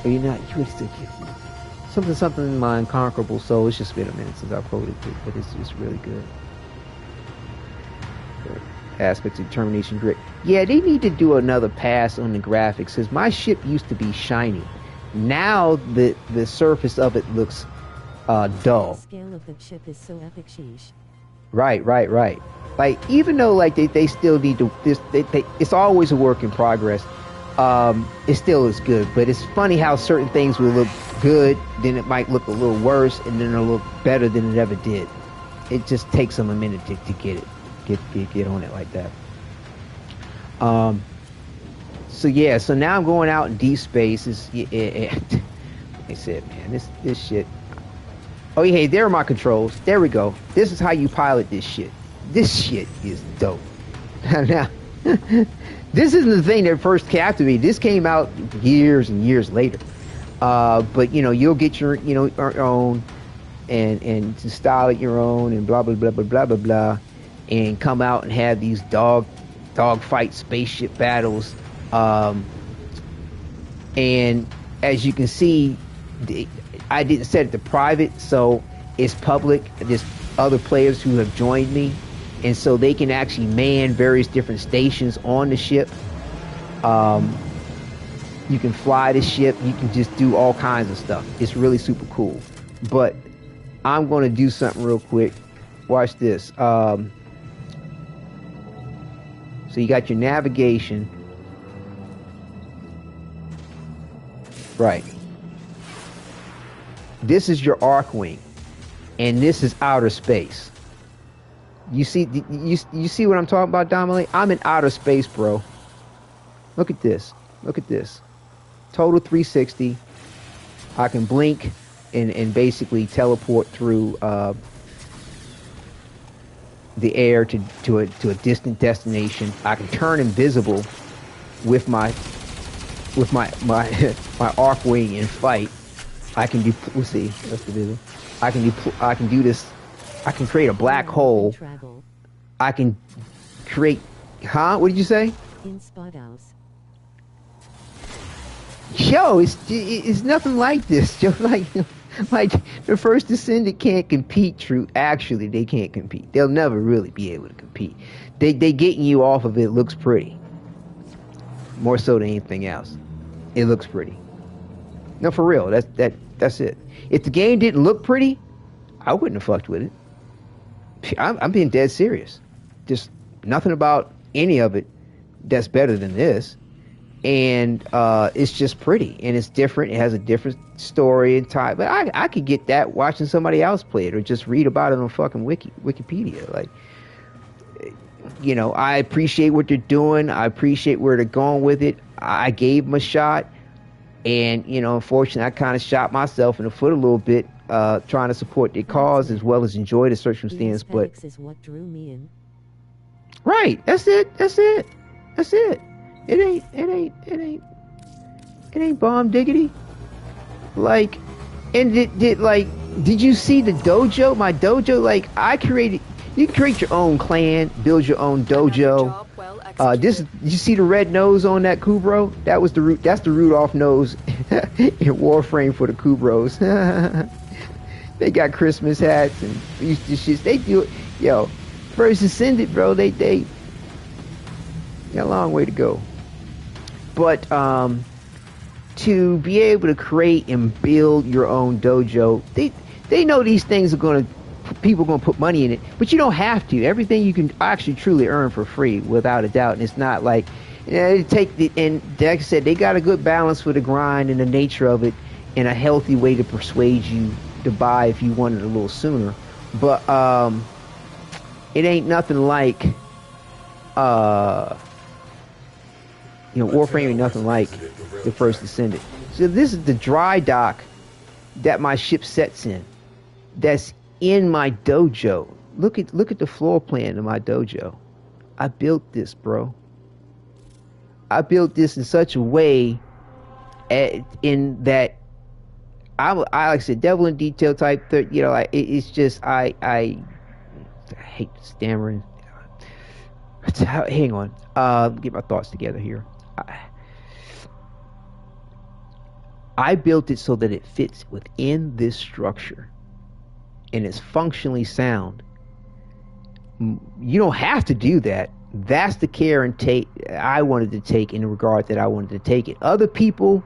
you're not, you would still give something in my unconquerable soul. It's just been a minute since I quoted it, but it's just really good. Aspects of determination, grit. Yeah, they need to do another pass on the graphics, because my ship used to be shiny. Now the surface of it looks dull. The scale of the ship is so epic, sheesh. Right. Like, even though like they still need to it's always a work in progress. It still is good, but it's funny how certain things will look good, then it might look a little worse, and then it'll look better than it ever did. It just takes them a minute to get it. Get on it like that. So yeah, so now I'm going out in deep space. Like I said, man, this shit. Oh yeah, hey, there are my controls. There we go. This is how you pilot this shit. This shit is dope. Now, this isn't the thing that first captivated me. This came out years and years later. But you'll get your own. and to style it your own and blah blah blah blah blah blah blah, and come out and have these dogfight spaceship battles. And as you can see, I didn't set it to private, so it's public. There's other players who have joined me, and so they can actually man various different stations on the ship. You can fly the ship. You can just do all kinds of stuff. It's really super cool. But I'm going to do something real quick. Watch this. So you got your navigation. Right. This is your arc wing, and this is outer space. You see what I'm talking about, Dominic? I'm in outer space, bro. Look at this. Look at this. Total 360. I can blink and basically teleport through the air to a distant destination. I can turn invisible with my arc wing and fight. I can do. Let's see. That's the video. I can do this. I can create a black hole. I can create. Huh? What did you say? In Spot House. Yo, it's nothing like this. Joe, like the First Descendant can't compete. True, actually, they can't compete. They'll never really be able to compete. They getting you off of it looks pretty. More so than anything else. It looks pretty. No, for real. That's it. If the game didn't look pretty, I wouldn't have fucked with it. I'm being dead serious. Just nothing about any of it that's better than this. And it's just pretty, and it's different. It has a different story and type. But I could get that watching somebody else play it, or just read about it on fucking Wikipedia. Like, you know, I appreciate what they're doing. I appreciate where they're going with it. I gave them a shot, and you know, unfortunately, I kind of shot myself in the foot a little bit, trying to support their cause as well as enjoy the circumstance. But is what drew me in. Right, that's it. It ain't bomb diggity. Like, and did you see the dojo? My dojo, like, you can create your own clan, build your own dojo. You see the red nose on that Kubro? That's the Rudolph nose in Warframe for the Kubros. They got Christmas hats and these shit. They do it. Yo, First Ascended, bro, they got a long way to go. But to be able to create and build your own dojo, they know these things are people are gonna put money in it, but you don't have to. Everything you can actually truly earn for free, without a doubt. And it's not like, you know, and like I said, they got a good balance for the grind and the nature of it, and a healthy way to persuade you to buy if you wanted a little sooner. But it ain't nothing like you know, Warframe ain't nothing like the First Descendant. So this is the dry dock that my ship sets in. That's in my dojo. Look at the floor plan of my dojo. I built this, bro. I built this in such a way in that I like I said, devil in detail type. You know, it's just I hate stammering. Hang on. Get my thoughts together here. I built it so that it fits within this structure and it's functionally sound. You don't have to do that. That's the care and take I wanted to take in the regard that I wanted to take it. Other people,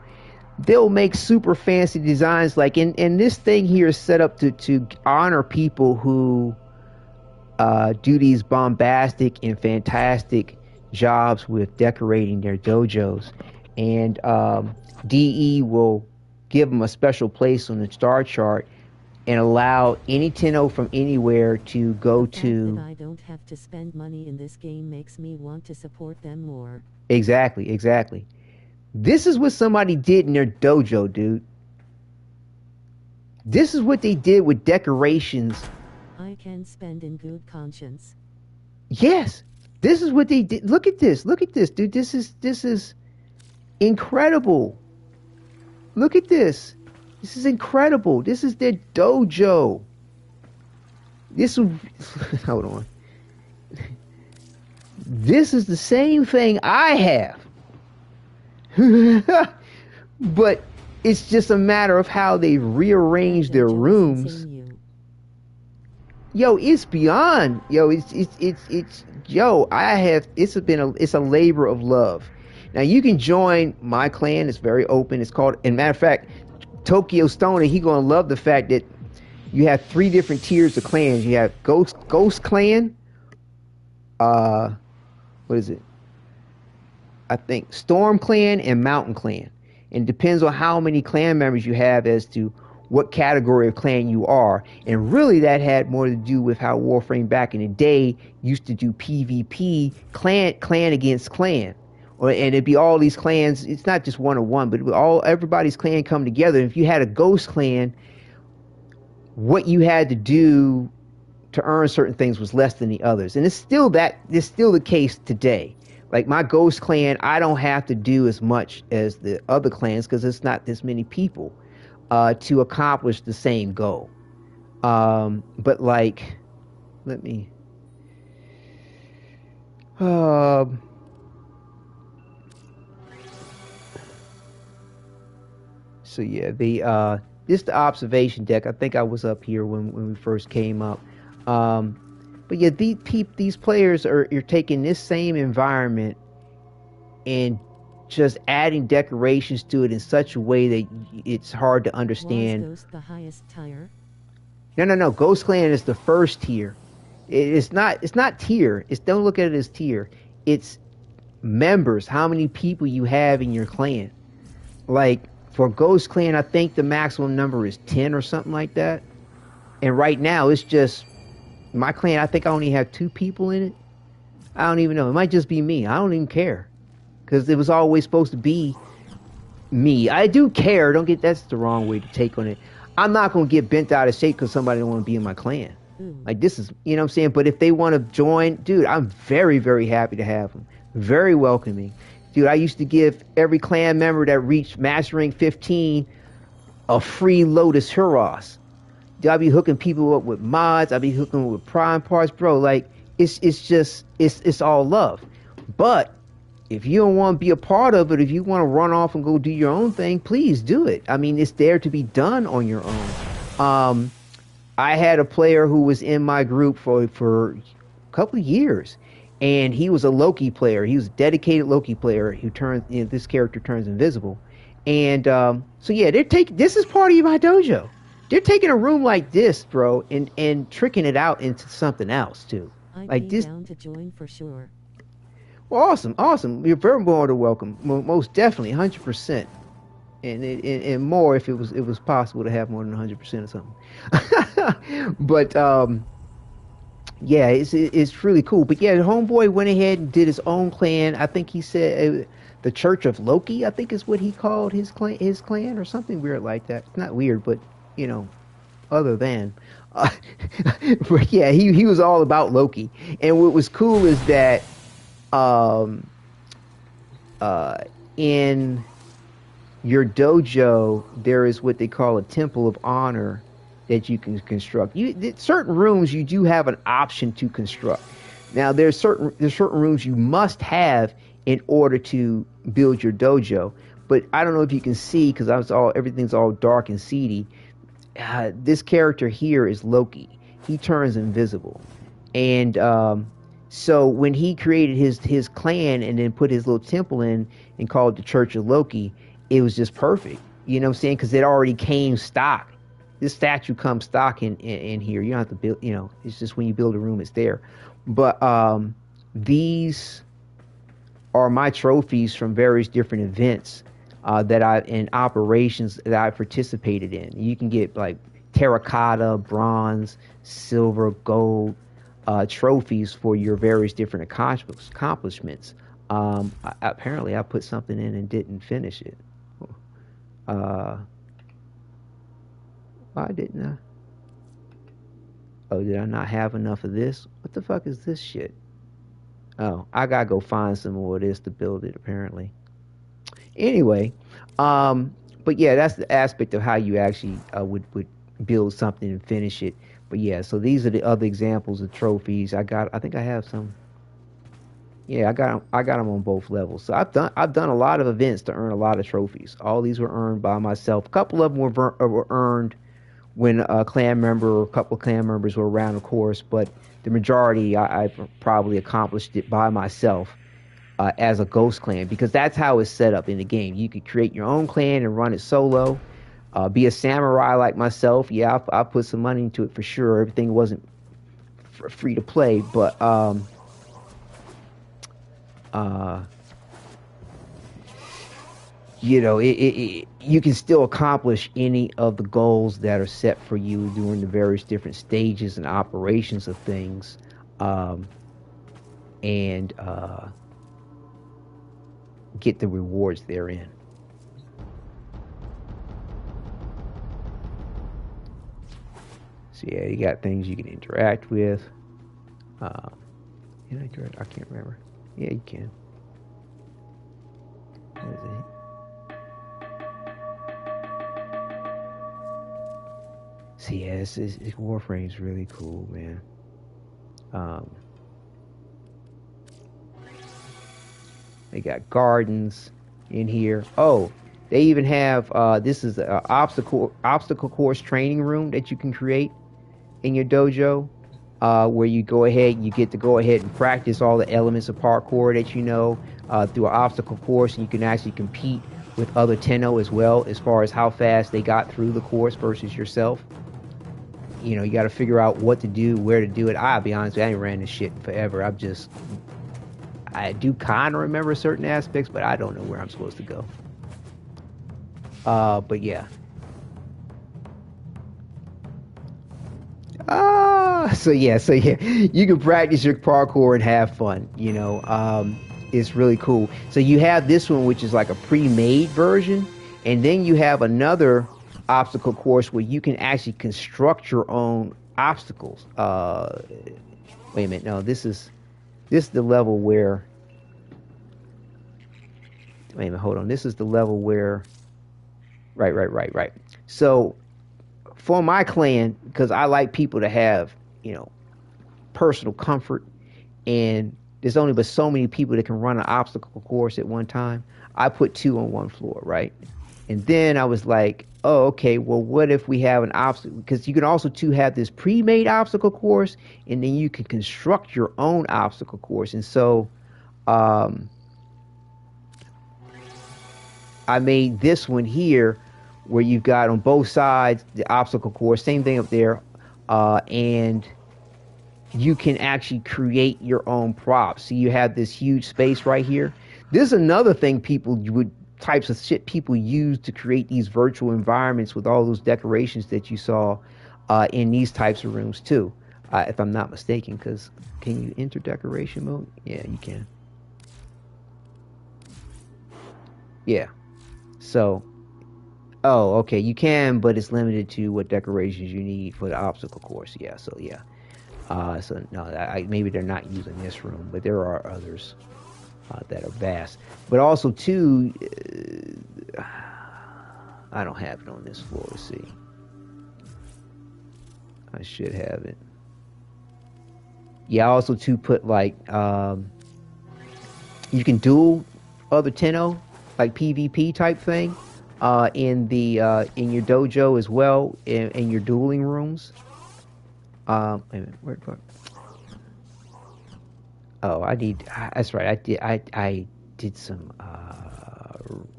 they'll make super fancy designs, like and this thing here is set up to honor people who do these bombastic and fantastic jobs with decorating their dojos, and DE will give them a special place on the star chart and allow any Tenno from anywhere to go to. That I don't have to spend money in this game makes me want to support them more. Exactly. This is what somebody did in their dojo, dude. This is what they did with decorations. I can spend in good conscience. Yes. This is what they did. Look at this, dude. This is incredible. Look at this. This is incredible. This is their dojo. This hold on. This is the same thing I have. But it's just a matter of how they rearrange their rooms. Yo, it's beyond. Yo, it's yo, it's a labor of love. Now you can join my clan. It's very open. It's called, and matter of fact, Tokyo Stoner, he gonna love the fact that you have 3 different tiers of clans. You have Ghost Clan, what is it? I think Storm Clan and Mountain Clan. And it depends on how many clan members you have as to what category of clan you are. And really that had more to do with how Warframe back in the day used to do PvP, clan against clan. And it'd be all these clans. It's not just one-on-one, but everybody's clan come together. And if you had a ghost clan, what you had to do to earn certain things was less than the others. And it's still the case today. Like my ghost clan, I don't have to do as much as the other clans because it's not this many people to accomplish the same goal. But like, let me. So yeah, this the observation deck. I think I was up here when we first came up. But yeah, these players you're taking this same environment and just adding decorations to it in such a way that it's hard to understand. Was Ghost the highest tier? No. Ghost Clan is the first tier. It's not tier. Don't look at it as tier. It's members. How many people you have in your clan? Like for Ghost Clan, I think the maximum number is 10 or something like that. And right now it's just my clan. I think I only have 2 people in it. I don't even know. It might just be me. I don't even care. Because it was always supposed to be me. I do care. That's the wrong way to take on it. I'm not going to get bent out of shape because somebody don't want to be in my clan. Like this is, you know what I'm saying? But if they want to join, dude, I'm very, very happy to have them. Very welcoming. Dude, I used to give every clan member that reached Master Rank 15 a free Lotus Huros. Dude, I'd be hooking people up with mods. I'd be hooking them with prime parts, bro. Like, it's all love. But if you don't want to be a part of it, if you want to run off and go do your own thing, please do it. I mean, it's there to be done on your own. I had a player who was in my group for a couple of years, and he was a Loki player. He was a dedicated Loki player who this character turns invisible. And so yeah, this is part of my dojo. They're taking a room like this, bro, and tricking it out into something else too. I'd be down to join for sure. Well, awesome. You're very more than welcome. Most definitely, 100%, and more if it was possible to have more than 100% or something. But yeah, it's really cool. But yeah, the homeboy went ahead and did his own clan. I think he said the Church of Loki. I think is what he called his clan or something weird like that. It's not weird, but you know, other than. But yeah, he was all about Loki. And what was cool is that in your dojo there is what they call a temple of honor that you can construct. Certain rooms you do have an option to construct. Now there's certain rooms you must have in order to build your dojo. But I don't know if you can see because everything's all dark and seedy. This character here is Loki. He turns invisible, and so when he created his clan and then put his little temple in and called it the Church of Loki, it was just perfect. You know what I'm saying? Because it already came stock. This statue comes stock in here. You don't have to build. You know, it's just when you build a room, it's there. But these are my trophies from various different events and operations that I participated in. You can get like terracotta, bronze, silver, gold trophies for your various different accomplishments. Apparently I put something in and didn't finish it. Why didn't I? Oh, did I not have enough of this? What the fuck is this shit? Oh, I gotta go find some more of this to build it, apparently. Anyway, but yeah, that's the aspect of how you actually would build something and finish it. But yeah, so these are the other examples of trophies. I think I have some. Yeah, I got them on both levels. So I've done a lot of events to earn a lot of trophies. All these were earned by myself. A couple of them were earned when a clan member or a couple of clan members were around, of course. But the majority, I probably accomplished it by myself as a ghost clan, because that's how it's set up in the game. You could create your own clan and run it solo. Be a samurai like myself. Yeah, I put some money into it for sure. Everything wasn't free to play, but you know, you can still accomplish any of the goals that are set for you during the various different stages and operations of things, and get the rewards therein. So yeah, you got things you can interact with. I can't remember. Yeah, you can. What is it? So yeah, it's Warframe's really cool, man. They got gardens in here. Oh, they even have this is an obstacle course training room that you can create in your dojo, where you get to go ahead and practice all the elements of parkour that you know through an obstacle course, and you can actually compete with other Tenno as well, as far as how fast they got through the course versus yourself. You know, you got to figure out what to do, where to do it. I'll be honest with you, I ain't ran this shit forever. I do kind of remember certain aspects, but I don't know where I'm supposed to go. But yeah. So yeah, you can practice your parkour and have fun, you know. It's really cool. So you have this one, which is like a pre-made version, and then you have another obstacle course where you can actually construct your own obstacles. Wait a minute, no, this is the level where, wait a minute, hold on, this is the level where, right. So for my clan, because I like people to have, you know, personal comfort, and there's only but so many people that can run an obstacle course at one time, I put 2 on one floor, right? And then I was like, oh, okay, well, what if we have an obstacle? Because you can also have this pre-made obstacle course, and then you can construct your own obstacle course. And so I made this one here, where you've got on both sides the obstacle course, same thing up there, and you can actually create your own props. So you have this huge space right here. This is another thing types of shit people use to create these virtual environments with all those decorations that you saw in these types of rooms too, if I'm not mistaken. Because can you enter decoration mode? Yeah, you can. Yeah. So, oh, okay, you can, but it's limited to what decorations you need for the obstacle course. Yeah, so yeah. So no, maybe they're not using this room, but there are others that are vast. But also too, I don't have it on this floor. Let's see. I should have it. Yeah, I also too put like you can duel other Tenno, like PvP type thing, in your dojo as well, in your dueling rooms. Wait a minute, where the fuck? Oh, that's right. I did some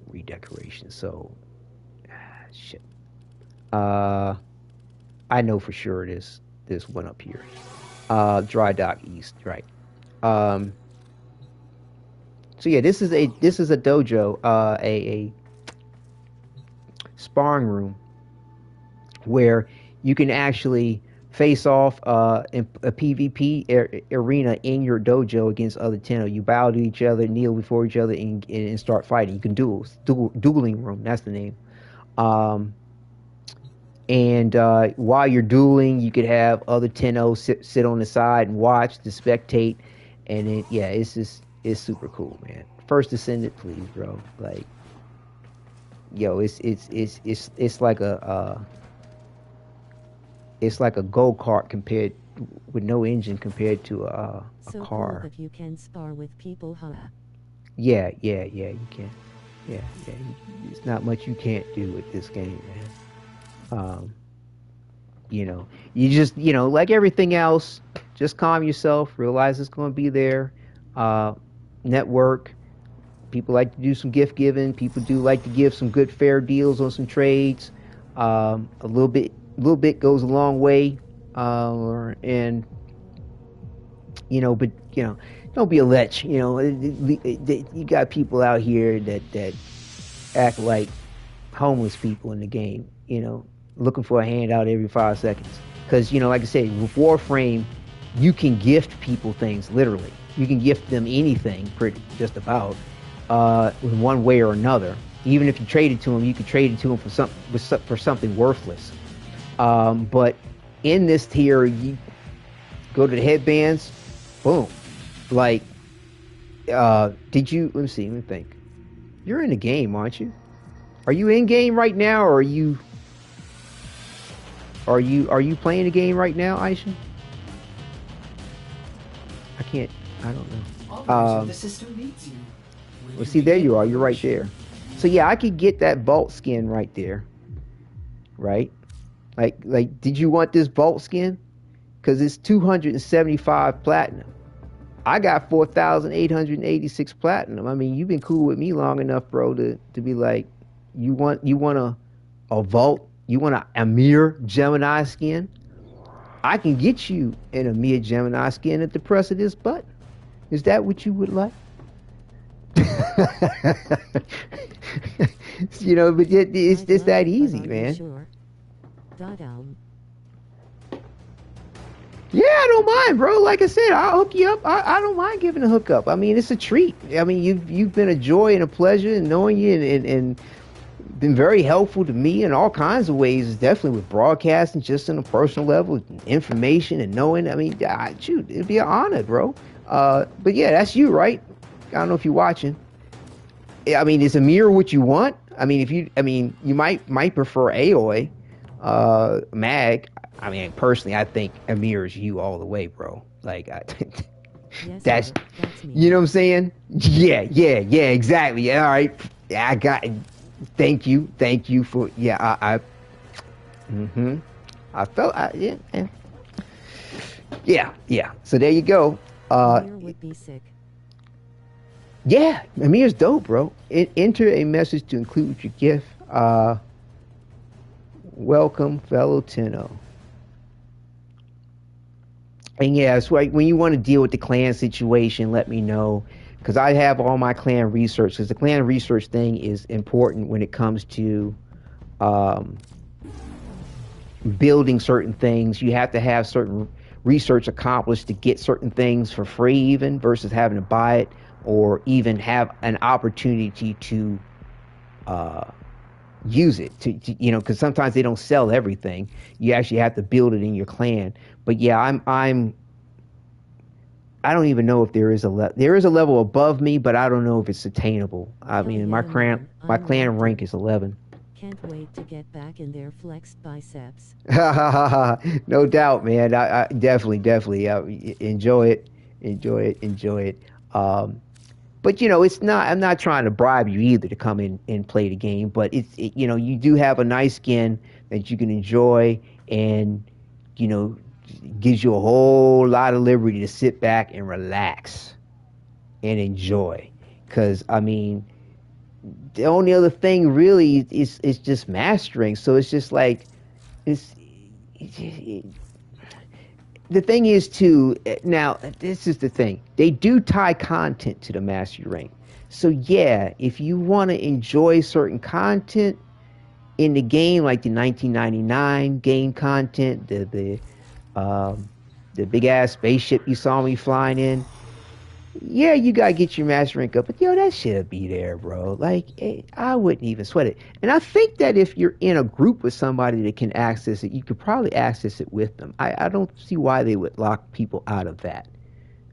redecoration. So, shit. I know for sure this one up here. Dry Dock East, right? So yeah, this is a dojo, a sparring room where you can actually face off in a PvP arena in your dojo against other Tenno. You bow to each other, kneel before each other, and start fighting. You can dueling room. That's the name. And while you're dueling, you could have other Tenno sit on the side and watch, to spectate, and it's super cool, man. First Descendant, please, bro. Like, yo, it's like a it's like a go-kart compared with no engine compared to a so car. Cool that you can spar with people, huh? Yeah, you can. Yeah. It's not much you can't do with this game, man. You know, you just, you know, like everything else, just calm yourself, realize it's going to be there. Network. People like to do some gift giving. People do like to give some good fair deals on some trades. A little bit goes a long way. And, you know, but, you know, don't be a lech. You know, you got people out here that act like homeless people in the game, you know, looking for a handout every 5 seconds. Because, you know, like I said, with Warframe, you can gift people things, literally. You can gift them anything, pretty just about, in one way or another. Even if you trade it to them, you could trade it to them for something worthless. But in this tier, you go to the headbands, boom. Like, let me think. You're in the game, aren't you? Are you in game right now, or are you playing the game right now, Aisha? I don't know. The system needs you. Well, see, there you are. You're right there. So yeah, I could get that Bolt skin right there. Right? Like, did you want this Bolt skin? Because it's 275 platinum. I got 4,886 platinum. I mean, you've been cool with me long enough, bro, to be like, you want a Vault? You want an Amir Gemini skin? I can get you an Amir Gemini skin at the press of this button. Is that what you would like? You know, but it's just that easy, man. Sure. Yeah, I don't mind, bro. Like I said, I'll hook you up. I don't mind giving a hookup. I mean, it's a treat. I mean, you've been a joy and a pleasure in knowing you, and been very helpful to me in all kinds of ways. Definitely with broadcasting, just on a personal level, information and knowing. I mean, shoot, it'd be an honor, bro. But yeah, that's you, right? I don't know if you're watching. I mean, is Amir what you want? I mean, you might prefer Aoi, Mag. I mean, personally, I think Amir is you all the way, bro. Like, yes, that's me. You know what I'm saying? Yeah, exactly. Yeah, all right, I got it. Thank you for, yeah, I felt, yeah. So there you go. Amir would be sick. Yeah, Amir's dope, bro. Enter a message to include with your gift. Welcome, fellow Tenno. And yeah, it's like when you want to deal with the clan situation, let me know. Because I have all my clan research. Because the clan research thing is important when it comes to building certain things. You have to have certain research accomplished to get certain things for free, even versus having to buy it or even have an opportunity to use it. To you know, because sometimes they don't sell everything. You actually have to build it in your clan. But yeah, I don't even know if there is a level above me, but I don't know if it's attainable. I mean, my clan rank is 11. Can't wait to get back in there flexed biceps. No doubt, man. I definitely enjoy it. But you know, I'm not trying to bribe you either to come in and play the game. But you know, you do have a nice skin that you can enjoy, and you know, gives you a whole lot of liberty to sit back and relax and enjoy. Because I mean, the only other thing really is just mastering. So it's just like the thing is too. Now this is the thing. They do tie content to the mastery rank. So yeah, if you want to enjoy certain content in the game, like the 1999 game content, the big ass spaceship you saw me flying in, yeah, you gotta get your master rank up, but yo, that shit'll be there, bro. Like, I wouldn't even sweat it. And I think that if you're in a group with somebody that can access it, you could probably access it with them. I don't see why they would lock people out of that.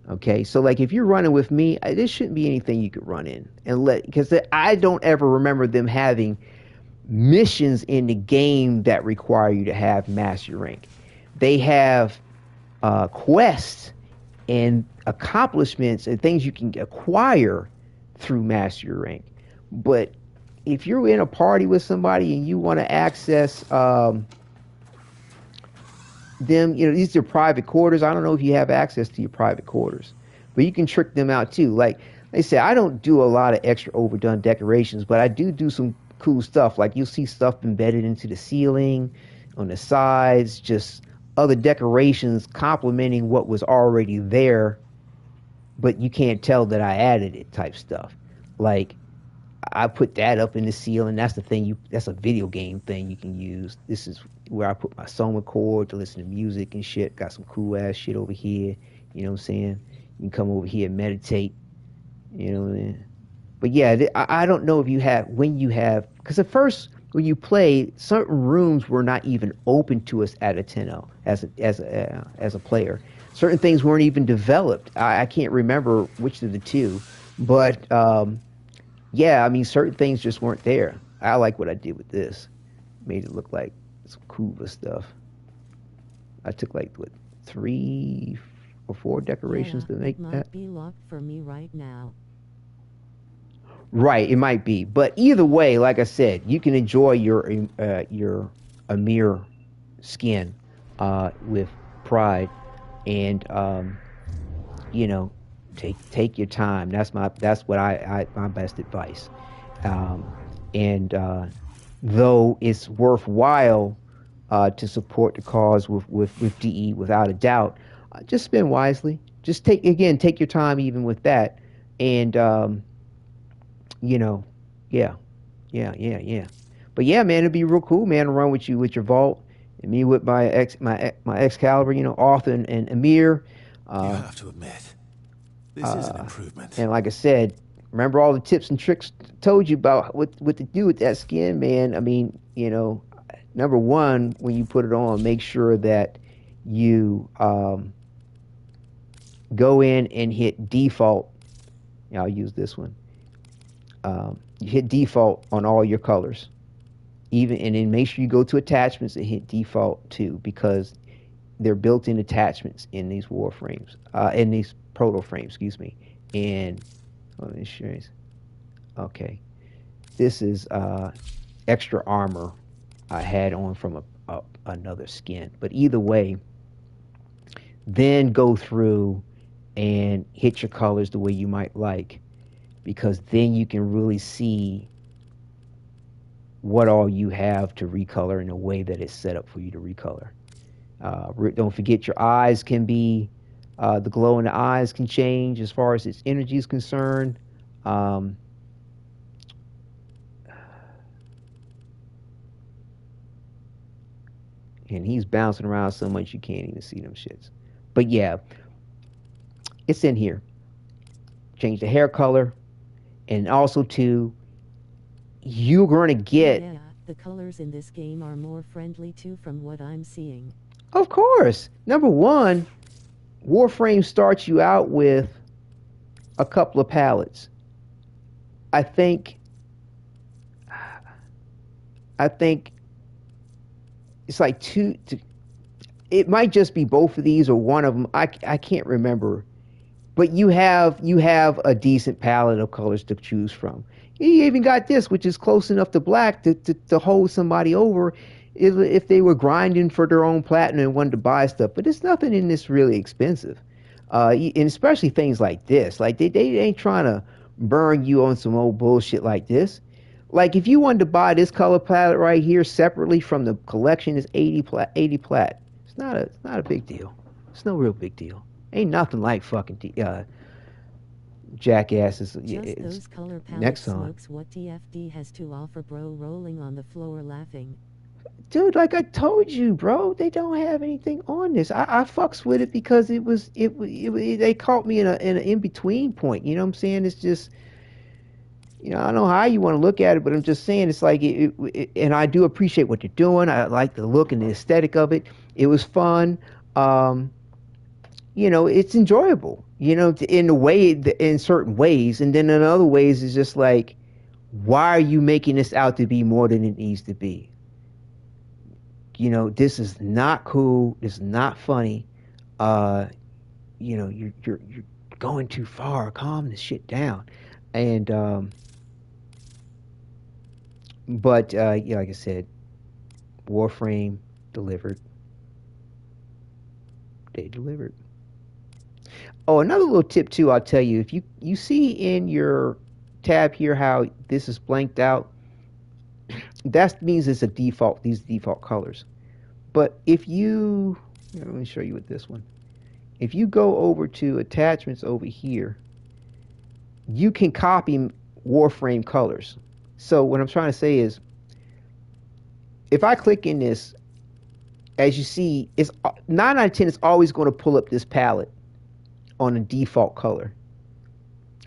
Okay, so like if you're running with me, there shouldn't be anything you could run in and because I don't ever remember them having missions in the game that require you to have master rank. they have quests and accomplishments and things you can acquire through Master Rank. But if you're in a party with somebody and you want to access them, these are private quarters. I don't know if you have access to your private quarters, but you can trick them out too. Like they say, I don't do a lot of extra overdone decorations, but I do some cool stuff. Like you'll see stuff embedded into the ceiling, on the sides, just other decorations complementing what was already there, but you can't tell that I added it type stuff. Like I put that up in the ceiling. That's the thing. That's a video game thing you can use. This is where I put my soma cord to listen to music and shit. Got some cool ass shit over here. You know what I'm saying? You can come over here and meditate. You know what I mean? But yeah, I don't know if you have, because at first when you play, certain rooms were not even open to us at a Tenno as a player. Certain things weren't even developed. I can't remember which of the two, but yeah, I mean, certain things just weren't there. I like what I did with this. Made it look like some cooler stuff. I took like, 3 or 4 decorations to make that. It might be locked for me right now. Right, it might be. But either way, like I said, you can enjoy your Amir skin with pride, and take your time. That's what my best advice. Though it's worthwhile to support the cause with DE without a doubt, just spend wisely. Just take your time even with that, and yeah. But yeah, man, it'd be real cool, man, to run with you with your vault, and me with my Excalibur, Arthur and Amir. You have to admit, this is an improvement. And like I said, remember all the tips and tricks I told you about what to do with that skin, man. I mean, number one, when you put it on, make sure that you go in and hit default. I'll use this one. You hit default on all your colors, and then make sure you go to attachments and hit default too, because they're built-in attachments in these Warframes, in these Protoframes, excuse me. And insurance. Okay, this is extra armor I had on from another skin. But either way, then go through and hit your colors the way you might like, because then you can really see what all you have to recolor in a way that is set up for you to recolor. Don't forget your eyes can be, the glow in the eyes can change as far as its energy is concerned. And he's bouncing around so much you can't even see them shits. But yeah, it's in here. Change the hair color. And also, too, you're going to get... Yeah, the colors in this game are more friendly, too, from what I'm seeing. Of course. Number one, Warframe starts you out with a couple of palettes. I think it's like two... It might just be both of these or one of them. I can't remember. But you have a decent palette of colors to choose from. You even got this, which is close enough to black to hold somebody over if they were grinding for their own platinum and wanted to buy stuff. But there's nothing in this really expensive. And especially things like this. Like they ain't trying to burn you on some old bullshit like this. Like if you wanted to buy this color palette right here separately from the collection, it's 80 plat. It's not a big deal. It's no real big deal. Ain't nothing like fucking jackasses. Just those color palette next on. smokes what TFD has to offer, bro. Rolling on the floor laughing. Dude, like I told you, bro, they don't have anything on this. I fucks with it because they caught me in an in-between point. You know what I'm saying? It's just, I don't know how you want to look at it, but I'm just saying it's like, and I do appreciate what you're doing. I like the look and the aesthetic of it. It was fun. It's enjoyable, in certain ways. And then in other ways, it's just like, why are you making this out to be more than it needs to be? you know, this is not cool. This is not funny. You know, you're going too far. Calm this shit down. And but yeah, like I said, Warframe delivered. They delivered. Oh, another little tip too, I'll tell you. If you see in your tab here how this is blanked out, that means it's a default. These default colors. But if you, let me show you with this one. If you go over to attachments over here, you can copy Warframe colors. So what I'm trying to say is, if I click in this, as you see, it's 9 out of 10. It's always going to pull up this palette on a default color.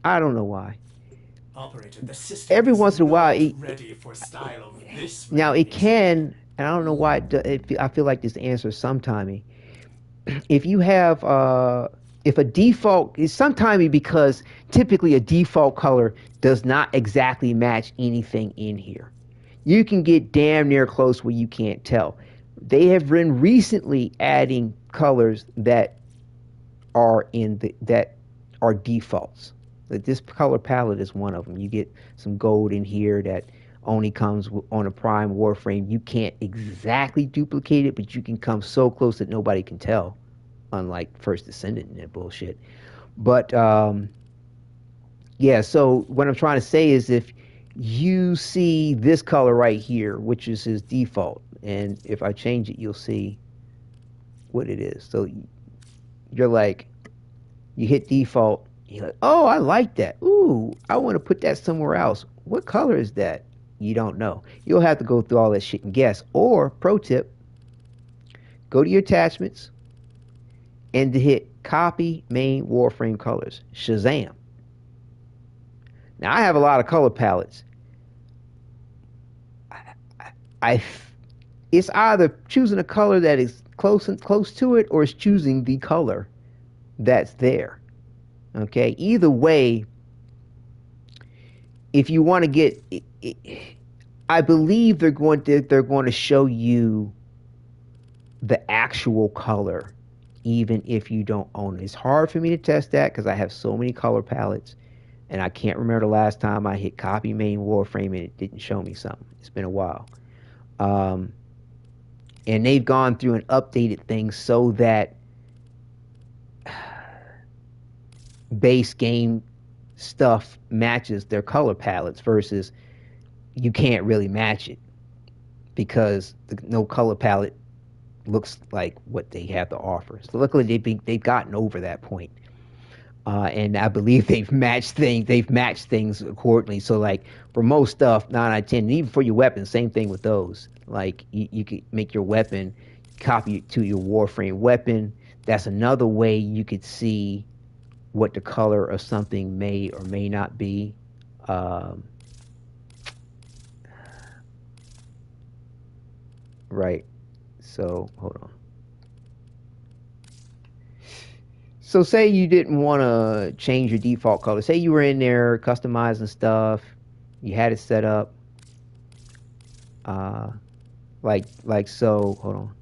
I don't know why. Operator, the system Every once in a while, ready for style of this. Now it can, and I don't know why. I feel like this answer is sometimey. If you have, if a default is sometimey, because typically a default color does not exactly match anything in here. You can get damn near close where you can't tell. They have been recently adding colors that are that are defaults. Like this color palette is one of them. You get some gold in here that only comes on a Prime Warframe. You can't exactly duplicate it, but you can come so close that nobody can tell, unlike First Descendant and that bullshit. But yeah, so what I'm trying to say is, if you see this color right here, which is his default, and if I change it, you'll see what it is. So you're like, you hit default, you're like, oh, I like that. Ooh, I want to put that somewhere else. What color is that? You don't know. You'll have to go through all that shit and guess. Or, pro tip, go to your attachments and hit copy main Warframe colors. Shazam. Now, I have a lot of color palettes. It's either choosing a color that is close to it, or it's choosing the color that's there. Okay, either way, if you want to get, I believe they're going to show you the actual color, even if you don't own it. It's hard for me to test that because I have so many color palettes, and I can't remember the last time I hit copy main Warframe and it didn't show me something. It's been a while. And they've gone through and updated things so that base game stuff matches their color palettes, versus you can't really match it because no color palette looks like what they have to offer. So luckily they've gotten over that point. And I believe they've matched things accordingly. So like for most stuff, 9 out of 10, and even for your weapons, same thing with those. Like you could make your weapon, copy it to your Warframe weapon. That's another way you could see what the color of something may or may not be. Right. So hold on. So say you didn't want to change your default color. Say you were in there customizing stuff. You had it set up. Like so. Hold on.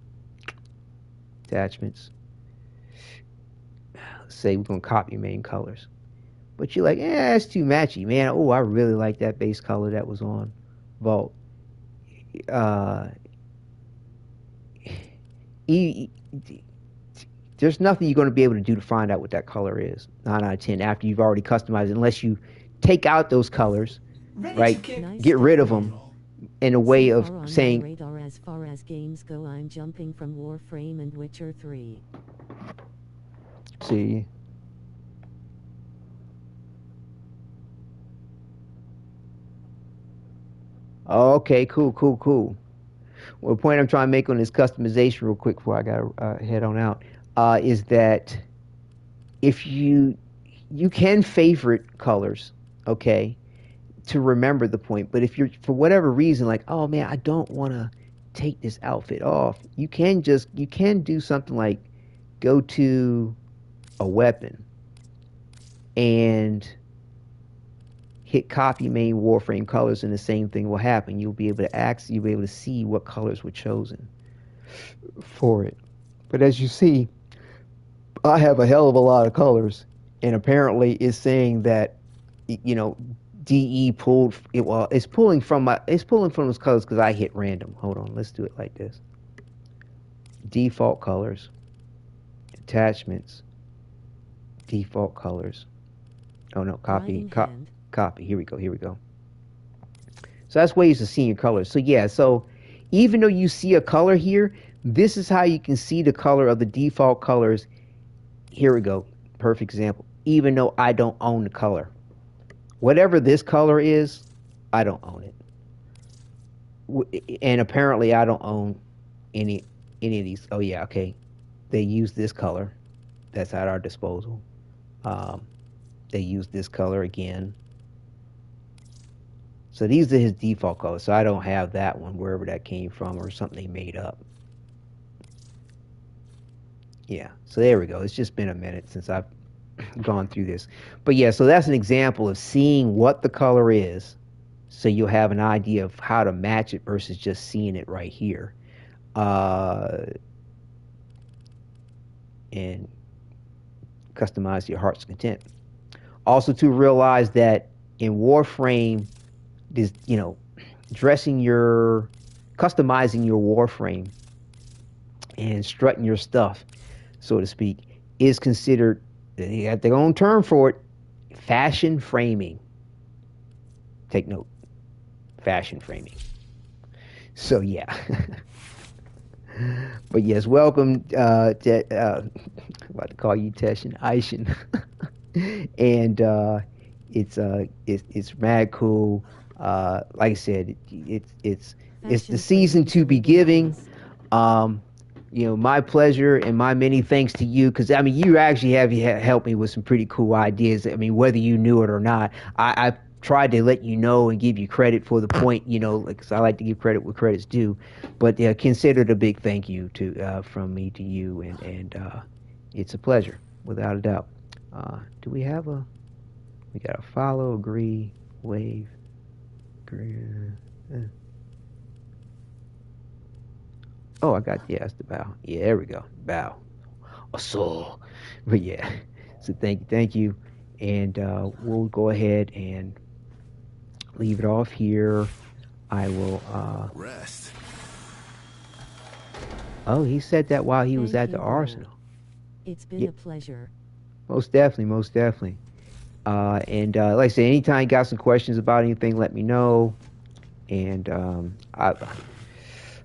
Attachments. Say we're going to copy main colors. But you're like, it's too matchy, man. Oh, I really like that base color that was on Vault. There's nothing you're going to be able to do to find out what that color is, 9 out of 10, after you've already customized it, unless you take out those colors, right? Get rid of them in a way of saying... Radar, as far as games go, I'm jumping from Warframe and Witcher 3. See? Okay, cool. Well, the point I'm trying to make on this customization real quick before I gotta head on out, is that if you can favorite colors, okay, to remember the point. But if you're, for whatever reason, like, oh man, I don't want to take this outfit off, you can do something like go to a weapon and hit copy main Warframe colors, and the same thing will happen. You'll be able to see what colors were chosen. for it. But as you see, I have a hell of a lot of colors, and apparently it's saying that, you know, DE pulled it. Well, it's pulling from those colors because I hit random. Hold on, let's do it like this. Default colors, attachments, default colors. Oh no, copy. Here we go. So that's ways of seeing your colors. So yeah, so even though you see a color here, this is how you can see the color of the default colors. Here we go. Perfect example. Even though I don't own the color. Whatever this color is, I don't own it. And apparently I don't own any of these. Oh yeah, okay. They use this color. That's at our disposal. They use this color again. So these are his default colors. So I don't have that one, wherever that came from, or something they made up. Yeah, so there we go. It's just been a minute since I've gone through this. But yeah, so that's an example of seeing what the color is, so you'll have an idea of how to match it versus just seeing it right here. And customize your heart's content. Also to realize that in Warframe, this, you know, customizing your Warframe and strutting your stuff, so to speak, is considered, they have their own term for it, fashion framing. Take note, fashion framing. So yeah. But yes, welcome I'm about to call you Teshin Aishin. And it's mad cool. Like I said, it's the season to be giving. You know, my pleasure and my many thanks to you, because I mean, you actually have helped me with some pretty cool ideas. I mean, whether you knew it or not, I tried to let you know and give you credit for the point. You know, because I like to give credit where credit's due. But consider it a big thank you to from me to you, and it's a pleasure without a doubt. Do we have a? We got a follow, agree, wave, agree. Oh, I got, yeah, that's the bow. Yeah, there we go. Bow. A soul. But yeah. So thank you. And we'll go ahead and leave it off here. I will rest. Oh, he said that while he was at the arsenal. It's been a pleasure. Most definitely. And like I said, anytime you got some questions about anything, let me know. And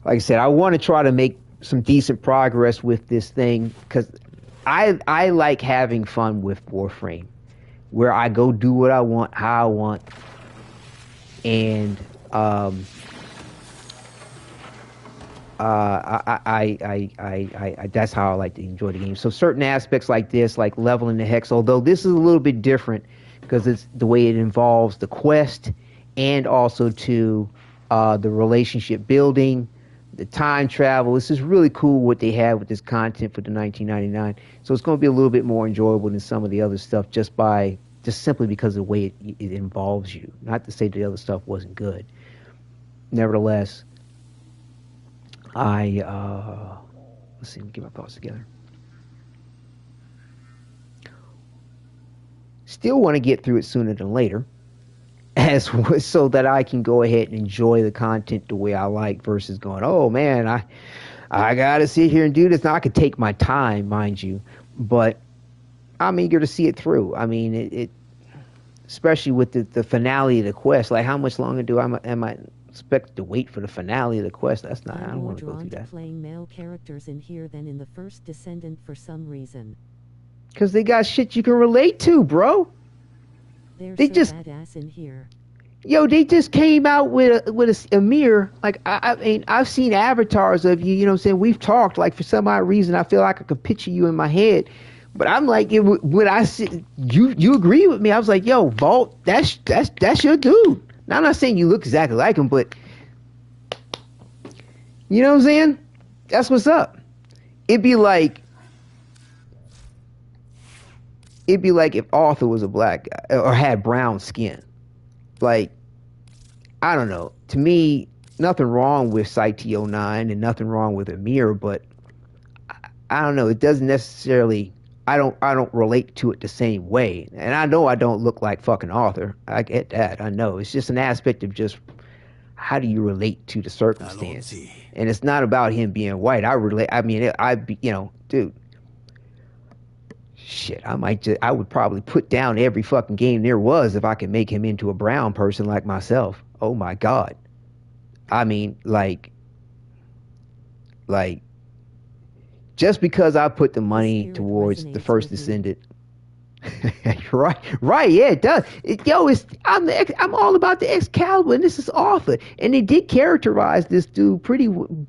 like I said, I want to try to make some decent progress with this thing, because I like having fun with Warframe, where I go do what I want, how I want, and that's how I like to enjoy the game. So certain aspects like this, like leveling the hex, although this is a little bit different because it's the way it involves the quest and also to the relationship building, the time travel. This is really cool what they have with this content for the 1999. So it's going to be a little bit more enjoyable than some of the other stuff just simply because of the way it involves you. Not to say the other stuff wasn't good. Nevertheless, let's see, let me get my thoughts together. Still want to get through it sooner than later, so that I can go ahead and enjoy the content the way I like, versus going, oh man, I gotta sit here and do this. Now I could take my time, mind you, but I'm eager to see it through. I mean, it especially with the finale of the quest. Like, how much longer am I expected to wait for the finale of the quest? That's not. I don't want to go through that. Playing male characters in here than in the first Descendant for some reason. Because they got shit you can relate to, bro. They just badass in here. Yo, they just came out with a Amir. Like, I mean, I've seen avatars of you. You know what I'm saying? We've talked. Like, for some odd reason, I feel like I could picture you in my head. But I'm like, when I see you agree with me. I was like, yo, Vault, that's your dude. Now, I'm not saying you look exactly like him, but you know what I'm saying? That's what's up. It'd be like if Arthur was a black guy or had brown skin. Like, I don't know. To me, nothing wrong with Site-09 and nothing wrong with Amir, but I don't know. It doesn't necessarily. I don't relate to it the same way, and I know I don't look like fucking Arthur. I get that. I know. It's just an aspect of just how do you relate to the circumstance, and it's not about him being white. I relate. I mean, dude. Shit, I would probably put down every fucking game there was if I could make him into a brown person like myself. Oh my God. I mean, like, just because I put the money towards the first Descendant, right, yeah, it does. I'm all about the Excalibur, and this is Arthur, and they did characterize this dude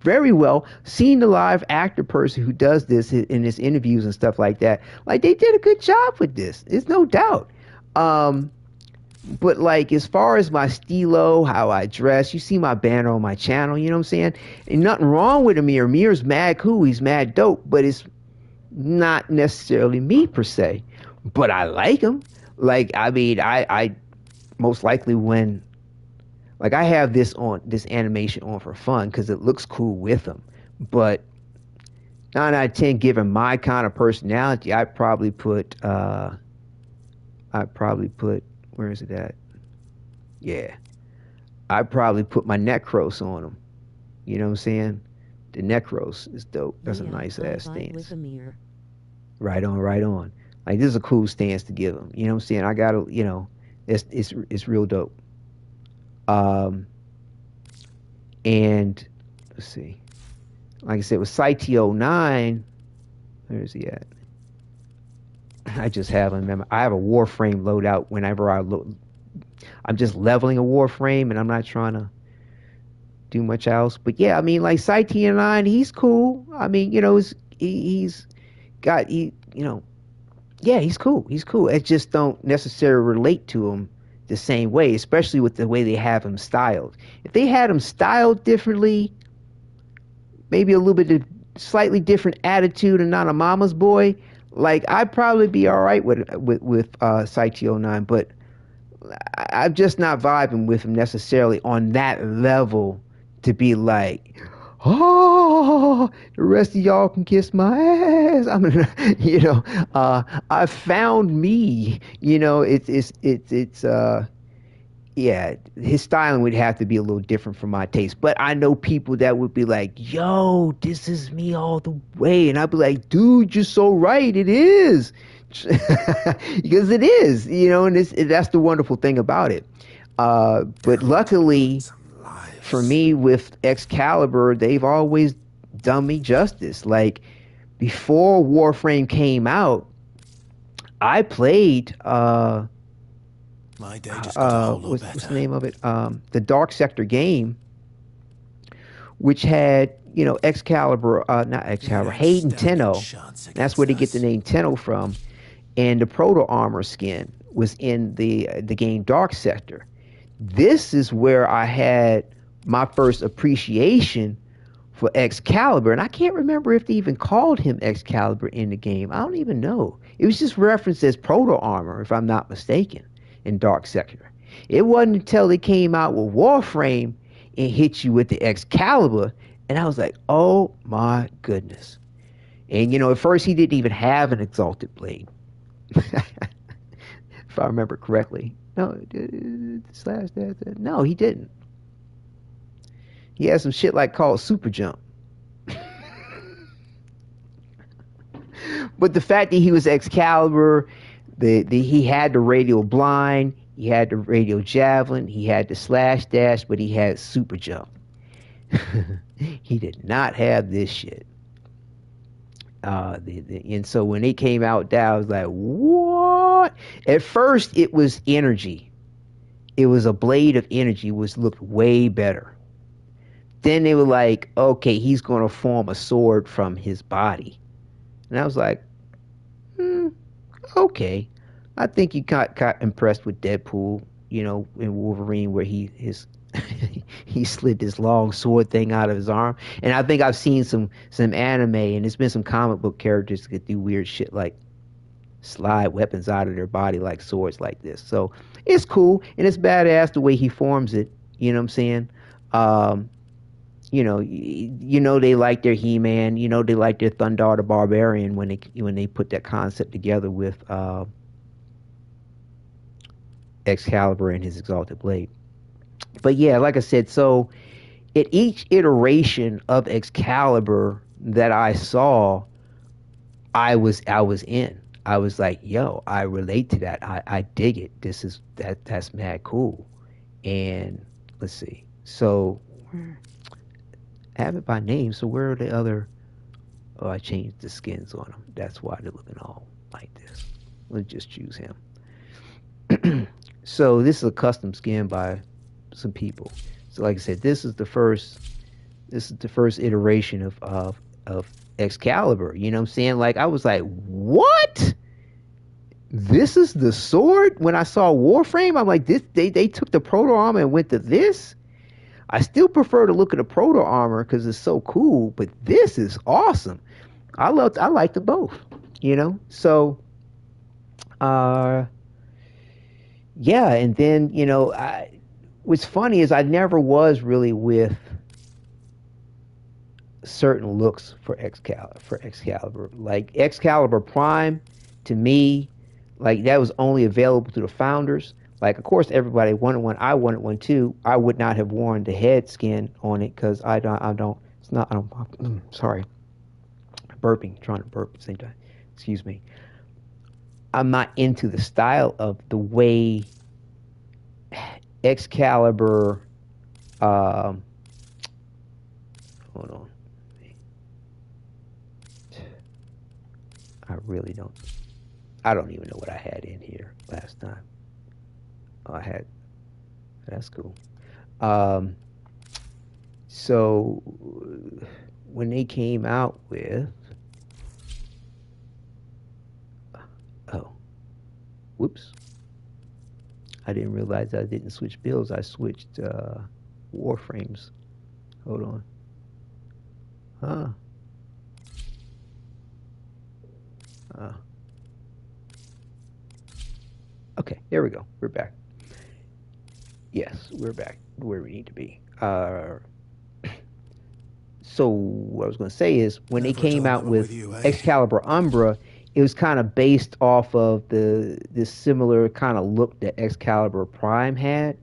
very well. Seeing the live actor person who does this in his interviews and stuff like that, like they did a good job with this. There's no doubt. But like as far as my stilo, how I dress, you see my banner on my channel, you know what I'm saying? And nothing wrong with Amir. Amir's mad cool, he's mad dope, but it's not necessarily me per se. But I like him. Like, I mean, I most likely when, like I have this animation on for fun because it looks cool with him. But 9 out of 10, given my kind of personality, I'd probably put, where is it at? Yeah. I'd probably put my Necros on him. You know what I'm saying? The Necros is dope. That's a nice ass stance. Right on. Like, this is a cool stance to give him. You know what I'm saying? I gotta, it's real dope. And let's see. Like I said, with Site-09, where is he at? I just have him. I have a Warframe loadout whenever I'm just leveling a Warframe and I'm not trying to do much else. But yeah, I mean, like Site-09, he's cool. I mean, he's cool. He's cool. I just don't necessarily relate to him the same way, especially with the way they have him styled. If they had him styled differently, maybe a little bit of slightly different attitude and not a mama's boy, like I'd probably be all right with Site-09, but I'm just not vibing with him necessarily on that level to be like, oh, the rest of y'all can kiss my ass. I mean, I found me. His styling would have to be a little different for my taste. But I know people that would be like, yo, this is me all the way. And I'd be like, dude, you're so right. It is. Because it is, and that's the wonderful thing about it. But luckily for me with Excalibur, they've always done me justice. Like before Warframe came out, I played my day just got a whole lot better. What's the name of it? The Dark Sector game, which had, Excalibur, not Excalibur, Hayden Tenno. That's where they get the name Tenno from. And the Proto Armor skin was in the game Dark Sector. This is where I had my first appreciation for Excalibur. And I can't remember if they even called him Excalibur in the game. I don't even know. It was just referenced as Proto Armor, if I'm not mistaken, in Dark Sector. It wasn't until they came out with Warframe and hit you with the Excalibur, and I was like, oh my goodness. And at first he didn't even have an Exalted Blade. If I remember correctly. No, no, he didn't. He had some shit called Super Jump. But the fact that he was Excalibur, he had the radial blind, he had the radial javelin, he had the slash dash, but he had Super Jump. He did not have this shit. And so when it came out, I was like, what? At first, it was energy. It was a blade of energy, which looked way better. Then they were like, okay, he's going to form a sword from his body. And I was like, okay. I think you got impressed with Deadpool, in Wolverine, where he slid this long sword thing out of his arm. And I think I've seen some anime, and there's been some comic book characters that do weird shit like slide weapons out of their body like swords like this. So it's cool, and it's badass the way he forms it. You know what I'm saying? they like their He-Man, they like their Thundar the Barbarian when they put that concept together with Excalibur and his Exalted Blade. But yeah, like I said, so at each iteration of Excalibur that I saw, I was in. I was like, yo, I relate to that. I dig it. That's mad cool. And let's see. So I have it by name. So where are the other? Oh, I changed the skins on them. That's why they're looking all like this. Let's just choose him. So this is a custom skin by some people. So like I said, this is the first iteration of Excalibur. You know what I'm saying? Like I was like, what? This is the sword? When I saw Warframe, I'm like, this they took the proto armor and went to this? I still prefer to look at the proto armor because it's so cool, but this is awesome. I like the both, So yeah, and then, what's funny is I never was really with certain looks for Excalibur. Like Excalibur Prime, to me, like that was only available to the founders. Like, of course, everybody wanted one. I wanted one too. I would not have worn the head skin on it because sorry. Burping, trying to burp at the same time. Excuse me. I'm not into the style of the way Excalibur, hold on. I don't even know what I had in here last time. That's cool. So when they came out with, whoops. I didn't realize I didn't switch builds. I switched Warframes. Hold on. Okay, there we go. We're back. Yes, we're back where we need to be. So what I was going to say is when they came out with Excalibur Umbra, it was kind of based off of this similar kind of look that Excalibur Prime had.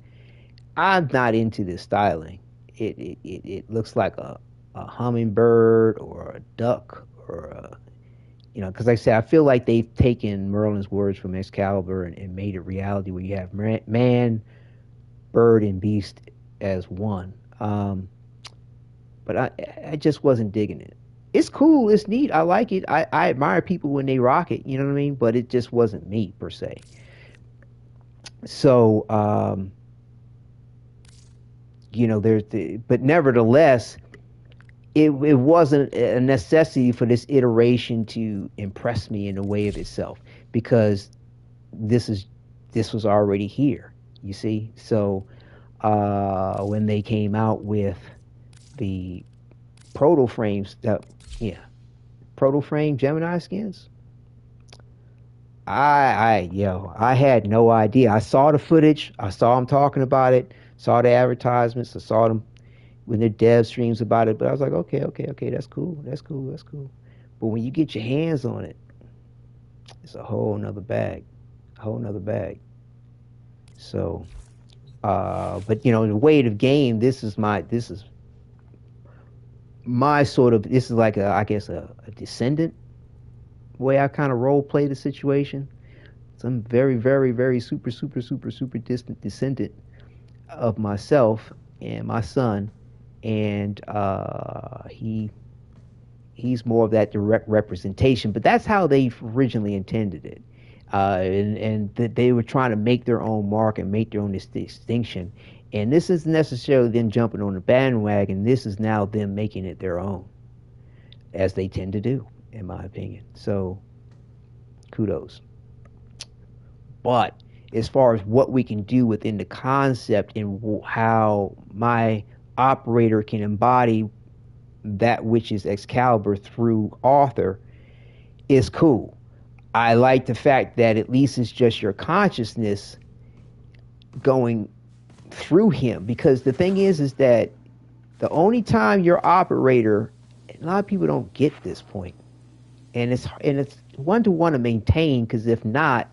I'm not into this styling. It looks like a hummingbird or a duck or a, because like I said, I feel like they've taken Merlin's words from Excalibur and made it reality where you have man, bird, and beast as one. But I just wasn't digging it. It's cool. It's neat. I like it. I admire people when they rock it. You know what I mean? But it just wasn't me per se. So, but nevertheless, it wasn't a necessity for this iteration to impress me in a way of itself because this was already here. You see? So, when they came out with the Protoframes, Protoframe Gemini skins. I had no idea. I saw the footage. I saw them talking about it. Saw the advertisements. I saw them when their dev streams about it. But I was like, okay, that's cool. But when you get your hands on it, it's a whole nother bag. So, but the weight of game. This is like a descendant way I kind of role play the situation. Some very, very, very super distant descendant of myself and my son, and he's more of that direct representation. But that's how they originally intended it, and that they were trying to make their own mark and make their own distinction. And this isn't necessarily them jumping on the bandwagon. This is now them making it their own, as they tend to do, in my opinion. So, kudos. But as far as what we can do within the concept and how my operator can embody that which is Excalibur through Arthur is cool. I like the fact that at least it's just your consciousness going through him, because the thing is that The only time your operator, a lot of people don't get this point, and it's one to want to maintain, because if not,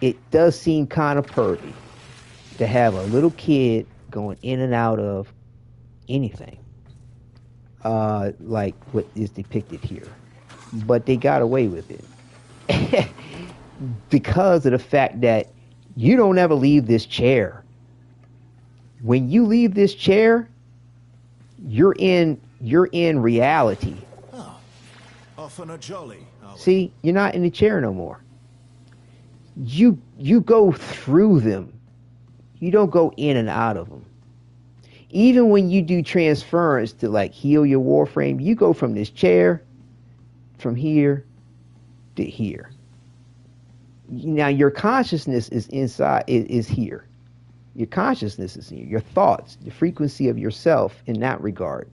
it does seem kind of pervy to have a little kid going in and out of anything, like what is depicted here. But they got away with it because of the fact that you don't ever leave this chair. When you leave this chair, you're in reality. Oh, off on a jolly. See, you're not in the chair no more. You go through them. You don't go in and out of them. Even when you do transference to like heal your Warframe, you go from this chair, from here to here. Now your consciousness is inside, is here. Your consciousness is here. Your thoughts, the frequency of yourself in that regard.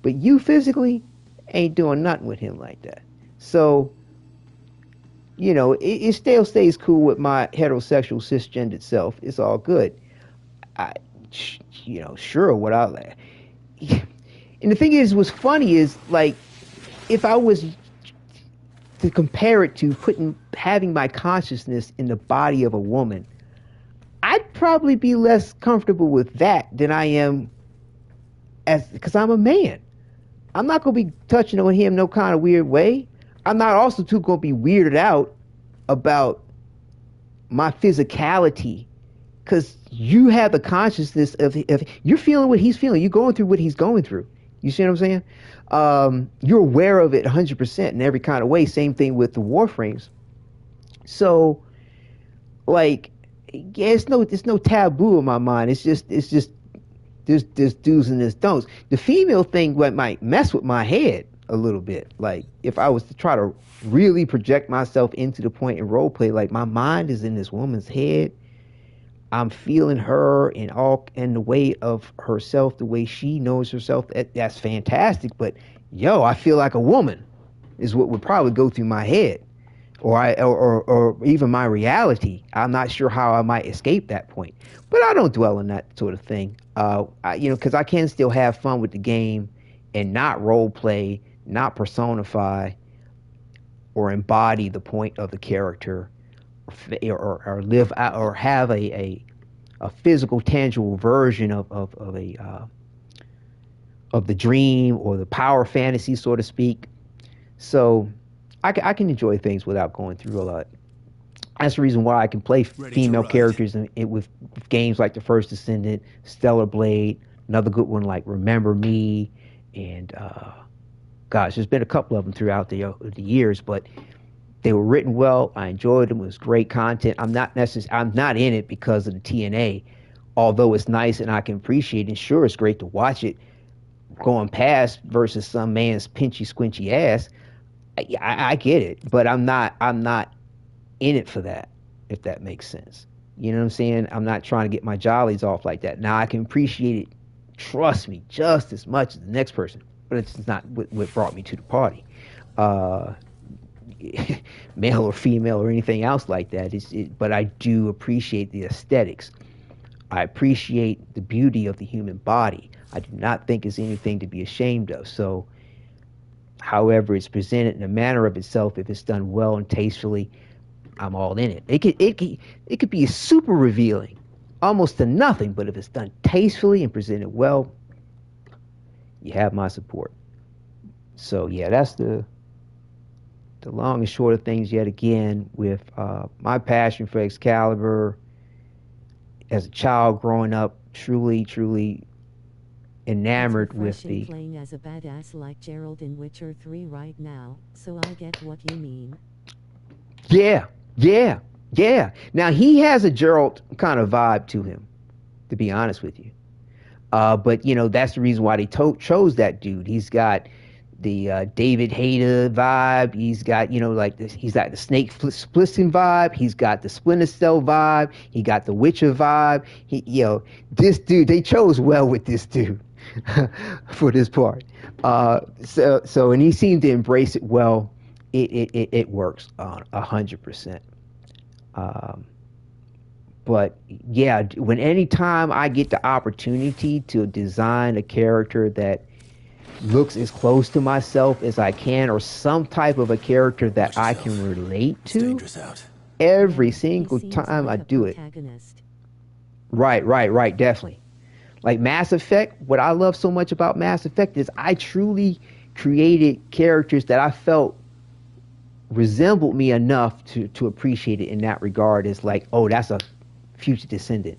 But you physically ain't doing nothing with him like that. So, you know, it still stays cool with my heterosexual cisgendered self. It's all good. Sure, what I like. And the thing is, what's funny is, like, if I was to compare it to having my consciousness in the body of a woman, I'd probably be less comfortable with that than I am because I'm a man. I'm not going to be touching on him no kind of weird way. I'm not also too going to be weirded out about my physicality, because you have the consciousness of you're feeling what he's feeling. You're going through what he's going through. You see what I'm saying? You're aware of it 100% in every kind of way. Same thing with the Warframes. So, like, yeah, it's no taboo in my mind. It's just there's do's and there's don'ts. The female thing might mess with my head a little bit. Like, if I was to try to really project myself into the point in role play, like, my mind is in this woman's head. I'm feeling her in the way of herself, the way she knows herself. That's fantastic. But I feel like a woman is what would probably go through my head, or even my reality. I'm not sure how I might escape that point, but I don't dwell on that sort of thing. Because I can still have fun with the game and not role play, not personify or embody the point of the character, or live out, or have a physical, tangible version of the dream or the power fantasy, so to speak. So I can enjoy things without going through a lot. That's the reason why I can play female characters with games like The First Descendant, Stellar Blade, another good one like Remember Me, and gosh, there's been a couple of them throughout the years, but they were written well. I enjoyed them. It was great content. I'm not in it because of the TNA, although it's nice and I can appreciate it. And sure, it's great to watch it going past versus some man's pinchy, squinchy ass. I get it, but I'm not in it for that, if that makes sense. You know what I'm saying? I'm not trying to get my jollies off like that. Now, I can appreciate it, trust me, just as much as the next person, but it's not what brought me to the party. Male or female or anything else like that. But I do appreciate the aesthetics. I appreciate the beauty of the human body. I do not think it's anything to be ashamed of. So, however it's presented in a manner of itself, if it's done well and tastefully, I'm all in it. It could be super revealing, almost to nothing, but if it's done tastefully and presented well, you have my support. So yeah, that's the long and short of things yet again with my passion for Excalibur. As a child growing up, truly enamored with the... playing as a badass like Geralt in Witcher 3 right now, so I get what you mean. Yeah. Now, he has a Geralt kind of vibe to him, to be honest with you. But, that's the reason why they chose that dude. He's got the David Hayter vibe. He's got, he's got the Snake Plissken vibe. He's got the Splinter Cell vibe. He got the Witcher vibe. This dude, they chose well with this dude for this part. And he seemed to embrace it well. It works 100%. But yeah, when anytime I get the opportunity to design a character that looks as close to myself as I can, or some type of a character that I can relate to, every single time I do it. Right, definitely. Like Mass Effect, what I love so much about Mass Effect is I truly created characters that I felt resembled me enough to appreciate it in that regard. It's like, oh, that's a future descendant.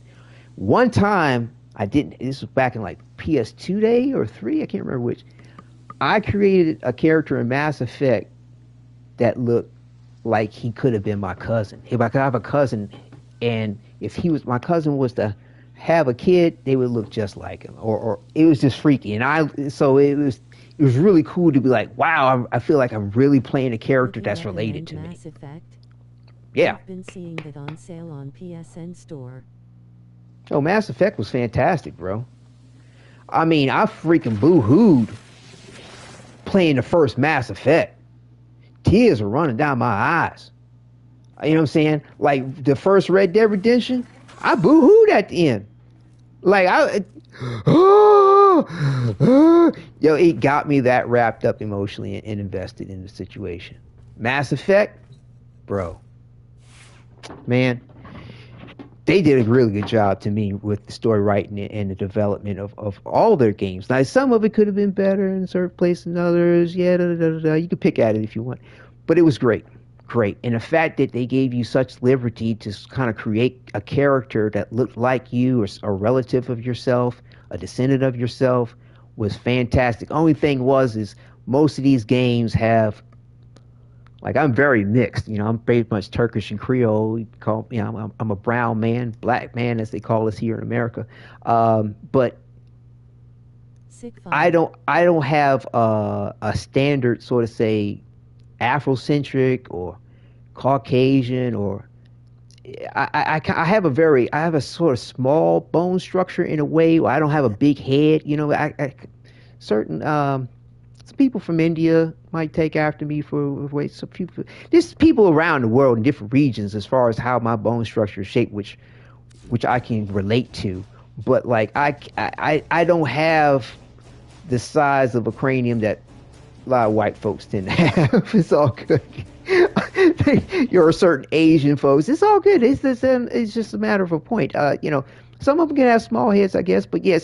One time, I didn't, this was back in like PS2 day or 3, I can't remember which. I created a character in Mass Effect that looked like he could have been my cousin. If I could have a cousin, and if he was, my cousin was to have a kid, they would look just like him. Or it was just freaky. And so it was really cool to be like, wow, I feel like I'm really playing a character that's related to Mass me. Effect? Yeah. I've been seeing it on sale on PSN Store. Oh, Mass Effect was fantastic, bro. I mean, I freaking boo-hooed playing the first Mass Effect. Tears are running down my eyes. You know what I'm saying? Like, the first Red Dead Redemption, I boo-hooed at the end. Like, yo, it got me that wrapped up emotionally and invested in the situation. Mass Effect, bro. Man, they did a really good job to me with the story writing and the development of all their games. Now, some of it could have been better in certain places than others. Yeah, you could pick at it if you want. But it was great. Great. And the fact that they gave you such liberty to kind of create a character that looked like you, or a relative of yourself, a descendant of yourself, was fantastic. Only thing is most of these games have, like, I'm very mixed. You know, I'm very much Turkish and Creole. I'm a brown man, black man, as they call us here in America. But I don't have a standard sort of, say, Afrocentric or Caucasian, or I have a sort of small bone structure in a way where I don't have a big head. You know, some people from India might take after me for ways. Some people, there's people around the world in different regions as far as how my bone structure is shaped, which I can relate to. But like I don't have the size of a cranium that a lot of white folks tend to have. It's all good. You're certain Asian folks. It's all good. It's just a matter of a point. You know, some of them can have small heads, I guess. But yeah,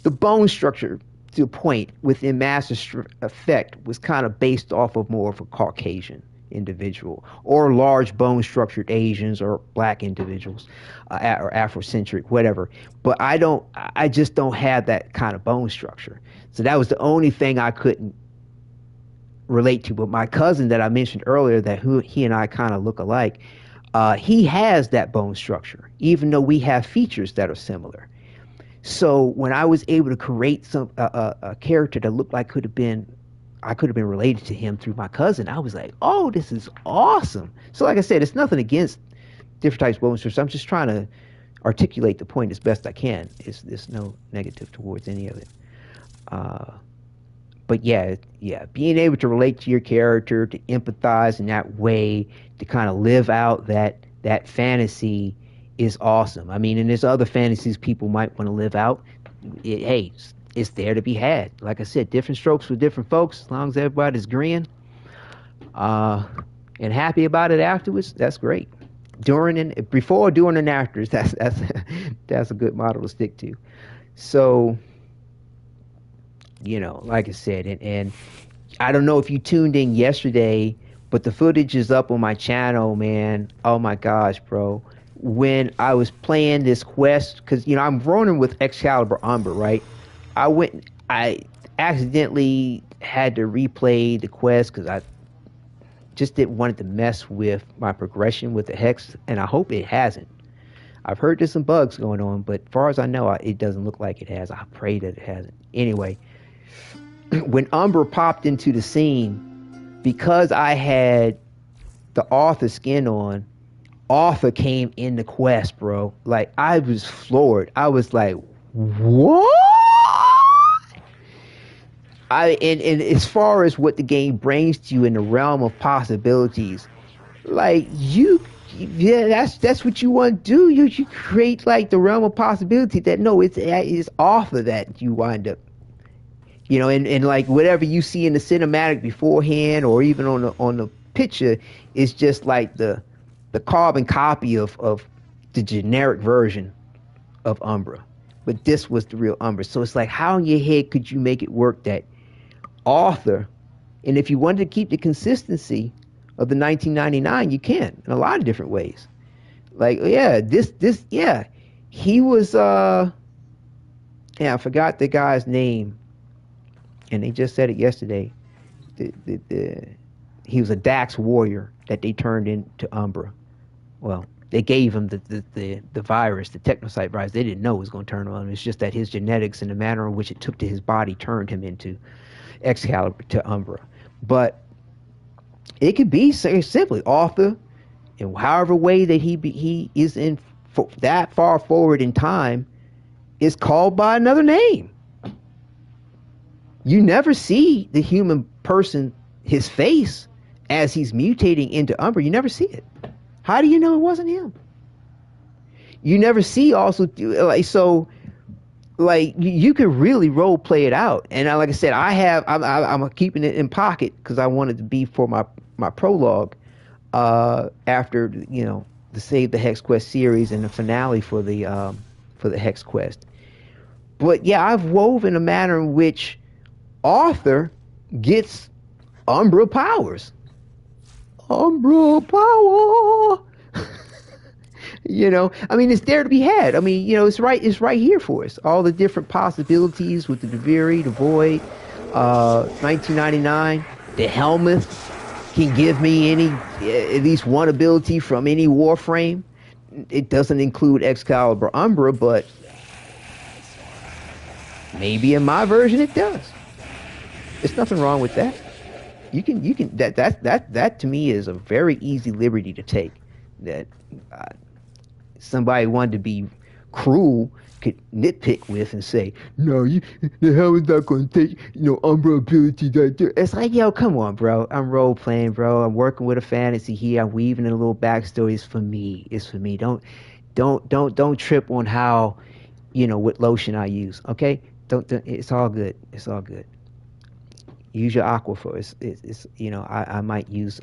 the bone structure to a point within Mass Effect was kind of based off of more of a Caucasian individual, or large bone structured Asians or black individuals, or Afrocentric, whatever. But I just don't have that kind of bone structure. So that was the only thing I couldn't relate to. But my cousin that I mentioned earlier, he and I kind of look alike, he has that bone structure, even though we have features that are similar. So when I was able to create a character that looked like I could have been related to him through my cousin, I was like, oh, this is awesome. So like I said, it's nothing against different types of bone structures. I'm just trying to articulate the point as best I can. There's no negative towards any of it. But yeah, being able to relate to your character, to empathize in that way, to kind of live out that fantasy is awesome. I mean, and there's other fantasies people might want to live out. Hey, it's there to be had. Like I said, different strokes for different folks. As long as everybody's agreeing and happy about it afterwards, that's great. Before, during, and after, that's a good model to stick to. So, you know, like I said, and I don't know if you tuned in yesterday, but the footage is up on my channel, man. Oh my gosh, bro. When I was playing this quest, because, you know, I'm running with Excalibur Umber, right? I accidentally had to replay the quest because I just didn't want it to mess with my progression with the Hex, and I hope it hasn't. I've heard there's some bugs going on, but as far as I know, it doesn't look like it has. I pray that it hasn't. Anyway, when Umber popped into the scene, because I had the Arthur skin on, Arthur came in the quest, bro. Like, I was floored. I was like, what? And as far as what the game brings to you in the realm of possibilities, like, you yeah, that's what you want to do. You create like the realm of possibility that no, it's off of that you wind up, you know, and like whatever you see in the cinematic beforehand or even on the picture is just like the carbon copy of the generic version of Umbra, but this was the real Umbra. So it's like, how in your head could you make it work that Arthur, and if you wanted to keep the consistency of the 1999, you can in a lot of different ways. Like, yeah, he was I forgot the guy's name, and they just said it yesterday. He was a Dax warrior that they turned into Umbra. Well, they gave him the virus, the technocyte virus. They didn't know it was going to turn on him. It's just that his genetics and the manner in which it took to his body turned him into Excalibur, to Umbra. But it could be simply Arthur, in however way that he is in that far forward in time, is called by another name. You never see the human person, his face, as he's mutating into Umbra. You never see it. How do you know it wasn't him? You never see also, like, so, like, you can really role play it out. And like I said, I'm keeping it in pocket because I wanted to be for my prologue after, you know, the Save the Hex Quest series and the finale for the Hex Quest. But yeah, I've woven a manner in which Arthur gets Umbra powers. Umbra power. You know, I mean, it's there to be had. I mean, you know, it's right here for us. All the different possibilities with the Deviri, the Void, 1999, the Helmuth can give me at least one ability from any Warframe. It doesn't include Excalibur Umbra, but maybe in my version it does. There's nothing wrong with that. You can that to me is a very easy liberty to take. That somebody wanted to be cruel could nitpick with and say, no, the hell is not going to take, you know, Umbra ability right there. It's like, yo, come on, bro. I'm role playing, bro. I'm working with a fantasy here. I'm weaving in a little backstory. It's for me. It's for me. Don't trip on how, you know, what lotion I use. Okay? Don't. It's all good. It's all good. Use your Aquifer. It's you know, I might use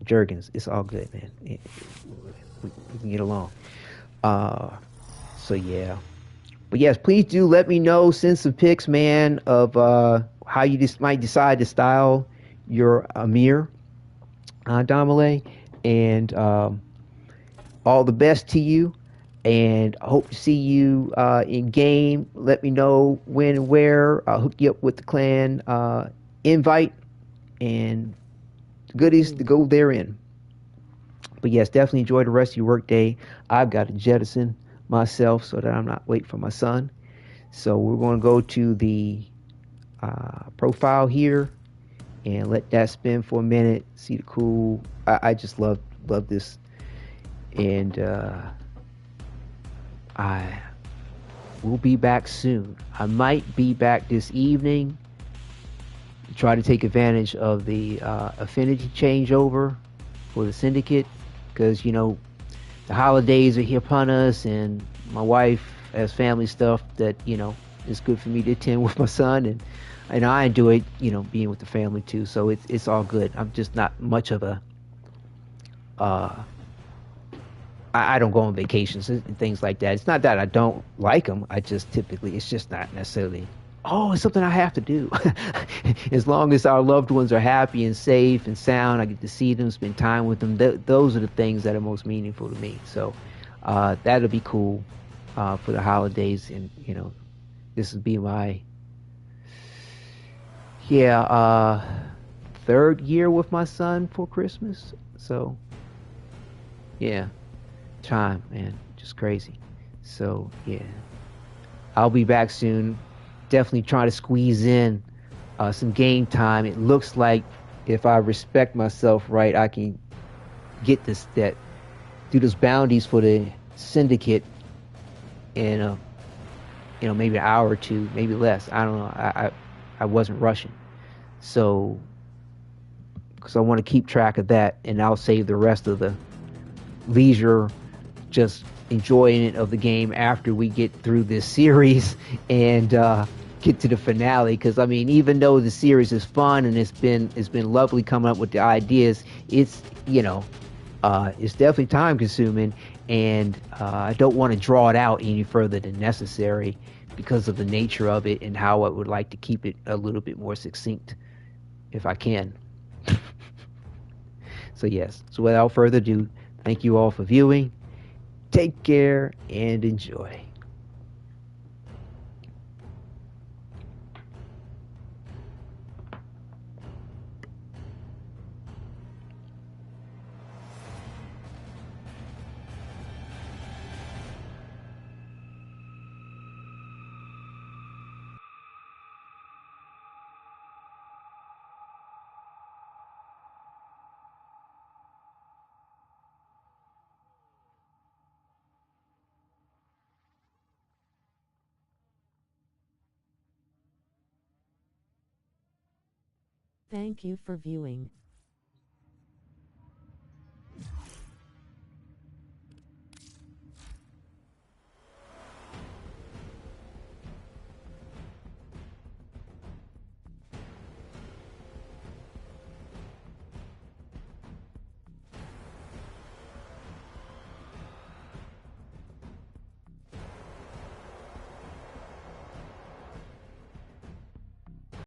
Jergens. It's all good, man. We can get along. So yeah. But yes, please do let me know, send some pics, man, of how you just might decide to style your Amir, Damale, and all the best to you, and I hope to see you in game. Let me know when and where. I'll hook you up with the clan invite and goodies to go therein. But yes, definitely enjoy the rest of your work day. I've got to jettison myself so that I'm not waiting for my son. So we're going to go to the profile here and let that spin for a minute. See the cool. I just love this, and I will be back soon. I might be back this evening. Try to take advantage of the affinity changeover for the Syndicate, because you know the holidays are here upon us, and my wife has family stuff that, you know, is good for me to attend with my son, and I enjoy, you know, being with the family too. So it's all good. I'm just not much of a I don't go on vacations and things like that. It's not that I don't like them. I just typically, it's just not necessarily, oh, it's something I have to do. As long as our loved ones are happy and safe and sound, I get to see them, spend time with them. Those are the things that are most meaningful to me. So that'll be cool for the holidays. And, you know, this will be my, third year with my son for Christmas. So, yeah, time, man, just crazy. So, yeah, I'll be back soon. Definitely trying to squeeze in some game time. It looks like if I respect myself right, I can get do those bounties for the Syndicate in maybe an hour or two, maybe less. I don't know. I wasn't rushing, so because I want to keep track of that, and I'll save the rest of the leisure, just enjoyment of the game after we get through this series and get to the finale. Because I mean, even though the series is fun and it's been lovely coming up with the ideas, it's it's definitely time consuming, and I don't want to draw it out any further than necessary because of the nature of it and how I would like to keep it a little bit more succinct if I can. So yes, so without further ado, thank you all for viewing. Take care and enjoy. Thank you for viewing.